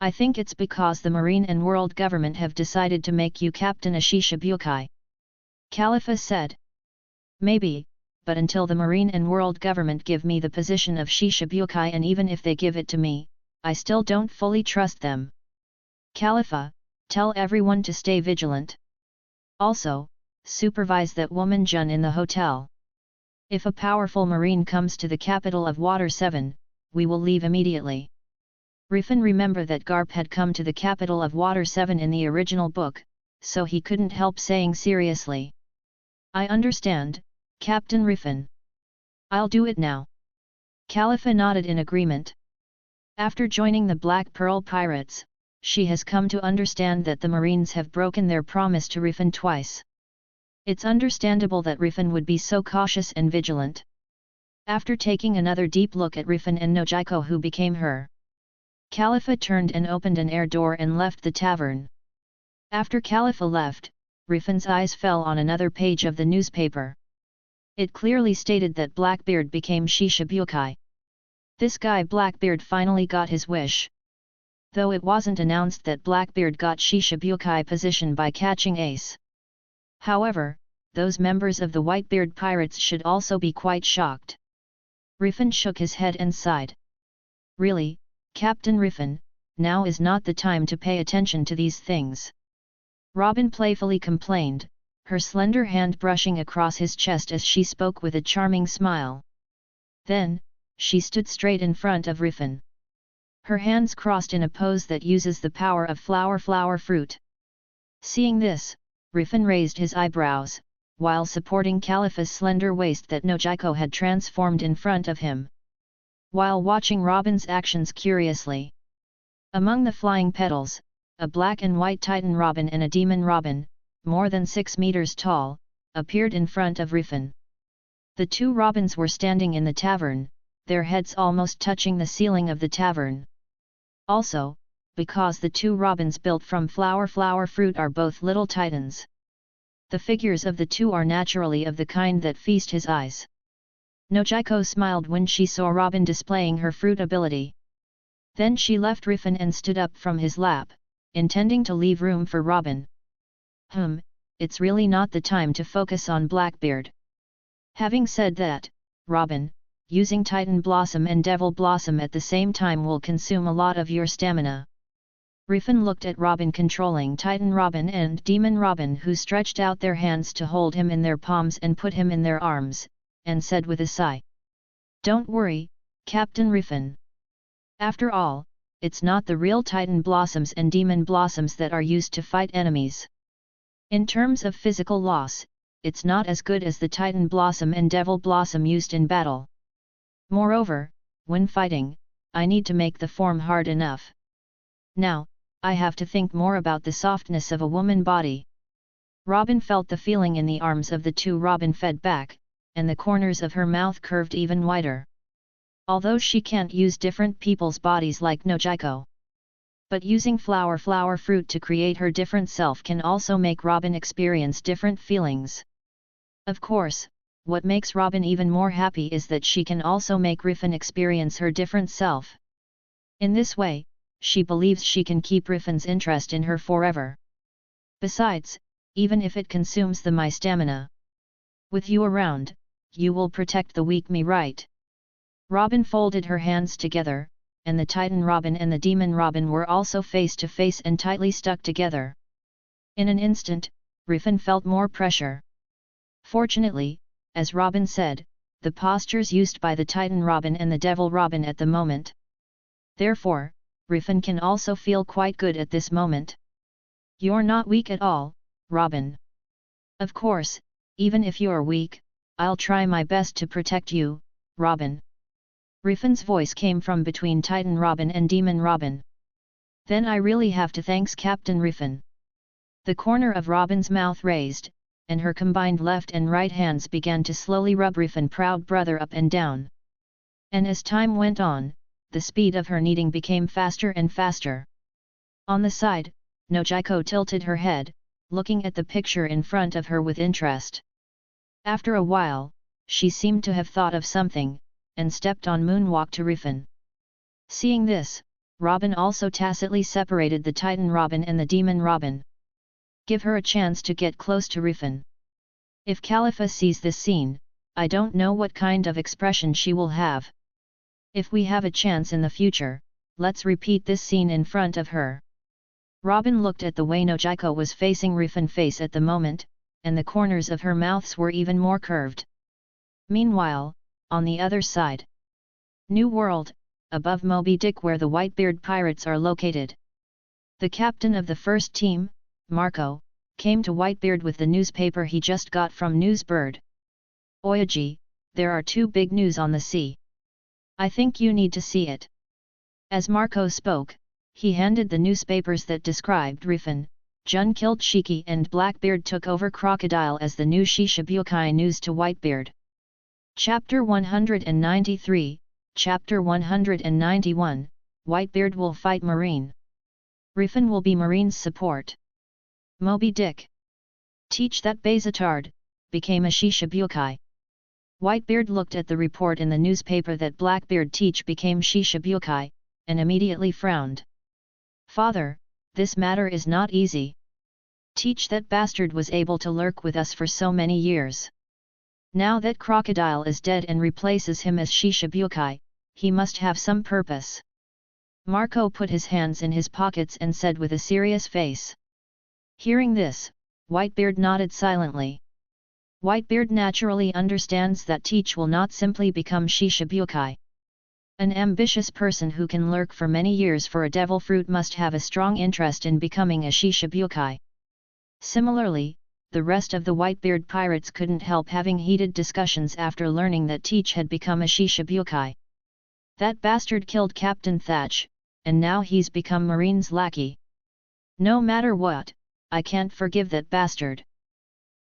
"I think it's because the Marine and World Government have decided to make you Captain Ashishibukai," Califa said. "Maybe, but until the Marine and World Government give me the position of Shishibukai, and even if they give it to me, I still don't fully trust them. Califa, tell everyone to stay vigilant. Also, supervise that woman Jun in the hotel. If a powerful Marine comes to the capital of Water 7, we will leave immediately." Riffin remembered that Garp had come to the capital of Water 7 in the original book, so he couldn't help saying seriously, "I understand, Captain Riffin. I'll do it now." Califa nodded in agreement. After joining the Black Pearl Pirates, she has come to understand that the Marines have broken their promise to Riffin twice. It's understandable that Riffin would be so cautious and vigilant. After taking another deep look at Riffin and Nojiko who became her, Califa turned and opened an air door and left the tavern. After Califa left, Riffin's eyes fell on another page of the newspaper. It clearly stated that Blackbeard became Shishibukai. This guy Blackbeard finally got his wish. Though it wasn't announced that Blackbeard got Shishibukai position by catching Ace. However, those members of the Whitebeard pirates should also be quite shocked. Riffin shook his head and sighed. "Really, Captain Riffin, now is not the time to pay attention to these things," Robin playfully complained, her slender hand brushing across his chest as she spoke with a charming smile. Then, she stood straight in front of Riffin. Her hands crossed in a pose that uses the power of flower fruit. Seeing this, Riffin raised his eyebrows, while supporting Califa's slender waist that Nojiko had transformed in front of him. While watching Robin's actions curiously. Among the flying petals, a black and white Titan robin and a demon robin, more than 6 meters tall, appeared in front of Riffin. The two robins were standing in the tavern, their heads almost touching the ceiling of the tavern. Also, because the two robins built from flower fruit are both little titans. The figures of the two are naturally of the kind that feast his eyes. Nojiko smiled when she saw Robin displaying her fruit ability. Then she left Riffin and stood up from his lap, intending to leave room for Robin. It's really not the time to focus on Blackbeard. Having said that, Robin, using Titan Blossom and Devil Blossom at the same time will consume a lot of your stamina. Riffin looked at Robin controlling Titan Robin and Demon Robin, who stretched out their hands to hold him in their palms and put him in their arms, and said with a sigh. Don't worry, Captain Riffin. After all, it's not the real Titan Blossoms and Demon Blossoms that are used to fight enemies. In terms of physical loss, it's not as good as the Titan Blossom and Devil Blossom used in battle. Moreover, when fighting, I need to make the form hard enough. Now, I have to think more about the softness of a woman body. Robin felt the feeling in the arms of the two Robin fed back, and the corners of her mouth curved even wider. Although she can't use different people's bodies like Nojiko. But using flower fruit to create her different self can also make Robin experience different feelings. Of course, what makes Robin even more happy is that she can also make Riffin experience her different self. In this way, she believes she can keep Riffin's interest in her forever. Besides, even if it consumes my stamina. With you around, you will protect the weak me, right? Robin folded her hands together, and the Titan Robin and the Demon Robin were also face to face and tightly stuck together. In an instant, Riffin felt more pressure. Fortunately, as Robin said, the postures used by the Titan Robin and the Devil Robin at the moment. Therefore, Riffin can also feel quite good at this moment. You're not weak at all, Robin. Of course, even if you're weak, I'll try my best to protect you, Robin. Riffin's voice came from between Titan Robin and Demon Robin. Then I really have to thanks Captain Riffin. The corner of Robin's mouth raised, and her combined left and right hands began to slowly rub Riffin proud brother up and down. And as time went on, the speed of her kneading became faster and faster. On the side, Nojiko tilted her head, looking at the picture in front of her with interest. After a while, she seemed to have thought of something, and stepped on moonwalk to Riffin. Seeing this, Robin also tacitly separated the Titan Robin and the Demon Robin. Give her a chance to get close to Riffin. If Califa sees this scene, I don't know what kind of expression she will have. If we have a chance in the future, let's repeat this scene in front of her. Robin looked at the way Nojiko was facing Riffin face at the moment, and the corners of her mouths were even more curved. Meanwhile, on the other side. New World, above Moby Dick where the Whitebeard pirates are located. The captain of the first team, Marco, came to Whitebeard with the newspaper he just got from Newsbird. Oyaji, there are two big news on the sea. I think you need to see it. As Marco spoke, he handed the newspapers that described Riffin, Jun killed Shiki and Blackbeard took over Crocodile as the new Shishibukai news to Whitebeard. Chapter 193, Chapter 191, Whitebeard will fight Marine. Riffin will be Marine's support. Moby Dick. Teach that Bazatard, became a Shishibukai. Whitebeard looked at the report in the newspaper that Blackbeard Teach became Shishibukai, and immediately frowned. Father, this matter is not easy. Teach that bastard was able to lurk with us for so many years. Now that Crocodile is dead and replaces him as Shishibukai, he must have some purpose. Marco put his hands in his pockets and said with a serious face. Hearing this, Whitebeard nodded silently. Whitebeard naturally understands that Teach will not simply become Shishibukai. An ambitious person who can lurk for many years for a devil fruit must have a strong interest in becoming a Shishibukai. Similarly, the rest of the Whitebeard pirates couldn't help having heated discussions after learning that Teach had become a Shishibukai. That bastard killed Captain Thatch, and now he's become Marine's lackey. No matter what, I can't forgive that bastard.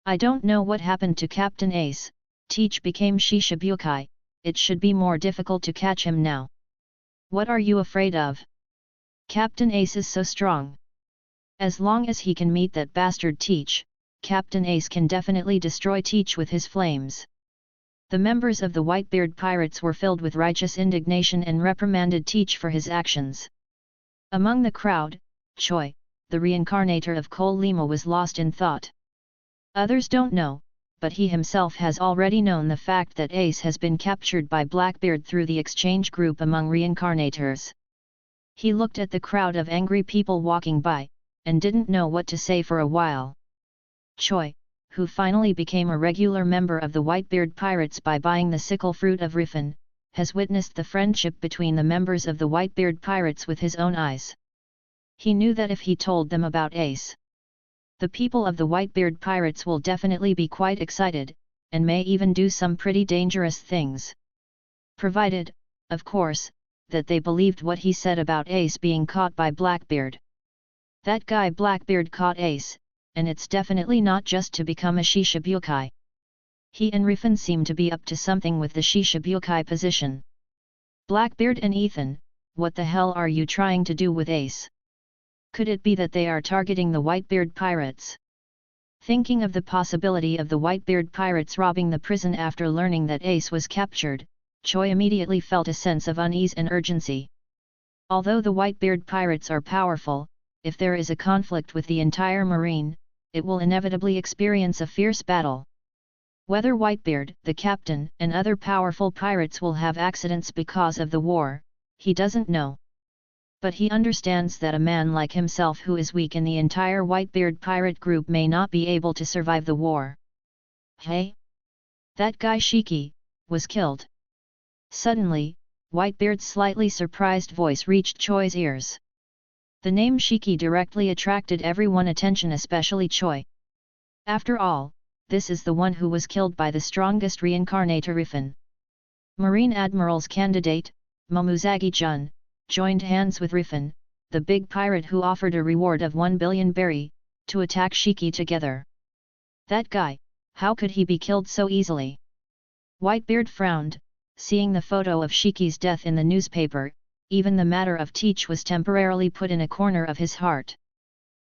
I don't know what happened to Captain Ace. Teach became Shishibukai, it should be more difficult to catch him now. What are you afraid of? Captain Ace is so strong. As long as he can meet that bastard Teach, Captain Ace can definitely destroy Teach with his flames. The members of the Whitebeard pirates were filled with righteous indignation and reprimanded Teach for his actions. Among the crowd, Choi, the reincarnator of Cole Lima, was lost in thought. Others don't know, but he himself has already known the fact that Ace has been captured by Blackbeard through the exchange group among reincarnators. He looked at the crowd of angry people walking by, and didn't know what to say for a while. Choi, who finally became a regular member of the Whitebeard pirates by buying the sickle fruit of Riffin, has witnessed the friendship between the members of the Whitebeard pirates with his own eyes. He knew that if he told them about Ace, the people of the Whitebeard pirates will definitely be quite excited, and may even do some pretty dangerous things. Provided, of course, that they believed what he said about Ace being caught by Blackbeard. That guy Blackbeard caught Ace, and it's definitely not just to become a Shishibukai. He and Riffin seem to be up to something with the Shishibukai position. Blackbeard and Ethan, what the hell are you trying to do with Ace? Could it be that they are targeting the Whitebeard pirates? Thinking of the possibility of the Whitebeard pirates robbing the prison after learning that Ace was captured, Choi immediately felt a sense of unease and urgency. Although the Whitebeard pirates are powerful, if there is a conflict with the entire marine, it will inevitably experience a fierce battle. Whether Whitebeard, the captain, and other powerful pirates will have accidents because of the war, he doesn't know. But he understands that a man like himself who is weak in the entire Whitebeard pirate group may not be able to survive the war. Hey? That guy Shiki was killed. Suddenly, Whitebeard's slightly surprised voice reached Choi's ears. The name Shiki directly attracted everyone's attention, especially Choi. After all, this is the one who was killed by the strongest reincarnator Riffin. Marine Admiral's candidate, Momuzagi-chun, joined hands with Riffin, the big pirate who offered a reward of 1 billion berry, to attack Shiki together. That guy, how could he be killed so easily? Whitebeard frowned, seeing the photo of Shiki's death in the newspaper. Even the matter of Teach was temporarily put in a corner of his heart.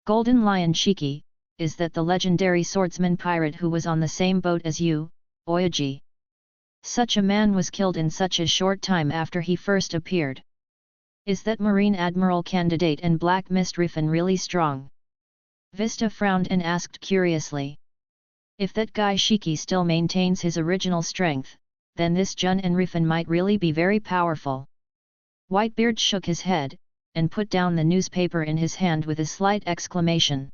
Golden Lion Shiki, is that the legendary swordsman pirate who was on the same boat as you, Oyaji? Such a man was killed in such a short time after he first appeared. Is that Marine Admiral candidate and Black Mist Riffin really strong? Vista frowned and asked curiously. If that guy Shiki still maintains his original strength, then this Jun and Riffin might really be very powerful. Whitebeard shook his head, and put down the newspaper in his hand with a slight exclamation.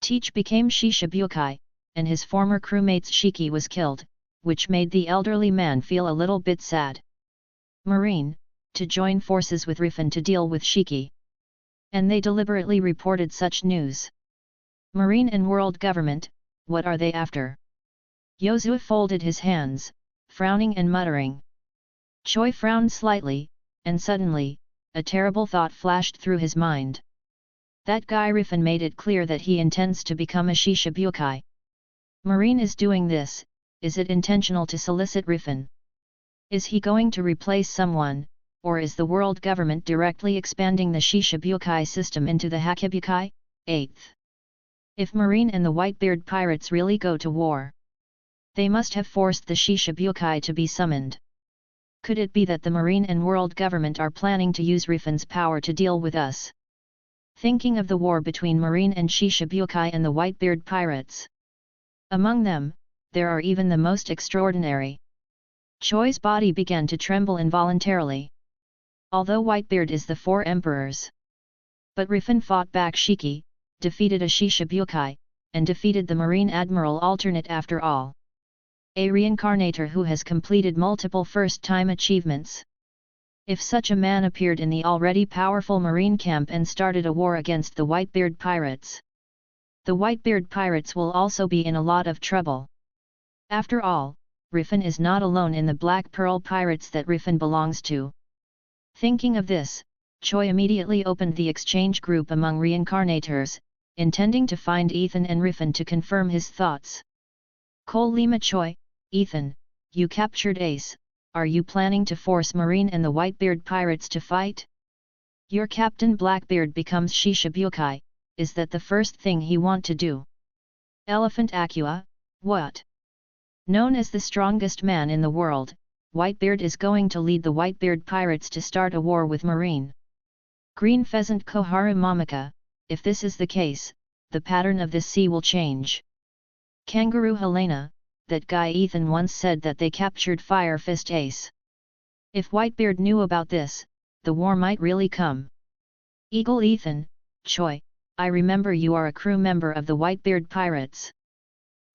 Teach became Shishibukai, and his former crewmate's Shiki was killed, which made the elderly man feel a little bit sad. Marine, to join forces with Riffin to deal with Shiki. And they deliberately reported such news. Marine and world government, what are they after? Yozue folded his hands, frowning and muttering. Choi frowned slightly, and suddenly, a terrible thought flashed through his mind. That guy Riffin made it clear that he intends to become a Shishibukai. Marine is doing this, is it intentional to solicit Riffin? Is he going to replace someone, or is the world government directly expanding the Shishibukai system into the Hakibukai? 8th. If Marine and the Whitebeard pirates really go to war, they must have forced the Shishibukai to be summoned. Could it be that the Marine and world government are planning to use Riffin's power to deal with us? Thinking of the war between Marine and Shishibukai and the Whitebeard pirates. Among them, there are even the most extraordinary. Choi's body began to tremble involuntarily. Although Whitebeard is the 4 emperors. But Riffin fought back Shiki, defeated a Shishibukai, and defeated the Marine Admiral alternate after all. A reincarnator who has completed multiple first-time achievements. If such a man appeared in the already powerful marine camp and started a war against the Whitebeard pirates, the Whitebeard pirates will also be in a lot of trouble. After all, Riffin is not alone in the Black Pearl pirates that Riffin belongs to. Thinking of this, Choi immediately opened the exchange group among reincarnators, intending to find Ethan and Riffin to confirm his thoughts. Cole Lima Choi, Ethan, you captured Ace, are you planning to force Marine and the Whitebeard pirates to fight? Your captain Blackbeard becomes Shishibukai, is that the first thing he want to do? Elephant Aqua, what? Known as the strongest man in the world, Whitebeard is going to lead the Whitebeard pirates to start a war with Marine. Green Pheasant Koharu Mamaka, if this is the case, the pattern of this sea will change. Kangaroo Helena, that guy Ethan once said that they captured Fire Fist Ace. If Whitebeard knew about this, the war might really come. Eagle Ethan, Choi, I remember you are a crew member of the Whitebeard pirates.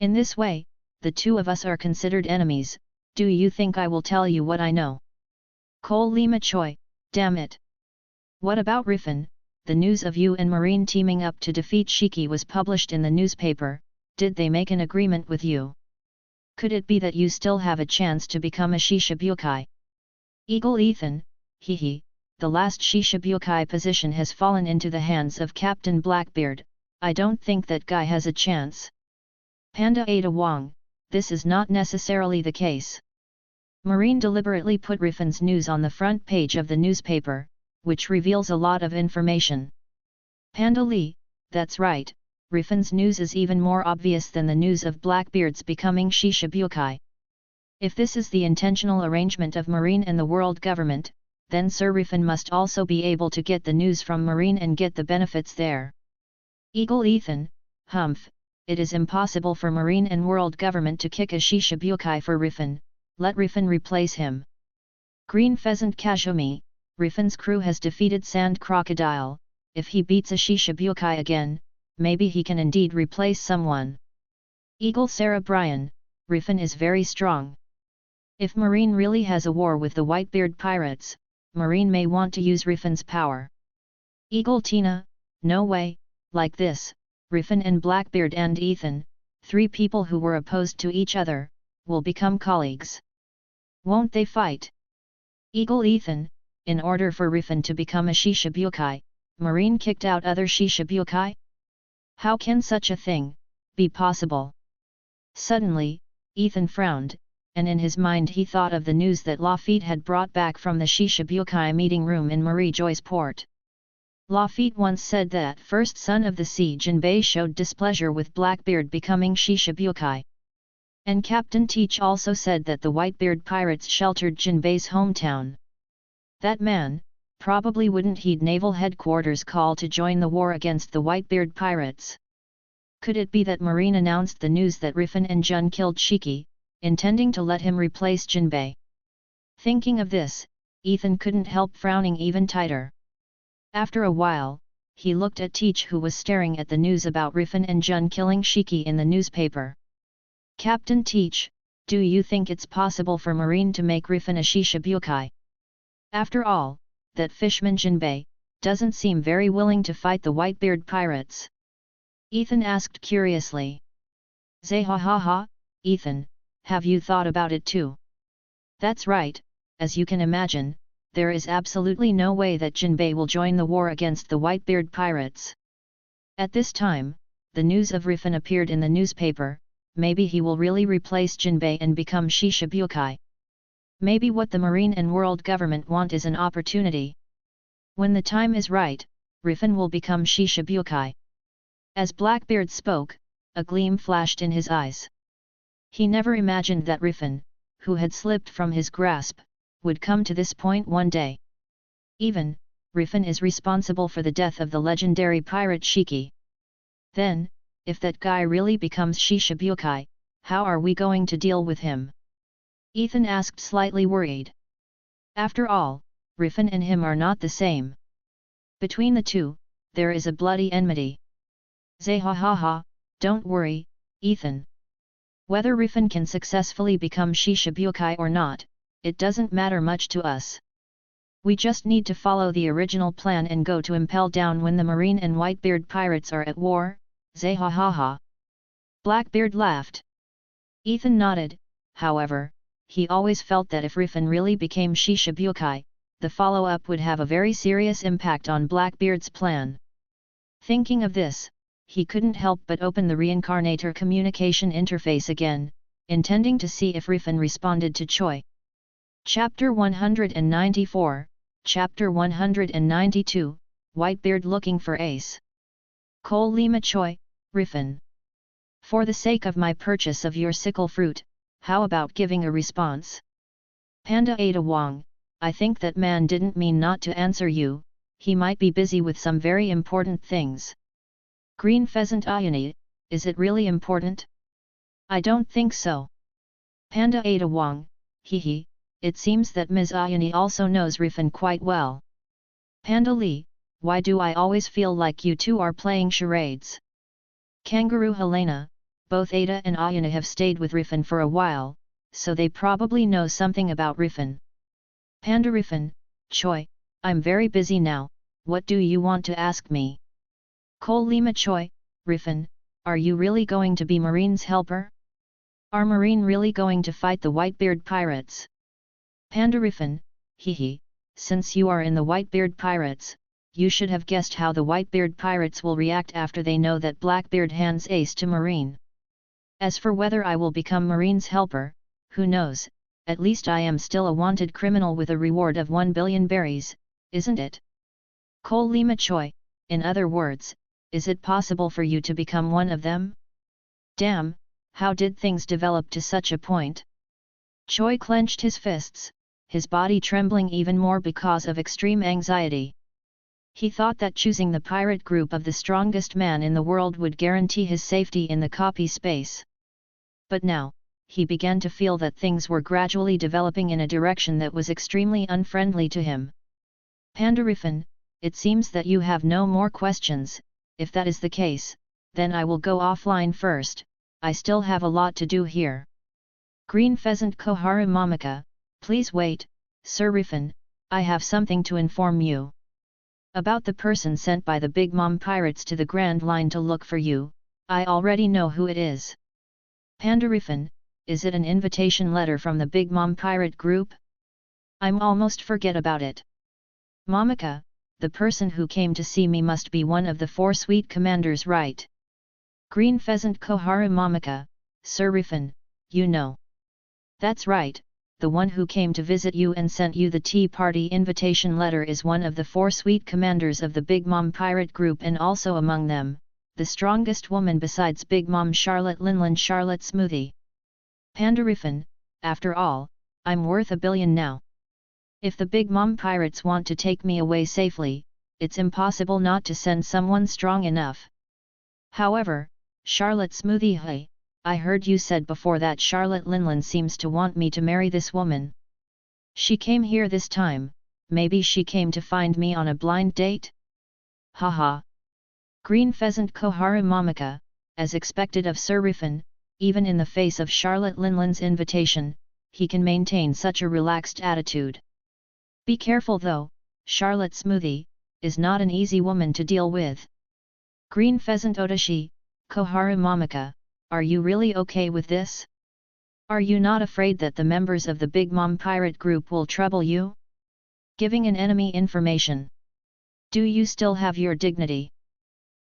In this way, the two of us are considered enemies. Do you think I will tell you what I know? Cole Lima Choi, damn it. What about Riffin? The news of you and Marine teaming up to defeat Shiki was published in the newspaper. Did they make an agreement with you? Could it be that you still have a chance to become a Shishibukai? Eagle Ethan, hehe, the last Shishibukai position has fallen into the hands of Captain Blackbeard. I don't think that guy has a chance. Panda Aida Wong, this is not necessarily the case. Marine deliberately put Riffin's news on the front page of the newspaper, which reveals a lot of information. Panda Lee, that's right, Riffin's news is even more obvious than the news of Blackbeard's becoming Shishibukai. If this is the intentional arrangement of Marine and the world government, then Sir Riffin must also be able to get the news from Marine and get the benefits there. Eagle Ethan, humph, it is impossible for Marine and world government to kick a Shishibukai for Riffin, let Riffin replace him. Green Pheasant Kazumi, Riffin's crew has defeated Sand Crocodile, if he beats a Shishibukai again, maybe he can indeed replace someone. Eagle Sarah Bryan, Riffin is very strong. If Marine really has a war with the Whitebeard pirates, Marine may want to use Riffin's power. Eagle Tina, no way, like this, Riffin and Blackbeard and Ethan, three people who were opposed to each other, will become colleagues. Won't they fight? Eagle Ethan, in order for Riffin to become a Shishibukai, Marine kicked out other Shishibukai? How can such a thing be possible? Suddenly, Ethan frowned, and in his mind he thought of the news that Lafitte had brought back from the Shishibukai meeting room in Marie Joy's port. Lafitte once said that first son of the sea Jinbei showed displeasure with Blackbeard becoming Shishibukai. And Captain Teach also said that the Whitebeard pirates sheltered Jinbei's hometown. That man, probably wouldn't heed naval headquarters' call to join the war against the Whitebeard pirates. Could it be that Marine announced the news that Riffin and Jun killed Shiki, intending to let him replace Jinbei? Thinking of this, Ethan couldn't help frowning even tighter. After a while, he looked at Teach who was staring at the news about Riffin and Jun killing Shiki in the newspaper. Captain Teach, do you think it's possible for Marine to make Riffin a Shishibukai? After all, that fishman Jinbei doesn't seem very willing to fight the Whitebeard pirates. Ethan asked curiously. Zeh, Ethan, have you thought about it too? That's right, as you can imagine, there is absolutely no way that Jinbei will join the war against the Whitebeard pirates. At this time, the news of Riffin appeared in the newspaper. Maybe he will really replace Jinbei and become Shishibukai. Maybe what the Marine and world government want is an opportunity. When the time is right, Riffin will become Shishibukai. As Blackbeard spoke, a gleam flashed in his eyes. He never imagined that Riffin, who had slipped from his grasp, would come to this point one day. Even, Riffin is responsible for the death of the legendary pirate Shiki. Then, if that guy really becomes Shishibukai, how are we going to deal with him? Ethan asked slightly worried. After all, Riffin and him are not the same. Between the two, there is a bloody enmity. Zeh, don't worry, Ethan. Whether Riffin can successfully become Shishibukai or not, it doesn't matter much to us. We just need to follow the original plan and go to Impel Down when the Marine and Whitebeard pirates are at war, Zahahaha. Blackbeard laughed. Ethan nodded, however, he always felt that if Riffin really became Shishibukai, the follow-up would have a very serious impact on Blackbeard's plan. Thinking of this, he couldn't help but open the Reincarnator communication interface again, intending to see if Riffin responded to Choi. Chapter 194, Chapter 192, Whitebeard looking for Ace. Cole Lima Choi, Riffin. For the sake of my purchase of your sickle fruit, how about giving a response? Panda Aida Wong, I think that man didn't mean not to answer you, he might be busy with some very important things. Green Pheasant Ayani, is it really important? I don't think so. Panda Aida Wong, hehe, it seems that Ms. Ayani also knows Riffin quite well. Panda Lee, why do I always feel like you two are playing charades? Kangaroo Helena, both Aida and Ayana have stayed with Riffin for a while, so they probably know something about Riffin. Panda Riffin, Choi, I'm very busy now, what do you want to ask me? Cole Lima Choi, Riffin, are you really going to be Marine's helper? Are Marine really going to fight the Whitebeard pirates? Panda Riffin, hehe, since you are in the Whitebeard pirates, you should have guessed how the Whitebeard pirates will react after they know that Blackbeard hands Ace to Marine. As for whether I will become Marine's helper, who knows, at least I am still a wanted criminal with a reward of 1 billion berries, isn't it? Cole Lima Choi, in other words, is it possible for you to become one of them? Damn, how did things develop to such a point? Choi clenched his fists, his body trembling even more because of extreme anxiety. He thought that choosing the pirate group of the strongest man in the world would guarantee his safety in the copy space. But now, he began to feel that things were gradually developing in a direction that was extremely unfriendly to him. Panda Riffin, it seems that you have no more questions. If that is the case, then I will go offline first, I still have a lot to do here. Green Pheasant Koharu Momika, please wait, Sir Riffin, I have something to inform you. About the person sent by the Big Mom pirates to the Grand Line to look for you, I already know who it is. Panda Riffin, is it an invitation letter from the Big Mom pirate group? I'm almost forget about it. Momika, the person who came to see me must be one of the 4 sweet commanders, right? Green Pheasant Koharu Momika, Sir Riffin, you know. That's right, the one who came to visit you and sent you the tea party invitation letter is one of the 4 sweet commanders of the Big Mom pirate group, and also among them, the strongest woman besides Big Mom Charlotte Linland Charlotte Smoothie. Panda Riffin, after all, I'm worth 1 billion now. If the Big Mom pirates want to take me away safely, it's impossible not to send someone strong enough. However, Charlotte Smoothie, hey, I heard you said before that Charlotte Linland seems to want me to marry this woman. She came here this time, maybe she came to find me on a blind date? Haha. Green Pheasant Koharu Momika, as expected of Sir Riffin, even in the face of Charlotte Linland's invitation, he can maintain such a relaxed attitude. Be careful though, Charlotte Smoothie, is not an easy woman to deal with. Green Pheasant Odashi, Koharu Momika, are you really okay with this? Are you not afraid that the members of the Big Mom pirate group will trouble you? Giving an enemy information. Do you still have your dignity?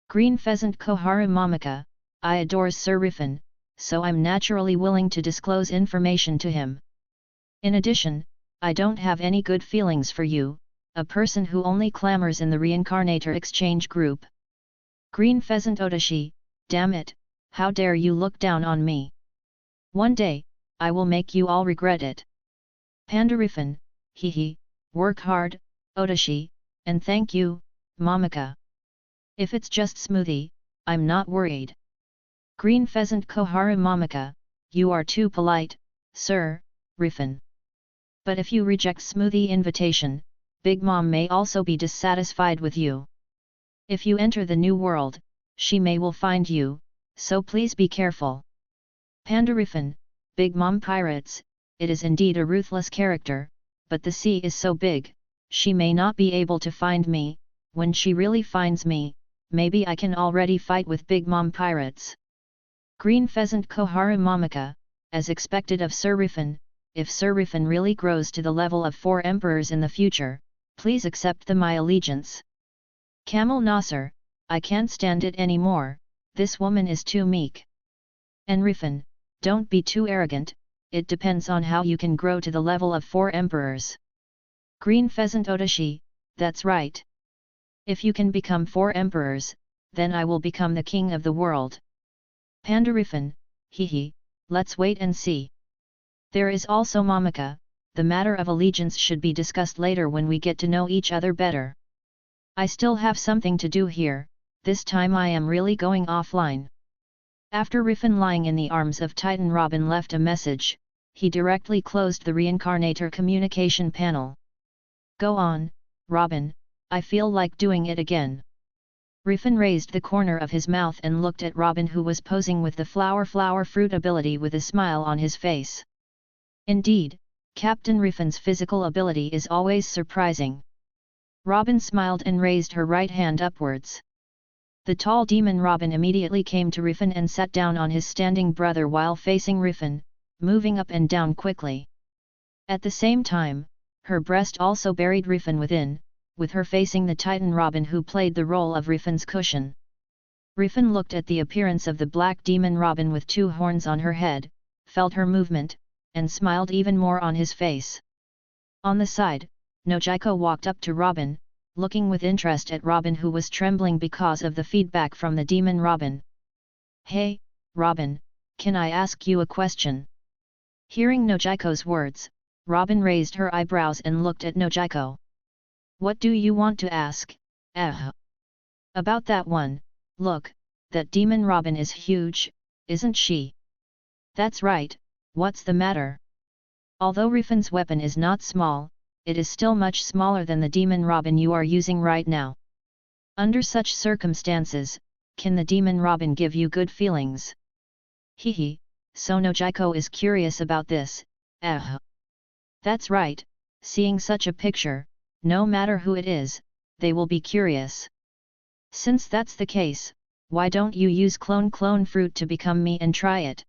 Green Pheasant Koharu Momika, I adore Sir Riffin, so I'm naturally willing to disclose information to him. In addition, I don't have any good feelings for you, a person who only clamors in the Reincarnator exchange group. Green Pheasant Odashi, damn it, how dare you look down on me? One day, I will make you all regret it. Panda Riffin, hehe, work hard, Odashi, and thank you, Momika. If it's just Smoothie, I'm not worried. Green Pheasant Koharu Momika, you are too polite, Sir Riffin. But if you reject Smoothie invitation, Big Mom may also be dissatisfied with you. If you enter the new world, she may will find you, so please be careful. Panda Riffin, Big Mom pirates, it is indeed a ruthless character, but the sea is so big, she may not be able to find me. When she really finds me, maybe I can already fight with Big Mom pirates. Green Pheasant Koharu Momika, as expected of Sir Riffin, if Sir Riffin really grows to the level of 4 emperors in the future, please accept my allegiance. Camel Nasser, I can't stand it anymore, this woman is too meek. And Riffin, don't be too arrogant, it depends on how you can grow to the level of 4 emperors. Green Pheasant Odashi, that's right. If you can become 4 emperors, then I will become the king of the world. Panda Riffin, hehe, let's wait and see. There is also Momika, the matter of allegiance should be discussed later when we get to know each other better. I still have something to do here, this time I am really going offline. After Riffin lying in the arms of Titan Robin left a message, he directly closed the Reincarnator communication panel. Go on, Robin, I feel like doing it again. Riffin raised the corner of his mouth and looked at Robin, who was posing with the flower fruit ability with a smile on his face. Indeed, Captain Riffin's physical ability is always surprising. Robin smiled and raised her right hand upwards. The tall demon Robin immediately came to Riffin and sat down on his standing brother while facing Riffin, moving up and down quickly. At the same time, her breast also buried Riffin within, with her facing the Titan Robin who played the role of Riffin's cushion. Riffin looked at the appearance of the black demon Robin with 2 horns on her head, felt her movement, and smiled even more on his face. On the side, Nojiko walked up to Robin, looking with interest at Robin, who was trembling because of the feedback from the demon Robin. Hey, Robin, can I ask you a question? Hearing Nojiko's words, Robin raised her eyebrows and looked at Nojiko. What do you want to ask? About that one, look, that demon Robin is huge, isn't she? That's right, what's the matter? Although Riffin's weapon is not small, it is still much smaller than the demon Robin you are using right now. Under such circumstances, can the demon Robin give you good feelings? Hehe, so Nojiko is curious about this. That's right, seeing such a picture, no matter who it is, they will be curious. Since that's the case, why don't you use clone fruit to become me and try it?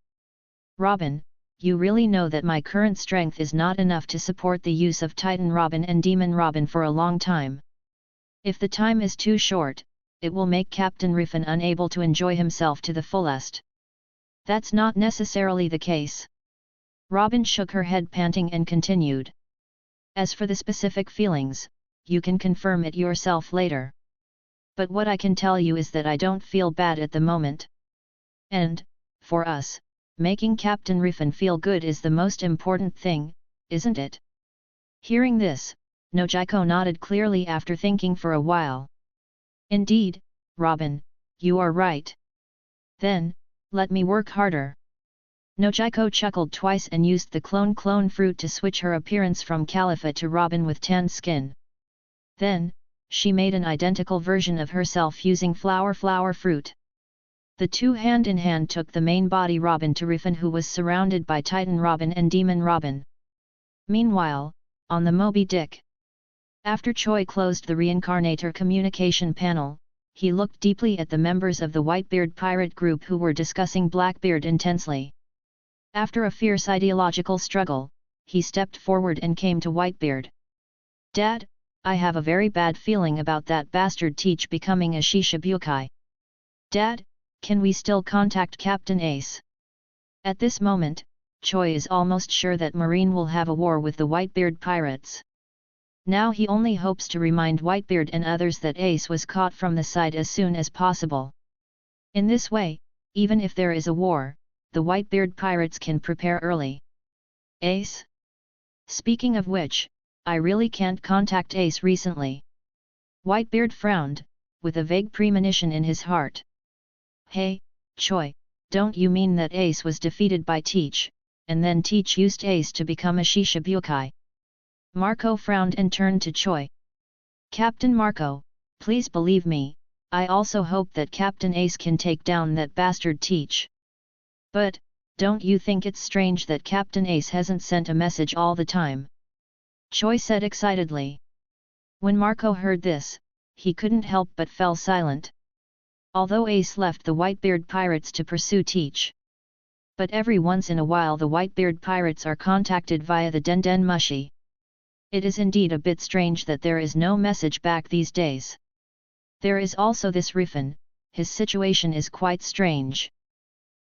Robin, you really know that my current strength is not enough to support the use of Titan Robin and Demon Robin for a long time. If the time is too short, it will make Captain Riffin unable to enjoy himself to the fullest. That's not necessarily the case. Robin shook her head, panting, and continued. As for the specific feelings, you can confirm it yourself later. But what I can tell you is that I don't feel bad at the moment. And, for us, making Captain Riffin feel good is the most important thing, isn't it? Hearing this, Nojiko nodded clearly after thinking for a while. Indeed, Robin, you are right. Then, let me work harder. Nojiko chuckled twice and used the clone fruit to switch her appearance from Califa to Robin with tanned skin. Then, she made an identical version of herself using flower fruit. The two hand in hand took the main body Robin to Riffin, who was surrounded by Titan Robin and Demon Robin. Meanwhile, on the Moby Dick. After Choi closed the Reincarnator communication panel, he looked deeply at the members of the Whitebeard pirate group who were discussing Blackbeard intensely. After a fierce ideological struggle, he stepped forward and came to Whitebeard. Dad, I have a very bad feeling about that bastard Teach becoming a Shishibukai. Dad, can we still contact Captain Ace? At this moment, Choi is almost sure that Marine will have a war with the Whitebeard pirates. Now he only hopes to remind Whitebeard and others that Ace was caught from the side as soon as possible. In this way, even if there is a war, the Whitebeard pirates can prepare early. Ace? Speaking of which, I really can't contact Ace recently. Whitebeard frowned, with a vague premonition in his heart. Hey, Choi, don't you mean that Ace was defeated by Teach, and then Teach used Ace to become a Shishibukai? Marco frowned and turned to Choi. Captain Marco, please believe me, I also hope that Captain Ace can take down that bastard Teach. But, don't you think it's strange that Captain Ace hasn't sent a message all the time? Choi said excitedly. When Marco heard this, he couldn't help but fell silent. Although Ace left the Whitebeard pirates to pursue Teach. But every once in a while the Whitebeard pirates are contacted via the Den Mushi. It is indeed a bit strange that there is no message back these days. There is also this Riffin, his situation is quite strange.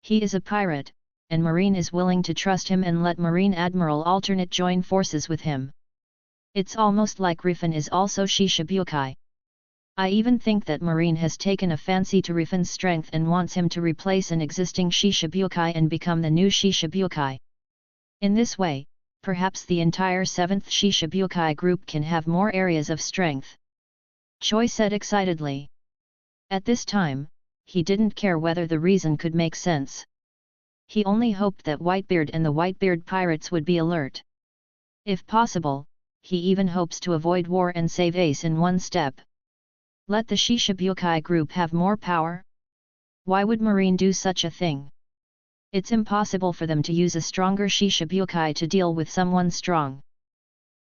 He is a pirate, and Marine is willing to trust him and let Marine Admiral Alternate join forces with him. It's almost like Riffin is also Shishibukai. I even think that Marine has taken a fancy to Riffin's strength and wants him to replace an existing Shishibukai and become the new Shishibukai. In this way, perhaps the entire 7th Shishibukai group can have more areas of strength. Choi said excitedly. At this time, he didn't care whether the reason could make sense. He only hoped that Whitebeard and the Whitebeard pirates would be alert. If possible, he even hopes to avoid war and save Ace in one step. Let the Shishibukai group have more power? Why would Marine do such a thing? It's impossible for them to use a stronger Shishibukai to deal with someone strong.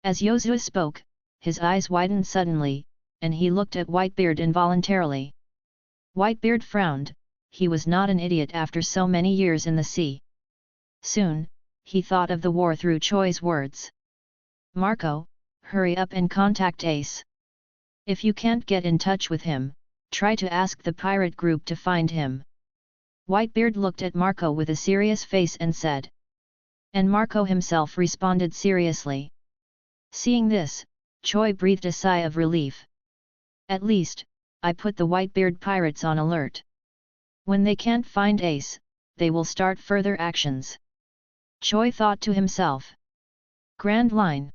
As Yozue spoke, his eyes widened suddenly, and he looked at Whitebeard involuntarily. Whitebeard frowned, he was not an idiot after so many years in the sea. Soon, he thought of the war through Choi's words. Marco, hurry up and contact Ace. If you can't get in touch with him, try to ask the pirate group to find him. Whitebeard looked at Marco with a serious face and said. And Marco himself responded seriously. Seeing this, Choi breathed a sigh of relief. At least, I put the Whitebeard pirates on alert. When they can't find Ace, they will start further actions. Choi thought to himself. Grand Line.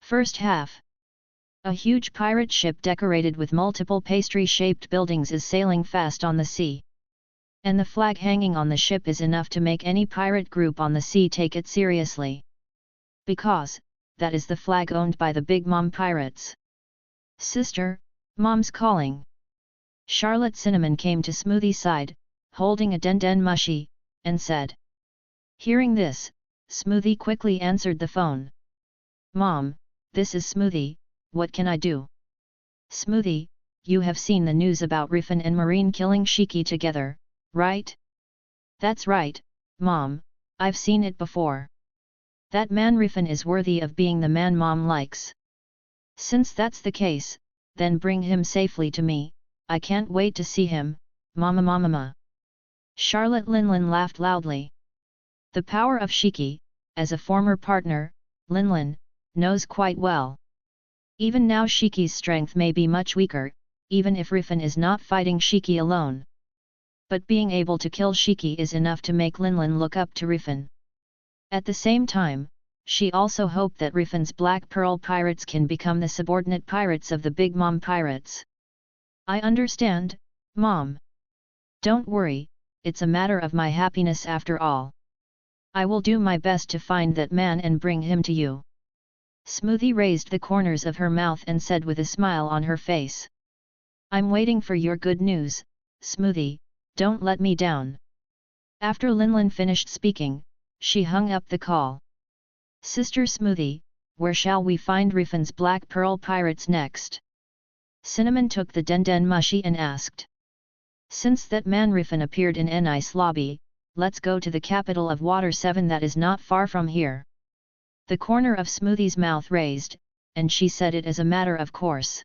First half. A huge pirate ship decorated with multiple pastry-shaped buildings is sailing fast on the sea. And the flag hanging on the ship is enough to make any pirate group on the sea take it seriously. Because, that is the flag owned by the Big Mom pirates. Sister, Mom's calling. Charlotte Cinnamon came to Smoothie's side, holding a Den Mushi, and said. Hearing this, Smoothie quickly answered the phone. Mom, this is Smoothie, what can I do? Smoothie, you have seen the news about Riffin and Marine killing Shiki together, right? That's right, Mom, I've seen it before. That man Riffin is worthy of being the man Mom likes. Since that's the case, then bring him safely to me, I can't wait to see him, Mama. Charlotte Linlin laughed loudly. The power of Shiki, as a former partner, Linlin, knows quite well. Even now Shiki's strength may be much weaker, even if Riffin is not fighting Shiki alone. But being able to kill Shiki is enough to make Linlin look up to Riffin. At the same time, she also hoped that Riffin's Black Pearl pirates can become the subordinate pirates of the Big Mom pirates. I understand, Mom. Don't worry, it's a matter of my happiness after all. I will do my best to find that man and bring him to you. Smoothie raised the corners of her mouth and said with a smile on her face. I'm waiting for your good news, Smoothie, don't let me down. After Linlin finished speaking, she hung up the call. Sister Smoothie, where shall we find Riffin's Black Pearl pirates next? Cinnamon took the Den Mushi and asked. Since that man Riffin appeared in an ice lobby, let's go to the capital of Water 7 that is not far from here. The corner of Smoothie's mouth raised, and she said it as a matter of course.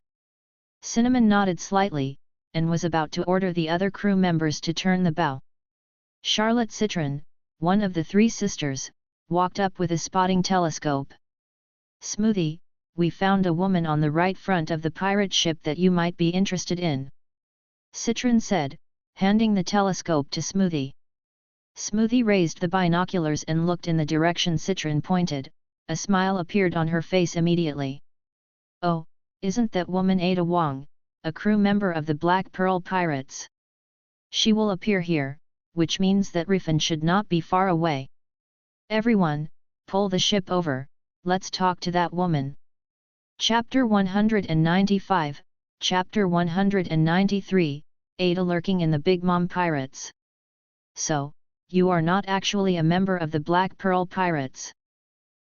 Cinnamon nodded slightly, and was about to order the other crew members to turn the bow. Charlotte Citron, one of the three sisters, walked up with a spotting telescope. Smoothie, we found a woman on the right front of the pirate ship that you might be interested in. Citron said, handing the telescope to Smoothie. Smoothie raised the binoculars and looked in the direction Citron pointed. A smile appeared on her face immediately. Oh, isn't that woman Aida Wong, a crew member of the Black Pearl Pirates? She will appear here, which means that Riffin should not be far away. Everyone, pull the ship over, let's talk to that woman. Chapter 195, Chapter 193, Aida lurking in the Big Mom Pirates. So, you are not actually a member of the Black Pearl Pirates?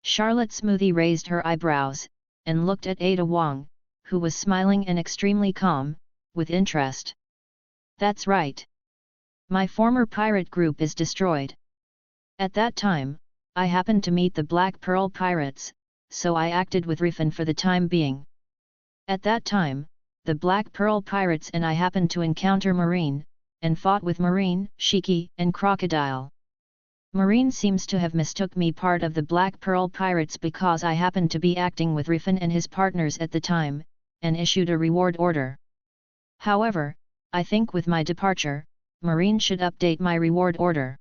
Charlotte Smoothie raised her eyebrows, and looked at Aida Wong, who was smiling and extremely calm, with interest. That's right. My former pirate group is destroyed. At that time, I happened to meet the Black Pearl pirates, so I acted with Riffin for the time being. At that time, the Black Pearl pirates and I happened to encounter Marine, and fought with Marine, Shiki, and Crocodile. Marine seems to have mistook me part of the Black Pearl pirates because I happened to be acting with Riffin and his partners at the time, and issued a reward order. However, I think with my departure, Marine should update my reward order.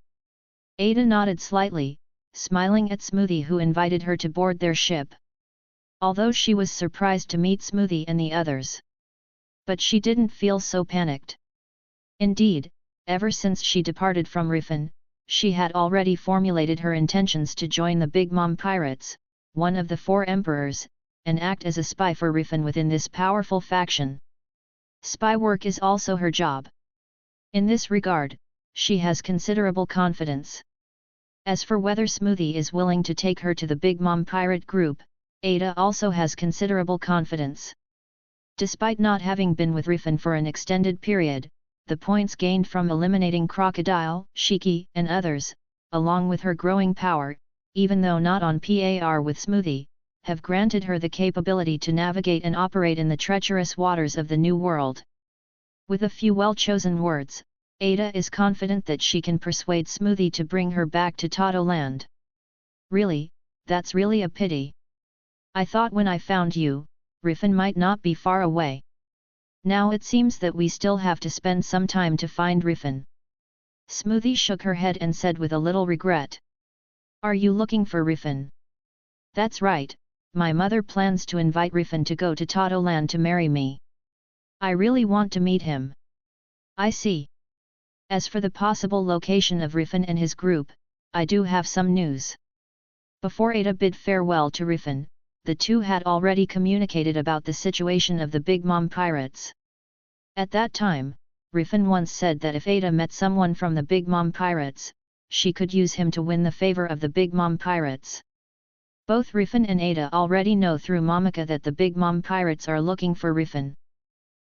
Aida nodded slightly, smiling at Smoothie, who invited her to board their ship. Although she was surprised to meet Smoothie and the others. But she didn't feel so panicked. Indeed, ever since she departed from Riffin, she had already formulated her intentions to join the Big Mom Pirates, one of the 4 emperors, and act as a spy for Riffin within this powerful faction. Spy work is also her job. In this regard, she has considerable confidence. As for whether Smoothie is willing to take her to the Big Mom Pirate group, Aida also has considerable confidence. Despite not having been with Riffin for an extended period, the points gained from eliminating Crocodile, Shiki, and others, along with her growing power, even though not on par with Smoothie, have granted her the capability to navigate and operate in the treacherous waters of the New World. With a few well-chosen words, Aida is confident that she can persuade Smoothie to bring her back to Toto Land. Really, that's really a pity. I thought when I found you, Riffin might not be far away. Now it seems that we still have to spend some time to find Riffin. Smoothie shook her head and said with a little regret. Are you looking for Riffin? That's right, my mother plans to invite Riffin to go to Toto Land to marry me. I really want to meet him. I see. As for the possible location of Riffin and his group, I do have some news. Before Aida bid farewell to Riffin, the two had already communicated about the situation of the Big Mom Pirates. At that time, Riffin once said that if Aida met someone from the Big Mom Pirates, she could use him to win the favor of the Big Mom Pirates. Both Riffin and Aida already know through Momika that the Big Mom Pirates are looking for Riffin.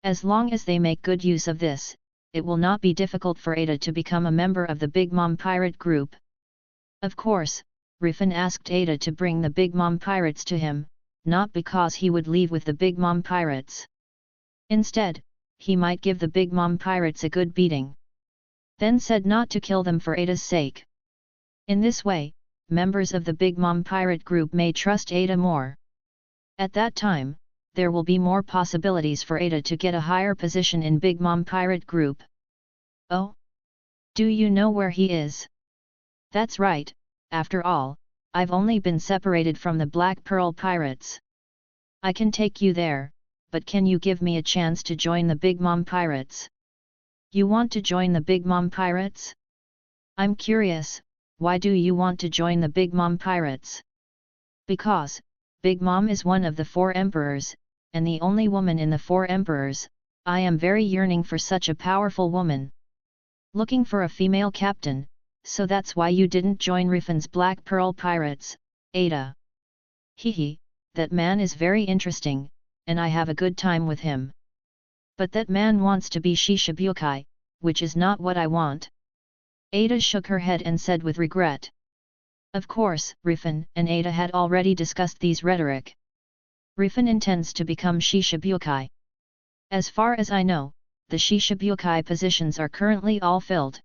As long as they make good use of this, it will not be difficult for Aida to become a member of the Big Mom Pirate group. Of course, Riffin asked Aida to bring the Big Mom Pirates to him, not because he would leave with the Big Mom Pirates. Instead, he might give the Big Mom Pirates a good beating. Then said not to kill them for Aida's sake. In this way, members of the Big Mom Pirate group may trust Aida more. At that time, there will be more possibilities for Aida to get a higher position in Big Mom Pirate group. Oh? Do you know where he is? That's right, after all, I've only been separated from the Black Pearl Pirates. I can take you there, but can you give me a chance to join the Big Mom Pirates? You want to join the Big Mom Pirates? I'm curious, why do you want to join the Big Mom Pirates? Because, Big Mom is one of the 4 emperors, and the only woman in the 4 emperors. I am very yearning for such a powerful woman. Looking for a female captain, so that's why you didn't join Riffin's Black Pearl Pirates, Aida. Hehe, that man is very interesting, and I have a good time with him. But that man wants to be Shishibukai, which is not what I want. Aida shook her head and said with regret. Of course, Riffin and Aida had already discussed these rhetoric. Riffin intends to become Shishibukai. As far as I know, the Shishibukai positions are currently all filled.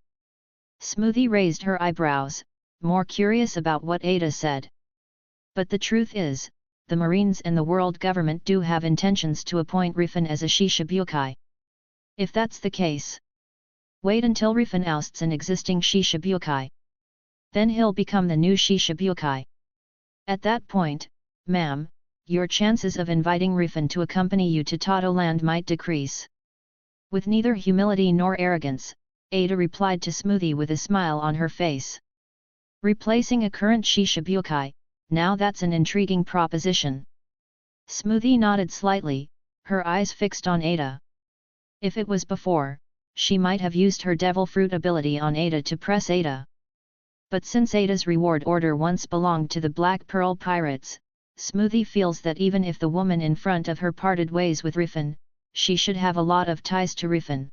Smoothie raised her eyebrows, more curious about what Aida said. But the truth is, the Marines and the world government do have intentions to appoint Riffin as a Shishibukai. If that's the case, wait until Riffin ousts an existing Shishibukai. Then he'll become the new Shishibukai. At that point, ma'am, your chances of inviting Riffin to accompany you to Toto Land might decrease. With neither humility nor arrogance, Aida replied to Smoothie with a smile on her face. Replacing a current Shishibukai, now that's an intriguing proposition. Smoothie nodded slightly, her eyes fixed on Aida. If it was before, she might have used her devil fruit ability on Aida to press Aida. But since Aida's reward order once belonged to the Black Pearl Pirates, Smoothie feels that even if the woman in front of her parted ways with Riffin, she should have a lot of ties to Riffin.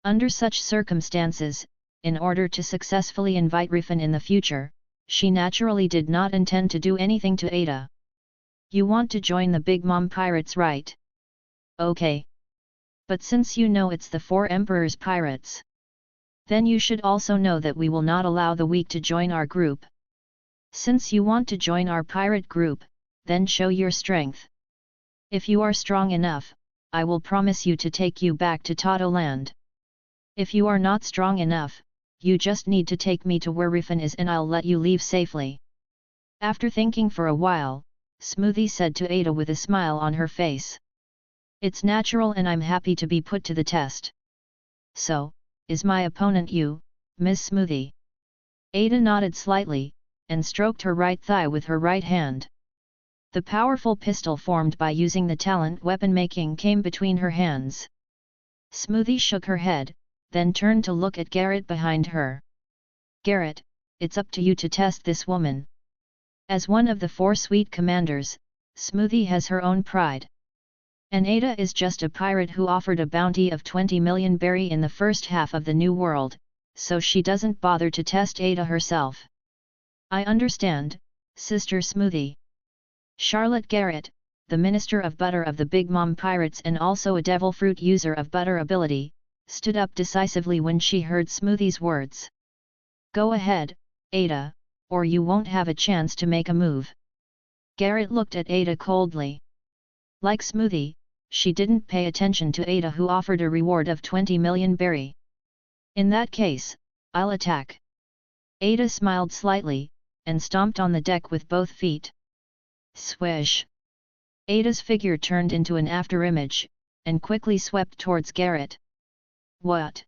Under such circumstances, in order to successfully invite Riffin in the future, she naturally did not intend to do anything to Aida. You want to join the Big Mom Pirates, right? Okay. But since you know it's the 4 Emperors Pirates, then you should also know that we will not allow the weak to join our group. Since you want to join our pirate group, then show your strength. If you are strong enough, I will promise you to take you back to Toto Land. If you are not strong enough, you just need to take me to where Riffin is and I'll let you leave safely. After thinking for a while, Smoothie said to Aida with a smile on her face. It's natural and I'm happy to be put to the test. So, is my opponent you, Miss Smoothie? Aida nodded slightly, and stroked her right thigh with her right hand. The powerful pistol formed by using the talent weapon making came between her hands. Smoothie shook her head, then turned to look at Garrett behind her. Garrett, it's up to you to test this woman. As one of the 4 sweet commanders, Smoothie has her own pride. And Aida is just a pirate who offered a bounty of 20 million berry in the first half of the New World, so she doesn't bother to test Aida herself. I understand, Sister Smoothie. Charlotte Garrett, the Minister of Butter of the Big Mom Pirates and also a devil fruit user of butter ability, stood up decisively when she heard Smoothie's words. Go ahead, Aida, or you won't have a chance to make a move. Garrett looked at Aida coldly. Like Smoothie, she didn't pay attention to Aida who offered a reward of 20 million berry. In that case, I'll attack. Aida smiled slightly, and stomped on the deck with both feet. Swish! Aida's figure turned into an afterimage, and quickly swept towards Garrett. What?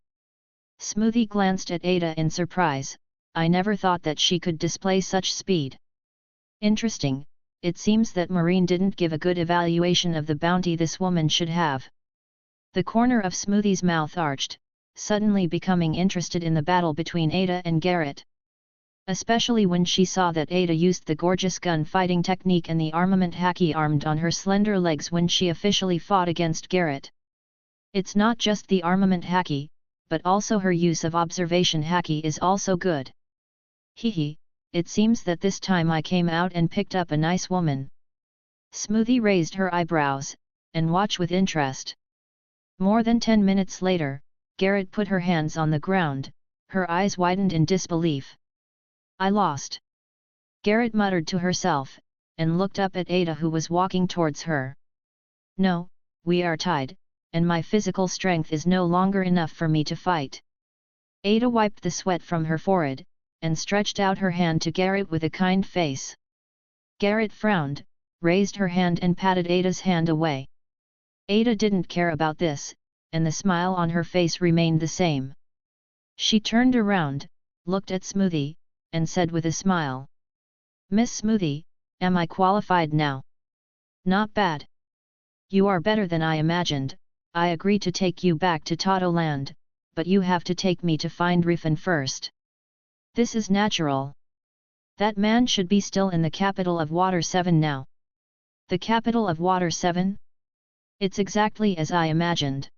Smoothie glanced at Aida in surprise. I never thought that she could display such speed. Interesting, it seems that Marine didn't give a good evaluation of the bounty this woman should have. The corner of Smoothie's mouth arched, suddenly becoming interested in the battle between Aida and Garrett. Especially when she saw that Aida used the gorgeous gun-fighting technique and the armament haki armed on her slender legs when she officially fought against Garrett. It's not just the armament haki, but also her use of observation haki is also good. Hehe, it seems that this time I came out and picked up a nice woman. Smoothie raised her eyebrows, and watched with interest. More than 10 minutes later, Garrett put her hands on the ground, her eyes widened in disbelief. I lost. Garrett muttered to herself, and looked up at Aida who was walking towards her. No, we are tied, and my physical strength is no longer enough for me to fight. Aida wiped the sweat from her forehead, and stretched out her hand to Garrett with a kind face. Garrett frowned, raised her hand and patted Aida's hand away. Aida didn't care about this, and the smile on her face remained the same. She turned around, looked at Smoothie, and said with a smile. Miss Smoothie, am I qualified now? Not bad. You are better than I imagined. I agree to take you back to Toto Land, but you have to take me to find Riffin first. This is natural. That man should be still in the capital of Water 7 now. The capital of Water 7? It's exactly as I imagined.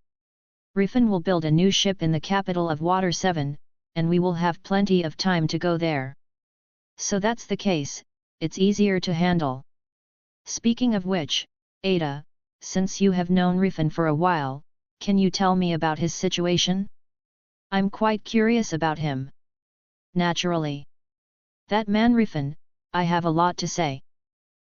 Riffin will build a new ship in the capital of Water 7, and we will have plenty of time to go there. So that's the case, it's easier to handle. Speaking of which, Aida, since you have known Riffin for a while, can you tell me about his situation? I'm quite curious about him. Naturally. That man Riffin, I have a lot to say.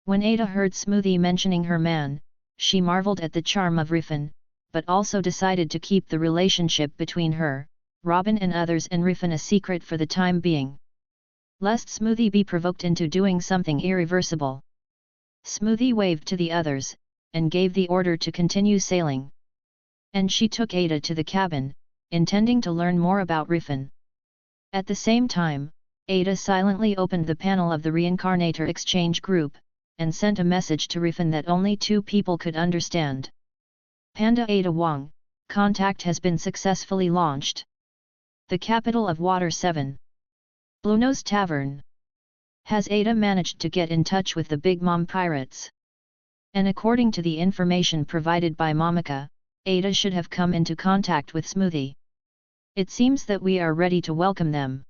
When Aida heard Smoothie mentioning her man, she marveled at the charm of Riffin, but also decided to keep the relationship between her, Robin and others and Riffin a secret for the time being. Lest Smoothie be provoked into doing something irreversible. Smoothie waved to the others, and gave the order to continue sailing. And she took Aida to the cabin, intending to learn more about Riffin. At the same time, Aida silently opened the panel of the Reincarnator exchange group, and sent a message to Riffin that only 2 people could understand. Panda Aida Wong, contact has been successfully launched. The capital of Water 7. Blue Nose Tavern. Has Aida managed to get in touch with the Big Mom pirates? And according to the information provided by Momika, Aida should have come into contact with Smoothie. It seems that we are ready to welcome them.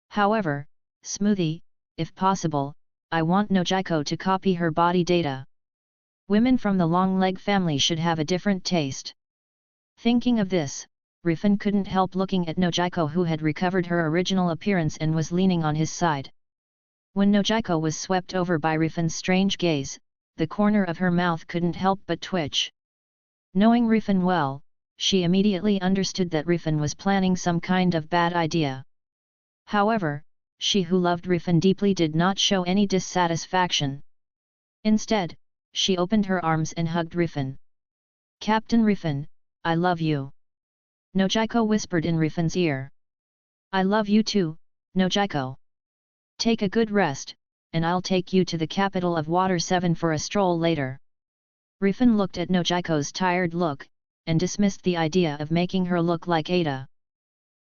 However, Smoothie, if possible, I want Nojiko to copy her body data. Women from the long leg family should have a different taste. Thinking of this, Riffin couldn't help looking at Nojiko, who had recovered her original appearance and was leaning on his side. When Nojiko was swept over by Riffin's strange gaze, the corner of her mouth couldn't help but twitch. Knowing Riffin well, she immediately understood that Riffin was planning some kind of bad idea. However, she who loved Riffin deeply did not show any dissatisfaction. Instead, she opened her arms and hugged Riffin. "Captain Riffin, I love you." Nojiko whispered in Riffin's ear. "I love you too, Nojiko. Take a good rest, and I'll take you to the capital of Water 7 for a stroll later." Riffin looked at Nojiko's tired look, and dismissed the idea of making her look like Aida.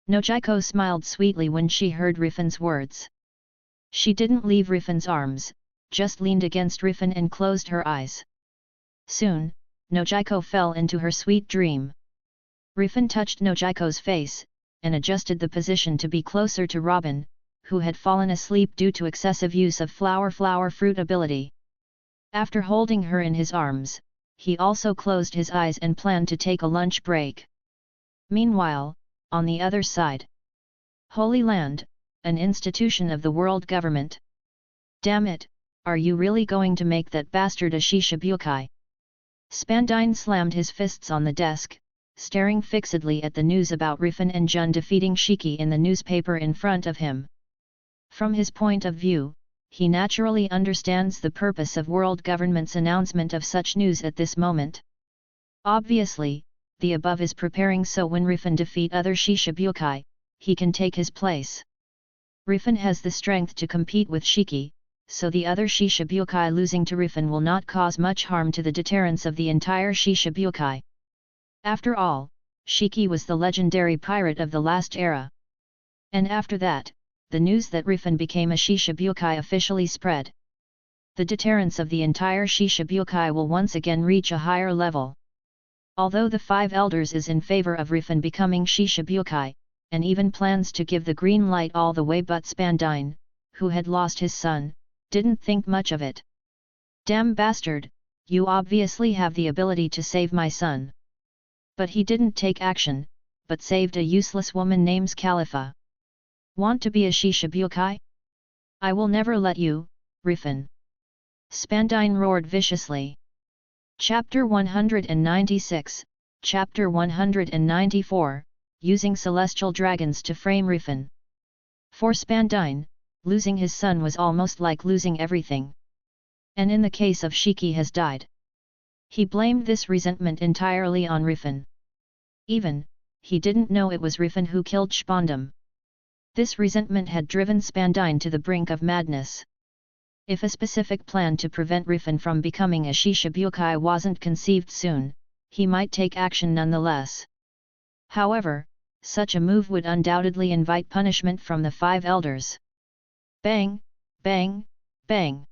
Nojiko smiled sweetly when she heard Riffin's words. She didn't leave Riffin's arms, just leaned against Riffin and closed her eyes. Soon, Nojiko fell into her sweet dream. Riffin touched Nojiko's face, and adjusted the position to be closer to Robin, who had fallen asleep due to excessive use of flower fruit ability. After holding her in his arms, he also closed his eyes and planned to take a lunch break. Meanwhile, on the other side, Holy Land, an institution of the world government. "Damn it, are you really going to make that bastard a Shishibukai?" Spandy slammed his fists on the desk, staring fixedly at the news about Riffin and Jun defeating Shiki in the newspaper in front of him. From his point of view, he naturally understands the purpose of world government's announcement of such news at this moment. Obviously, the above is preparing so when Riffin defeat other Shishibukai, he can take his place. Riffin has the strength to compete with Shiki, so the other Shishibukai losing to Riffin will not cause much harm to the deterrence of the entire Shishibukai. After all, Shiki was the legendary pirate of the last era. And after that, the news that Riffin became a Shishibukai officially spread. The deterrence of the entire Shishibukai will once again reach a higher level. Although the Five Elders is in favor of Riffin becoming Shishibukai, and even plans to give the green light all the way, but Spandy, who had lost his son, didn't think much of it. "Damn bastard, you obviously have the ability to save my son." But he didn't take action, but saved a useless woman named Califa. "Want to be a Shishibukai? I will never let you, Riffin." Spandy roared viciously. Chapter 196, Chapter 194, Using Celestial Dragons to Frame Riffin. For Spandy, losing his son was almost like losing everything. And in the case of Shiki has died. He blamed this resentment entirely on Riffin. He didn't know it was Riffin who killed Spandam. This resentment had driven Spandy to the brink of madness. If a specific plan to prevent Riffin from becoming a Shishibukai wasn't conceived soon, he might take action nonetheless. However, such a move would undoubtedly invite punishment from the Five Elders. Bang, bang, bang.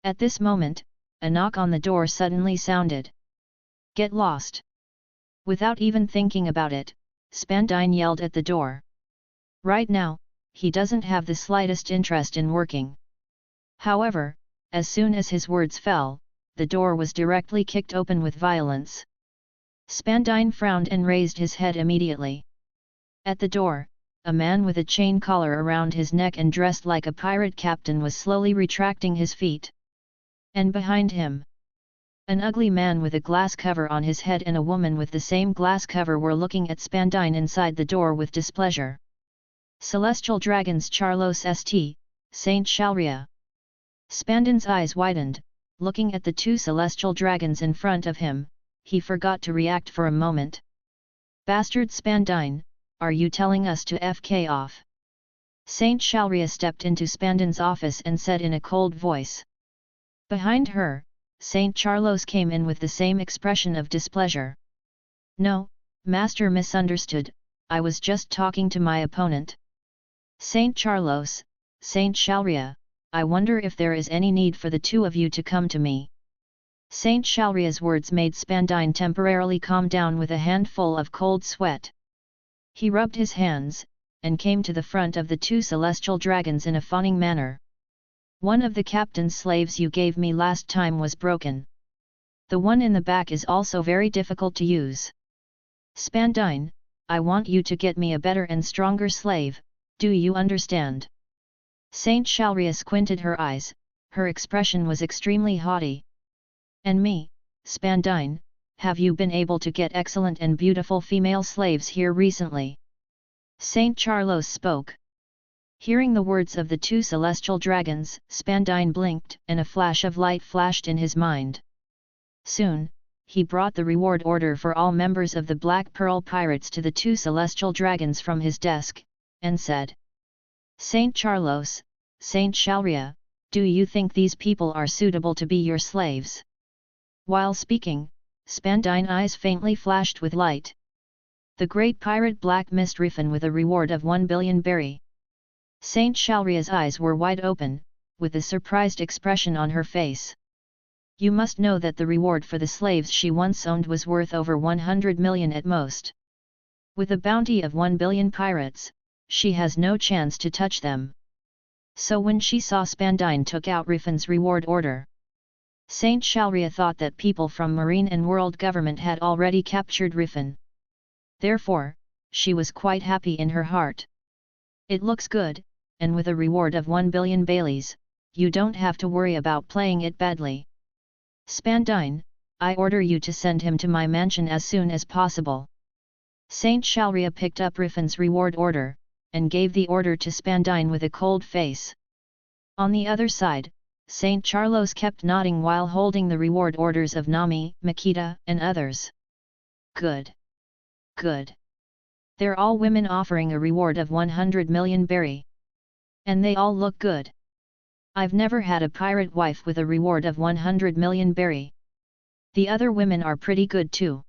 At this moment, a knock on the door suddenly sounded. "Get lost!" Without even thinking about it, Spandy yelled at the door. Right now, he doesn't have the slightest interest in working. However, as soon as his words fell, the door was directly kicked open with violence. Spandy frowned and raised his head immediately. At the door, a man with a chain collar around his neck and dressed like a pirate captain was slowly retracting his feet. And behind him, an ugly man with a glass cover on his head and a woman with the same glass cover were looking at Spandy inside the door with displeasure. "Celestial Dragons Charlos St. Saint Shalria." Spandy's eyes widened, looking at the two celestial dragons in front of him. He forgot to react for a moment. "Bastard Spandy, are you telling us to FK off?" Saint Shalria stepped into Spandy's office and said in a cold voice. Behind her, Saint Charlos came in with the same expression of displeasure. "No, Master misunderstood, I was just talking to my opponent." "Saint Charlos, Saint Shalria, I wonder if there is any need for the two of you to come to me. Saint Shalria's words made Spandy temporarily calm down with a handful of cold sweat. He rubbed his hands, and came to the front of the two celestial dragons in a fawning manner. One of the captain's slaves you gave me last time was broken. The one in the back is also very difficult to use. Spandy, I want you to get me a better and stronger slave, do you understand? Saint Shalria squinted her eyes, her expression was extremely haughty. And me, Spandy, have you been able to get excellent and beautiful female slaves here recently? Saint Charlos spoke. Hearing the words of the two celestial dragons, Spandy blinked, and a flash of light flashed in his mind. Soon, he brought the reward order for all members of the Black Pearl Pirates to the two celestial dragons from his desk, and said, Saint Charlos, Saint Shalria, do you think these people are suitable to be your slaves? While speaking, Spandy's eyes faintly flashed with light. The great pirate Black Mist Riffin with a reward of 1 billion berry. Saint Shalria's eyes were wide open, with a surprised expression on her face. You must know that the reward for the slaves she once owned was worth over 100 million at most. With a bounty of 1 billion pirates, she has no chance to touch them. So when she saw Spandy took out Riffin's reward order, Saint Shalria thought that people from Marine and World Government had already captured Riffin. Therefore, she was quite happy in her heart. It looks good, and with a reward of 1 billion baileys, you don't have to worry about playing it badly. Spandy, I order you to send him to my mansion as soon as possible. Saint Shalria picked up Riffin's reward order, and gave the order to Spandy with a cold face. On the other side, Saint Charlos kept nodding while holding the reward orders of Nami, Makita, and others. Good. Good. They're all women offering a reward of 100 million berry. And they all look good. I've never had a pirate wife with a reward of 100 million berry. The other women are pretty good too.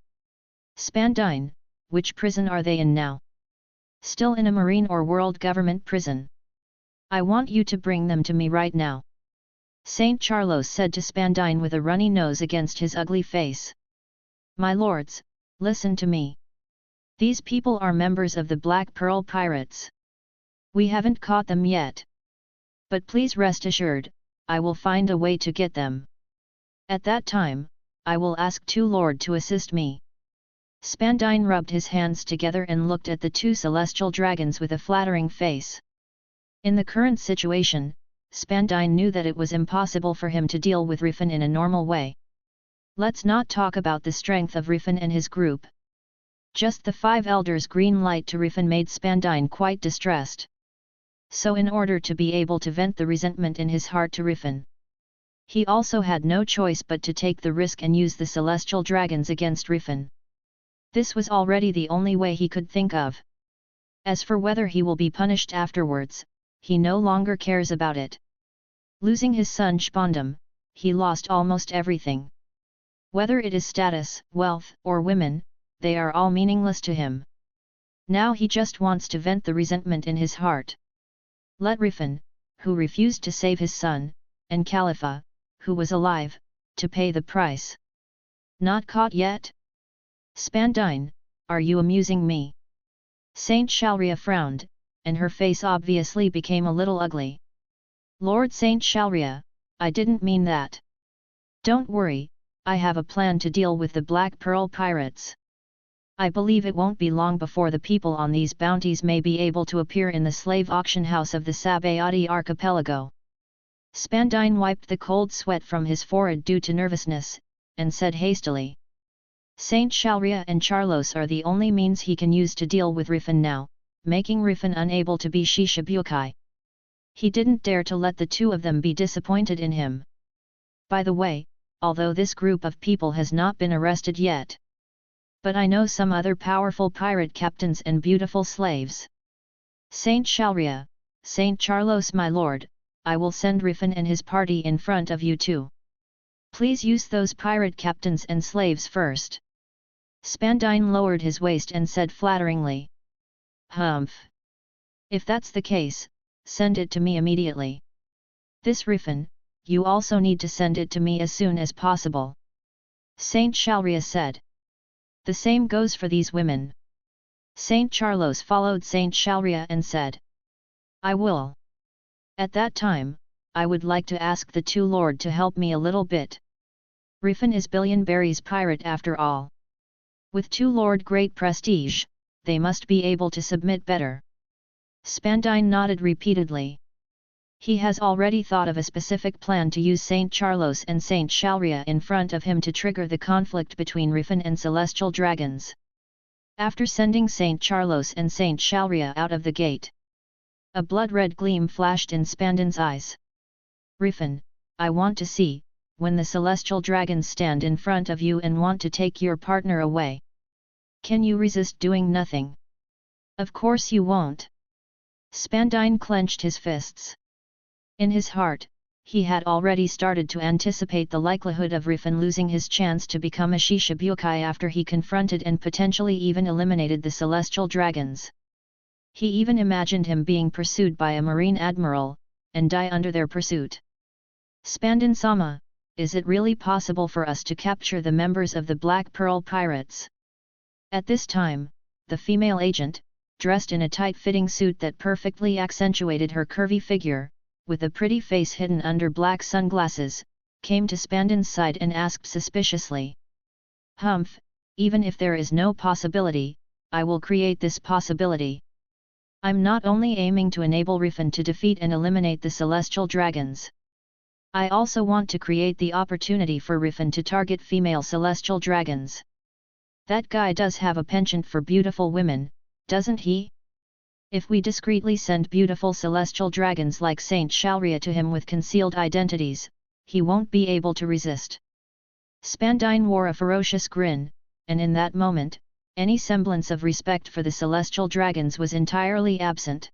Spandy, which prison are they in now? Still in a Marine or World Government prison? I want you to bring them to me right now. Saint Charlos said to Spandy with a runny nose against his ugly face. My lords, listen to me. These people are members of the Black Pearl Pirates. We haven't caught them yet. But please rest assured, I will find a way to get them. At that time, I will ask Tu Lord to assist me. Spandy rubbed his hands together and looked at the two celestial dragons with a flattering face. In the current situation, Spandy knew that it was impossible for him to deal with Riffin in a normal way. Let's not talk about the strength of Riffin and his group. Just the 5 elders' green light to Riffin made Spandy quite distressed. So in order to be able to vent the resentment in his heart to Riffin, he also had no choice but to take the risk and use the celestial dragons against Riffin. This was already the only way he could think of. As for whether he will be punished afterwards, he no longer cares about it. Losing his son Spandam, he lost almost everything. Whether it is status, wealth, or women, they are all meaningless to him. Now he just wants to vent the resentment in his heart. Let Riffin, who refused to save his son, and Califa, who was alive, to pay the price. Not caught yet? Spandy, are you amusing me? Saint Shalria frowned, and her face obviously became a little ugly. Lord Saint Shalria, I didn't mean that. Don't worry, I have a plan to deal with the Black Pearl Pirates. I believe it won't be long before the people on these bounties may be able to appear in the slave auction house of the Sabayati archipelago. Spandy wiped the cold sweat from his forehead due to nervousness, and said hastily. Saint Shalria and Charlos are the only means he can use to deal with Riffin now, making Riffin unable to be Shishibukai. He didn't dare to let the two of them be disappointed in him. By the way, although this group of people has not been arrested yet, but I know some other powerful pirate captains and beautiful slaves. Saint Shalria, Saint Charlos my lord, I will send Riffin and his party in front of you too. Please use those pirate captains and slaves first. Spandy lowered his waist and said flatteringly. Humph. If that's the case, send it to me immediately. This Riffin, you also need to send it to me as soon as possible. Saint Shalria said. The same goes for these women. Saint Charlos followed Saint Shalria and said. I will. At that time, I would like to ask the two lord to help me a little bit. Riffin is Billionberry's pirate after all. With two lord great prestige, they must be able to submit better. Spandy nodded repeatedly. He has already thought of a specific plan to use Saint Charlos and Saint Shalria in front of him to trigger the conflict between Riffin and Celestial Dragons. After sending Saint Charlos and Saint Shalria out of the gate, a blood-red gleam flashed in Spandin's eyes. Riffin, I want to see, when the Celestial Dragons stand in front of you and want to take your partner away. Can you resist doing nothing? Of course you won't. Spandy clenched his fists. In his heart, he had already started to anticipate the likelihood of Riffin losing his chance to become a Shishibukai after he confronted and potentially even eliminated the Celestial Dragons. He even imagined him being pursued by a Marine Admiral, and die under their pursuit. Spandin-sama, is it really possible for us to capture the members of the Black Pearl Pirates? At this time, the female agent, dressed in a tight-fitting suit that perfectly accentuated her curvy figure, with a pretty face hidden under black sunglasses, came to Spandin's side and asked suspiciously. Humph, even if there is no possibility, I will create this possibility. I'm not only aiming to enable Riffin to defeat and eliminate the Celestial Dragons. I also want to create the opportunity for Riffin to target female Celestial Dragons. That guy does have a penchant for beautiful women, doesn't he? If we discreetly send beautiful Celestial Dragons like Saint Shalria to him with concealed identities, he won't be able to resist. Spandy wore a ferocious grin, and in that moment, any semblance of respect for the Celestial Dragons was entirely absent.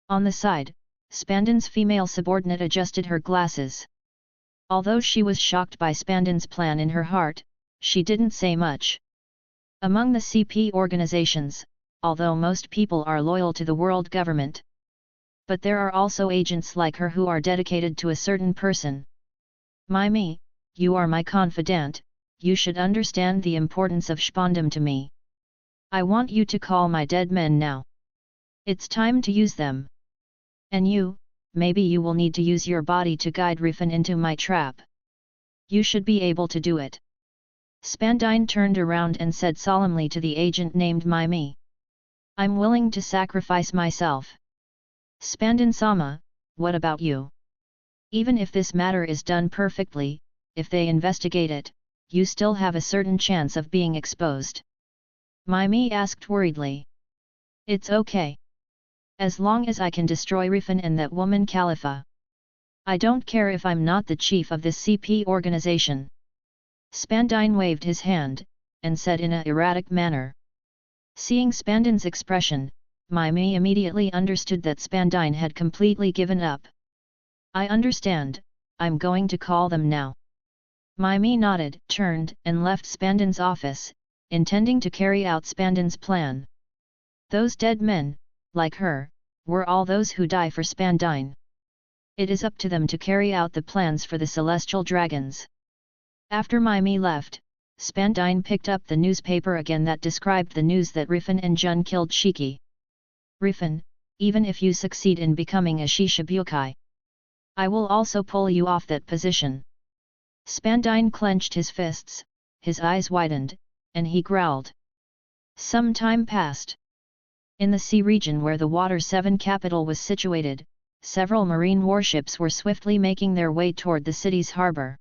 On the side, Spandin's female subordinate adjusted her glasses. Although she was shocked by Spandin's plan in her heart, she didn't say much. Among the CP organizations, although most people are loyal to the world government, but there are also agents like her who are dedicated to a certain person. Mimi, you are my confidant, you should understand the importance of Spandam to me. I want you to call my dead men now. It's time to use them. And you, maybe you will need to use your body to guide Riffin into my trap. You should be able to do it. Spandy turned around and said solemnly to the agent named Mimi. I'm willing to sacrifice myself. Spandin-sama, what about you? Even if this matter is done perfectly, if they investigate it, you still have a certain chance of being exposed. Mimi asked worriedly. It's okay. As long as I can destroy Riffin and that woman Califa. I don't care if I'm not the chief of this CP organization. Spandy waved his hand, and said in an erratic manner. Seeing Spandin's expression, Mimi immediately understood that Spandy had completely given up. I understand, I'm going to call them now. Mimi nodded, turned, and left Spandin's office, intending to carry out Spandin's plan. Those dead men, like her, were all those who die for Spandy. It is up to them to carry out the plans for the Celestial Dragons. After Mimi left, Spandy picked up the newspaper again that described the news that Riffin and Jun killed Shiki. Riffin, even if you succeed in becoming a Shishibukai, I will also pull you off that position. Spandy clenched his fists, his eyes widened, and he growled. Some time passed. In the sea region where the Water 7 capital was situated, several marine warships were swiftly making their way toward the city's harbor.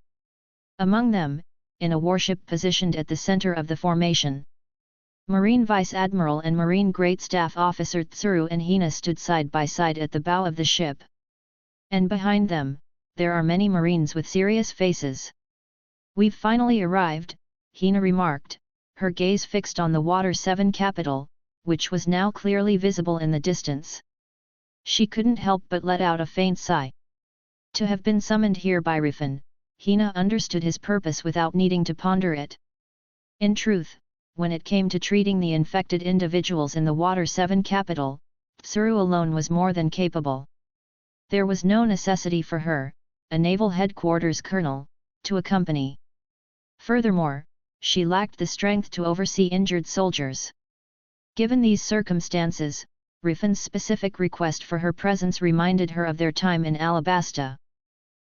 Among them, in a warship positioned at the center of the formation, Marine Vice Admiral and Marine Great Staff Officer Tsuru and Hina stood side by side at the bow of the ship. And behind them, there are many Marines with serious faces. We've finally arrived, Hina remarked, her gaze fixed on the Water 7 capital, which was now clearly visible in the distance. She couldn't help but let out a faint sigh. To have been summoned here by Riffin, Hina understood his purpose without needing to ponder it. In truth, when it came to treating the infected individuals in the Water 7 capital, Tsuru alone was more than capable. There was no necessity for her, a naval headquarters colonel, to accompany. Furthermore, she lacked the strength to oversee injured soldiers. Given these circumstances, Riffin's specific request for her presence reminded her of their time in Alabasta.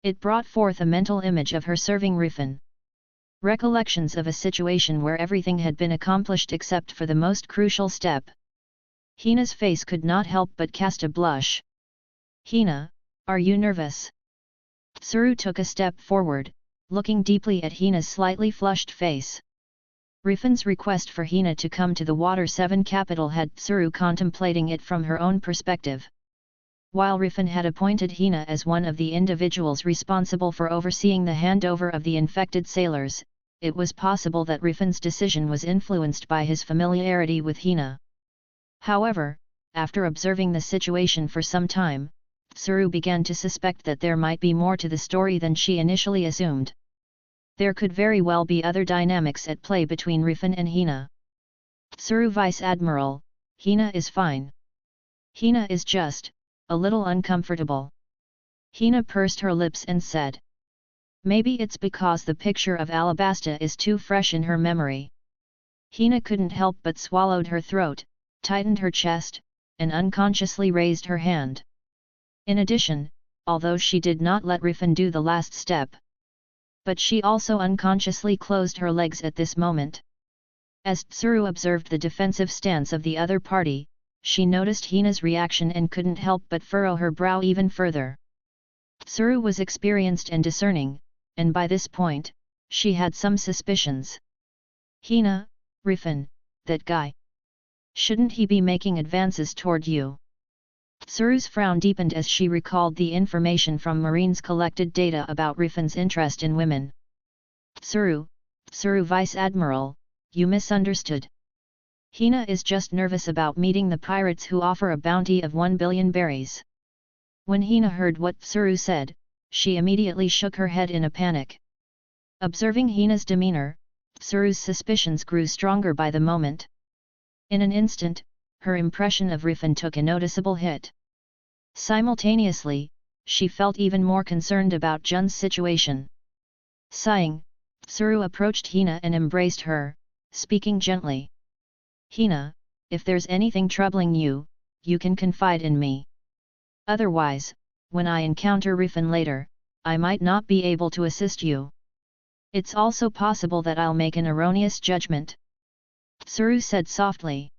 It brought forth a mental image of her serving Riffin. Recollections of a situation where everything had been accomplished except for the most crucial step. Hina's face could not help but cast a blush. Hina, are you nervous? Tsuru took a step forward, looking deeply at Hina's slightly flushed face. Riffin's request for Hina to come to the Water 7 capital had Tsuru contemplating it from her own perspective. While Riffin had appointed Hina as one of the individuals responsible for overseeing the handover of the infected sailors, it was possible that Riffin's decision was influenced by his familiarity with Hina. However, after observing the situation for some time, Tsuru began to suspect that there might be more to the story than she initially assumed. There could very well be other dynamics at play between Riffin and Hina. Tsuru Vice Admiral, Hina is fine. Hina is just a little uncomfortable. Hina pursed her lips and said. Maybe it's because the picture of Alabasta is too fresh in her memory. Hina couldn't help but swallowed her throat, tightened her chest, and unconsciously raised her hand. In addition, although she did not let Riffin do the last step, but she also unconsciously closed her legs at this moment. As Tsuru observed the defensive stance of the other party, she noticed Hina's reaction and couldn't help but furrow her brow even further. Tsuru was experienced and discerning, and by this point, she had some suspicions. Hina, Riffin, that guy. Shouldn't he be making advances toward you? Tsuru's frown deepened as she recalled the information from Marine's collected data about Riffin's interest in women. Tsuru Vice Admiral, you misunderstood. Hina is just nervous about meeting the pirates who offer a bounty of 1 billion berries. When Hina heard what Tsuru said, she immediately shook her head in a panic. Observing Hina's demeanor, Tsuru's suspicions grew stronger by the moment. In an instant, her impression of Riffin took a noticeable hit. Simultaneously, she felt even more concerned about Jun's situation. Sighing, Tsuru approached Hina and embraced her, speaking gently. Hina, if there's anything troubling you, you can confide in me. Otherwise, when I encounter Riffin later, I might not be able to assist you. It's also possible that I'll make an erroneous judgment. Tsuru said softly.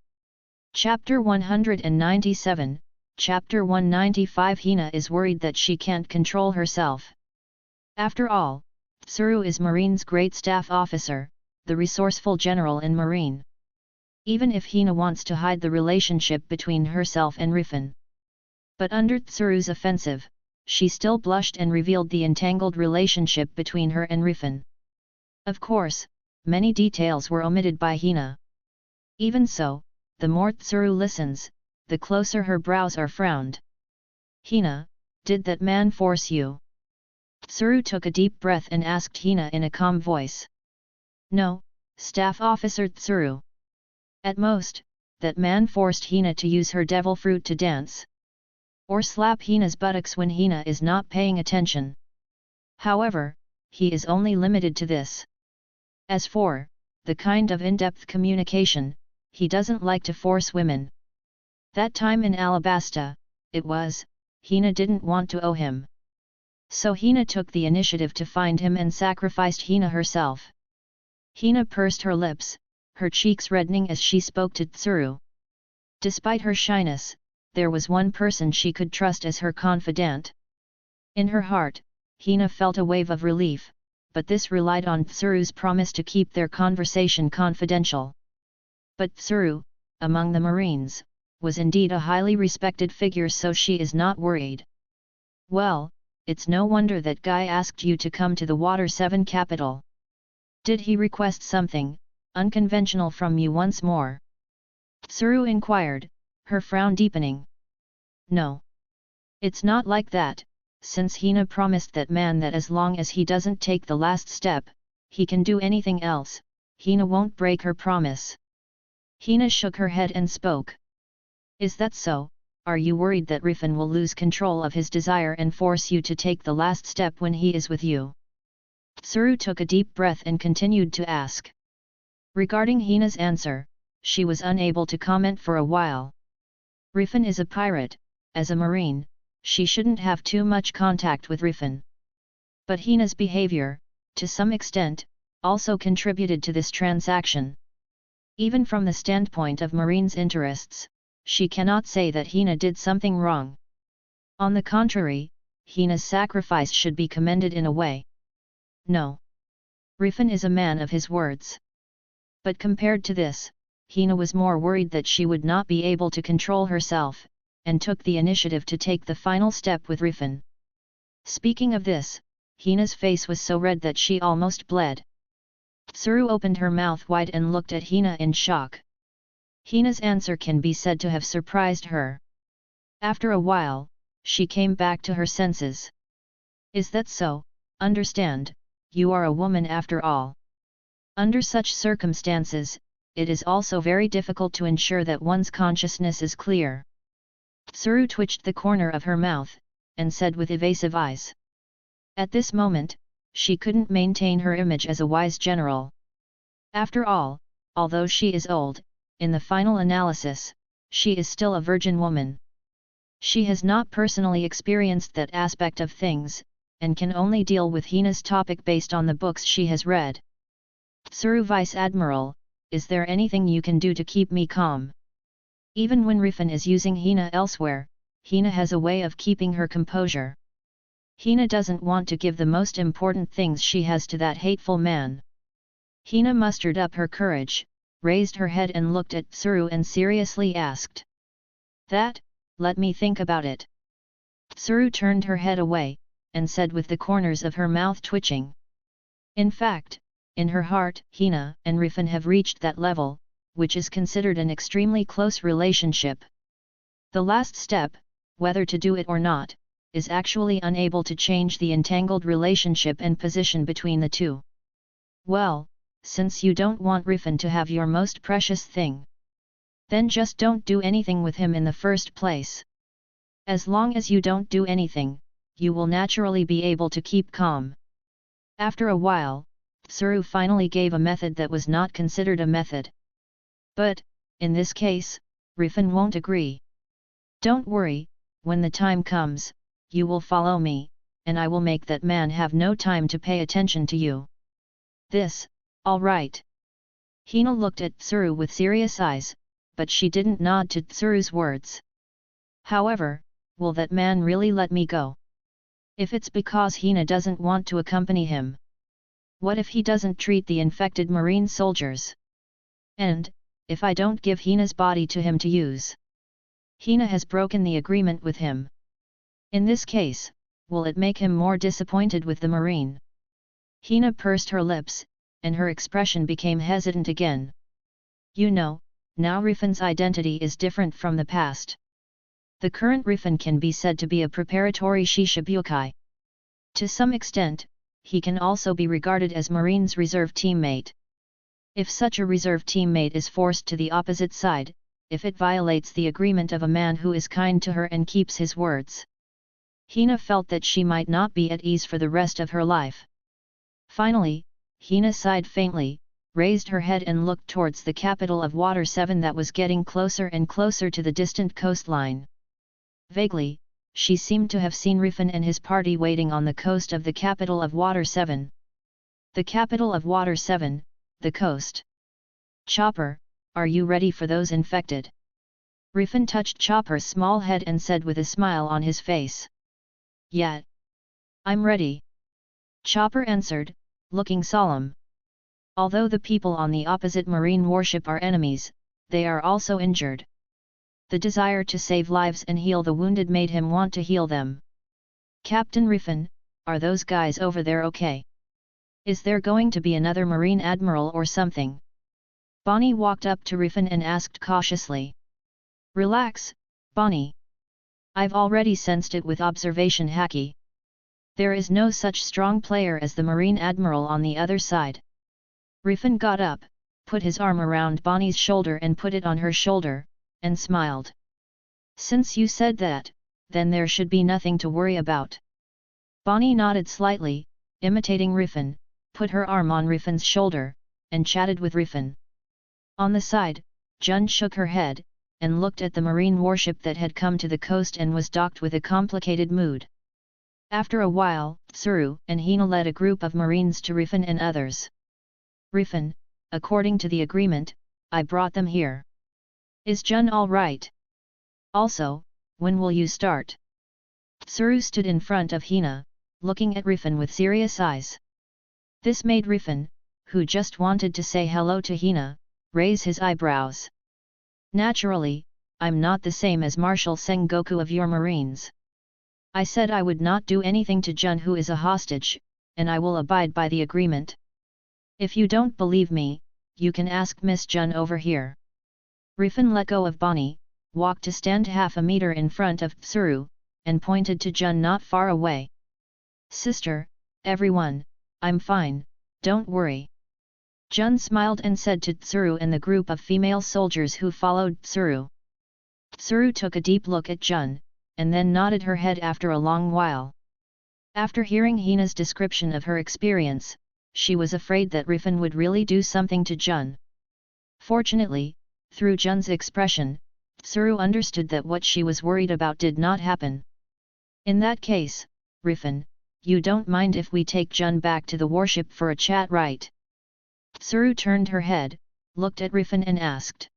Chapter 197, Chapter 195. Hina is worried that she can't control herself. After all, Tsuru is Marine's great staff officer, the resourceful general in Marine. Even if Hina wants to hide the relationship between herself and Riffin. But under Tsuru's offensive, she still blushed and revealed the entangled relationship between her and Riffin. Of course, many details were omitted by Hina. Even so, the more Tsuru listens, the closer her brows are frowned. Hina, did that man force you? Tsuru took a deep breath and asked Hina in a calm voice. No, Staff Officer Tsuru. At most, that man forced Hina to use her devil fruit to dance. Or slap Hina's buttocks when Hina is not paying attention. However, he is only limited to this. As for the kind of in-depth communication, he doesn't like to force women. That time in Alabasta, it was, Hina didn't want to owe him. So Hina took the initiative to find him and sacrificed Hina herself. Hina pursed her lips, her cheeks reddening as she spoke to Tsuru. Despite her shyness, there was one person she could trust as her confidant. In her heart, Hina felt a wave of relief, but this relied on Tsuru's promise to keep their conversation confidential. But Tsuru, among the Marines, was indeed a highly respected figure, so she is not worried. Well, it's no wonder that guy asked you to come to the Water 7 capital. Did he request something unconventional from you once more? Tsuru inquired, her frown deepening. No. It's not like that, since Hina promised that man that as long as he doesn't take the last step, he can do anything else, Hina won't break her promise. Hina shook her head and spoke. Is that so, are you worried that Riffin will lose control of his desire and force you to take the last step when he is with you? Tsuru took a deep breath and continued to ask. Regarding Hina's answer, she was unable to comment for a while. Riffin is a pirate, as a marine, she shouldn't have too much contact with Riffin. But Hina's behavior, to some extent, also contributed to this transaction. Even from the standpoint of Marine's interests, she cannot say that Hina did something wrong. On the contrary, Hina's sacrifice should be commended in a way. No. Riffin is a man of his words. But compared to this, Hina was more worried that she would not be able to control herself, and took the initiative to take the final step with Riffin. Speaking of this, Hina's face was so red that she almost bled. Tsuru opened her mouth wide and looked at Hina in shock. Hina's answer can be said to have surprised her. After a while, she came back to her senses. Is that so? Understand, you are a woman after all. Under such circumstances, it is also very difficult to ensure that one's consciousness is clear. Tsuru twitched the corner of her mouth, and said with evasive eyes. At this moment, she couldn't maintain her image as a wise general. After all, although she is old, in the final analysis, she is still a virgin woman. She has not personally experienced that aspect of things, and can only deal with Hina's topic based on the books she has read. Tsuru Vice Admiral, is there anything you can do to keep me calm? Even when Riffin is using Hina elsewhere, Hina has a way of keeping her composure. Hina doesn't want to give the most important things she has to that hateful man. Hina mustered up her courage, raised her head and looked at Tsuru and seriously asked. That, let me think about it. Tsuru turned her head away, and said with the corners of her mouth twitching. In fact, in her heart, Hina and Riffin have reached that level, which is considered an extremely close relationship. The last step, whether to do it or not, is actually unable to change the entangled relationship and position between the two. Well, since you don't want Riffin to have your most precious thing, then just don't do anything with him in the first place. As long as you don't do anything, you will naturally be able to keep calm. After a while, Tsuru finally gave a method that was not considered a method. But, in this case, Riffin won't agree. Don't worry, when the time comes, you will follow me, and I will make that man have no time to pay attention to you. This, all right. Hina looked at Tsuru with serious eyes, but she didn't nod to Tsuru's words. However, will that man really let me go? If it's because Hina doesn't want to accompany him. What if he doesn't treat the infected marine soldiers? And, if I don't give Hina's body to him to use? Hina has broken the agreement with him. In this case, will it make him more disappointed with the marine? Hina pursed her lips, and her expression became hesitant again. You know, now Riffin's identity is different from the past. The current Riffin can be said to be a preparatory Shishibukai. To some extent, he can also be regarded as Marine's reserve teammate. If such a reserve teammate is forced to the opposite side, if it violates the agreement of a man who is kind to her and keeps his words, Hina felt that she might not be at ease for the rest of her life. Finally, Hina sighed faintly, raised her head and looked towards the capital of Water 7 that was getting closer and closer to the distant coastline. Vaguely, she seemed to have seen Riffin and his party waiting on the coast of the capital of Water 7. The capital of Water 7, the coast. Chopper, are you ready for those infected? Riffin touched Chopper's small head and said with a smile on his face. Yeah. I'm ready. Chopper answered, looking solemn. Although the people on the opposite marine warship are enemies, they are also injured. The desire to save lives and heal the wounded made him want to heal them. Captain Riffin, are those guys over there okay? Is there going to be another marine admiral or something? Bonnie walked up to Riffin and asked cautiously. Relax, Bonnie. I've already sensed it with observation Haki. There is no such strong player as the marine admiral on the other side. Riffin got up, put his arm around Bonnie's shoulder and put it on her shoulder, and smiled. Since you said that, then there should be nothing to worry about. Bonnie nodded slightly, imitating Riffin, put her arm on Riffin's shoulder, and chatted with Riffin. On the side, Jun shook her head, and looked at the marine warship that had come to the coast and was docked with a complicated mood. After a while, Tsuru and Hina led a group of marines to Riffin and others. Riffin, according to the agreement, I brought them here. Is Jun all right? Also, when will you start? Tsuru stood in front of Hina, looking at Riffin with serious eyes. This made Riffin, who just wanted to say hello to Hina, raise his eyebrows. Naturally, I'm not the same as Marshal Sengoku of your marines. I said I would not do anything to Jun who is a hostage, and I will abide by the agreement. If you don't believe me, you can ask Miss Jun over here. Riffin let go of Bonnie, walked to stand half a meter in front of Tsuru, and pointed to Jun not far away. Sister, everyone, I'm fine, don't worry. Jun smiled and said to Tsuru and the group of female soldiers who followed Tsuru. Tsuru took a deep look at Jun, and then nodded her head after a long while. After hearing Hina's description of her experience, she was afraid that Riffin would really do something to Jun. Fortunately, through Jun's expression, Tsuru understood that what she was worried about did not happen. In that case, Riffin, you don't mind if we take Jun back to the warship for a chat, right? Tsuru turned her head, looked at Riffin and asked.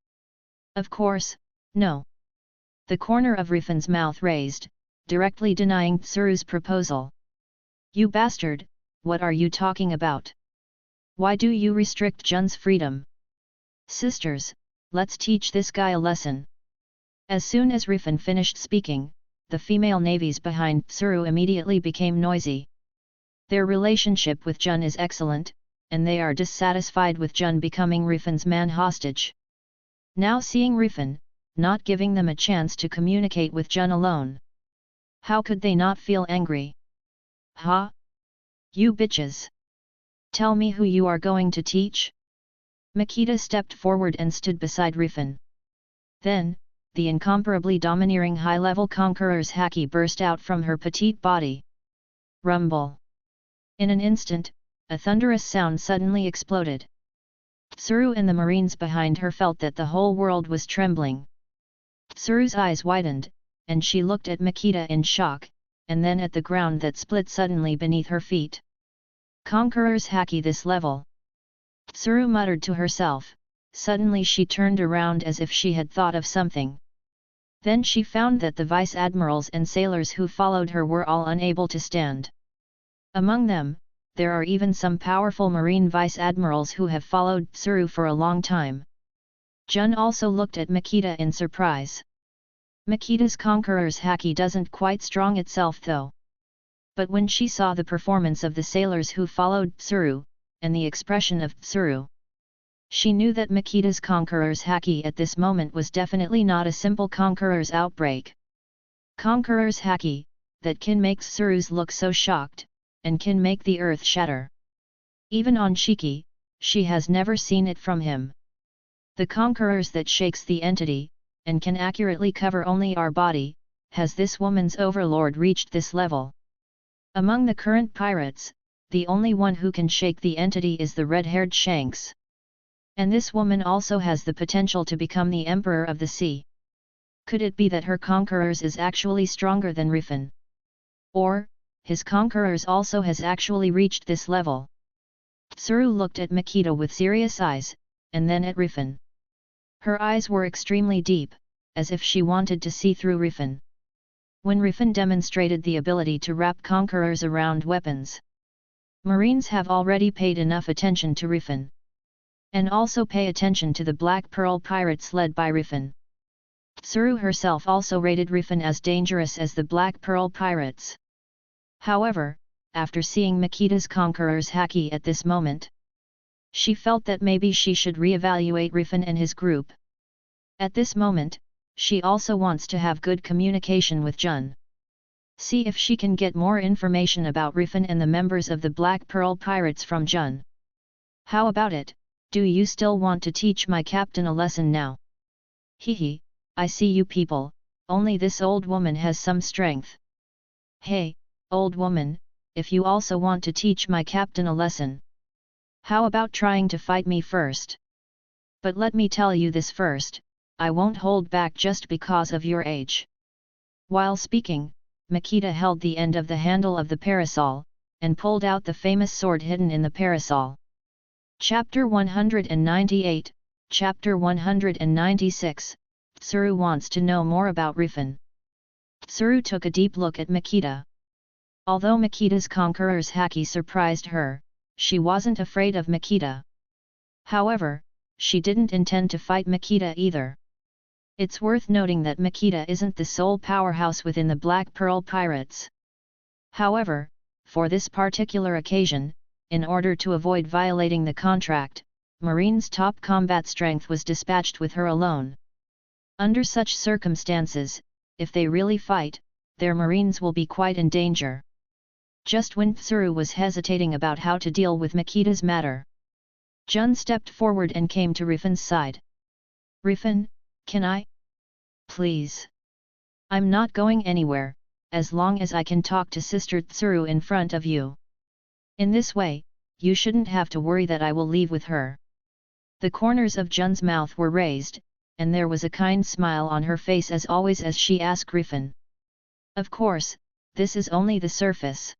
Of course, no. The corner of Riffin's mouth raised, directly denying Tsuru's proposal. You bastard, what are you talking about? Why do you restrict Jun's freedom? Sisters, let's teach this guy a lesson. As soon as Riffin finished speaking, the female navies behind Tsuru immediately became noisy. Their relationship with Jun is excellent, and they are dissatisfied with Jun becoming Riffin's man hostage. Now seeing Riffin, not giving them a chance to communicate with Jun alone. How could they not feel angry? Ha! You bitches! Tell me who you are going to teach? Makita stepped forward and stood beside Riffin. Then, the incomparably domineering high-level conqueror's haki burst out from her petite body. Rumble! In an instant, a thunderous sound suddenly exploded. Tsuru and the marines behind her felt that the whole world was trembling. Tsuru's eyes widened, and she looked at Makita in shock, and then at the ground that split suddenly beneath her feet. Conqueror's haki this level! Tsuru muttered to herself. Suddenly she turned around as if she had thought of something. Then she found that the vice-admirals and sailors who followed her were all unable to stand. Among them, there are even some powerful marine vice-admirals who have followed Tsuru for a long time. Jun also looked at Makita in surprise. Makita's conqueror's haki doesn't quite strong itself though. But when she saw the performance of the sailors who followed Tsuru, and the expression of Tsuru, she knew that Makita's conqueror's haki at this moment was definitely not a simple conqueror's outbreak. Conqueror's haki, that can make Tsuru's look so shocked, and can make the earth shatter. Even on Shiki, she has never seen it from him. The conquerors that shakes the entity, and can accurately cover only our body, has this woman's overlord reached this level. Among the current pirates, the only one who can shake the entity is the red-haired Shanks. And this woman also has the potential to become the Emperor of the Sea. Could it be that her conquerors is actually stronger than Riffin? Or, his conquerors also has actually reached this level? Tsuru looked at Makita with serious eyes, and then at Riffin. Her eyes were extremely deep, as if she wanted to see through Riffin. When Riffin demonstrated the ability to wrap conquerors around weapons, Marines have already paid enough attention to Riffin. And also pay attention to the Black Pearl pirates led by Riffin. Tsuru herself also rated Riffin as dangerous as the Black Pearl pirates. However, after seeing Makita's conqueror's haki at this moment, she felt that maybe she should re-evaluate Riffin and his group. At this moment, she also wants to have good communication with Jun. See if she can get more information about Riffin and the members of the Black Pearl pirates from Jun. How about it? Do you still want to teach my captain a lesson now? Hehe, I see you people, only this old woman has some strength. Hey, old woman, if you also want to teach my captain a lesson, how about trying to fight me first? But let me tell you this first, I won't hold back just because of your age. While speaking, Makita held the end of the handle of the parasol, and pulled out the famous sword hidden in the parasol. Chapter 198, Chapter 196, Tsuru wants to know more about Riffin. Tsuru took a deep look at Makita. Although Makita's conqueror's haki surprised her, she wasn't afraid of Makita. However, she didn't intend to fight Makita either. It's worth noting that Makita isn't the sole powerhouse within the Black Pearl Pirates. However, for this particular occasion, in order to avoid violating the contract, Marine's top combat strength was dispatched with her alone. Under such circumstances, if they really fight, their Marines will be quite in danger. Just when Tsuru was hesitating about how to deal with Makita's matter, Jun stepped forward and came to Riffin's side. Riffin, can I? Please. I'm not going anywhere, as long as I can talk to Sister Tsuru in front of you. In this way, you shouldn't have to worry that I will leave with her. The corners of Jun's mouth were raised, and there was a kind smile on her face as always as she asked Riffin. Of course, this is only the surface.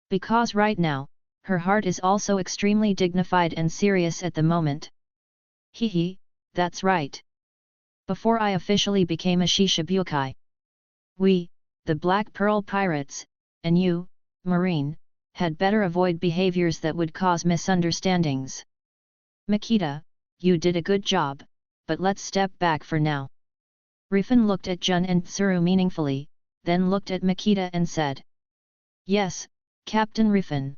Because right now, her heart is also extremely dignified and serious at the moment. Hehe, that's right. Before I officially became a Shishibukai, we, the Black Pearl Pirates, and you, Marine, had better avoid behaviors that would cause misunderstandings. Makita, you did a good job, but let's step back for now. Riffin looked at Jun and Tsuru meaningfully, then looked at Makita and said, Yes, Captain Riffin.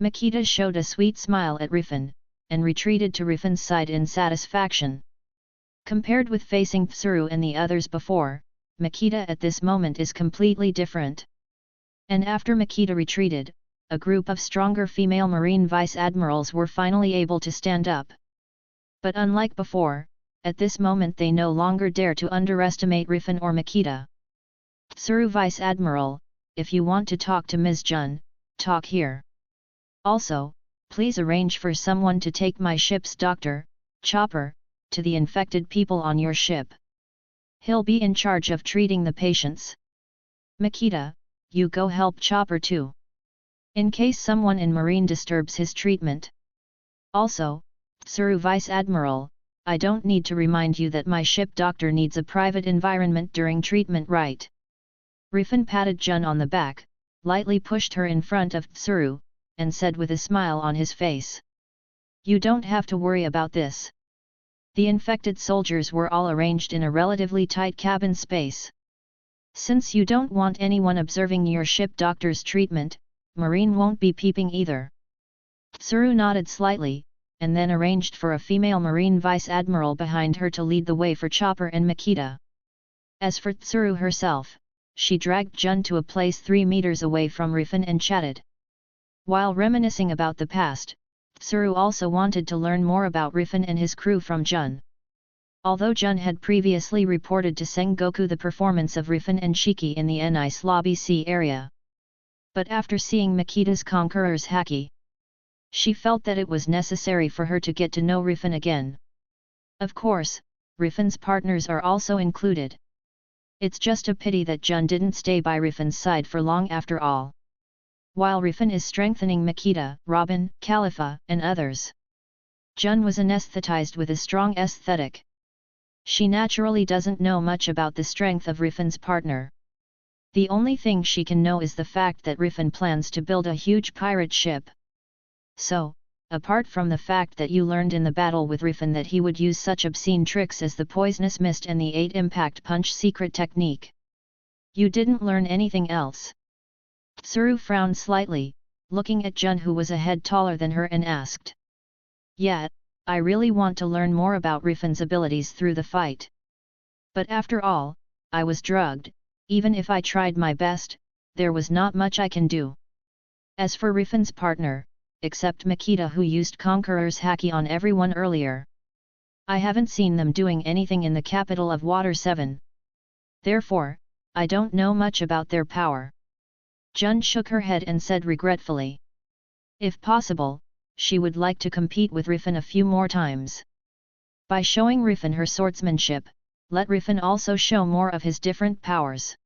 Makita showed a sweet smile at Riffin, and retreated to Riffin's side in satisfaction. Compared with facing Tsuru and the others before, Makita at this moment is completely different. And after Makita retreated, a group of stronger female Marine Vice Admirals were finally able to stand up. But unlike before, at this moment they no longer dare to underestimate Riffin or Makita. Tsuru Vice Admiral, if you want to talk to Ms. Jun, talk here. Also, please arrange for someone to take my ship's doctor, Chopper, to the infected people on your ship. He'll be in charge of treating the patients. Makita, you go help Chopper too. In case someone in Marine disturbs his treatment. Also, Tsuru Vice Admiral, I don't need to remind you that my ship doctor needs a private environment during treatment, right? Riffin patted Jun on the back, lightly pushed her in front of Tsuru, and said with a smile on his face. You don't have to worry about this. The infected soldiers were all arranged in a relatively tight cabin space. Since you don't want anyone observing your ship doctor's treatment, Marine won't be peeping either. Tsuru nodded slightly, and then arranged for a female Marine Vice Admiral behind her to lead the way for Chopper and Makita. As for Tsuru herself, she dragged Jun to a place 3 meters away from Riffin and chatted. While reminiscing about the past, Tsuru also wanted to learn more about Riffin and his crew from Jun. Although Jun had previously reported to Sengoku the performance of Riffin and Shiki in the Nice Lobby C area. But after seeing Makita's Conqueror's haki, she felt that it was necessary for her to get to know Riffin again. Of course, Riffin's partners are also included. It's just a pity that Jun didn't stay by Riffin's side for long after all. While Riffin is strengthening Makita, Robin, Califa, and others, Jun was anesthetized with a strong aesthetic. She naturally doesn't know much about the strength of Riffin's partner. The only thing she can know is the fact that Riffin plans to build a huge pirate ship. So, apart from the fact that you learned in the battle with Riffin that he would use such obscene tricks as the poisonous mist and the 8 impact punch secret technique, you didn't learn anything else. Tsuru frowned slightly, looking at Jun who was a head taller than her and asked. Yeah, I really want to learn more about Riffin's abilities through the fight. But after all, I was drugged, even if I tried my best, there was not much I can do. As for Riffin's partner, except Makita who used Conqueror's haki on everyone earlier, I haven't seen them doing anything in the capital of Water 7. Therefore, I don't know much about their power. Jun shook her head and said regretfully. If possible, she would like to compete with Riffin a few more times. By showing Riffin her swordsmanship, let Riffin also show more of his different powers.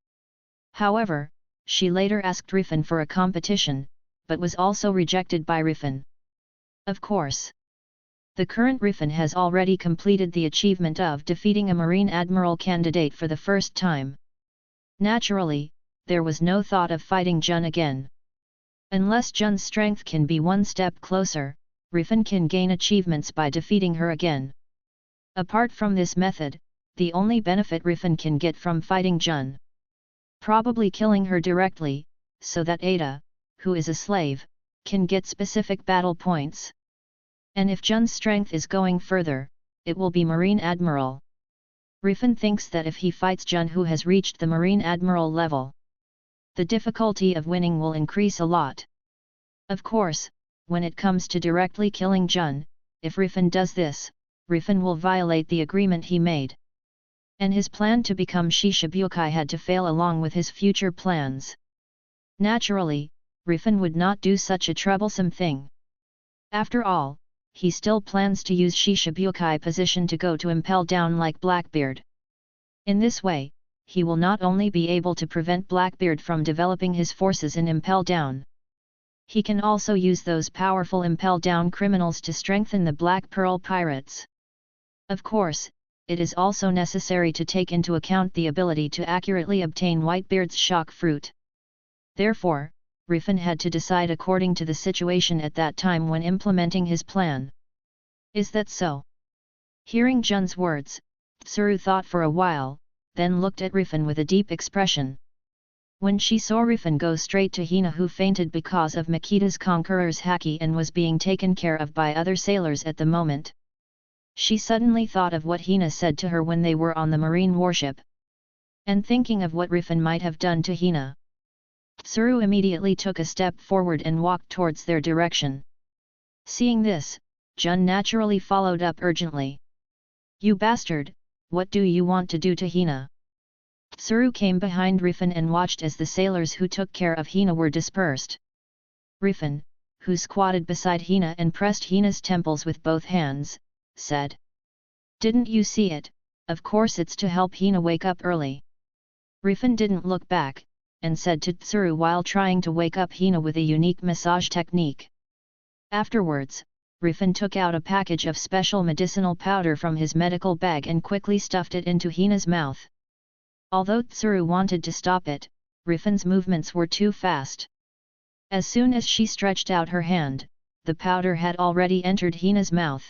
However, she later asked Riffin for a competition, but was also rejected by Riffin. Of course. The current Riffin has already completed the achievement of defeating a Marine Admiral candidate for the first time. Naturally, there was no thought of fighting Jun again. Unless Jun's strength can be one step closer, Riffin can gain achievements by defeating her again. Apart from this method, the only benefit Riffin can get from fighting Jun, probably killing her directly, so that Aida, who is a slave, can get specific battle points. And if Jun's strength is going further, it will be Marine Admiral. Riffin thinks that if he fights Jun who has reached the Marine Admiral level, the difficulty of winning will increase a lot. Of course, when it comes to directly killing Jun, if Riffin does this, Riffin will violate the agreement he made. And his plan to become Shishibukai had to fail along with his future plans. Naturally, Riffin would not do such a troublesome thing. After all, he still plans to use Shishibukai position to go to impel down like Blackbeard. In this way, he will not only be able to prevent Blackbeard from developing his forces in impel down. He can also use those powerful impel down criminals to strengthen the Black Pearl pirates. Of course, it is also necessary to take into account the ability to accurately obtain Whitebeard's shock fruit. Therefore, Riffin had to decide according to the situation at that time when implementing his plan. Is that so? Hearing Jun's words, Tsuru thought for a while, then looked at Riffin with a deep expression. When she saw Riffin go straight to Hina, who fainted because of Makida's conqueror's haki and was being taken care of by other sailors at the moment, she suddenly thought of what Hina said to her when they were on the marine warship. And thinking of what Riffin might have done to Hina, Tsuru immediately took a step forward and walked towards their direction. Seeing this, Jun naturally followed up urgently. You bastard, what do you want to do to Hina? Tsuru came behind Riffin and watched as the sailors who took care of Hina were dispersed. Riffin, who squatted beside Hina and pressed Hina's temples with both hands, said. Didn't you see it? Of course it's to help Hina wake up early. Riffin didn't look back, and said to Tsuru while trying to wake up Hina with a unique massage technique. Afterwards, Riffin took out a package of special medicinal powder from his medical bag and quickly stuffed it into Hina's mouth. Although Tsuru wanted to stop it, Riffin's movements were too fast. As soon as she stretched out her hand, the powder had already entered Hina's mouth,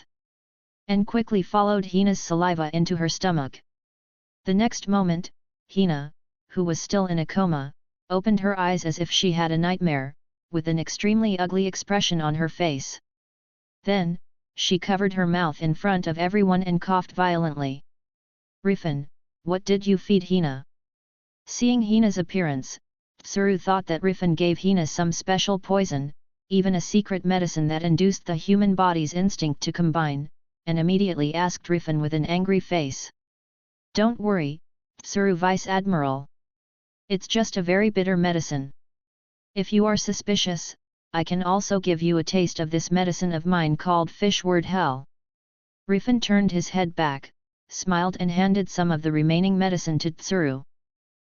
and quickly followed Hina's saliva into her stomach. The next moment, Hina, who was still in a coma, opened her eyes as if she had a nightmare, with an extremely ugly expression on her face. Then, she covered her mouth in front of everyone and coughed violently. Riffin, what did you feed Hina? Seeing Hina's appearance, Tsuru thought that Riffin gave Hina some special poison, even a secret medicine that induced the human body's instinct to combine, and immediately asked Riffin with an angry face. Don't worry, Tsuru Vice Admiral. It's just a very bitter medicine. If you are suspicious, I can also give you a taste of this medicine of mine called Fishword Hell. Riffin turned his head back, smiled and handed some of the remaining medicine to Tsuru.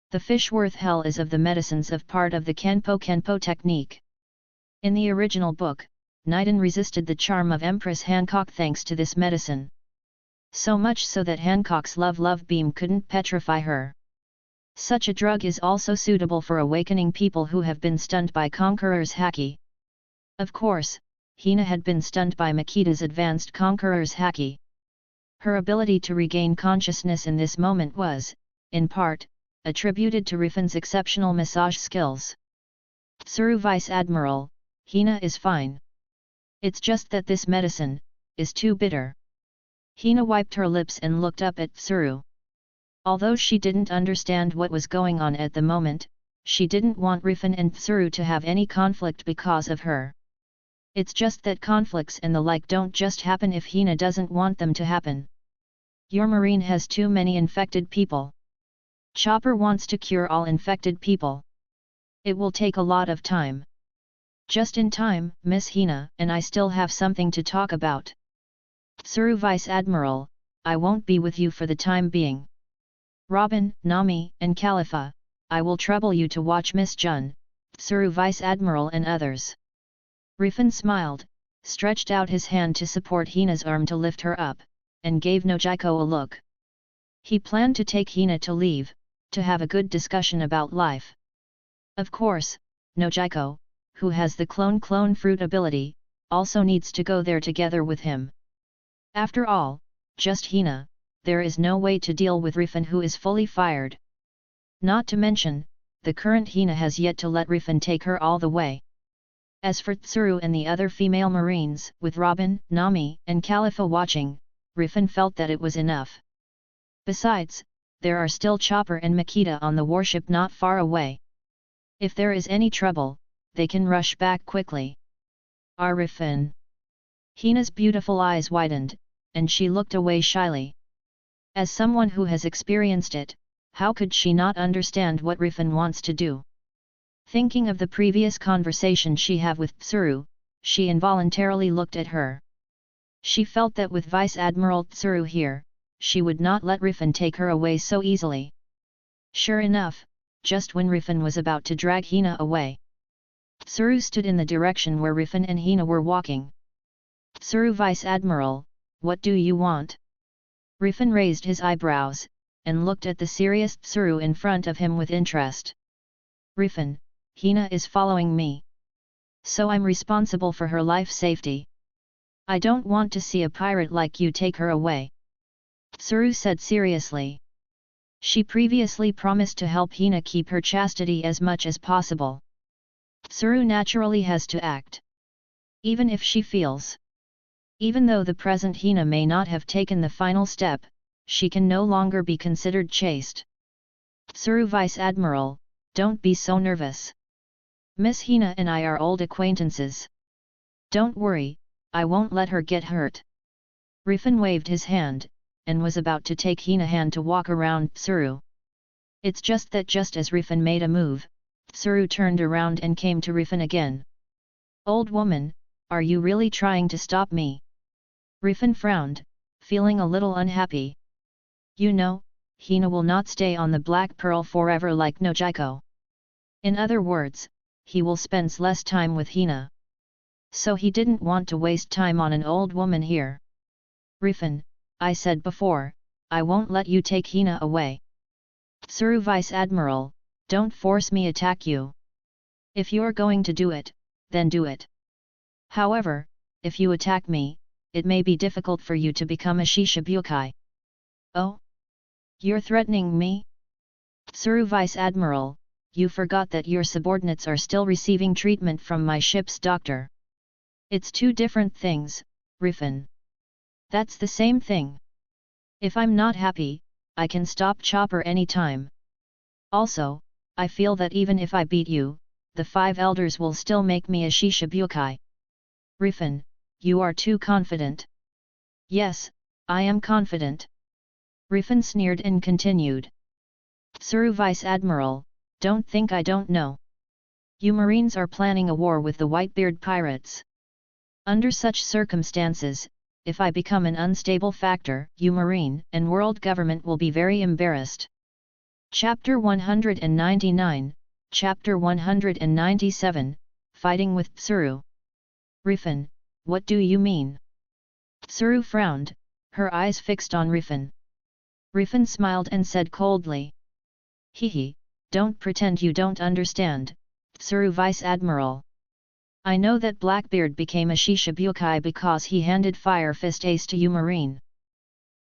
The Fishworth Hell is of the medicines of part of the Kenpo technique. In the original book, Naiden resisted the charm of Empress Hancock thanks to this medicine. So much so that Hancock's love beam couldn't petrify her. Such a drug is also suitable for awakening people who have been stunned by Conqueror's haki. Of course, Hina had been stunned by Makida's advanced Conqueror's haki. Her ability to regain consciousness in this moment was, in part, attributed to Riffin's exceptional massage skills. Tsuru Vice Admiral, Hina is fine. It's just that this medicine is too bitter. Hina wiped her lips and looked up at Tsuru. Although she didn't understand what was going on at the moment, she didn't want Riffin and Tsuru to have any conflict because of her. It's just that conflicts and the like don't just happen if Hina doesn't want them to happen. Your marine has too many infected people. Chopper wants to cure all infected people. It will take a lot of time. Just in time, Miss Hina and I still have something to talk about. Tsuru Vice Admiral, I won't be with you for the time being. Robin, Nami, and Califa, I will trouble you to watch Miss Jun, Tsuru Vice Admiral and others. Riffin smiled, stretched out his hand to support Hina's arm to lift her up, and gave Nojiko a look. He planned to take Hina to leave, to have a good discussion about life. Of course, Nojiko, who has the clone fruit ability, also needs to go there together with him. After all, just Hina, there is no way to deal with Riffin who is fully fired. Not to mention, the current Hina has yet to let Riffin take her all the way. As for Tsuru and the other female marines, with Robin, Nami, and Califa watching, Riffin felt that it was enough. Besides, there are still Chopper and Makita on the warship not far away. If there is any trouble, they can rush back quickly. Riffin. Hina's beautiful eyes widened, and she looked away shyly. As someone who has experienced it, how could she not understand what Riffin wants to do? Thinking of the previous conversation she had with Tsuru, she involuntarily looked at her. She felt that with Vice Admiral Tsuru here, she would not let Riffin take her away so easily. Sure enough, just when Riffin was about to drag Hina away, Tsuru stood in the direction where Riffin and Hina were walking. Tsuru Vice Admiral, what do you want? Riffin raised his eyebrows, and looked at the serious Tsuru in front of him with interest. Riffin, Hina is following me. So I'm responsible for her life safety. I don't want to see a pirate like you take her away. Tsuru said seriously. She previously promised to help Hina keep her chastity as much as possible. Tsuru naturally has to act. Even if she feels. Even though the present Hina may not have taken the final step, she can no longer be considered chaste. Tsuru Vice Admiral, don't be so nervous. Miss Hina and I are old acquaintances. Don't worry, I won't let her get hurt. Riffin waved his hand, and was about to take Hina's hand to walk around Tsuru. It's just that just as Riffin made a move, Tsuru turned around and came to Riffin again. Old woman, are you really trying to stop me? Riffin frowned, feeling a little unhappy. You know, Hina will not stay on the Black Pearl forever like Nojiko. In other words, he will spend less time with Hina. So he didn't want to waste time on an old woman here. Riffin, I said before, I won't let you take Hina away. Tsuru Vice Admiral, don't force me attack you. If you're going to do it, then do it. However, if you attack me, it may be difficult for you to become a Shishibukai. Oh? You're threatening me? Tsuru Vice Admiral, you forgot that your subordinates are still receiving treatment from my ship's doctor. It's two different things, Riffin. That's the same thing. If I'm not happy, I can stop Chopper anytime. Also, I feel that even if I beat you, the 5 elders will still make me a Shishibukai. Riffin, you are too confident. Yes, I am confident. Riffin sneered and continued. Tsuru Vice Admiral, don't think I don't know. You Marines are planning a war with the Whitebeard pirates. Under such circumstances, if I become an unstable factor, you Marine and world government will be very embarrassed. Chapter 199, Chapter 197, Fighting with Tsuru. Riffin, what do you mean? Tsuru frowned, her eyes fixed on Riffin. Riffin smiled and said coldly. Hehe, don't pretend you don't understand, Tsuru Vice Admiral. I know that Blackbeard became a Shishibukai because he handed Fire Fist Ace to you Marine.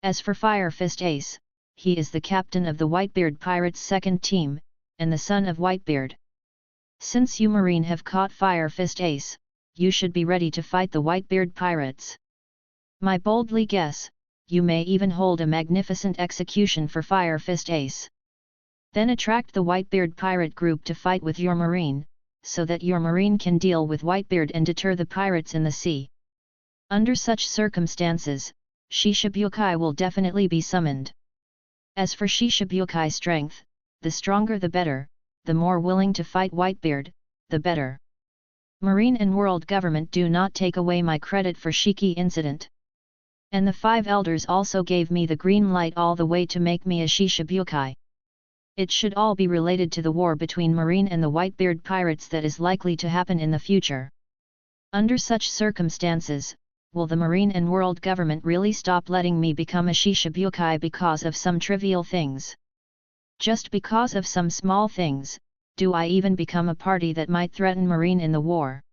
As for Fire Fist Ace, he is the captain of the Whitebeard Pirates' second team, and the son of Whitebeard. Since you Marine have caught Fire Fist Ace, you should be ready to fight the Whitebeard Pirates. My boldly guess, you may even hold a magnificent execution for Fire Fist Ace. Then attract the Whitebeard pirate group to fight with your Marine, so that your Marine can deal with Whitebeard and deter the pirates in the sea. Under such circumstances, Shishibukai will definitely be summoned. As for Shishibukai strength, the stronger the better, the more willing to fight Whitebeard, the better. Marine and world government do not take away my credit for Shiki incident. And the 5 elders also gave me the green light all the way to make me a Shishibukai. It should all be related to the war between Marine and the Whitebeard pirates that is likely to happen in the future. Under such circumstances, will the Marine and world government really stop letting me become a Shishibukai because of some trivial things? Just because of some small things, do I even become a party that might threaten Marine in the war?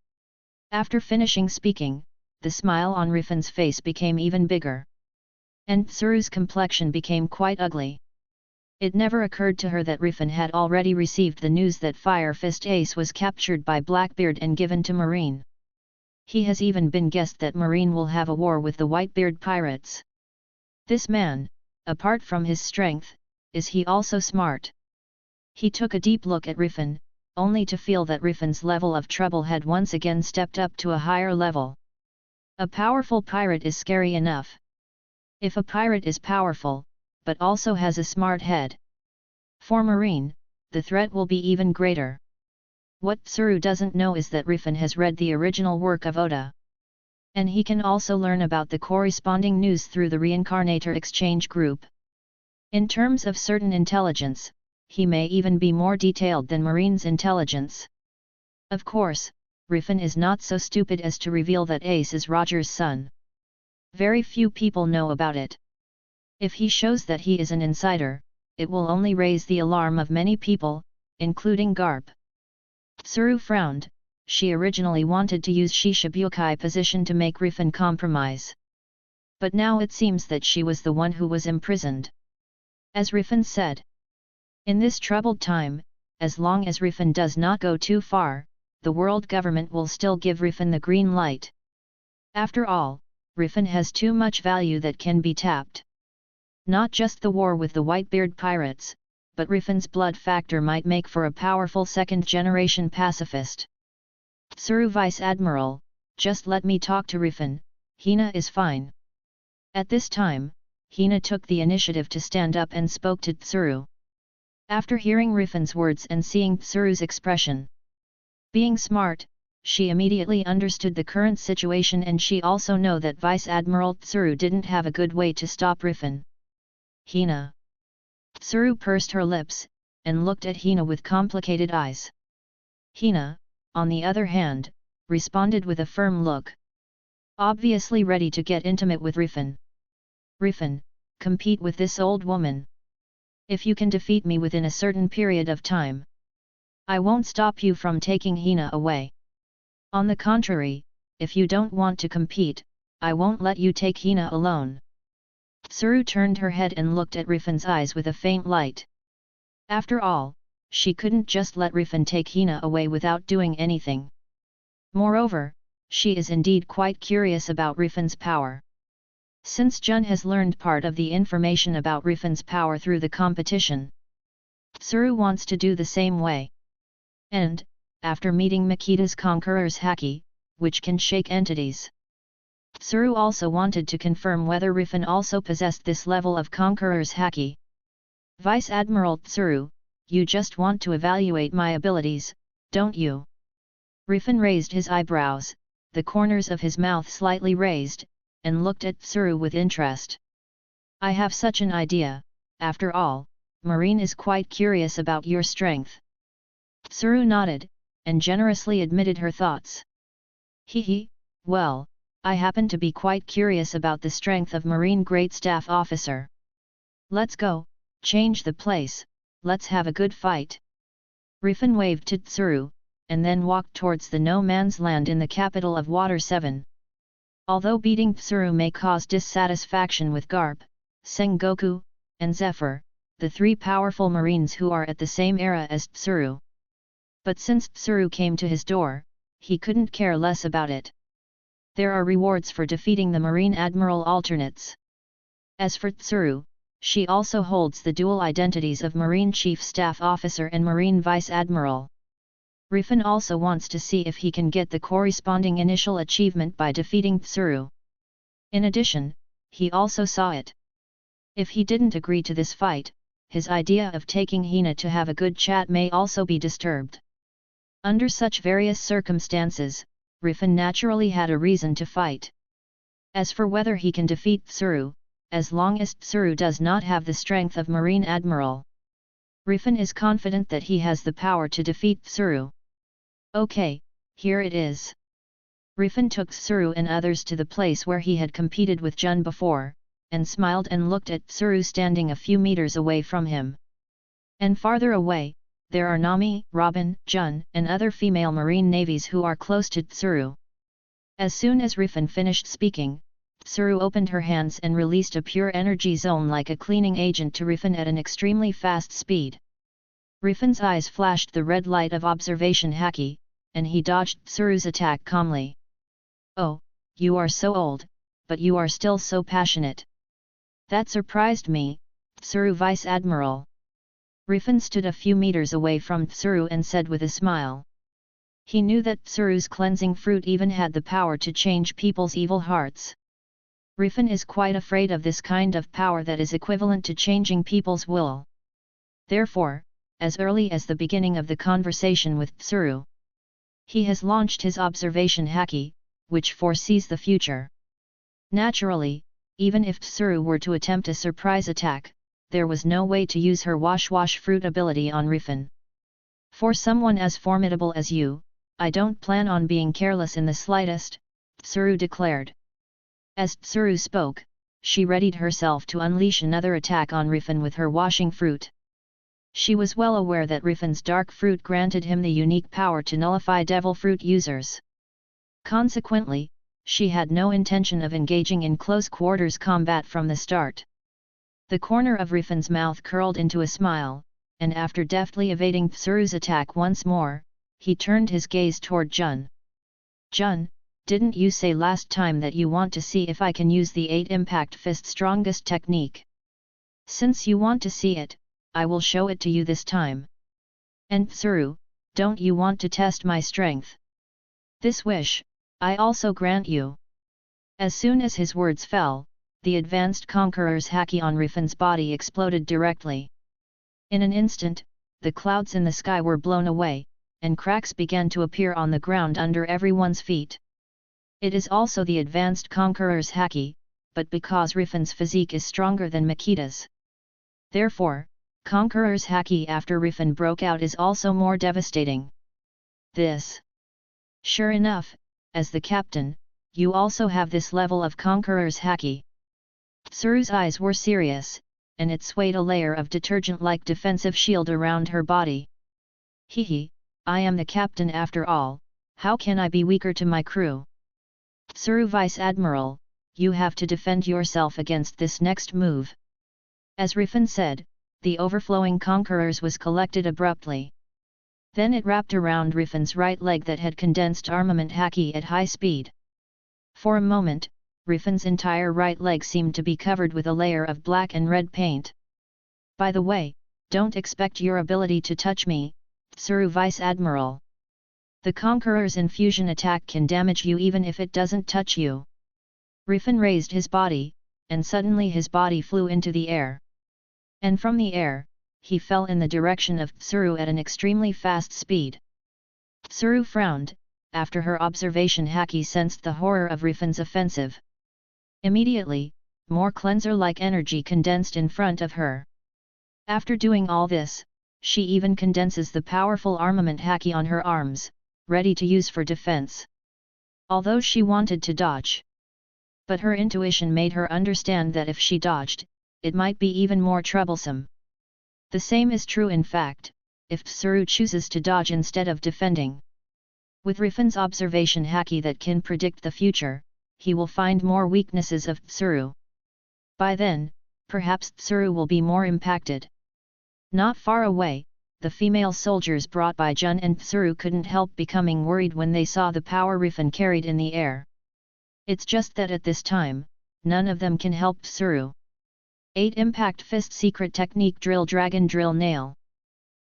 After finishing speaking, the smile on Riffin's face became even bigger. And Tsuru's complexion became quite ugly. It never occurred to her that Riffin had already received the news that Fire Fist Ace was captured by Blackbeard and given to Marine. He has even been guessed that Marine will have a war with the Whitebeard pirates. This man, apart from his strength, is he also smart? He took a deep look at Riffin, only to feel that Riffin's level of trouble had once again stepped up to a higher level. A powerful pirate is scary enough. If a pirate is powerful, but also has a smart head, for Marine, the threat will be even greater. What Tsuru doesn't know is that Riffin has read the original work of Oda. And he can also learn about the corresponding news through the Reincarnator exchange group. In terms of certain intelligence, he may even be more detailed than Marine's intelligence. Of course, Riffin is not so stupid as to reveal that Ace is Roger's son. Very few people know about it. If he shows that he is an insider, it will only raise the alarm of many people, including Garp. Tsuru frowned. She originally wanted to use Shishibukai position to make Riffin compromise. But now it seems that she was the one who was imprisoned. As Riffin said, in this troubled time, as long as Riffin does not go too far, the world government will still give Riffin the green light. After all, Riffin has too much value that can be tapped. Not just the war with the Whitebeard pirates, but Riffin's blood factor might make for a powerful second-generation pacifist. Tsuru Vice Admiral, just let me talk to Riffin, Hina is fine. At this time, Hina took the initiative to stand up and spoke to Tsuru. After hearing Riffin's words and seeing Tsuru's expression, being smart, she immediately understood the current situation, and she also know that Vice Admiral Tsuru didn't have a good way to stop Riffin. Hina. Tsuru pursed her lips, and looked at Hina with complicated eyes. Hina, on the other hand, responded with a firm look. Obviously ready to get intimate with Riffin. Riffin, compete with this old woman. If you can defeat me within a certain period of time, I won't stop you from taking Hina away. On the contrary, if you don't want to compete, I won't let you take Hina alone. Tsuru turned her head and looked at Riffin's eyes with a faint light. After all, she couldn't just let Riffin take Hina away without doing anything. Moreover, she is indeed quite curious about Riffin's power. Since Jun has learned part of the information about Riffin's power through the competition, Tsuru wants to do the same way. And, after meeting Makita's Conqueror's Haki, which can shake entities, Tsuru also wanted to confirm whether Riffin also possessed this level of Conqueror's Haki. Vice Admiral Tsuru, you just want to evaluate my abilities, don't you? Riffin raised his eyebrows, the corners of his mouth slightly raised, and looked at Tsuru with interest. I have such an idea. After all, Marine is quite curious about your strength. Tsuru nodded, and generously admitted her thoughts. Hee, well, I happen to be quite curious about the strength of Marine Great Staff Officer. Let's go, change the place, let's have a good fight. Riffin waved to Tsuru, and then walked towards the no man's land in the capital of Water 7. Although beating Tsuru may cause dissatisfaction with Garp, Sengoku, and Zephyr, the 3 powerful Marines who are at the same era as Tsuru. But since Tsuru came to his door, he couldn't care less about it. There are rewards for defeating the Marine Admiral alternates. As for Tsuru, she also holds the dual identities of Marine Chief Staff Officer and Marine Vice Admiral. Riffin also wants to see if he can get the corresponding initial achievement by defeating Tsuru. In addition, he also saw it. If he didn't agree to this fight, his idea of taking Hina to have a good chat may also be disturbed. Under such various circumstances, Riffin naturally had a reason to fight. As for whether he can defeat Tsuru, as long as Tsuru does not have the strength of Marine Admiral, Riffin is confident that he has the power to defeat Tsuru. Okay, here it is. Riffin took Tsuru and others to the place where he had competed with Jun before, and smiled and looked at Tsuru standing a few meters away from him. And farther away, there are Nami, Robin, Jun, and other female marine navies who are close to Tsuru. As soon as Riffin finished speaking, Tsuru opened her hands and released a pure energy zone like a cleaning agent to Riffin at an extremely fast speed. Riffin's eyes flashed the red light of observation haki, and he dodged Tsuru's attack calmly. Oh, you are so old, but you are still so passionate. That surprised me, Tsuru Vice Admiral. Riffin stood a few meters away from Tsuru and said with a smile. He knew that Tsuru's cleansing fruit even had the power to change people's evil hearts. Riffin is quite afraid of this kind of power that is equivalent to changing people's will. Therefore, as early as the beginning of the conversation with Tsuru, he has launched his observation haki, which foresees the future. Naturally, even if Tsuru were to attempt a surprise attack, there was no way to use her wash fruit ability on Riffin. For someone as formidable as you, I don't plan on being careless in the slightest, Tsuru declared. As Tsuru spoke, she readied herself to unleash another attack on Riffin with her washing fruit. She was well aware that Riffin's dark fruit granted him the unique power to nullify devil fruit users. Consequently, she had no intention of engaging in close quarters combat from the start. The corner of Riffin's mouth curled into a smile, and after deftly evading Tsuru's attack once more, he turned his gaze toward Jun. Jun, didn't you say last time that you want to see if I can use the 8 Impact Fist strongest technique? Since you want to see it, I will show it to you this time. And Tsuru, don't you want to test my strength? This wish, I also grant you. As soon as his words fell, the advanced conqueror's haki on Riffin's body exploded directly. In an instant, the clouds in the sky were blown away, and cracks began to appear on the ground under everyone's feet. It is also the advanced conqueror's haki, but because Riffin's physique is stronger than Makita's. Therefore, conqueror's haki after Riffin broke out is also more devastating. This. Sure enough, as the captain, you also have this level of conqueror's haki. Tsuru's eyes were serious, and it swayed a layer of detergent-like defensive shield around her body. Hehe, I am the captain after all, how can I be weaker to my crew? Tsuru Vice Admiral, you have to defend yourself against this next move. As Riffin said, the overflowing conquerors was collected abruptly. Then it wrapped around Riffin's right leg that had condensed armament haki at high speed. For a moment, Riffin's entire right leg seemed to be covered with a layer of black and red paint. By the way, don't expect your ability to touch me, Tsuru Vice Admiral. The Conqueror's infusion attack can damage you even if it doesn't touch you. Riffin raised his body, and suddenly his body flew into the air. And from the air, he fell in the direction of Tsuru at an extremely fast speed. Tsuru frowned, after her observation haki sensed the horror of Riffin's offensive. Immediately, more cleanser-like energy condensed in front of her. After doing all this, she even condenses the powerful armament haki on her arms, ready to use for defense. Although she wanted to dodge. But her intuition made her understand that if she dodged, it might be even more troublesome. The same is true in fact, if Tsuru chooses to dodge instead of defending. With Riffin's observation haki that can predict the future, he will find more weaknesses of Tsuru. By then, perhaps Tsuru will be more impacted. Not far away, the female soldiers brought by Jun and Tsuru couldn't help becoming worried when they saw the power Riffin carried in the air. It's just that at this time, none of them can help Tsuru. 8 Impact Fist Secret Technique Drill Dragon Drill Nail.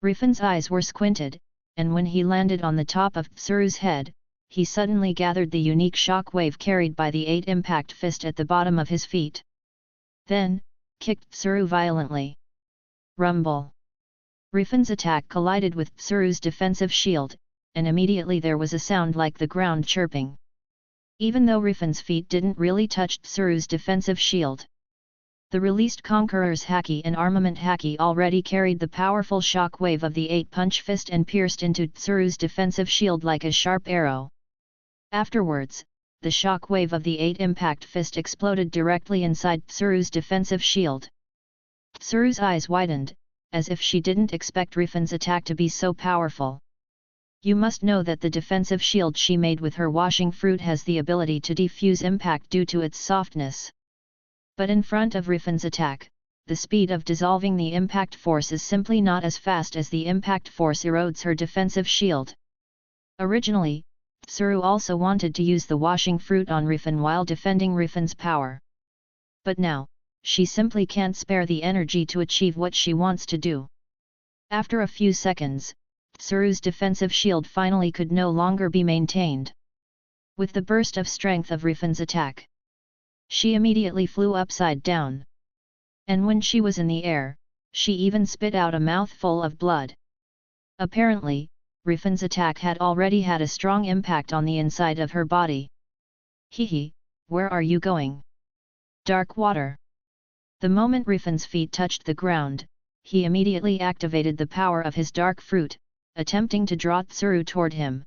Riffin's eyes were squinted, and when he landed on the top of Tsuru's head, he suddenly gathered the unique shock wave carried by the 8 Impact Fist at the bottom of his feet. Then, kicked Tsuru violently. Rumble. Riffin's attack collided with Tsuru's defensive shield, and immediately there was a sound like the ground chirping. Even though Riffin's feet didn't really touch Tsuru's defensive shield. The released Conqueror's Haki and Armament Haki already carried the powerful shock wave of the 8-punch fist and pierced into Tsuru's defensive shield like a sharp arrow. Afterwards, the shock wave of the 8-impact fist exploded directly inside Tsuru's defensive shield. Tsuru's eyes widened, as if she didn't expect Riffin's attack to be so powerful. You must know that the defensive shield she made with her washing fruit has the ability to defuse impact due to its softness. But in front of Riffin's attack, the speed of dissolving the impact force is simply not as fast as the impact force erodes her defensive shield. Originally, Tsuru also wanted to use the washing fruit on Riffin while defending Riffin's power. But now, she simply can't spare the energy to achieve what she wants to do. After a few seconds, Tsuru's defensive shield finally could no longer be maintained. With the burst of strength of Riffin's attack, she immediately flew upside down. And when she was in the air, she even spit out a mouthful of blood. Apparently, Riffin's attack had already had a strong impact on the inside of her body. Hehe, where are you going? Dark water. The moment Riffin's feet touched the ground, he immediately activated the power of his dark fruit, attempting to draw Tsuru toward him.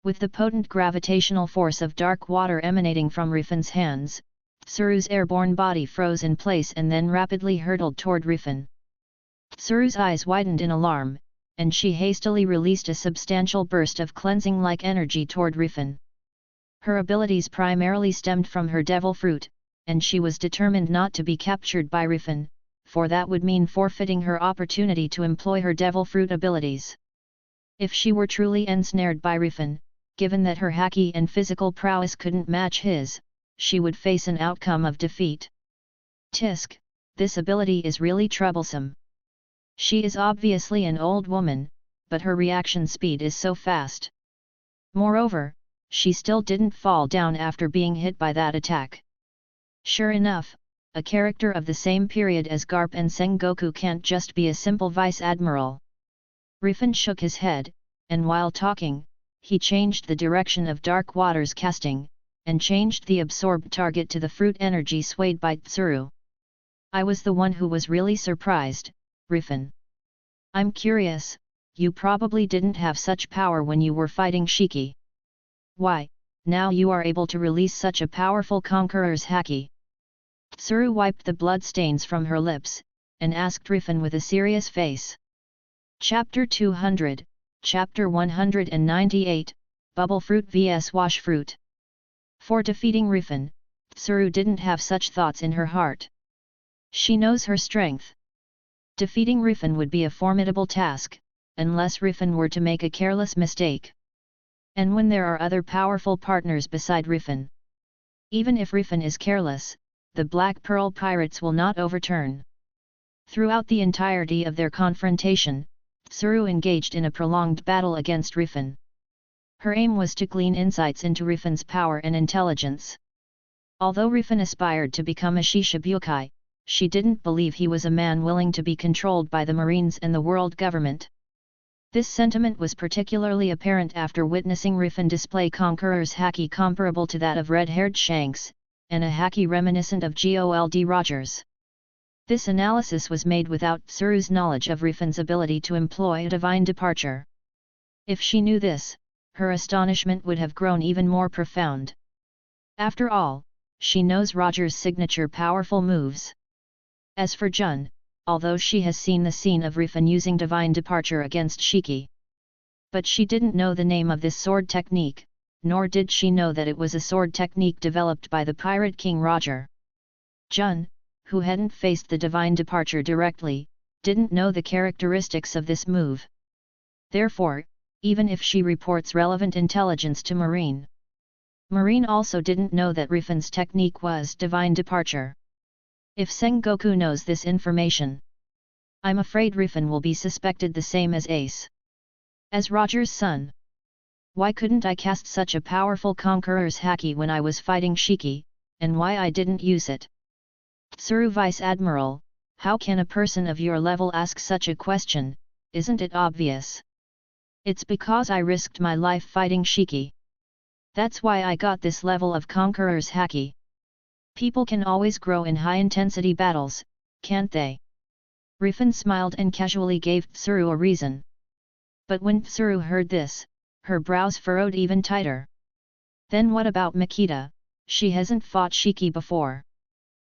With the potent gravitational force of dark water emanating from Riffin's hands, Tsuru's airborne body froze in place and then rapidly hurtled toward Riffin. Tsuru's eyes widened in alarm, and she hastily released a substantial burst of cleansing-like energy toward Riffin. Her abilities primarily stemmed from her devil fruit, and she was determined not to be captured by Riffin, for that would mean forfeiting her opportunity to employ her devil fruit abilities. If she were truly ensnared by Riffin, given that her haki and physical prowess couldn't match his, she would face an outcome of defeat. Tisk, this ability is really troublesome. She is obviously an old woman, but her reaction speed is so fast. Moreover, she still didn't fall down after being hit by that attack. Sure enough, a character of the same period as Garp and Sengoku can't just be a simple vice admiral. Riffin shook his head, and while talking, he changed the direction of Dark Water's casting, and changed the absorbed target to the fruit energy swayed by Tsuru. I was the one who was really surprised, Riffin. I'm curious, you probably didn't have such power when you were fighting Shiki. Why, now you are able to release such a powerful conqueror's haki? Tsuru wiped the blood stains from her lips, and asked Riffin with a serious face. Chapter 200, Chapter 198, Bubble Fruit vs Wash Fruit. For defeating Riffin, Tsuru didn't have such thoughts in her heart. She knows her strength. Defeating Riffin would be a formidable task, unless Riffin were to make a careless mistake. And when there are other powerful partners beside Riffin. Even if Riffin is careless, the Black Pearl Pirates will not overturn. Throughout the entirety of their confrontation, Tsuru engaged in a prolonged battle against Riffin. Her aim was to glean insights into Riffin's power and intelligence. Although Riffin aspired to become a Shishibukai, she didn't believe he was a man willing to be controlled by the Marines and the world government. This sentiment was particularly apparent after witnessing Riffin display Conqueror's haki comparable to that of red-haired Shanks, and a haki reminiscent of Gold Rogers. This analysis was made without Tsuru's knowledge of Riffin's ability to employ a divine departure. If she knew this, her astonishment would have grown even more profound. After all, she knows Rogers' signature powerful moves. As for Jun, although she has seen the scene of Riffin using divine departure against Shiki. But she didn't know the name of this sword technique, nor did she know that it was a sword technique developed by the Pirate King Roger. Jun, who hadn't faced the divine departure directly, didn't know the characteristics of this move. Therefore, even if she reports relevant intelligence to Marine also didn't know that Riffin's technique was divine departure. If Sengoku knows this information, I'm afraid Riffin will be suspected the same as Ace. As Roger's son. Why couldn't I cast such a powerful conqueror's haki when I was fighting Shiki, and why I didn't use it? Tsuru Vice Admiral, how can a person of your level ask such a question, isn't it obvious? It's because I risked my life fighting Shiki. That's why I got this level of Conqueror's Haki. People can always grow in high-intensity battles, can't they? Riffin smiled and casually gave Tsuru a reason. But when Tsuru heard this, her brows furrowed even tighter. Then what about Makita? She hasn't fought Shiki before.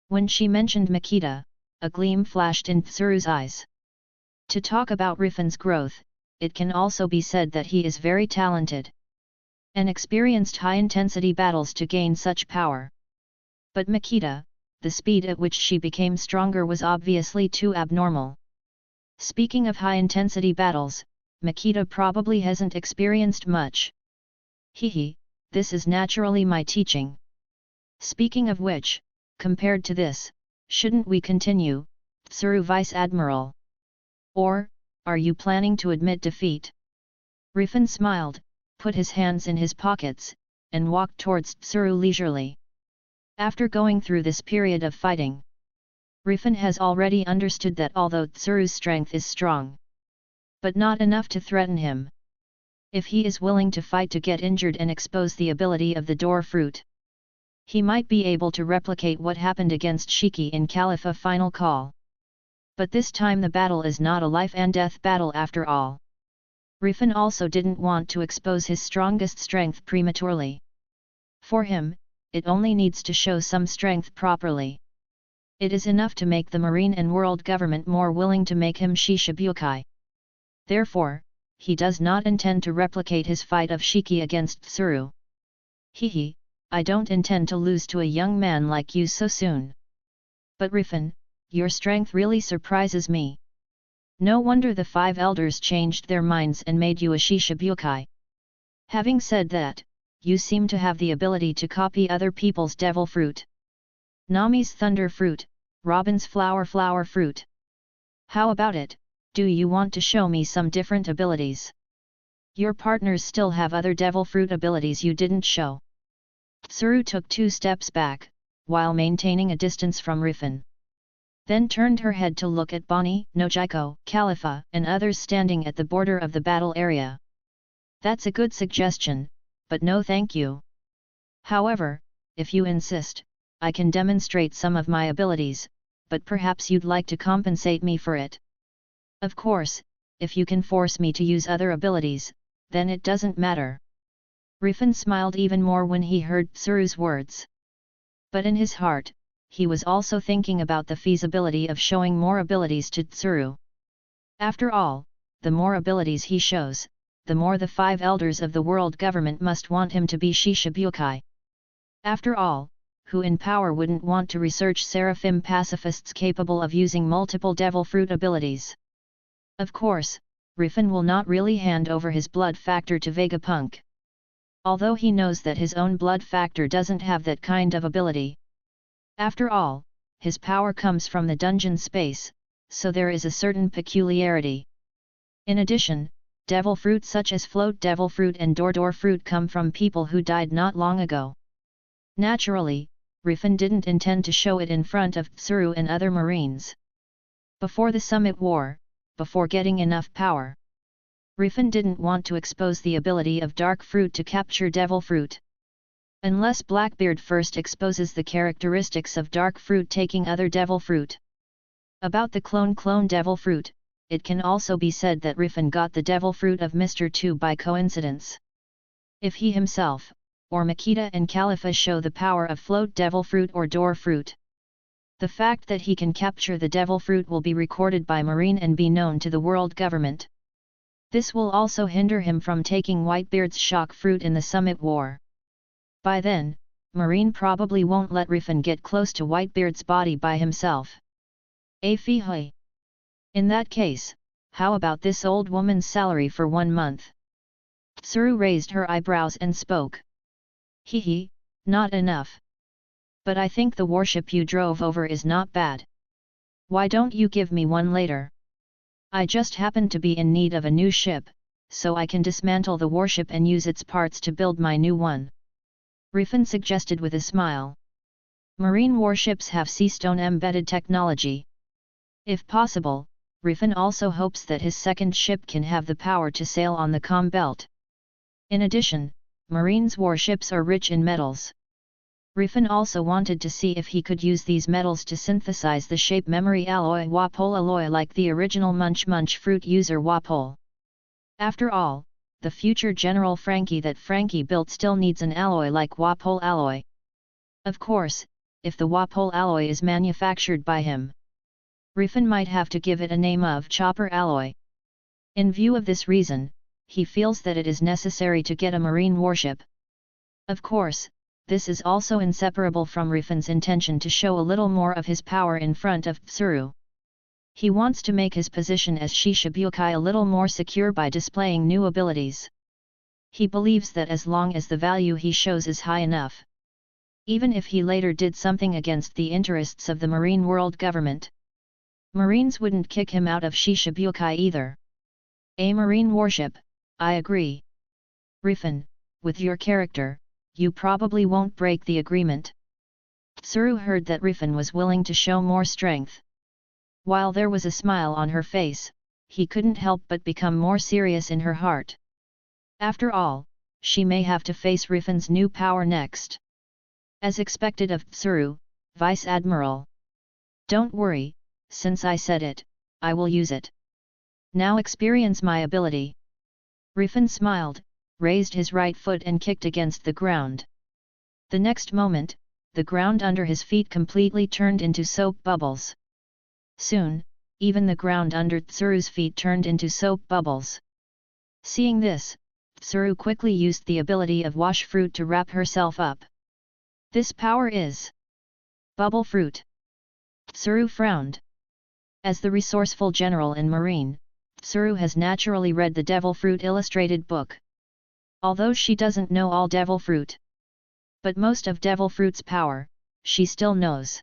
When she mentioned Makita, a gleam flashed in Tsuru's eyes. To talk about Riffin's growth, it can also be said that he is very talented and experienced high-intensity battles to gain such power. But Makita, the speed at which she became stronger was obviously too abnormal. Speaking of high-intensity battles, Makita probably hasn't experienced much. Hehe, this is naturally my teaching. Speaking of which, compared to this, shouldn't we continue, Tsuru Vice Admiral? Or, are you planning to admit defeat? Riffin smiled, put his hands in his pockets, and walked towards Tsuru leisurely. After going through this period of fighting, Riffin has already understood that although Tsuru's strength is strong, but not enough to threaten him. If he is willing to fight to get injured and expose the ability of the door fruit, he might be able to replicate what happened against Shiki in Califa Final Call. But this time the battle is not a life and death battle after all. Riffin also didn't want to expose his strongest strength prematurely. For him, it only needs to show some strength properly. It is enough to make the Marine and world government more willing to make him Shishibukai. Therefore, he does not intend to replicate his fight of Shiki against Tsuru. Hehe, I don't intend to lose to a young man like you so soon. But Riffin, your strength really surprises me. No wonder the 5 elders changed their minds and made you a Shishibukai. Having said that, you seem to have the ability to copy other people's devil fruit. Nami's thunder fruit, Robin's flower fruit. How about it, do you want to show me some different abilities? Your partners still have other devil fruit abilities you didn't show. Tsuru took 2 steps back, while maintaining a distance from Riffin. Then turned her head to look at Bonnie, Nojiko, Califa, and others standing at the border of the battle area. That's a good suggestion, but no thank you. However, if you insist, I can demonstrate some of my abilities, but perhaps you'd like to compensate me for it. Of course, if you can force me to use other abilities, then it doesn't matter. Riffin smiled even more when he heard Tsuru's words. But in his heart, he was also thinking about the feasibility of showing more abilities to Tsuru. After all, the more abilities he shows, the more the 5 elders of the world government must want him to be Shishibukai. After all, who in power wouldn't want to research seraphim pacifists capable of using multiple devil fruit abilities? Of course, Riffin will not really hand over his blood factor to Vegapunk. Although he knows that his own blood factor doesn't have that kind of ability. After all, his power comes from the dungeon space, so there is a certain peculiarity. In addition, devil fruit such as float devil fruit and door fruit come from people who died not long ago. Naturally, Riffin didn't intend to show it in front of Tsuru and other marines. Before the Summit War, before getting enough power, Riffin didn't want to expose the ability of dark fruit to capture devil fruit. Unless Blackbeard first exposes the characteristics of dark fruit taking other devil fruit. About the clone devil fruit, it can also be said that Riffin got the devil fruit of Mr. 2 by coincidence. If he himself, or Makita and Califa show the power of float devil fruit or door fruit, the fact that he can capture the devil fruit will be recorded by Marine and be known to the world government. This will also hinder him from taking Whitebeard's shock fruit in the Summit War. By then, Marine probably won't let Riffin get close to Whitebeard's body by himself. Afihui. In that case, how about this old woman's salary for 1 month? Tsuru raised her eyebrows and spoke. Hehe, not enough. But I think the warship you drove over is not bad. Why don't you give me one later? I just happen to be in need of a new ship, so I can dismantle the warship and use its parts to build my new one. Riffin suggested with a smile. Marine warships have sea stone embedded technology. If possible, Riffin also hopes that his second ship can have the power to sail on the calm belt. In addition, Marine's warships are rich in metals. Riffin also wanted to see if he could use these metals to synthesize the shape memory alloy Wapol alloy like the original Munch Munch fruit user Wapol. After all, the future General Frankie that Frankie built still needs an alloy like Wapol alloy. Of course, if the Wapol alloy is manufactured by him, Riffin might have to give it a name of Chopper alloy. In view of this reason, he feels that it is necessary to get a marine warship. Of course, this is also inseparable from Riffin's intention to show a little more of his power in front of Tsuru. He wants to make his position as Shishibukai a little more secure by displaying new abilities. He believes that as long as the value he shows is high enough, even if he later did something against the interests of the marine world government, Marines wouldn't kick him out of Shishibukai either. A marine warship, I agree. Riffin, with your character, you probably won't break the agreement. Tsuru heard that Riffin was willing to show more strength. While there was a smile on her face, he couldn't help but become more serious in her heart. After all, she may have to face Riffin's new power next. As expected of Tsuru, Vice Admiral. Don't worry, since I said it, I will use it. Now experience my ability. Riffin smiled, raised his right foot and kicked against the ground. The next moment, the ground under his feet completely turned into soap bubbles. Soon, even the ground under Tsuru's feet turned into soap bubbles. Seeing this, Tsuru quickly used the ability of Wash Fruit to wrap herself up. This power is Bubble Fruit. Tsuru frowned. As the resourceful general in Marine, Tsuru has naturally read the Devil Fruit illustrated book. Although she doesn't know all Devil Fruit, but most of Devil Fruit's power, she still knows.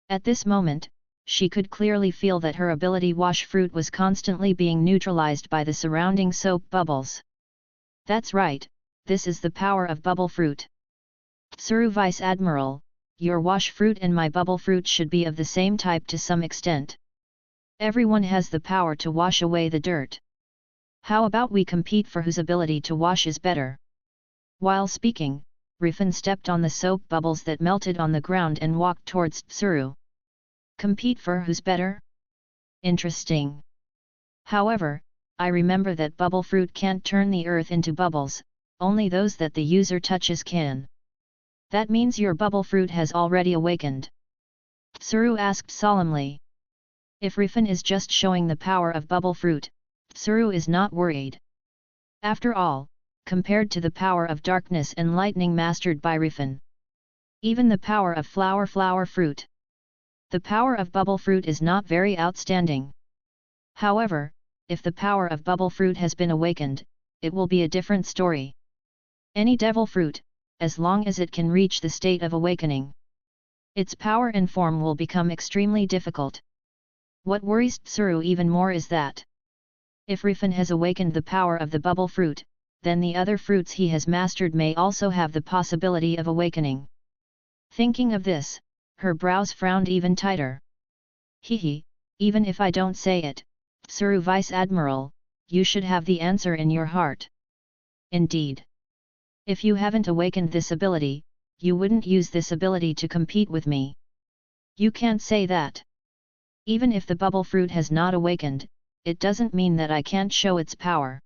At this moment, she could clearly feel that her ability Wash Fruit was constantly being neutralized by the surrounding soap bubbles. That's right, this is the power of Bubble Fruit. Tsuru Vice Admiral, your Wash Fruit and my Bubble Fruit should be of the same type to some extent. Everyone has the power to wash away the dirt. How about we compete for whose ability to wash is better? While speaking, Riffin stepped on the soap bubbles that melted on the ground and walked towards Tsuru. Compete for who's better? Interesting. However, I remember that Bubble Fruit can't turn the earth into bubbles, only those that the user touches can. That means your Bubble Fruit has already awakened? Tsuru asked solemnly. If Riffin is just showing the power of Bubble Fruit, Tsuru is not worried. After all, compared to the power of darkness and lightning mastered by Riffin, even the power of Flower Fruit, the power of Bubble Fruit is not very outstanding. However, if the power of Bubble Fruit has been awakened, it will be a different story. Any Devil Fruit, as long as it can reach the state of awakening, its power and form will become extremely difficult. What worries Tsuru even more is that if Riffin has awakened the power of the Bubble Fruit, then the other fruits he has mastered may also have the possibility of awakening. Thinking of this, her brows frowned even tighter. Hehe, even if I don't say it, Tsuru Vice Admiral, you should have the answer in your heart. Indeed. If you haven't awakened this ability, you wouldn't use this ability to compete with me. You can't say that. Even if the Bubble Fruit has not awakened, it doesn't mean that I can't show its power.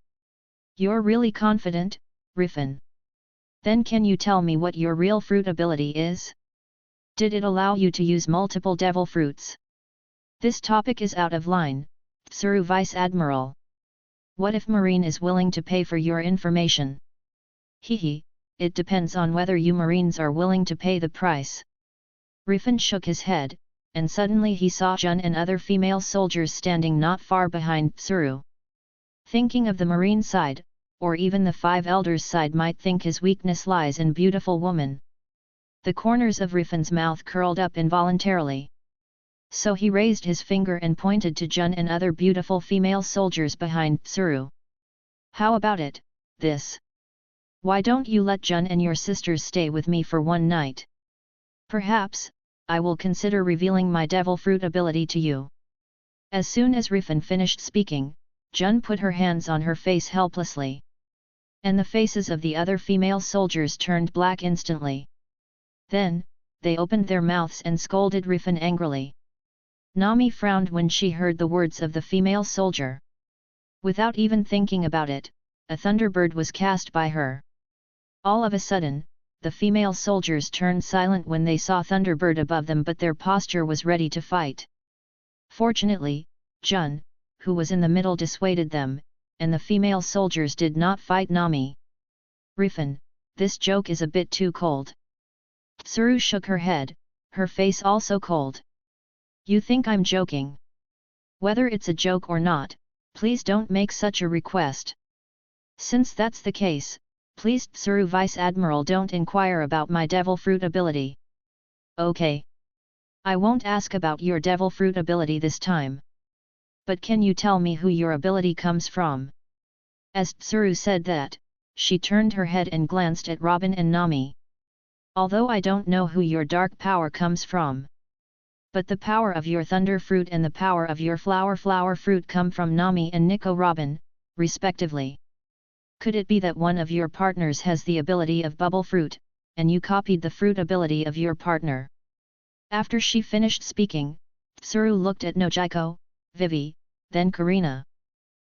You're really confident, Riffin? Then can you tell me what your real fruit ability is? Did it allow you to use multiple Devil Fruits? This topic is out of line, Tsuru Vice Admiral. What if Marine is willing to pay for your information? Hehe, it depends on whether you Marines are willing to pay the price. Riffin shook his head, and suddenly he saw Jun and other female soldiers standing not far behind Tsuru. Thinking of the Marine side, or even the Five Elders side might think his weakness lies in beautiful woman. The corners of Riffin's mouth curled up involuntarily. So he raised his finger and pointed to Jun and other beautiful female soldiers behind Tsuru. How about it, this? Why don't you let Jun and your sisters stay with me for one night? Perhaps, I will consider revealing my Devil Fruit ability to you. As soon as Riffin finished speaking, Jun put her hands on her face helplessly. And the faces of the other female soldiers turned black instantly. Then, they opened their mouths and scolded Riffin angrily. Nami frowned when she heard the words of the female soldier. Without even thinking about it, a thunderbird was cast by her. All of a sudden, the female soldiers turned silent when they saw Thunderbird above them, but their posture was ready to fight. Fortunately, Jun, who was in the middle, dissuaded them, and the female soldiers did not fight Nami. Riffin, this joke is a bit too cold. Tsuru shook her head, her face also cold. You think I'm joking? Whether it's a joke or not, please don't make such a request. Since that's the case, please Tsuru Vice Admiral, don't inquire about my devil fruit ability. Okay. I won't ask about your devil fruit ability this time. But can you tell me who your ability comes from? As Tsuru said that, she turned her head and glanced at Robin and Nami. Although I don't know who your dark power comes from. But the power of your thunder fruit and the power of your flower fruit come from Nami and Nico Robin, respectively. Could it be that one of your partners has the ability of bubble fruit, and you copied the fruit ability of your partner? After she finished speaking, Tsuru looked at Nojiko, Vivi, then Karina.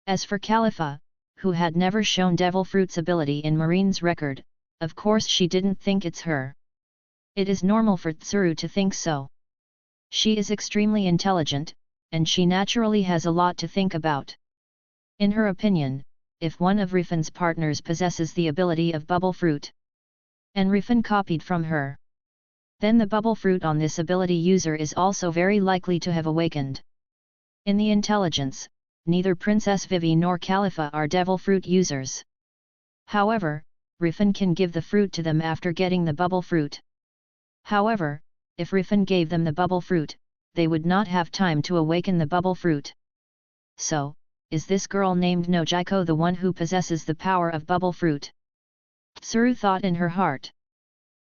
As for Califa, who had never shown devil fruit's ability in Marine's record, of course she didn't think it's her. It is normal for Tsuru to think so. She is extremely intelligent, and she naturally has a lot to think about. In her opinion, if one of Riffin's partners possesses the ability of bubble fruit, and Riffin copied from her, then the bubble fruit on this ability user is also very likely to have awakened. In the intelligence, neither Princess Vivi nor Califa are devil fruit users. However, Riffin can give the fruit to them after getting the bubble fruit. However, if Riffin gave them the bubble fruit, they would not have time to awaken the bubble fruit. So, is this girl named Nojiko the one who possesses the power of bubble fruit? Tsuru thought in her heart.